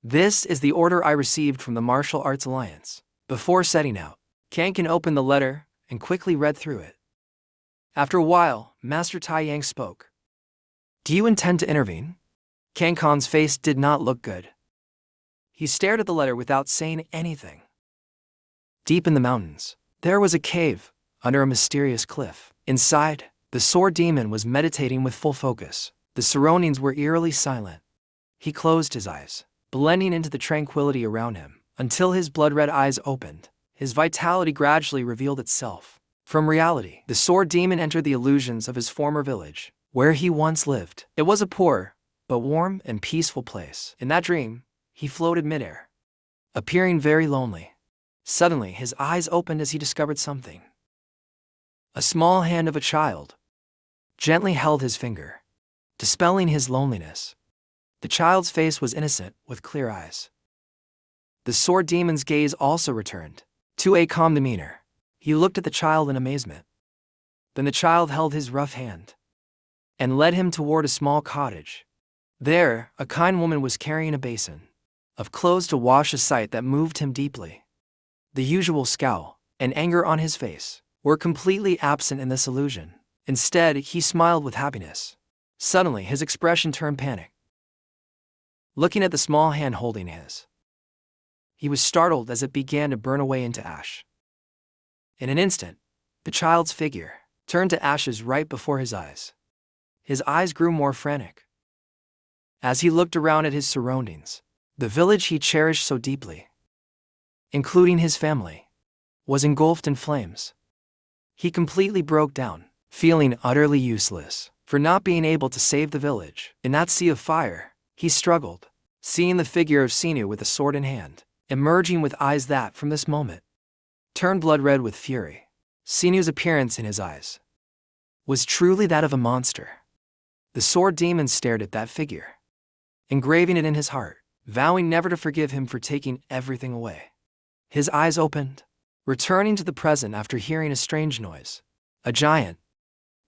This is the order I received from the Martial Arts Alliance. Before setting out, Kankan opened the letter and quickly read through it. After a while, Master Tai Yang spoke. Do you intend to intervene? Kankan's face did not look good. He stared at the letter without saying anything. Deep in the mountains, there was a cave, under a mysterious cliff. Inside, the sword demon was meditating with full focus. The surroundings were eerily silent. He closed his eyes, blending into the tranquility around him, until his blood-red eyes opened. His vitality gradually revealed itself. From reality, the sword demon entered the illusions of his former village, where he once lived. It was a poor, but warm and peaceful place. In that dream, he floated midair, appearing very lonely. Suddenly, his eyes opened as he discovered something. A small hand of a child. gently held his finger, dispelling his loneliness. The child's face was innocent, with clear eyes. The sword demon's gaze also returned to a calm demeanor. He looked at the child in amazement. Then the child held his rough hand and led him toward a small cottage. There, a kind woman was carrying a basin of clothes to wash, a sight that moved him deeply. The usual scowl and anger on his face were completely absent in this illusion. Instead, he smiled with happiness. Suddenly, his expression turned panic. Looking at the small hand holding his, he was startled as it began to burn away into ash. In an instant, the child's figure turned to ashes right before his eyes. His eyes grew more frantic as he looked around at his surroundings. The village he cherished so deeply, including his family, was engulfed in flames. He completely broke down, feeling utterly useless for not being able to save the village. In that sea of fire, he struggled, seeing the figure of Sinu with a sword in hand, emerging with eyes that, from this moment, turned blood red with fury. Sinu's appearance in his eyes was truly that of a monster. The sword demon stared at that figure, engraving it in his heart, vowing never to forgive him for taking everything away. His eyes opened, returning to the present after hearing a strange noise. A giant,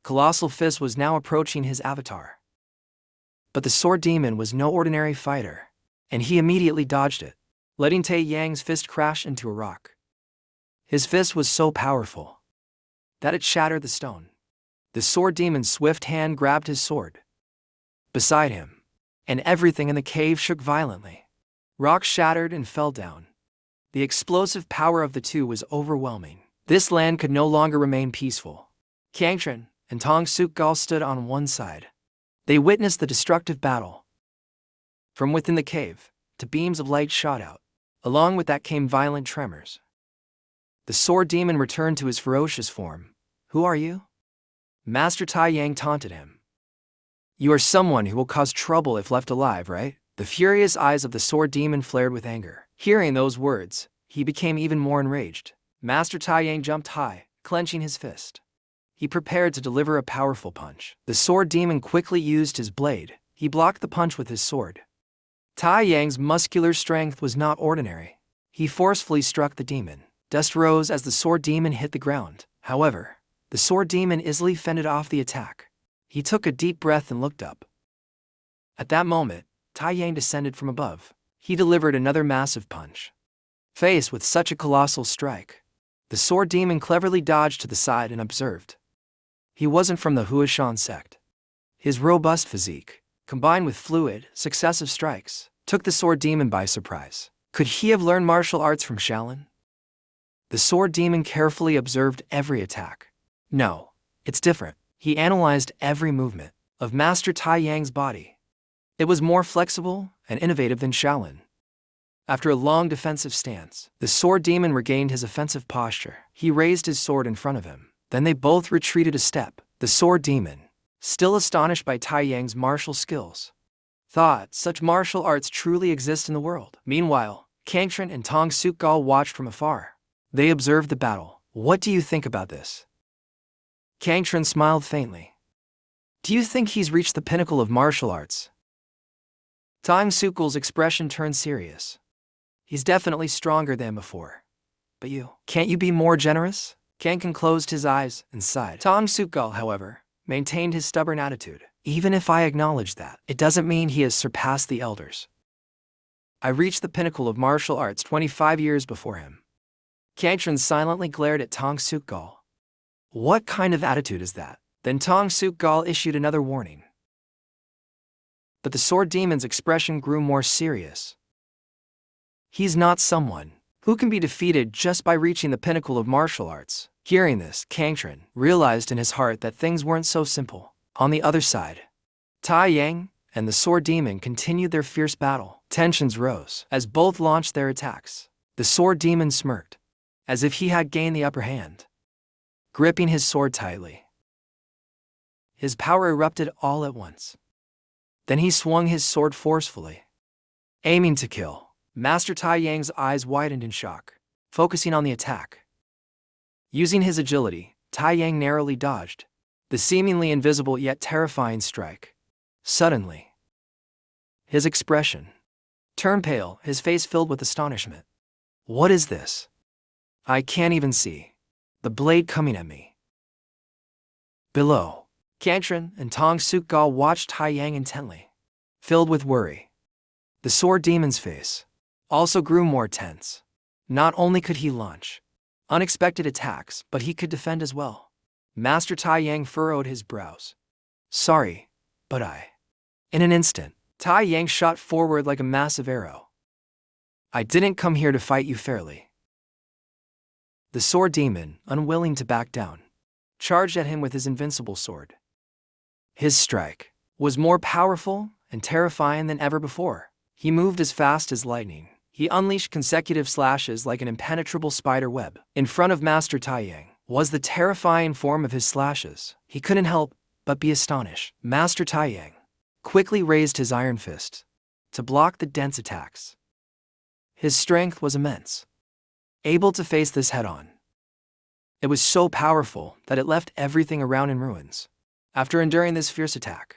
colossal fist was now approaching his avatar. But the sword demon was no ordinary fighter, and he immediately dodged it, letting Tai Yang's fist crash into a rock. His fist was so powerful that it shattered the stone. The sword demon's swift hand grabbed his sword beside him, and everything in the cave shook violently. Rocks shattered and fell down. The explosive power of the two was overwhelming. This land could no longer remain peaceful. Kangtran and Tong Suk Gal stood on one side. They witnessed the destructive battle. From within the cave, beams of light shot out. Along with that came violent tremors. The sword demon returned to his ferocious form. "Who are you?" Master Tai Yang taunted him. "You are someone who will cause trouble if left alive, right?" The furious eyes of the sword demon flared with anger. Hearing those words, he became even more enraged. Master Tai Yang jumped high, clenching his fist. He prepared to deliver a powerful punch. The sword demon quickly used his blade. He blocked the punch with his sword. Tai Yang's muscular strength was not ordinary. He forcefully struck the demon. Dust rose as the sword demon hit the ground. However, the sword demon easily fended off the attack. He took a deep breath and looked up. At that moment, Tai Yang descended from above. He delivered another massive punch. Faced with such a colossal strike, the sword demon cleverly dodged to the side and observed. He wasn't from the Huashan sect. His robust physique, combined with fluid, successive strikes, took the sword demon by surprise. Could he have learned martial arts from Shaolin? The sword demon carefully observed every attack. No, it's different. He analyzed every movement of Master Tai Yang's body. It was more flexible and innovative than Shaolin. After a long defensive stance, the sword demon regained his offensive posture. He raised his sword in front of him. Then they both retreated a step. The sword demon, still astonished by Tai Yang's martial skills, thought such martial arts truly exist in the world. Meanwhile, Kangtran and Tong Suk Gal watched from afar. They observed the battle. "What do you think about this?" Kangtran smiled faintly. "Do you think he's reached the pinnacle of martial arts?" Tong Suk Gal's expression turned serious. "He's definitely stronger than before. But can't you be more generous?" Kangtran closed his eyes and sighed. Tong Suk Gal, however, maintained his stubborn attitude. "Even if I acknowledge that, it doesn't mean he has surpassed the elders. I reached the pinnacle of martial arts 25 years before him." Kangtran silently glared at Tong Suk Gal. "What kind of attitude is that?" Then Tong Suk Gal issued another warning. But the sword demon's expression grew more serious. "He's not someone who can be defeated just by reaching the pinnacle of martial arts." Hearing this, Kangtran realized in his heart that things weren't so simple. On the other side, Tai Yang and the sword demon continued their fierce battle. Tensions rose as both launched their attacks. The sword demon smirked, as if he had gained the upper hand, gripping his sword tightly. His power erupted all at once. Then he swung his sword forcefully, aiming to kill. Master Tai Yang's eyes widened in shock, focusing on the attack. Using his agility, Tai Yang narrowly dodged, the seemingly invisible yet terrifying strike. Suddenly, his expression turned pale, his face filled with astonishment. What is this? I can't even see the blade coming at me. Below, Kangchen and Tong Suk Ga watched Tai Yang intently, filled with worry. The sword demon's face also grew more tense. Not only could he launch unexpected attacks, but he could defend as well. Master Tai Yang furrowed his brows. Sorry, but I... In an instant, Tai Yang shot forward like a massive arrow. I didn't come here to fight you fairly. The sword demon, unwilling to back down, charged at him with his invincible sword. His strike was more powerful and terrifying than ever before. He moved as fast as lightning. He unleashed consecutive slashes like an impenetrable spider web. In front of Master Tai Yang was the terrifying form of his slashes. He couldn't help but be astonished. Master Tai Yang quickly raised his iron fist to block the dense attacks. His strength was immense, able to face this head-on. It was so powerful that it left everything around in ruins. After enduring this fierce attack,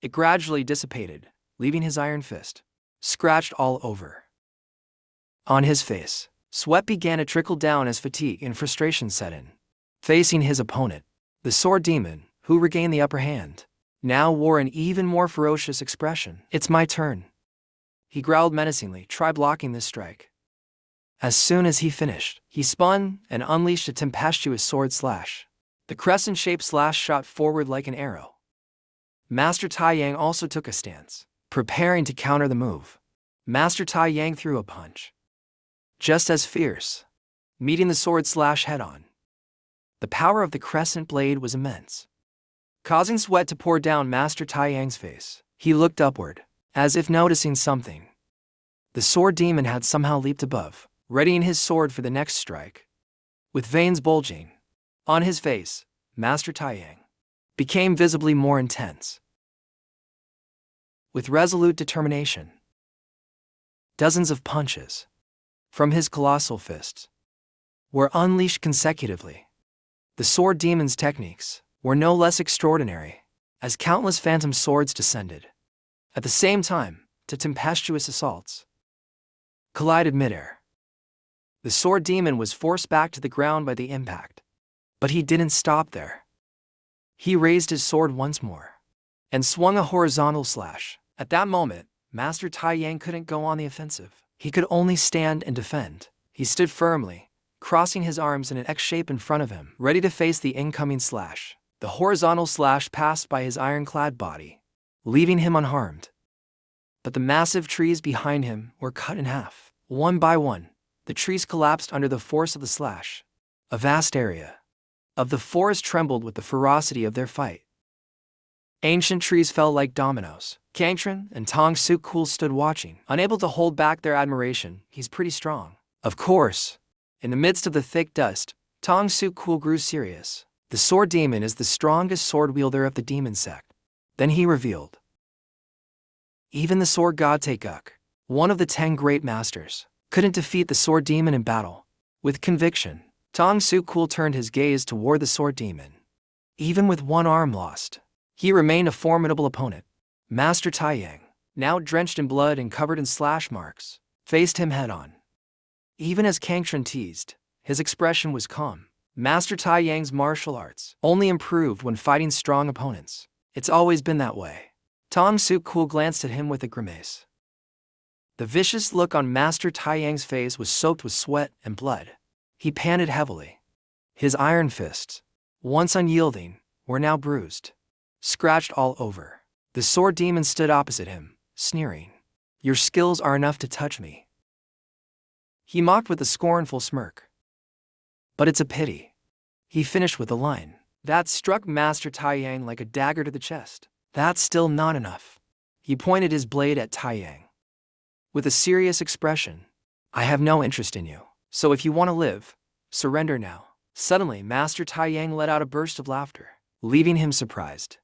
it gradually dissipated, leaving his iron fist scratched all over. On his face, sweat began to trickle down as fatigue and frustration set in. Facing his opponent, the sword demon, who regained the upper hand, now wore an even more ferocious expression. It's my turn. He growled menacingly. Try blocking this strike. As soon as he finished, he spun and unleashed a tempestuous sword slash. The crescent-shaped slash shot forward like an arrow. Master Tai Yang also took a stance, preparing to counter the move. Master Tai Yang threw a punch, just as fierce, meeting the sword slash head-on. The power of the crescent blade was immense, causing sweat to pour down Master Tai Yang's face. He looked upward, as if noticing something. The sword demon had somehow leaped above, readying his sword for the next strike. With veins bulging on his face, Master Tai Yang became visibly more intense. With resolute determination, dozens of punches from his colossal fists were unleashed consecutively. The sword demon's techniques were no less extraordinary, as countless phantom swords descended at the same time to tempestuous assaults collided midair. The sword demon was forced back to the ground by the impact, but he didn't stop there. He raised his sword once more and swung a horizontal slash. At that moment, Master Tai Yang couldn't go on the offensive. He could only stand and defend. He stood firmly, crossing his arms in an X shape in front of him, ready to face the incoming slash. The horizontal slash passed by his ironclad body, leaving him unharmed. But the massive trees behind him were cut in half. One by one, the trees collapsed under the force of the slash. A vast area of the forest trembled with the ferocity of their fight. Ancient trees fell like dominoes. Kangchen and Tong Suk Kul stood watching, unable to hold back their admiration. He's pretty strong. Of course. In the midst of the thick dust, Tong Suk Kul grew serious. The sword demon is the strongest sword wielder of the demon sect. Then he revealed. Even the sword god Taekuk, one of the 10 great masters, couldn't defeat the sword demon in battle. With conviction, Tong Suk Kul turned his gaze toward the sword demon. Even with one arm lost, he remained a formidable opponent. Master Tai Yang, now drenched in blood and covered in slash marks, faced him head-on. Even as Kangchen teased, his expression was calm. Master Tai Yang's martial arts only improved when fighting strong opponents. It's always been that way. Tong Suk Kul glanced at him with a grimace. The vicious look on Master Tai Yang's face was soaked with sweat and blood. He panted heavily. His iron fists, once unyielding, were now bruised, scratched all over. The sword demon stood opposite him, sneering. Your skills are enough to touch me. He mocked with a scornful smirk. But it's a pity. He finished with a line that struck Master Tai Yang like a dagger to the chest. That's still not enough. He pointed his blade at Tai Yang with a serious expression. I have no interest in you, so if you want to live, surrender now. Suddenly, Master Tai Yang let out a burst of laughter, leaving him surprised.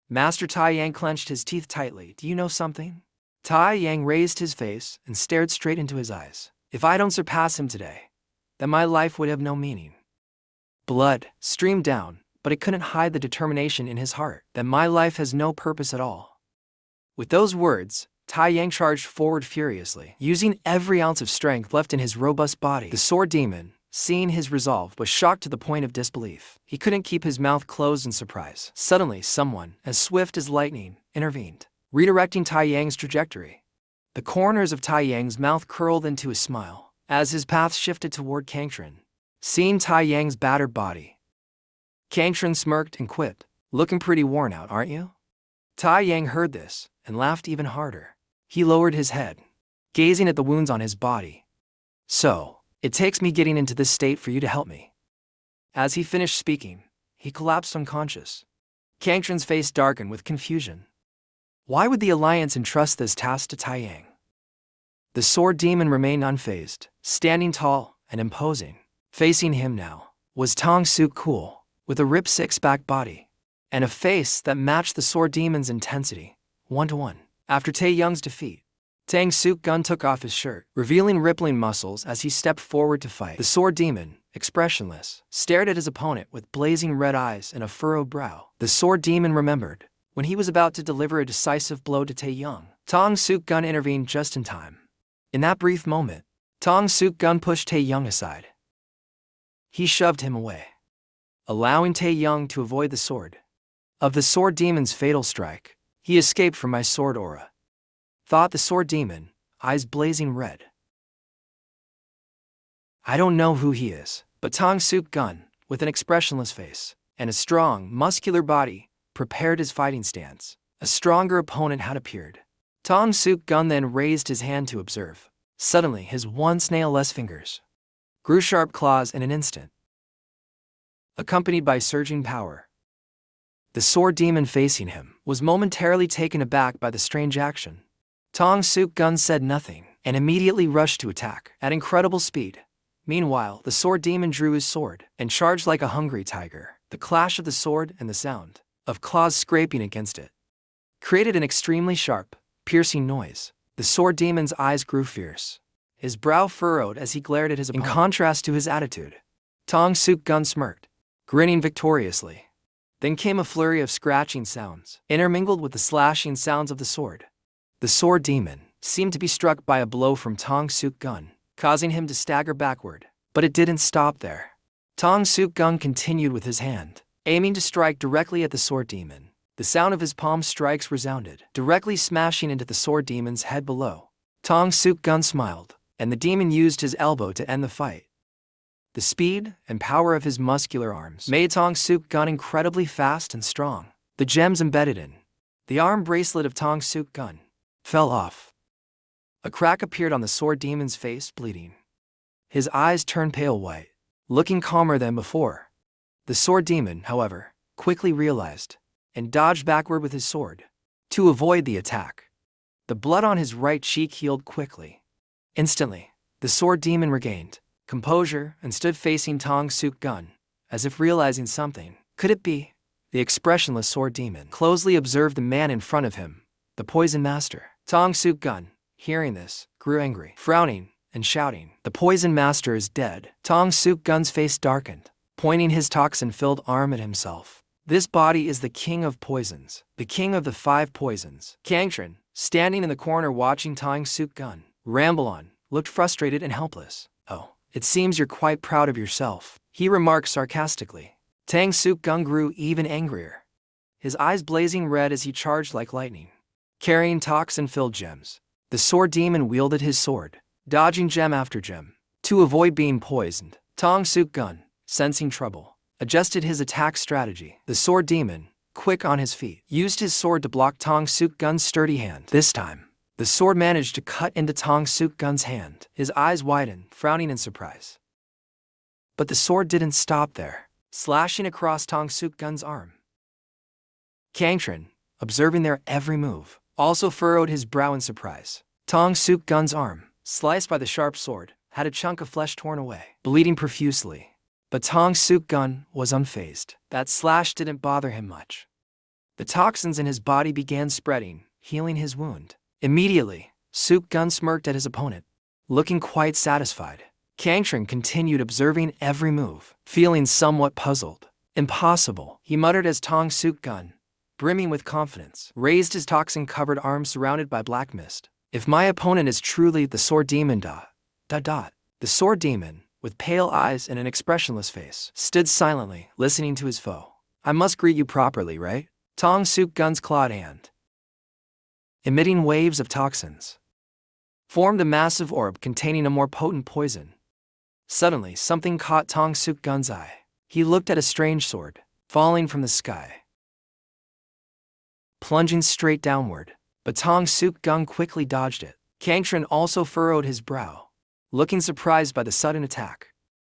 Master Tai Yang clenched his teeth tightly. Do you know something? Tai Yang raised his face and stared straight into his eyes. If I don't surpass him today, then my life would have no meaning. Blood streamed down but it couldn't hide the determination in his heart that my life has no purpose at all. With those words, Tai Yang charged forward furiously, using every ounce of strength left in his robust body. The sword demon, seeing his resolve, was shocked to the point of disbelief. He couldn't keep his mouth closed in surprise. Suddenly, someone, as swift as lightning, intervened, redirecting Tai Yang's trajectory. The corners of Tai Yang's mouth curled into a smile as his path shifted toward Kangtran. Seeing Tai Yang's battered body, Kangtran smirked and quipped, "Looking pretty worn out, aren't you?" Tai Yang heard this and laughed even harder. He lowered his head, gazing at the wounds on his body. "So, it takes me getting into this state for you to help me." As he finished speaking, he collapsed unconscious. Kangtran's face darkened with confusion. Why would the Alliance entrust this task to Tai Yang? The sword demon remained unfazed, standing tall and imposing. Facing him now was Tang Suk Cool, with a ripped six-pack body and a face that matched the sword demon's intensity, 1-to-1. After Tai Yang's defeat, Tang Suk Gun took off his shirt, revealing rippling muscles as he stepped forward to fight. The sword demon, expressionless, stared at his opponent with blazing red eyes and a furrowed brow. The sword demon remembered when he was about to deliver a decisive blow to Tai Yang. Tang Suk Gun intervened just in time. In that brief moment, Tang Suk Gun pushed Tai Yang aside. He shoved him away, allowing Tai Yang to avoid the sword of the sword demon's fatal strike. "He escaped from my sword aura," thought the sword demon, eyes blazing red. "I don't know who he is," but Tang Suk Gun, with an expressionless face and a strong, muscular body, prepared his fighting stance. A stronger opponent had appeared. Tang Suk Gun then raised his hand to observe. Suddenly, his once nail-less fingers grew sharp claws in an instant, accompanied by surging power. The sword demon facing him was momentarily taken aback by the strange action. Tang Suk Gun said nothing and immediately rushed to attack at incredible speed. Meanwhile, the sword demon drew his sword and charged like a hungry tiger. The clash of the sword and the sound of claws scraping against it created an extremely sharp, piercing noise. The sword demon's eyes grew fierce. His brow furrowed as he glared at his opponent. In contrast to his attitude, Tang Suk Gun smirked, grinning victoriously. Then came a flurry of scratching sounds, intermingled with the slashing sounds of the sword. The sword demon seemed to be struck by a blow from Tang Suk Gun, causing him to stagger backward. But it didn't stop there. Tang Suk Gun continued with his hand, aiming to strike directly at the sword demon. The sound of his palm strikes resounded, directly smashing into the sword demon's head below. Tang Suk Gun smiled, and the demon used his elbow to end the fight. The speed and power of his muscular arms made Tang Suk Gun incredibly fast and strong. The gems embedded in the arm bracelet of Tang Suk Gun fell off. A crack appeared on the sword demon's face, bleeding. His eyes turned pale white, looking calmer than before. The sword demon, however, quickly realized and dodged backward with his sword to avoid the attack. The blood on his right cheek healed quickly. Instantly, the sword demon regained composure and stood facing Tang Suk Gun, as if realizing something. Could it be? The expressionless sword demon closely observed the man in front of him, the poison master. Tang Suk Gun, hearing this, grew angry, frowning and shouting, "The poison master is dead." Tang Suk Gun's face darkened, pointing his toxin-filled arm at himself. "This body is the king of poisons, the king of the 5 poisons." Kangtran, standing in the corner watching Tang Suk Gun ramble on, looked frustrated and helpless. "Oh, it seems you're quite proud of yourself," he remarked sarcastically. Tang Suk Gun grew even angrier, his eyes blazing red as he charged like lightning, carrying toxin-filled gems. The sword demon wielded his sword, dodging gem after gem to avoid being poisoned. Tang Suk Gun, sensing trouble, adjusted his attack strategy. The sword demon, quick on his feet, used his sword to block Tang Suk Gun's sturdy hand. This time, the sword managed to cut into Tang Suk Gun's hand. His eyes widened, frowning in surprise. But the sword didn't stop there, slashing across Tang Suk Gun's arm. Kangtran, observing their every move, also furrowed his brow in surprise. Tang Suk Gun's arm, sliced by the sharp sword, had a chunk of flesh torn away, bleeding profusely. But Tang Suk Gun was unfazed. That slash didn't bother him much. The toxins in his body began spreading, healing his wound. Immediately, Suk Gun smirked at his opponent, looking quite satisfied. Kangtran continued observing every move, feeling somewhat puzzled. Impossible, he muttered as Tong Suk Gun, brimming with confidence, raised his toxin-covered arms surrounded by black mist. If my opponent is truly the sword demon The sword demon, with pale eyes and an expressionless face, stood silently, listening to his foe. I must greet you properly, right? Tong Suk Gun's clawed hand, emitting waves of toxins, formed a massive orb containing a more potent poison. Suddenly, something caught Tong Suk Gun's eye. He looked at a strange sword, falling from the sky, plunging straight downward, but Tong Suk Gun quickly dodged it. Kangtran also furrowed his brow, looking surprised by the sudden attack.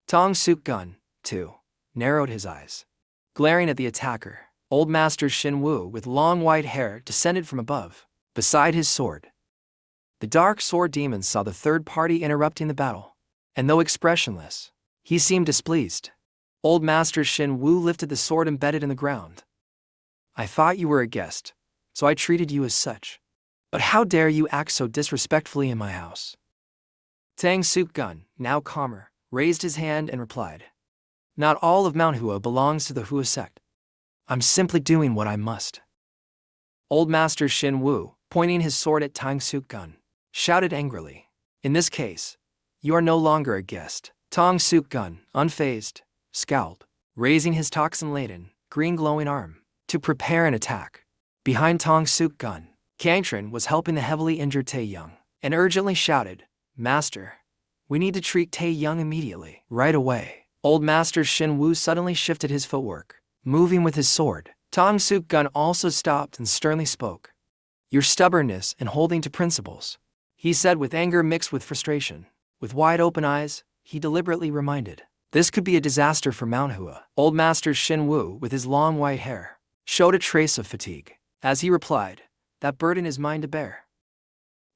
Tong Suk Gun, too, narrowed his eyes, glaring at the attacker. Old Master Shin Wu, with long white hair, descended from above, beside his sword. The dark sword demon saw the third party interrupting the battle, and though expressionless, he seemed displeased. Old Master Shin Wu lifted the sword embedded in the ground. I thought you were a guest, so I treated you as such. But how dare you act so disrespectfully in my house? Tang Suk Gun, now calmer, raised his hand and replied, not all of Mount Hua belongs to the Hua sect. I'm simply doing what I must. Old Master Shin Wu, pointing his sword at Tang Suk Gun, shouted angrily, in this case, you are no longer a guest. Tang Suk Gun, unfazed, scowled, raising his toxin-laden, green-glowing arm to prepare an attack. Behind Tong Suk Gun, Kangtran was helping the heavily injured Tae Young, and urgently shouted, Master, we need to treat Tae Young immediately, right away. Old Master Shin Wu suddenly shifted his footwork, moving with his sword. Tong Suk Gun also stopped and sternly spoke. Your stubbornness and holding to principles, he said with anger mixed with frustration. With wide open eyes, he deliberately reminded, this could be a disaster for Mount Hua. Old Master Shin Wu, with his long white hair, showed a trace of fatigue, as he replied, that burden is mine to bear.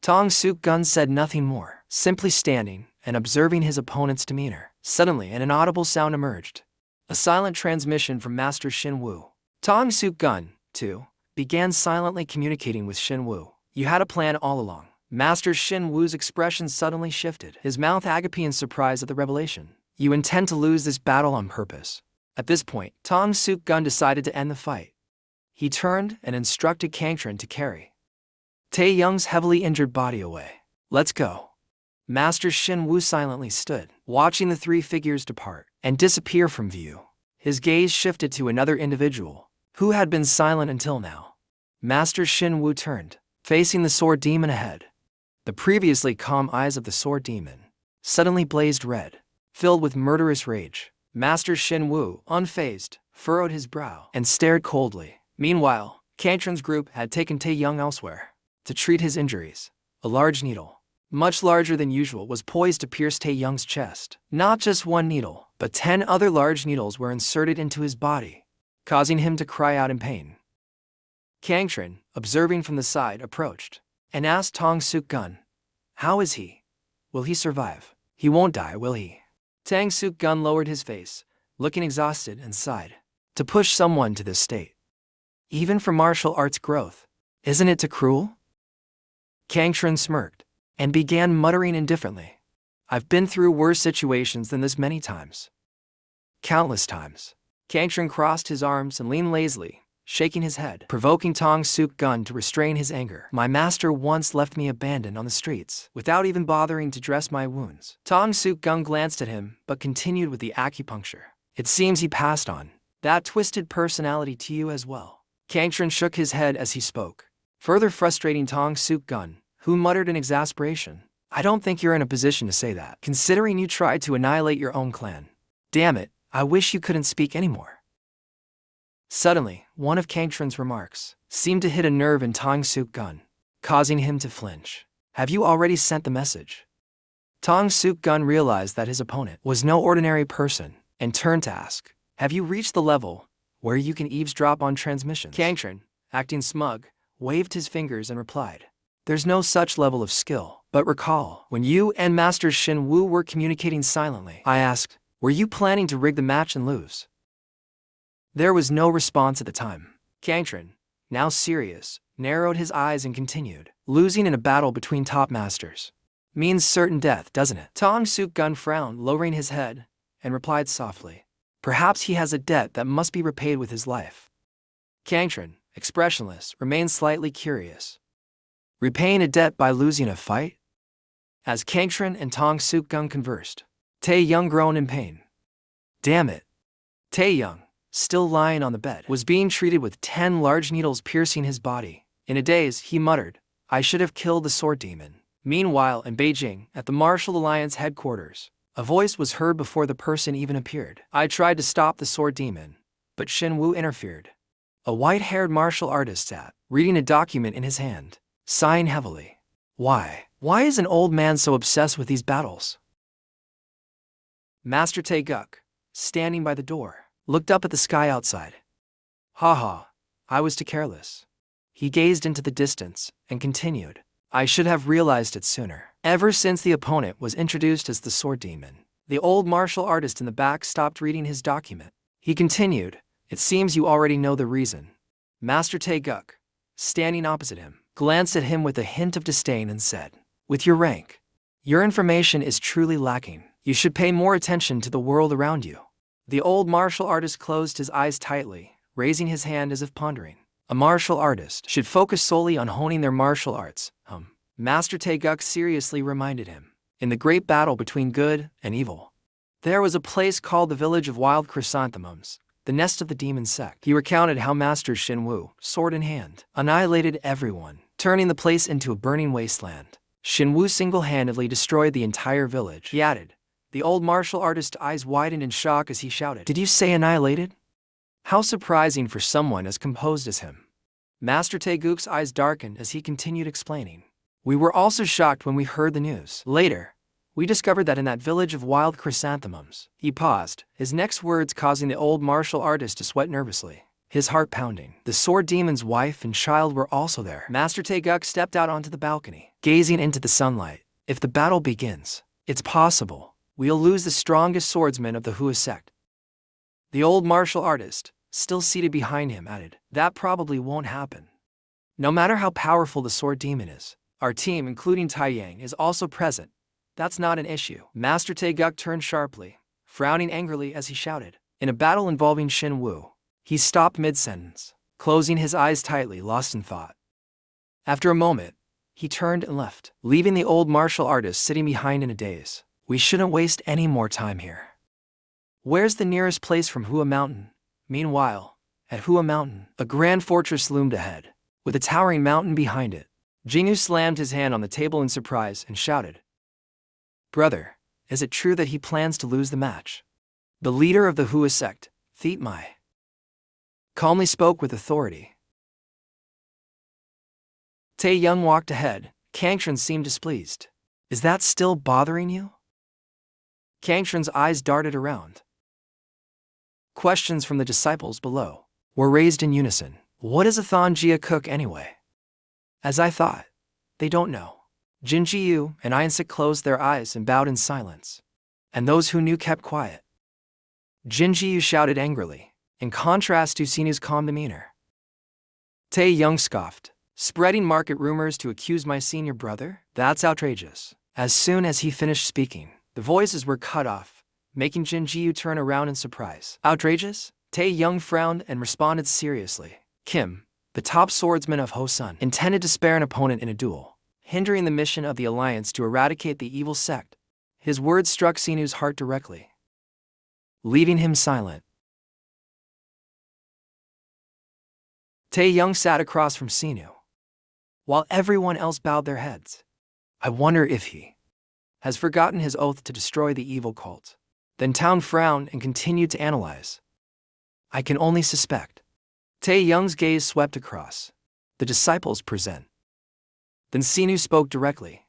Tong Suk Gun said nothing more, simply standing and observing his opponent's demeanor. Suddenly, an inaudible sound emerged, a silent transmission from Master Shin Wu. Tong Suk Gun, too, began silently communicating with Shin Wu. You had a plan all along. Master Shin Wu's expression suddenly shifted, his mouth agape in surprise at the revelation. You intend to lose this battle on purpose. At this point, Tong Suk Gun decided to end the fight. He turned and instructed Kangtran to carry Tae Young's heavily injured body away. Let's go. Master Shin Wu silently stood, watching the three figures depart and disappear from view. His gaze shifted to another individual, who had been silent until now. Master Shin Wu turned, facing the sword demon ahead. The previously calm eyes of the sword demon suddenly blazed red, filled with murderous rage. Master Shin Wu, unfazed, furrowed his brow and stared coldly. Meanwhile, Kangtran's group had taken Tae Young elsewhere to treat his injuries. A large needle, much larger than usual, was poised to pierce Tae Young's chest. Not just one needle, but 10 other large needles were inserted into his body, causing him to cry out in pain. Kangtran, observing from the side, approached and asked Tong Suk Gun, how is he? Will he survive? He won't die, will he? Tang Suk Gun lowered his face, looking exhausted, and sighed. To push someone to this state, even for martial arts growth, isn't it too cruel? Kangtran smirked and began muttering indifferently. I've been through worse situations than this many times. Countless times. Kangtran crossed his arms and leaned lazily, shaking his head, provoking Tong Suk Gun to restrain his anger. My master once left me abandoned on the streets, without even bothering to dress my wounds. Tong Suk Gun glanced at him, but continued with the acupuncture. It seems he passed on that twisted personality to you as well. Kangtran shook his head as he spoke, further frustrating Tong Suk Gun, who muttered in exasperation, I don't think you're in a position to say that, considering you tried to annihilate your own clan. Damn it, I wish you couldn't speak anymore. Suddenly, one of Kangtran's remarks seemed to hit a nerve in Tong Suk Gun, causing him to flinch. Have you already sent the message? Tong Suk Gun realized that his opponent was no ordinary person, and turned to ask, have you reached the level where you can eavesdrop on transmissions? Kangtran, acting smug, waved his fingers and replied, there's no such level of skill, but recall, when you and Master Shin Wu were communicating silently, I asked, were you planning to rig the match and lose? There was no response at the time. Kangtran, now serious, narrowed his eyes and continued, losing in a battle between top masters means certain death, doesn't it? Tong Suk Gun frowned, lowering his head, and replied softly, Perhaps he has a debt that must be repaid with his life. Kangtran, expressionless, remained slightly curious. Repaying a debt by losing a fight? As Kangtran and Tong Suk-gung conversed, Tae-young groaned in pain. Damn it. Tae-young, still lying on the bed, was being treated with 10 large needles piercing his body. In a daze, he muttered, I should have killed the sword demon. Meanwhile, in Beijing, at the Martial Alliance headquarters, a voice was heard before the person even appeared. I tried to stop the sword demon, but Shin Wu interfered. A white-haired martial artist sat, reading a document in his hand, sighing heavily. Why is an old man so obsessed with these battles? Master Tae-guk, standing by the door, looked up at the sky outside. Ha, I was too careless. He gazed into the distance and continued. I should have realized it sooner. Ever since the opponent was introduced as the sword demon, the old martial artist in the back stopped reading his document. He continued, it seems you already know the reason. Master Tae-guk, standing opposite him, glanced at him with a hint of disdain and said, with your rank, your information is truly lacking. You should pay more attention to the world around you. The old martial artist closed his eyes tightly, raising his hand as if pondering. A martial artist should focus solely on honing their martial arts, Master Tae-guk seriously reminded him. In the great battle between good and evil, there was a place called the Village of Wild Chrysanthemums, the nest of the demon sect. He recounted how Master Shin Wu, sword in hand, annihilated everyone, turning the place into a burning wasteland. Shin Wu single-handedly destroyed the entire village. He added. The old martial artist's eyes widened in shock as he shouted, Did you say annihilated? How surprising for someone as composed as him. Master Tae-guk's eyes darkened as he continued explaining. We were also shocked when we heard the news. Later, we discovered that in that village of wild chrysanthemums. He paused, his next words causing the old martial artist to sweat nervously, his heart pounding. The sword demon's wife and child were also there. Master Tae-guk stepped out onto the balcony, gazing into the sunlight. If the battle begins, it's possible we'll lose the strongest swordsman of the Hua sect. The old martial artist, still seated behind him, added, That probably won't happen. No matter how powerful the sword demon is, our team, including Tae-yang, is also present. That's not an issue. Master Tae-guk turned sharply, frowning angrily as he shouted. In a battle involving Shin Wu, he stopped mid-sentence, closing his eyes tightly, lost in thought. After a moment, he turned and left, leaving the old martial artist sitting behind in a daze. We shouldn't waste any more time here. Where's the nearest place from Hua Mountain? Meanwhile, at Hua Mountain, a grand fortress loomed ahead, with a towering mountain behind it. Jingyu slammed his hand on the table in surprise and shouted. Brother, is it true that he plans to lose the match? The leader of the Hua sect, Thiet Mai, calmly spoke with authority. Tae-young walked ahead. Kangtran seemed displeased. Is that still bothering you? Kangtran's eyes darted around. Questions from the disciples below were raised in unison. What is a Thonjia cook anyway? As I thought, they don't know. Jin Ji-yu and Ian-sik closed their eyes and bowed in silence. And those who knew kept quiet. Jin Ji-yu shouted angrily, in contrast to Sinu's calm demeanor. Tae-young scoffed, spreading market rumors to accuse my senior brother? That's outrageous. As soon as he finished speaking, the voices were cut off, making Jin Ji-yu turn around in surprise. Outrageous? Tae-young frowned and responded seriously. Kim, the top swordsman of Hosun, intended to spare an opponent in a duel, hindering the mission of the alliance to eradicate the evil sect. His words struck Sinu's heart directly, leaving him silent. Tae-young sat across from Sinu, while everyone else bowed their heads. I wonder if he has forgotten his oath to destroy the evil cult. Then Town frowned and continued to analyze. I can only suspect. Tae-young's gaze swept across. The disciples present. Then Sinu spoke directly.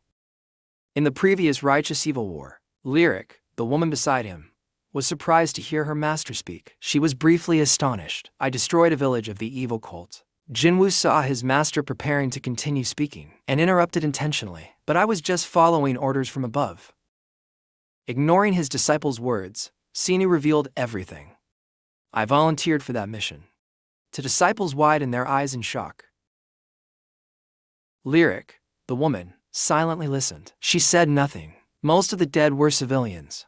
In the previous righteous evil war, Lyric, the woman beside him, was surprised to hear her master speak. She was briefly astonished. I destroyed a village of the evil cult. Jinwoo saw his master preparing to continue speaking and interrupted intentionally. But I was just following orders from above. Ignoring his disciple's words, Sinu revealed everything. I volunteered for that mission. The disciples widened their eyes in shock. Lyric, the woman, silently listened. She said nothing. Most of the dead were civilians.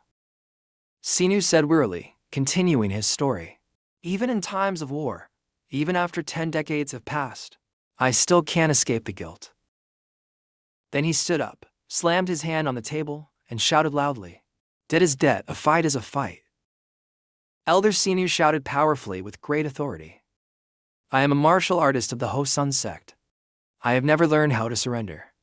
Sinu said wearily, continuing his story. Even in times of war, even after 10 decades have passed, I still can't escape the guilt. Then he stood up, slammed his hand on the table, and shouted loudly, "Debt is debt, a fight is a fight." Elder Sinu shouted powerfully with great authority, "I am a martial artist of the Hosun sect. I have never learned how to surrender."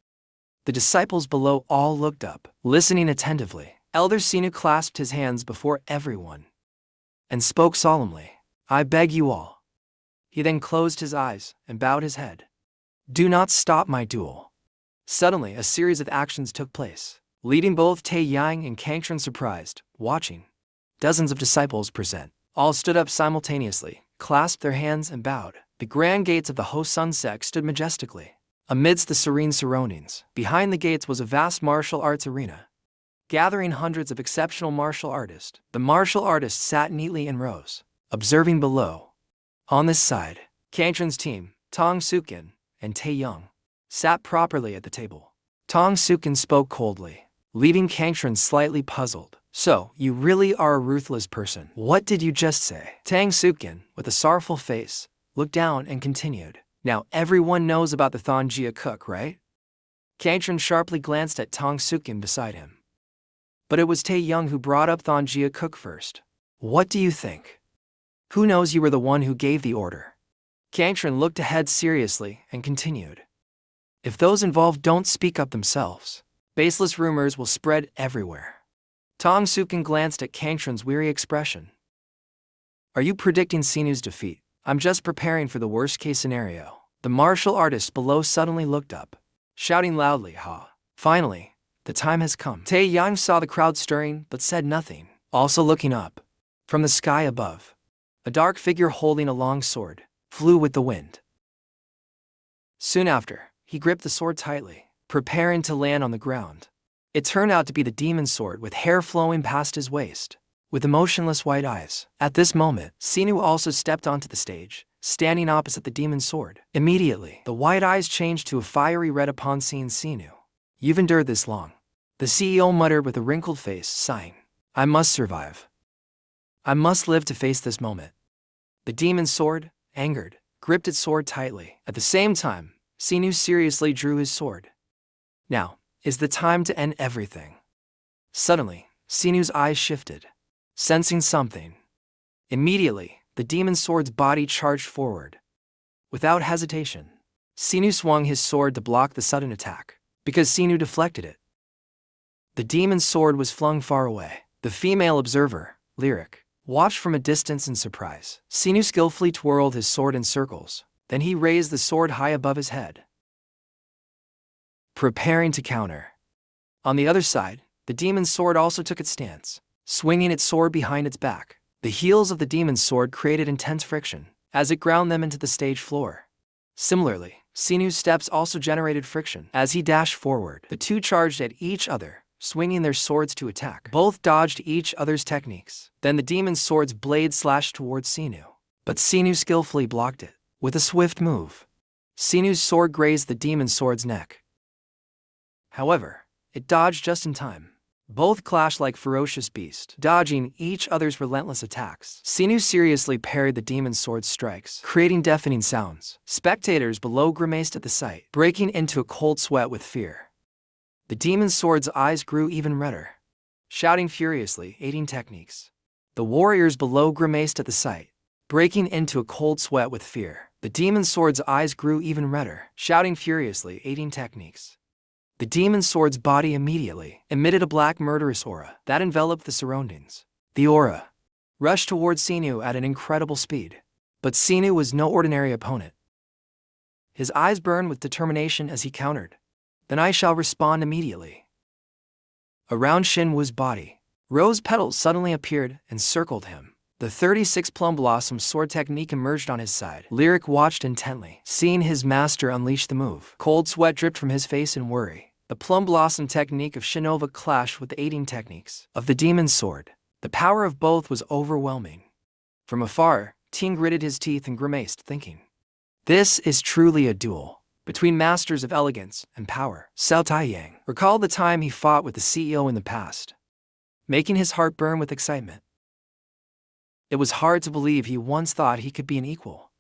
The disciples below all looked up, listening attentively. Elder Sinu clasped his hands before everyone and spoke solemnly, "I beg you all." He then closed his eyes and bowed his head. "Do not stop my duel." Suddenly, a series of actions took place, leading both Tae Yang and Kangchun surprised, watching. Dozens of disciples present all stood up simultaneously, clasped their hands and bowed. The grand gates of the Hosun sect stood majestically amidst the serene surroundings. Behind the gates was a vast martial arts arena, gathering hundreds of exceptional martial artists. The martial artists sat neatly in rows, observing below. On this side, Kangchun's team, Tong Sukin and Tae Young, sat properly at the table. Tong Sukin spoke coldly, leaving Kangchun slightly puzzled. "So, you really are a ruthless person. What did you just say?" Tang Sukin, with a sorrowful face, looked down and continued, "Now everyone knows about the Thongjia cook, right?" Kangchun sharply glanced at Tong Sukin beside him. "But it was Tae Young who brought up Thongjia cook first. What do you think? Who knows you were the one who gave the order?" Kangchun looked ahead seriously and continued, "If those involved don't speak up themselves, baseless rumors will spread everywhere." Tong Sukin glanced at Kangchun's weary expression. "Are you predicting Sinu's defeat?" "I'm just preparing for the worst-case scenario." The martial artist below suddenly looked up, shouting loudly, "Ha! Finally, the time has come." Tae Yang saw the crowd stirring but said nothing. Also looking up, from the sky above, a dark figure holding a long sword flew with the wind. Soon after, he gripped the sword tightly, preparing to land on the ground. It turned out to be the demon sword with hair flowing past his waist, with emotionless white eyes. At this moment, Sinu also stepped onto the stage, standing opposite the demon sword. Immediately, the white eyes changed to a fiery red upon seeing Sinu. "You've endured this long," the CEO muttered with a wrinkled face, sighing. "I must survive. I must live to face this moment." The demon sword, angered, gripped its sword tightly. At the same time, Sinu seriously drew his sword. Now is the time to end everything. Suddenly, Sinu's eyes shifted, sensing something. Immediately, the demon sword's body charged forward. Without hesitation, Sinu swung his sword to block the sudden attack, because Sinu deflected it. The demon sword was flung far away. The female observer, Lyric, watched from a distance in surprise. Sinu skillfully twirled his sword in circles, then he raised the sword high above his head, preparing to counter. On the other side, the demon's sword also took its stance, swinging its sword behind its back. The heels of the demon's sword created intense friction, as it ground them into the stage floor. Similarly, Sinu's steps also generated friction. As he dashed forward, the two charged at each other, swinging their swords to attack. Both dodged each other's techniques. Then the demon's sword's blade slashed towards Sinu, but Sinu skillfully blocked it. With a swift move, Sinu's sword grazed the demon's sword's neck. However, it dodged just in time. Both clashed like ferocious beasts, dodging each other's relentless attacks. Sinu seriously parried the demon's sword's strikes, creating deafening sounds. Spectators below grimaced at the sight, breaking into a cold sweat with fear. The demon's sword's eyes grew even redder, shouting furiously, aiding techniques. The warriors below grimaced at the sight, breaking into a cold sweat with fear. The demon's sword's eyes grew even redder, shouting furiously, aiding techniques. The demon's sword's body immediately emitted a black murderous aura that enveloped the surroundings. The aura rushed towards Sinu at an incredible speed, but Sinu was no ordinary opponent. His eyes burned with determination as he countered. "Then I shall respond immediately." Around Shinwu's body, rose petals suddenly appeared and circled him. The 36 plum blossom sword technique emerged on his side. Lyric watched intently, seeing his master unleash the move. Cold sweat dripped from his face in worry. The plum blossom technique of Shinova clashed with the aiding techniques of the demon's sword. The power of both was overwhelming. From afar, Ting gritted his teeth and grimaced, thinking, "This is truly a duel between masters of elegance and power." Cao Taiyang recalled the time he fought with the CEO in the past, making his heart burn with excitement. It was hard to believe he once thought he could be an equal.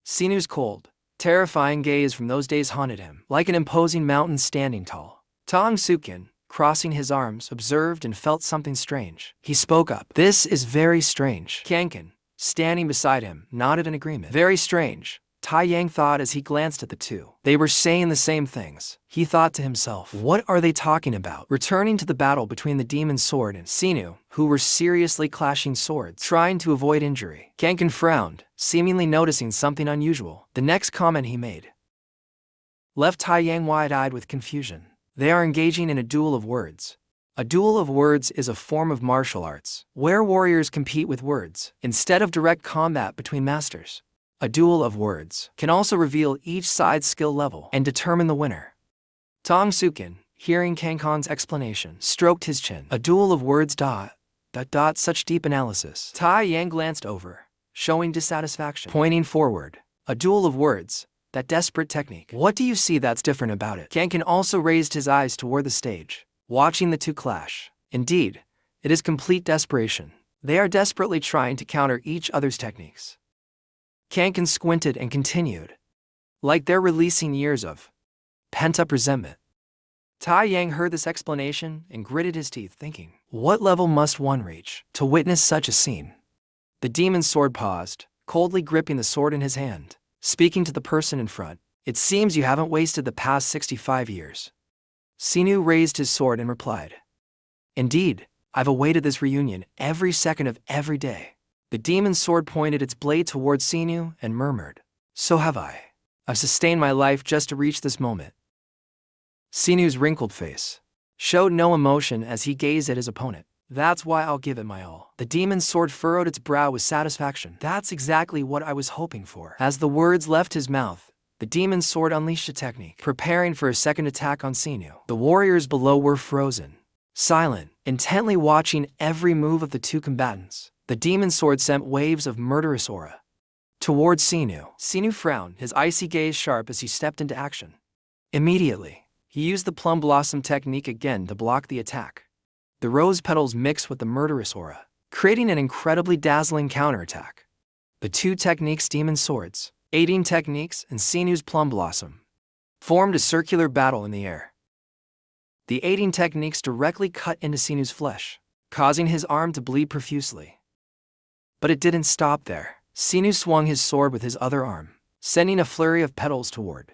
Sinu's cold, terrifying gaze from those days haunted him, like an imposing mountain standing tall. Tang Sukin, crossing his arms, observed and felt something strange. He spoke up. "This is very strange." Kankan, standing beside him, nodded in agreement. "Very strange," Tai Yang thought as he glanced at the two. They were saying the same things. He thought to himself, what are they talking about? Returning to the battle between the demon sword and Sinu, who were seriously clashing swords, trying to avoid injury. Kankan frowned, seemingly noticing something unusual. The next comment he made left Tai Yang wide-eyed with confusion. They are engaging in a duel of words. A duel of words is a form of martial arts, where warriors compete with words, instead of direct combat between masters. A duel of words can also reveal each side's skill level and determine the winner. Tang Sukin, hearing Kankan's explanation, stroked his chin. A duel of words ... such deep analysis. Tai Yang glanced over, showing dissatisfaction. Pointing forward. A duel of words, that desperate technique. What do you see that's different about it? Kankan also raised his eyes toward the stage, watching the two clash. Indeed, it is complete desperation. They are desperately trying to counter each other's techniques. Kankan squinted and continued, like they're releasing years of pent-up resentment. Tai Yang heard this explanation and gritted his teeth, thinking, what level must one reach to witness such a scene? The demon's sword paused, coldly gripping the sword in his hand, speaking to the person in front. It seems you haven't wasted the past 65 years. Sinu raised his sword and replied, indeed, I've awaited this reunion every second of every day. The demon's sword pointed its blade towards Sinu and murmured, so have I. I've sustained my life just to reach this moment. Sinu's wrinkled face showed no emotion as he gazed at his opponent. That's why I'll give it my all. The demon's sword furrowed its brow with satisfaction. That's exactly what I was hoping for. As the words left his mouth, the demon's sword unleashed a technique, preparing for a second attack on Sinu. The warriors below were frozen, silent, intently watching every move of the two combatants. The demon's sword sent waves of murderous aura towards Sinu. Sinu frowned, his icy gaze sharp as he stepped into action. Immediately, he used the plum blossom technique again to block the attack. The rose petals mixed with the murderous aura, creating an incredibly dazzling counterattack. The two techniques, demon's swords, 18 techniques, and Sinu's plum blossom, formed a circular battle in the air. The 18 techniques directly cut into Sinu's flesh, causing his arm to bleed profusely. But it didn't stop there. Sinu swung his sword with his other arm, sending a flurry of petals toward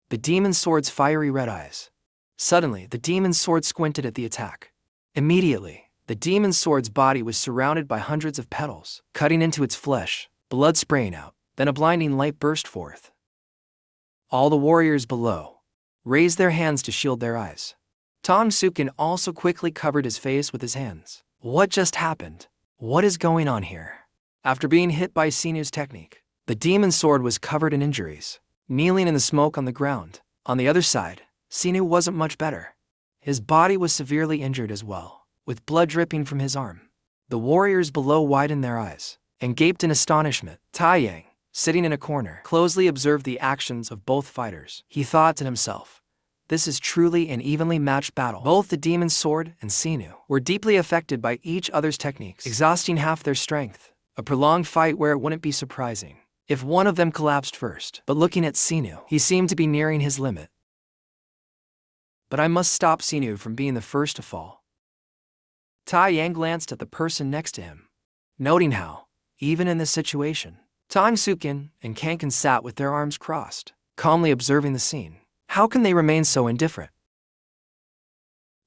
the demon's sword's fiery red eyes. Suddenly, the demon's sword squinted at the attack. Immediately, the demon's sword's body was surrounded by hundreds of petals, cutting into its flesh, blood spraying out. Then a blinding light burst forth. All the warriors below raised their hands to shield their eyes. Tang Sukin also quickly covered his face with his hands. What just happened? What is going on here? After being hit by Sinu's technique, the demon's sword was covered in injuries, kneeling in the smoke on the ground. On the other side, Sinu wasn't much better. His body was severely injured as well, with blood dripping from his arm. The warriors below widened their eyes and gaped in astonishment. Tai Yang, sitting in a corner, closely observed the actions of both fighters. He thought to himself, this is truly an evenly matched battle. Both the demon's sword and Sinu were deeply affected by each other's techniques, exhausting half their strength. A prolonged fight where it wouldn't be surprising if one of them collapsed first. But looking at Sinu, he seemed to be nearing his limit. But I must stop Sinu from being the first to fall. Tai Yang glanced at the person next to him, noting how, even in this situation, Tang Sukin and Kankan sat with their arms crossed, calmly observing the scene. How can they remain so indifferent?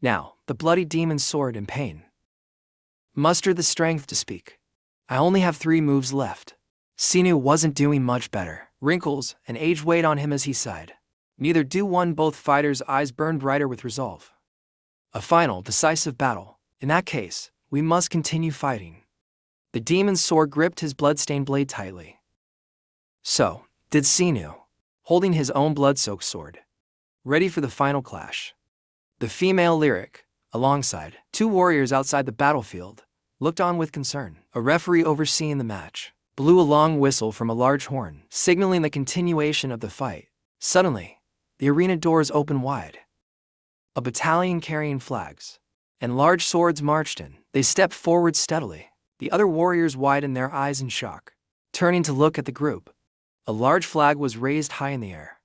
Now, the bloody demon's sword in pain mustered the strength to speak. I only have 3 moves left. Sinu wasn't doing much better. Wrinkles and age weighed on him as he sighed. Neither do one. Both fighters' eyes burned brighter with resolve. A final, decisive battle. In that case, we must continue fighting. The demon's sword gripped his blood-stained blade tightly. So, did Sinu, holding his own blood-soaked sword, ready for the final clash. The female lyric, alongside 2 warriors outside the battlefield, looked on with concern. A referee overseeing the match blew a long whistle from a large horn, signaling the continuation of the fight. Suddenly, the arena doors opened wide. A battalion carrying flags and large swords marched in. They stepped forward steadily, The other warriors widened their eyes in shock, turning to look at the group. A large flag was raised high in the air.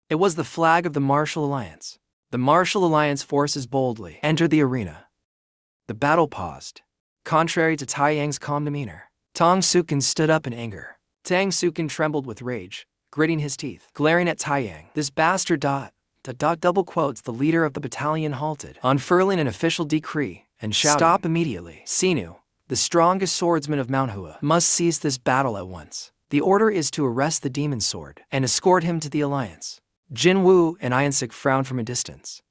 It was the flag of the Martial Alliance. The Martial Alliance forces boldly entered the arena. The battle paused. Contrary to Tai Yang's calm demeanor, Tang Sukin stood up in anger. Tang Sukin trembled with rage, gritting his teeth, glaring at Tai Yang. This bastard double quotes the leader of the battalion halted, unfurling an official decree, and shouted, "Stop immediately. Sinu, the strongest swordsman of Manhwa, must cease this battle at once. The order is to arrest the demon sword and escort him to the alliance." Jin Wu and Iansik frowned from a distance.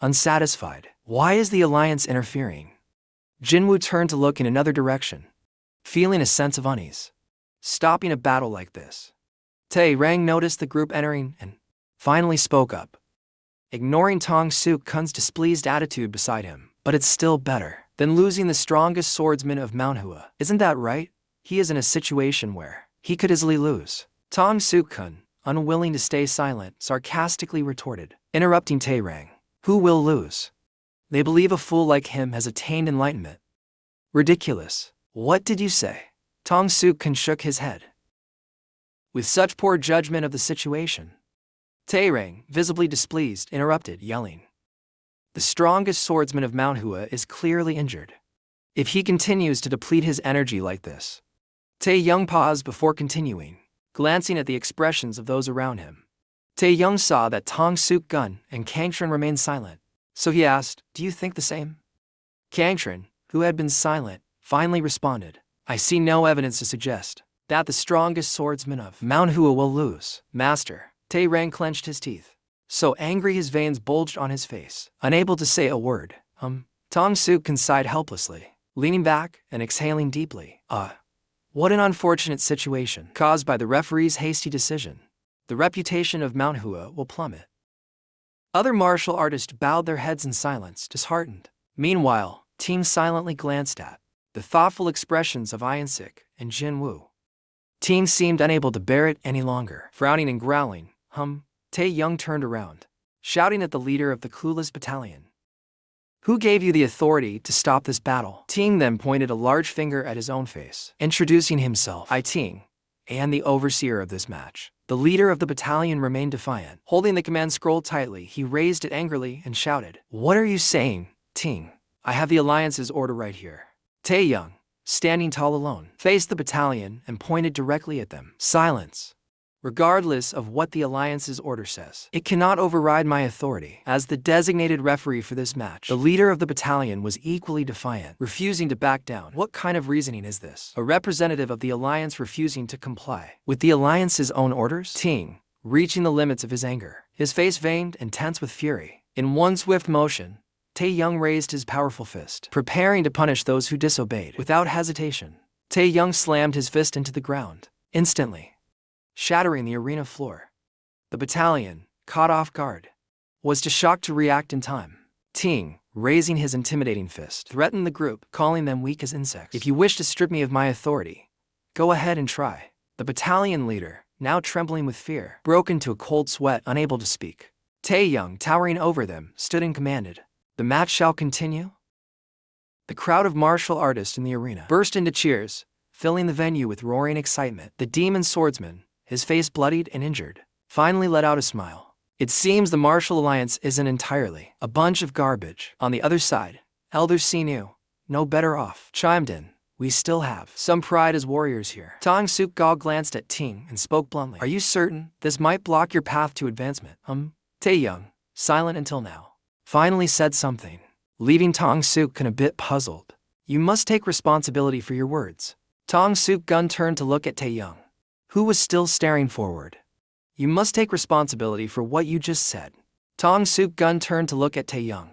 Unsatisfied, why is the alliance interfering? Jin Wu turned to look in another direction, feeling a sense of unease. Stopping a battle like this. Tai Rang noticed the group entering and finally spoke up, ignoring Tang Sukun's displeased attitude beside him. But it's still better than losing the strongest swordsman of Manhwa. Isn't that right? He is in a situation where he could easily lose. Tang Sukun, unwilling to stay silent, sarcastically retorted, interrupting Tai Rang. Who will lose? They believe a fool like him has attained enlightenment. Ridiculous. What did you say? Tang Sukun shook his head. With such poor judgment of the situation, Tai Rang, visibly displeased, interrupted, yelling. The strongest swordsman of Manhwa is clearly injured. If he continues to deplete his energy like this. Tai Young paused before continuing, glancing at the expressions of those around him. Tai Young saw that Tang Sukun and Kangtran remained silent, so he asked, "Do you think the same?" Kangtran, who had been silent, finally responded, "I see no evidence to suggest that the strongest swordsman of Manhwa will lose, Master." Tai Rang clenched his teeth, so angry his veins bulged on his face, unable to say a word. Tang Sukun sighed helplessly, leaning back and exhaling deeply. What an unfortunate situation caused by the referee's hasty decision. The reputation of Manhwa will plummet. Other martial artists bowed their heads in silence, disheartened. Meanwhile, teams silently glanced at the thoughtful expressions of Iansik and Jin Wu. Team seemed unable to bear it any longer. Frowning and growling, Tai Young turned around, shouting at the leader of the clueless battalion. Who gave you the authority to stop this battle? Ting then pointed a large finger at his own face, introducing himself. I Ting, and the overseer of this match. The leader of the battalion remained defiant. Holding the command scroll tightly, he raised it angrily and shouted, "What are you saying, Ting? I have the alliance's order right here." Tai Young, standing tall alone, faced the battalion and pointed directly at them. Silence. Regardless of what the alliance's order says, it cannot override my authority. As the designated referee for this match, the leader of the battalion was equally defiant, refusing to back down. What kind of reasoning is this? A representative of the alliance refusing to comply with the alliance's own orders? Ting, reaching the limits of his anger, his face veined and tense with fury. In one swift motion, Tai Young raised his powerful fist, preparing to punish those who disobeyed. Without hesitation, Tai Young slammed his fist into the ground, instantly shattering the arena floor. The battalion, caught off guard, was too shocked to react in time. Ting, raising his intimidating fist, threatened the group, calling them weak as insects. If you wish to strip me of my authority, go ahead and try. The battalion leader, now trembling with fear, broke into a cold sweat, unable to speak. Tai Young, towering over them, stood and commanded, "The match shall continue." The crowd of martial artists in the arena burst into cheers, filling the venue with roaring excitement. The demon swordsman, his face bloodied and injured, finally let out a smile. It seems the Martial Alliance isn't entirely a bunch of garbage. On the other side, Elder Sinu, no better off, chimed in. We still have some pride as warriors here. Tang Sukgao glanced at Ting and spoke bluntly. Are you certain this might block your path to advancement? Tai Young, silent until now, finally said something, leaving Tang Sukgun a bit puzzled. You must take responsibility for your words. Tang Sukgun turned to look at Tai Young, who was still staring forward. You must take responsibility for what you just said. Tang Sukgun turned to look at Tai Young,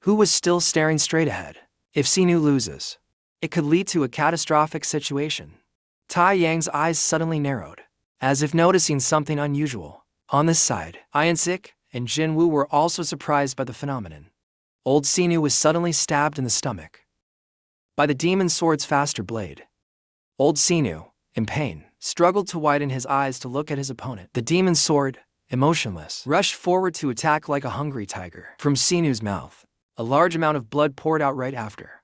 who was still staring straight ahead. If Sinu loses, it could lead to a catastrophic situation. Tai Yang's eyes suddenly narrowed, as if noticing something unusual. On this side, Iansik and Jin Wu were also surprised by the phenomenon. Old Sinu was suddenly stabbed in the stomach by the demon sword's faster blade. Old Sinu, in pain, struggled to widen his eyes to look at his opponent. The demon sword, emotionless, rushed forward to attack like a hungry tiger. From Sinu's mouth, a large amount of blood poured out right after.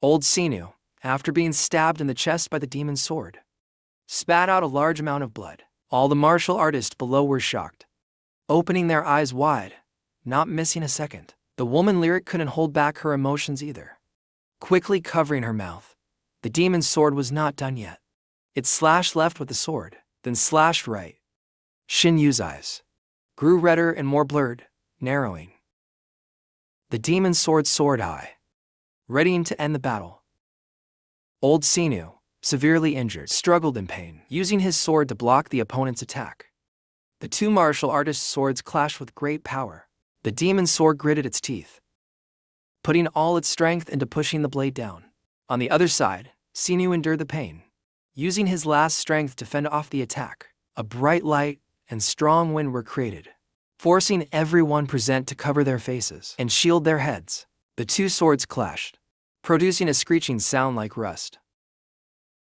Old Sinu, after being stabbed in the chest by the demon's sword, spat out a large amount of blood. All the martial artists below were shocked, opening their eyes wide, not missing a second. The woman lyric couldn't hold back her emotions either. Quickly covering her mouth, the demon's sword was not done yet. It slashed left with the sword, then slashed right. Shin Yu's eyes grew redder and more blurred, narrowing. The demon's sword soared high, readying to end the battle. Old Sinu, severely injured, struggled in pain, using his sword to block the opponent's attack. The two martial artists' swords clashed with great power. The demon's sword gritted its teeth, putting all its strength into pushing the blade down. On the other side, Sinu endured the pain, using his last strength to fend off the attack. A bright light and strong wind were created, forcing everyone present to cover their faces and shield their heads. The two swords clashed, producing a screeching sound like rust.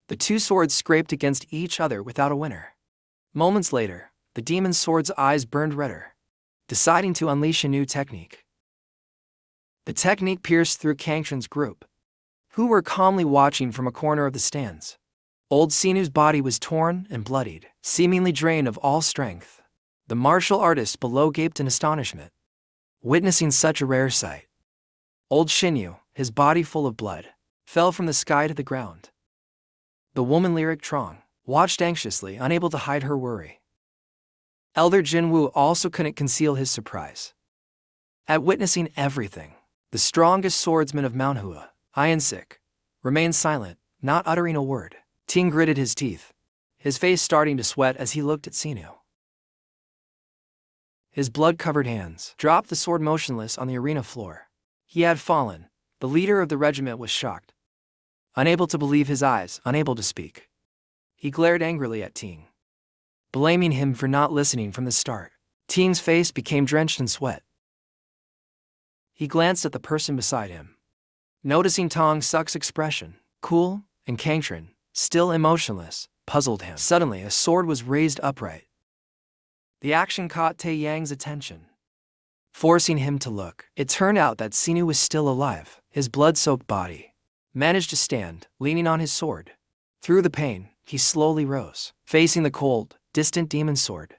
The two swords scraped against each other without a winner. Moments later, the demon's sword's eyes burned redder, deciding to unleash a new technique. The technique pierced through Kangchen's group, who were calmly watching from a corner of the stands. Old Sinu's body was torn and bloodied, seemingly drained of all strength. The martial artists below gaped in astonishment, witnessing such a rare sight. Old Shinyu, his body full of blood, fell from the sky to the ground. The woman lyric Trong watched anxiously, unable to hide her worry. Elder Jinwoo also couldn't conceal his surprise at witnessing everything. The strongest swordsman of Manhwa, Ian-sik, remained silent, not uttering a word. Ting gritted his teeth, his face starting to sweat as he looked at Sinu. His blood-covered hands dropped the sword motionless on the arena floor. He had fallen. The leader of the regiment was shocked, unable to believe his eyes, unable to speak. He glared angrily at Ting, blaming him for not listening from the start. Ting's face became drenched in sweat. He glanced at the person beside him, noticing Tong Suk's expression, cool, and Kangchen, still emotionless, puzzled him. Suddenly, a sword was raised upright. The action caught Tae Yang's attention, forcing him to look. It turned out that Sinu was still alive. His blood-soaked body managed to stand, leaning on his sword. Through the pain, he slowly rose, facing the cold, distant demon's sword.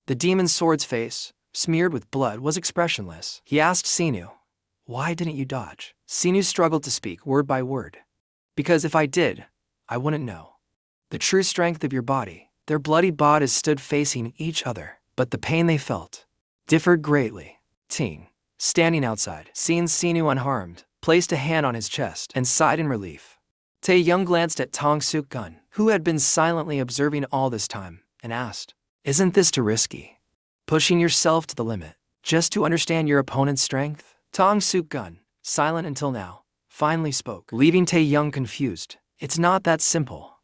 The demon's sword's face, smeared with blood, was expressionless. He asked Sinu, "Why didn't you dodge?" Sinu struggled to speak word by word. "Because if I did, I wouldn't know the true strength of your body." Their bloodied bodies stood facing each other, but the pain they felt differed greatly. Ting, standing outside, seeing Sinu unharmed, placed a hand on his chest and sighed in relief. Tae Young glanced at Tong Suk-gun, who had been silently observing all this time, and asked, "Isn't this too risky? Pushing yourself to the limit, just to understand your opponent's strength?" Tong Suk-gun, silent until now, finally spoke, leaving Tae Young confused. "It's not that simple."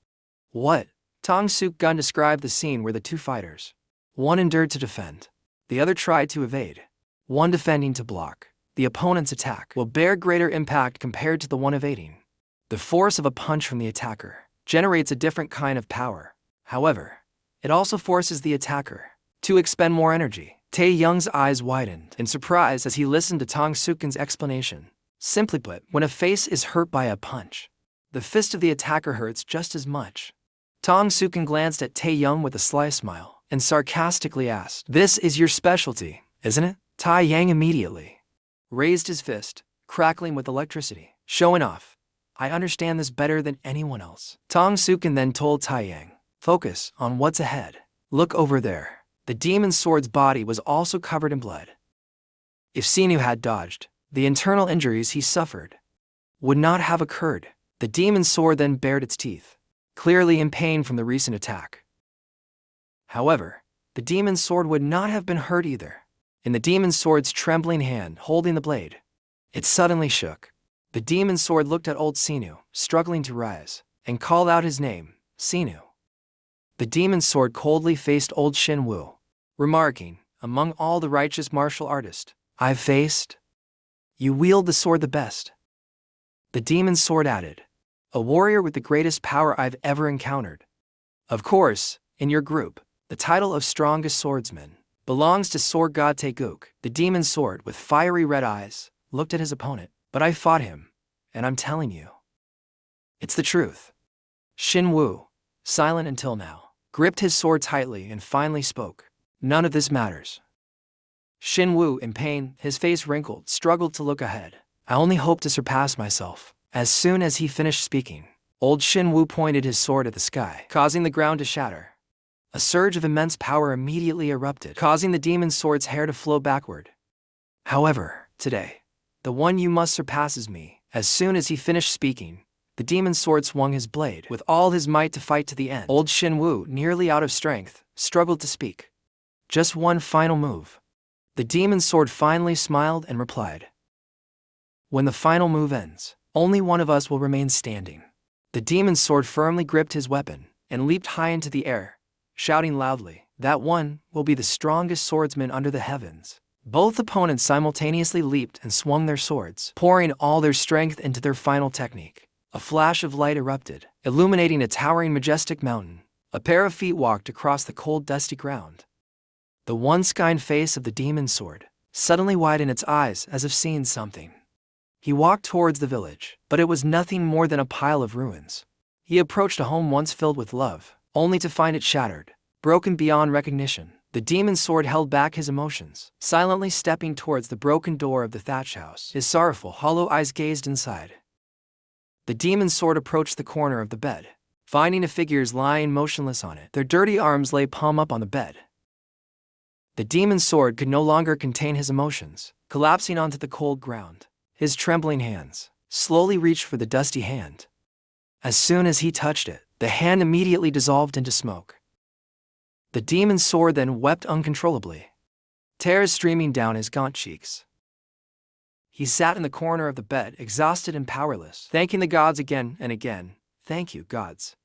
"What?" Tong Suk-gun described the scene where the two fighters, one endured to defend, the other tried to evade. One defending to block the opponent's attack will bear greater impact compared to the one evading. The force of a punch from the attacker generates a different kind of power. However, it also forces the attacker to expend more energy. Tae Young's eyes widened in surprise as he listened to Tong Suk-gun's explanation. Simply put, when a face is hurt by a punch, the fist of the attacker hurts just as much. Tong Suk-gun glanced at Tae Young with a sly smile and sarcastically asked, "This is your specialty, isn't it?" Tae Yang immediately raised his fist, crackling with electricity, showing off, "I understand this better than anyone else." Tong Suk-gun then told Tae Yang, "Focus on what's ahead. Look over there." The demon's sword's body was also covered in blood. If Sinu had dodged, the internal injuries he suffered would not have occurred. The demon's sword then bared its teeth, clearly in pain from the recent attack. However, the demon's sword would not have been hurt either. In the demon's sword's trembling hand holding the blade, it suddenly shook. The demon's sword looked at old Sinu, struggling to rise, and called out his name, "Sinu." The demon's sword coldly faced old Shin Woo, remarking, "Among all the righteous martial artists I've faced, you wield the sword the best." The demon's sword added, "A warrior with the greatest power I've ever encountered. Of course, in your group, the title of strongest swordsman belongs to sword god Taeguk." The demon's sword, with fiery red eyes, looked at his opponent. "But I fought him, and I'm telling you, It's the truth. Xin Wu, silent until now, gripped his sword tightly and finally spoke. None of this matters. Xin Wu, in pain, his face wrinkled, struggled to look ahead. I only hope to surpass myself. As soon as he finished speaking, old Xin Wu pointed his sword at the sky, causing the ground to shatter. A surge of immense power immediately erupted, causing the demon sword's hair to flow backward. However, today, the one you must surpass is me. As soon as he finished speaking, the demon sword swung his blade with all his might to fight to the end. Old Xin Wu, nearly out of strength, struggled to speak. Just one final move. The demon sword finally smiled and replied. When the final move ends, only one of us will remain standing. The demon sword firmly gripped his weapon and leaped high into the air, shouting loudly, that one will be the strongest swordsman under the heavens. Both opponents simultaneously leaped and swung their swords, pouring all their strength into their final technique. A flash of light erupted, illuminating a towering majestic mountain. A pair of feet walked across the cold dusty ground. The one-skinned face of the demon sword suddenly widened its eyes as if seeing something. He walked towards the village, but it was nothing more than a pile of ruins. He approached a home once filled with love, only to find it shattered, broken beyond recognition. The demon sword held back his emotions, silently stepping towards the broken door of the thatch house. His sorrowful, hollow eyes gazed inside. The demon sword approached the corner of the bed, finding the figures lying motionless on it. Their dirty arms lay palm up on the bed. The demon sword could no longer contain his emotions, collapsing onto the cold ground. His trembling hands slowly reached for the dusty hand. As soon as he touched it, the hand immediately dissolved into smoke. The demon sword then wept uncontrollably, tears streaming down his gaunt cheeks. He sat in the corner of the bed, exhausted and powerless, thanking the gods again and again. Thank you, gods.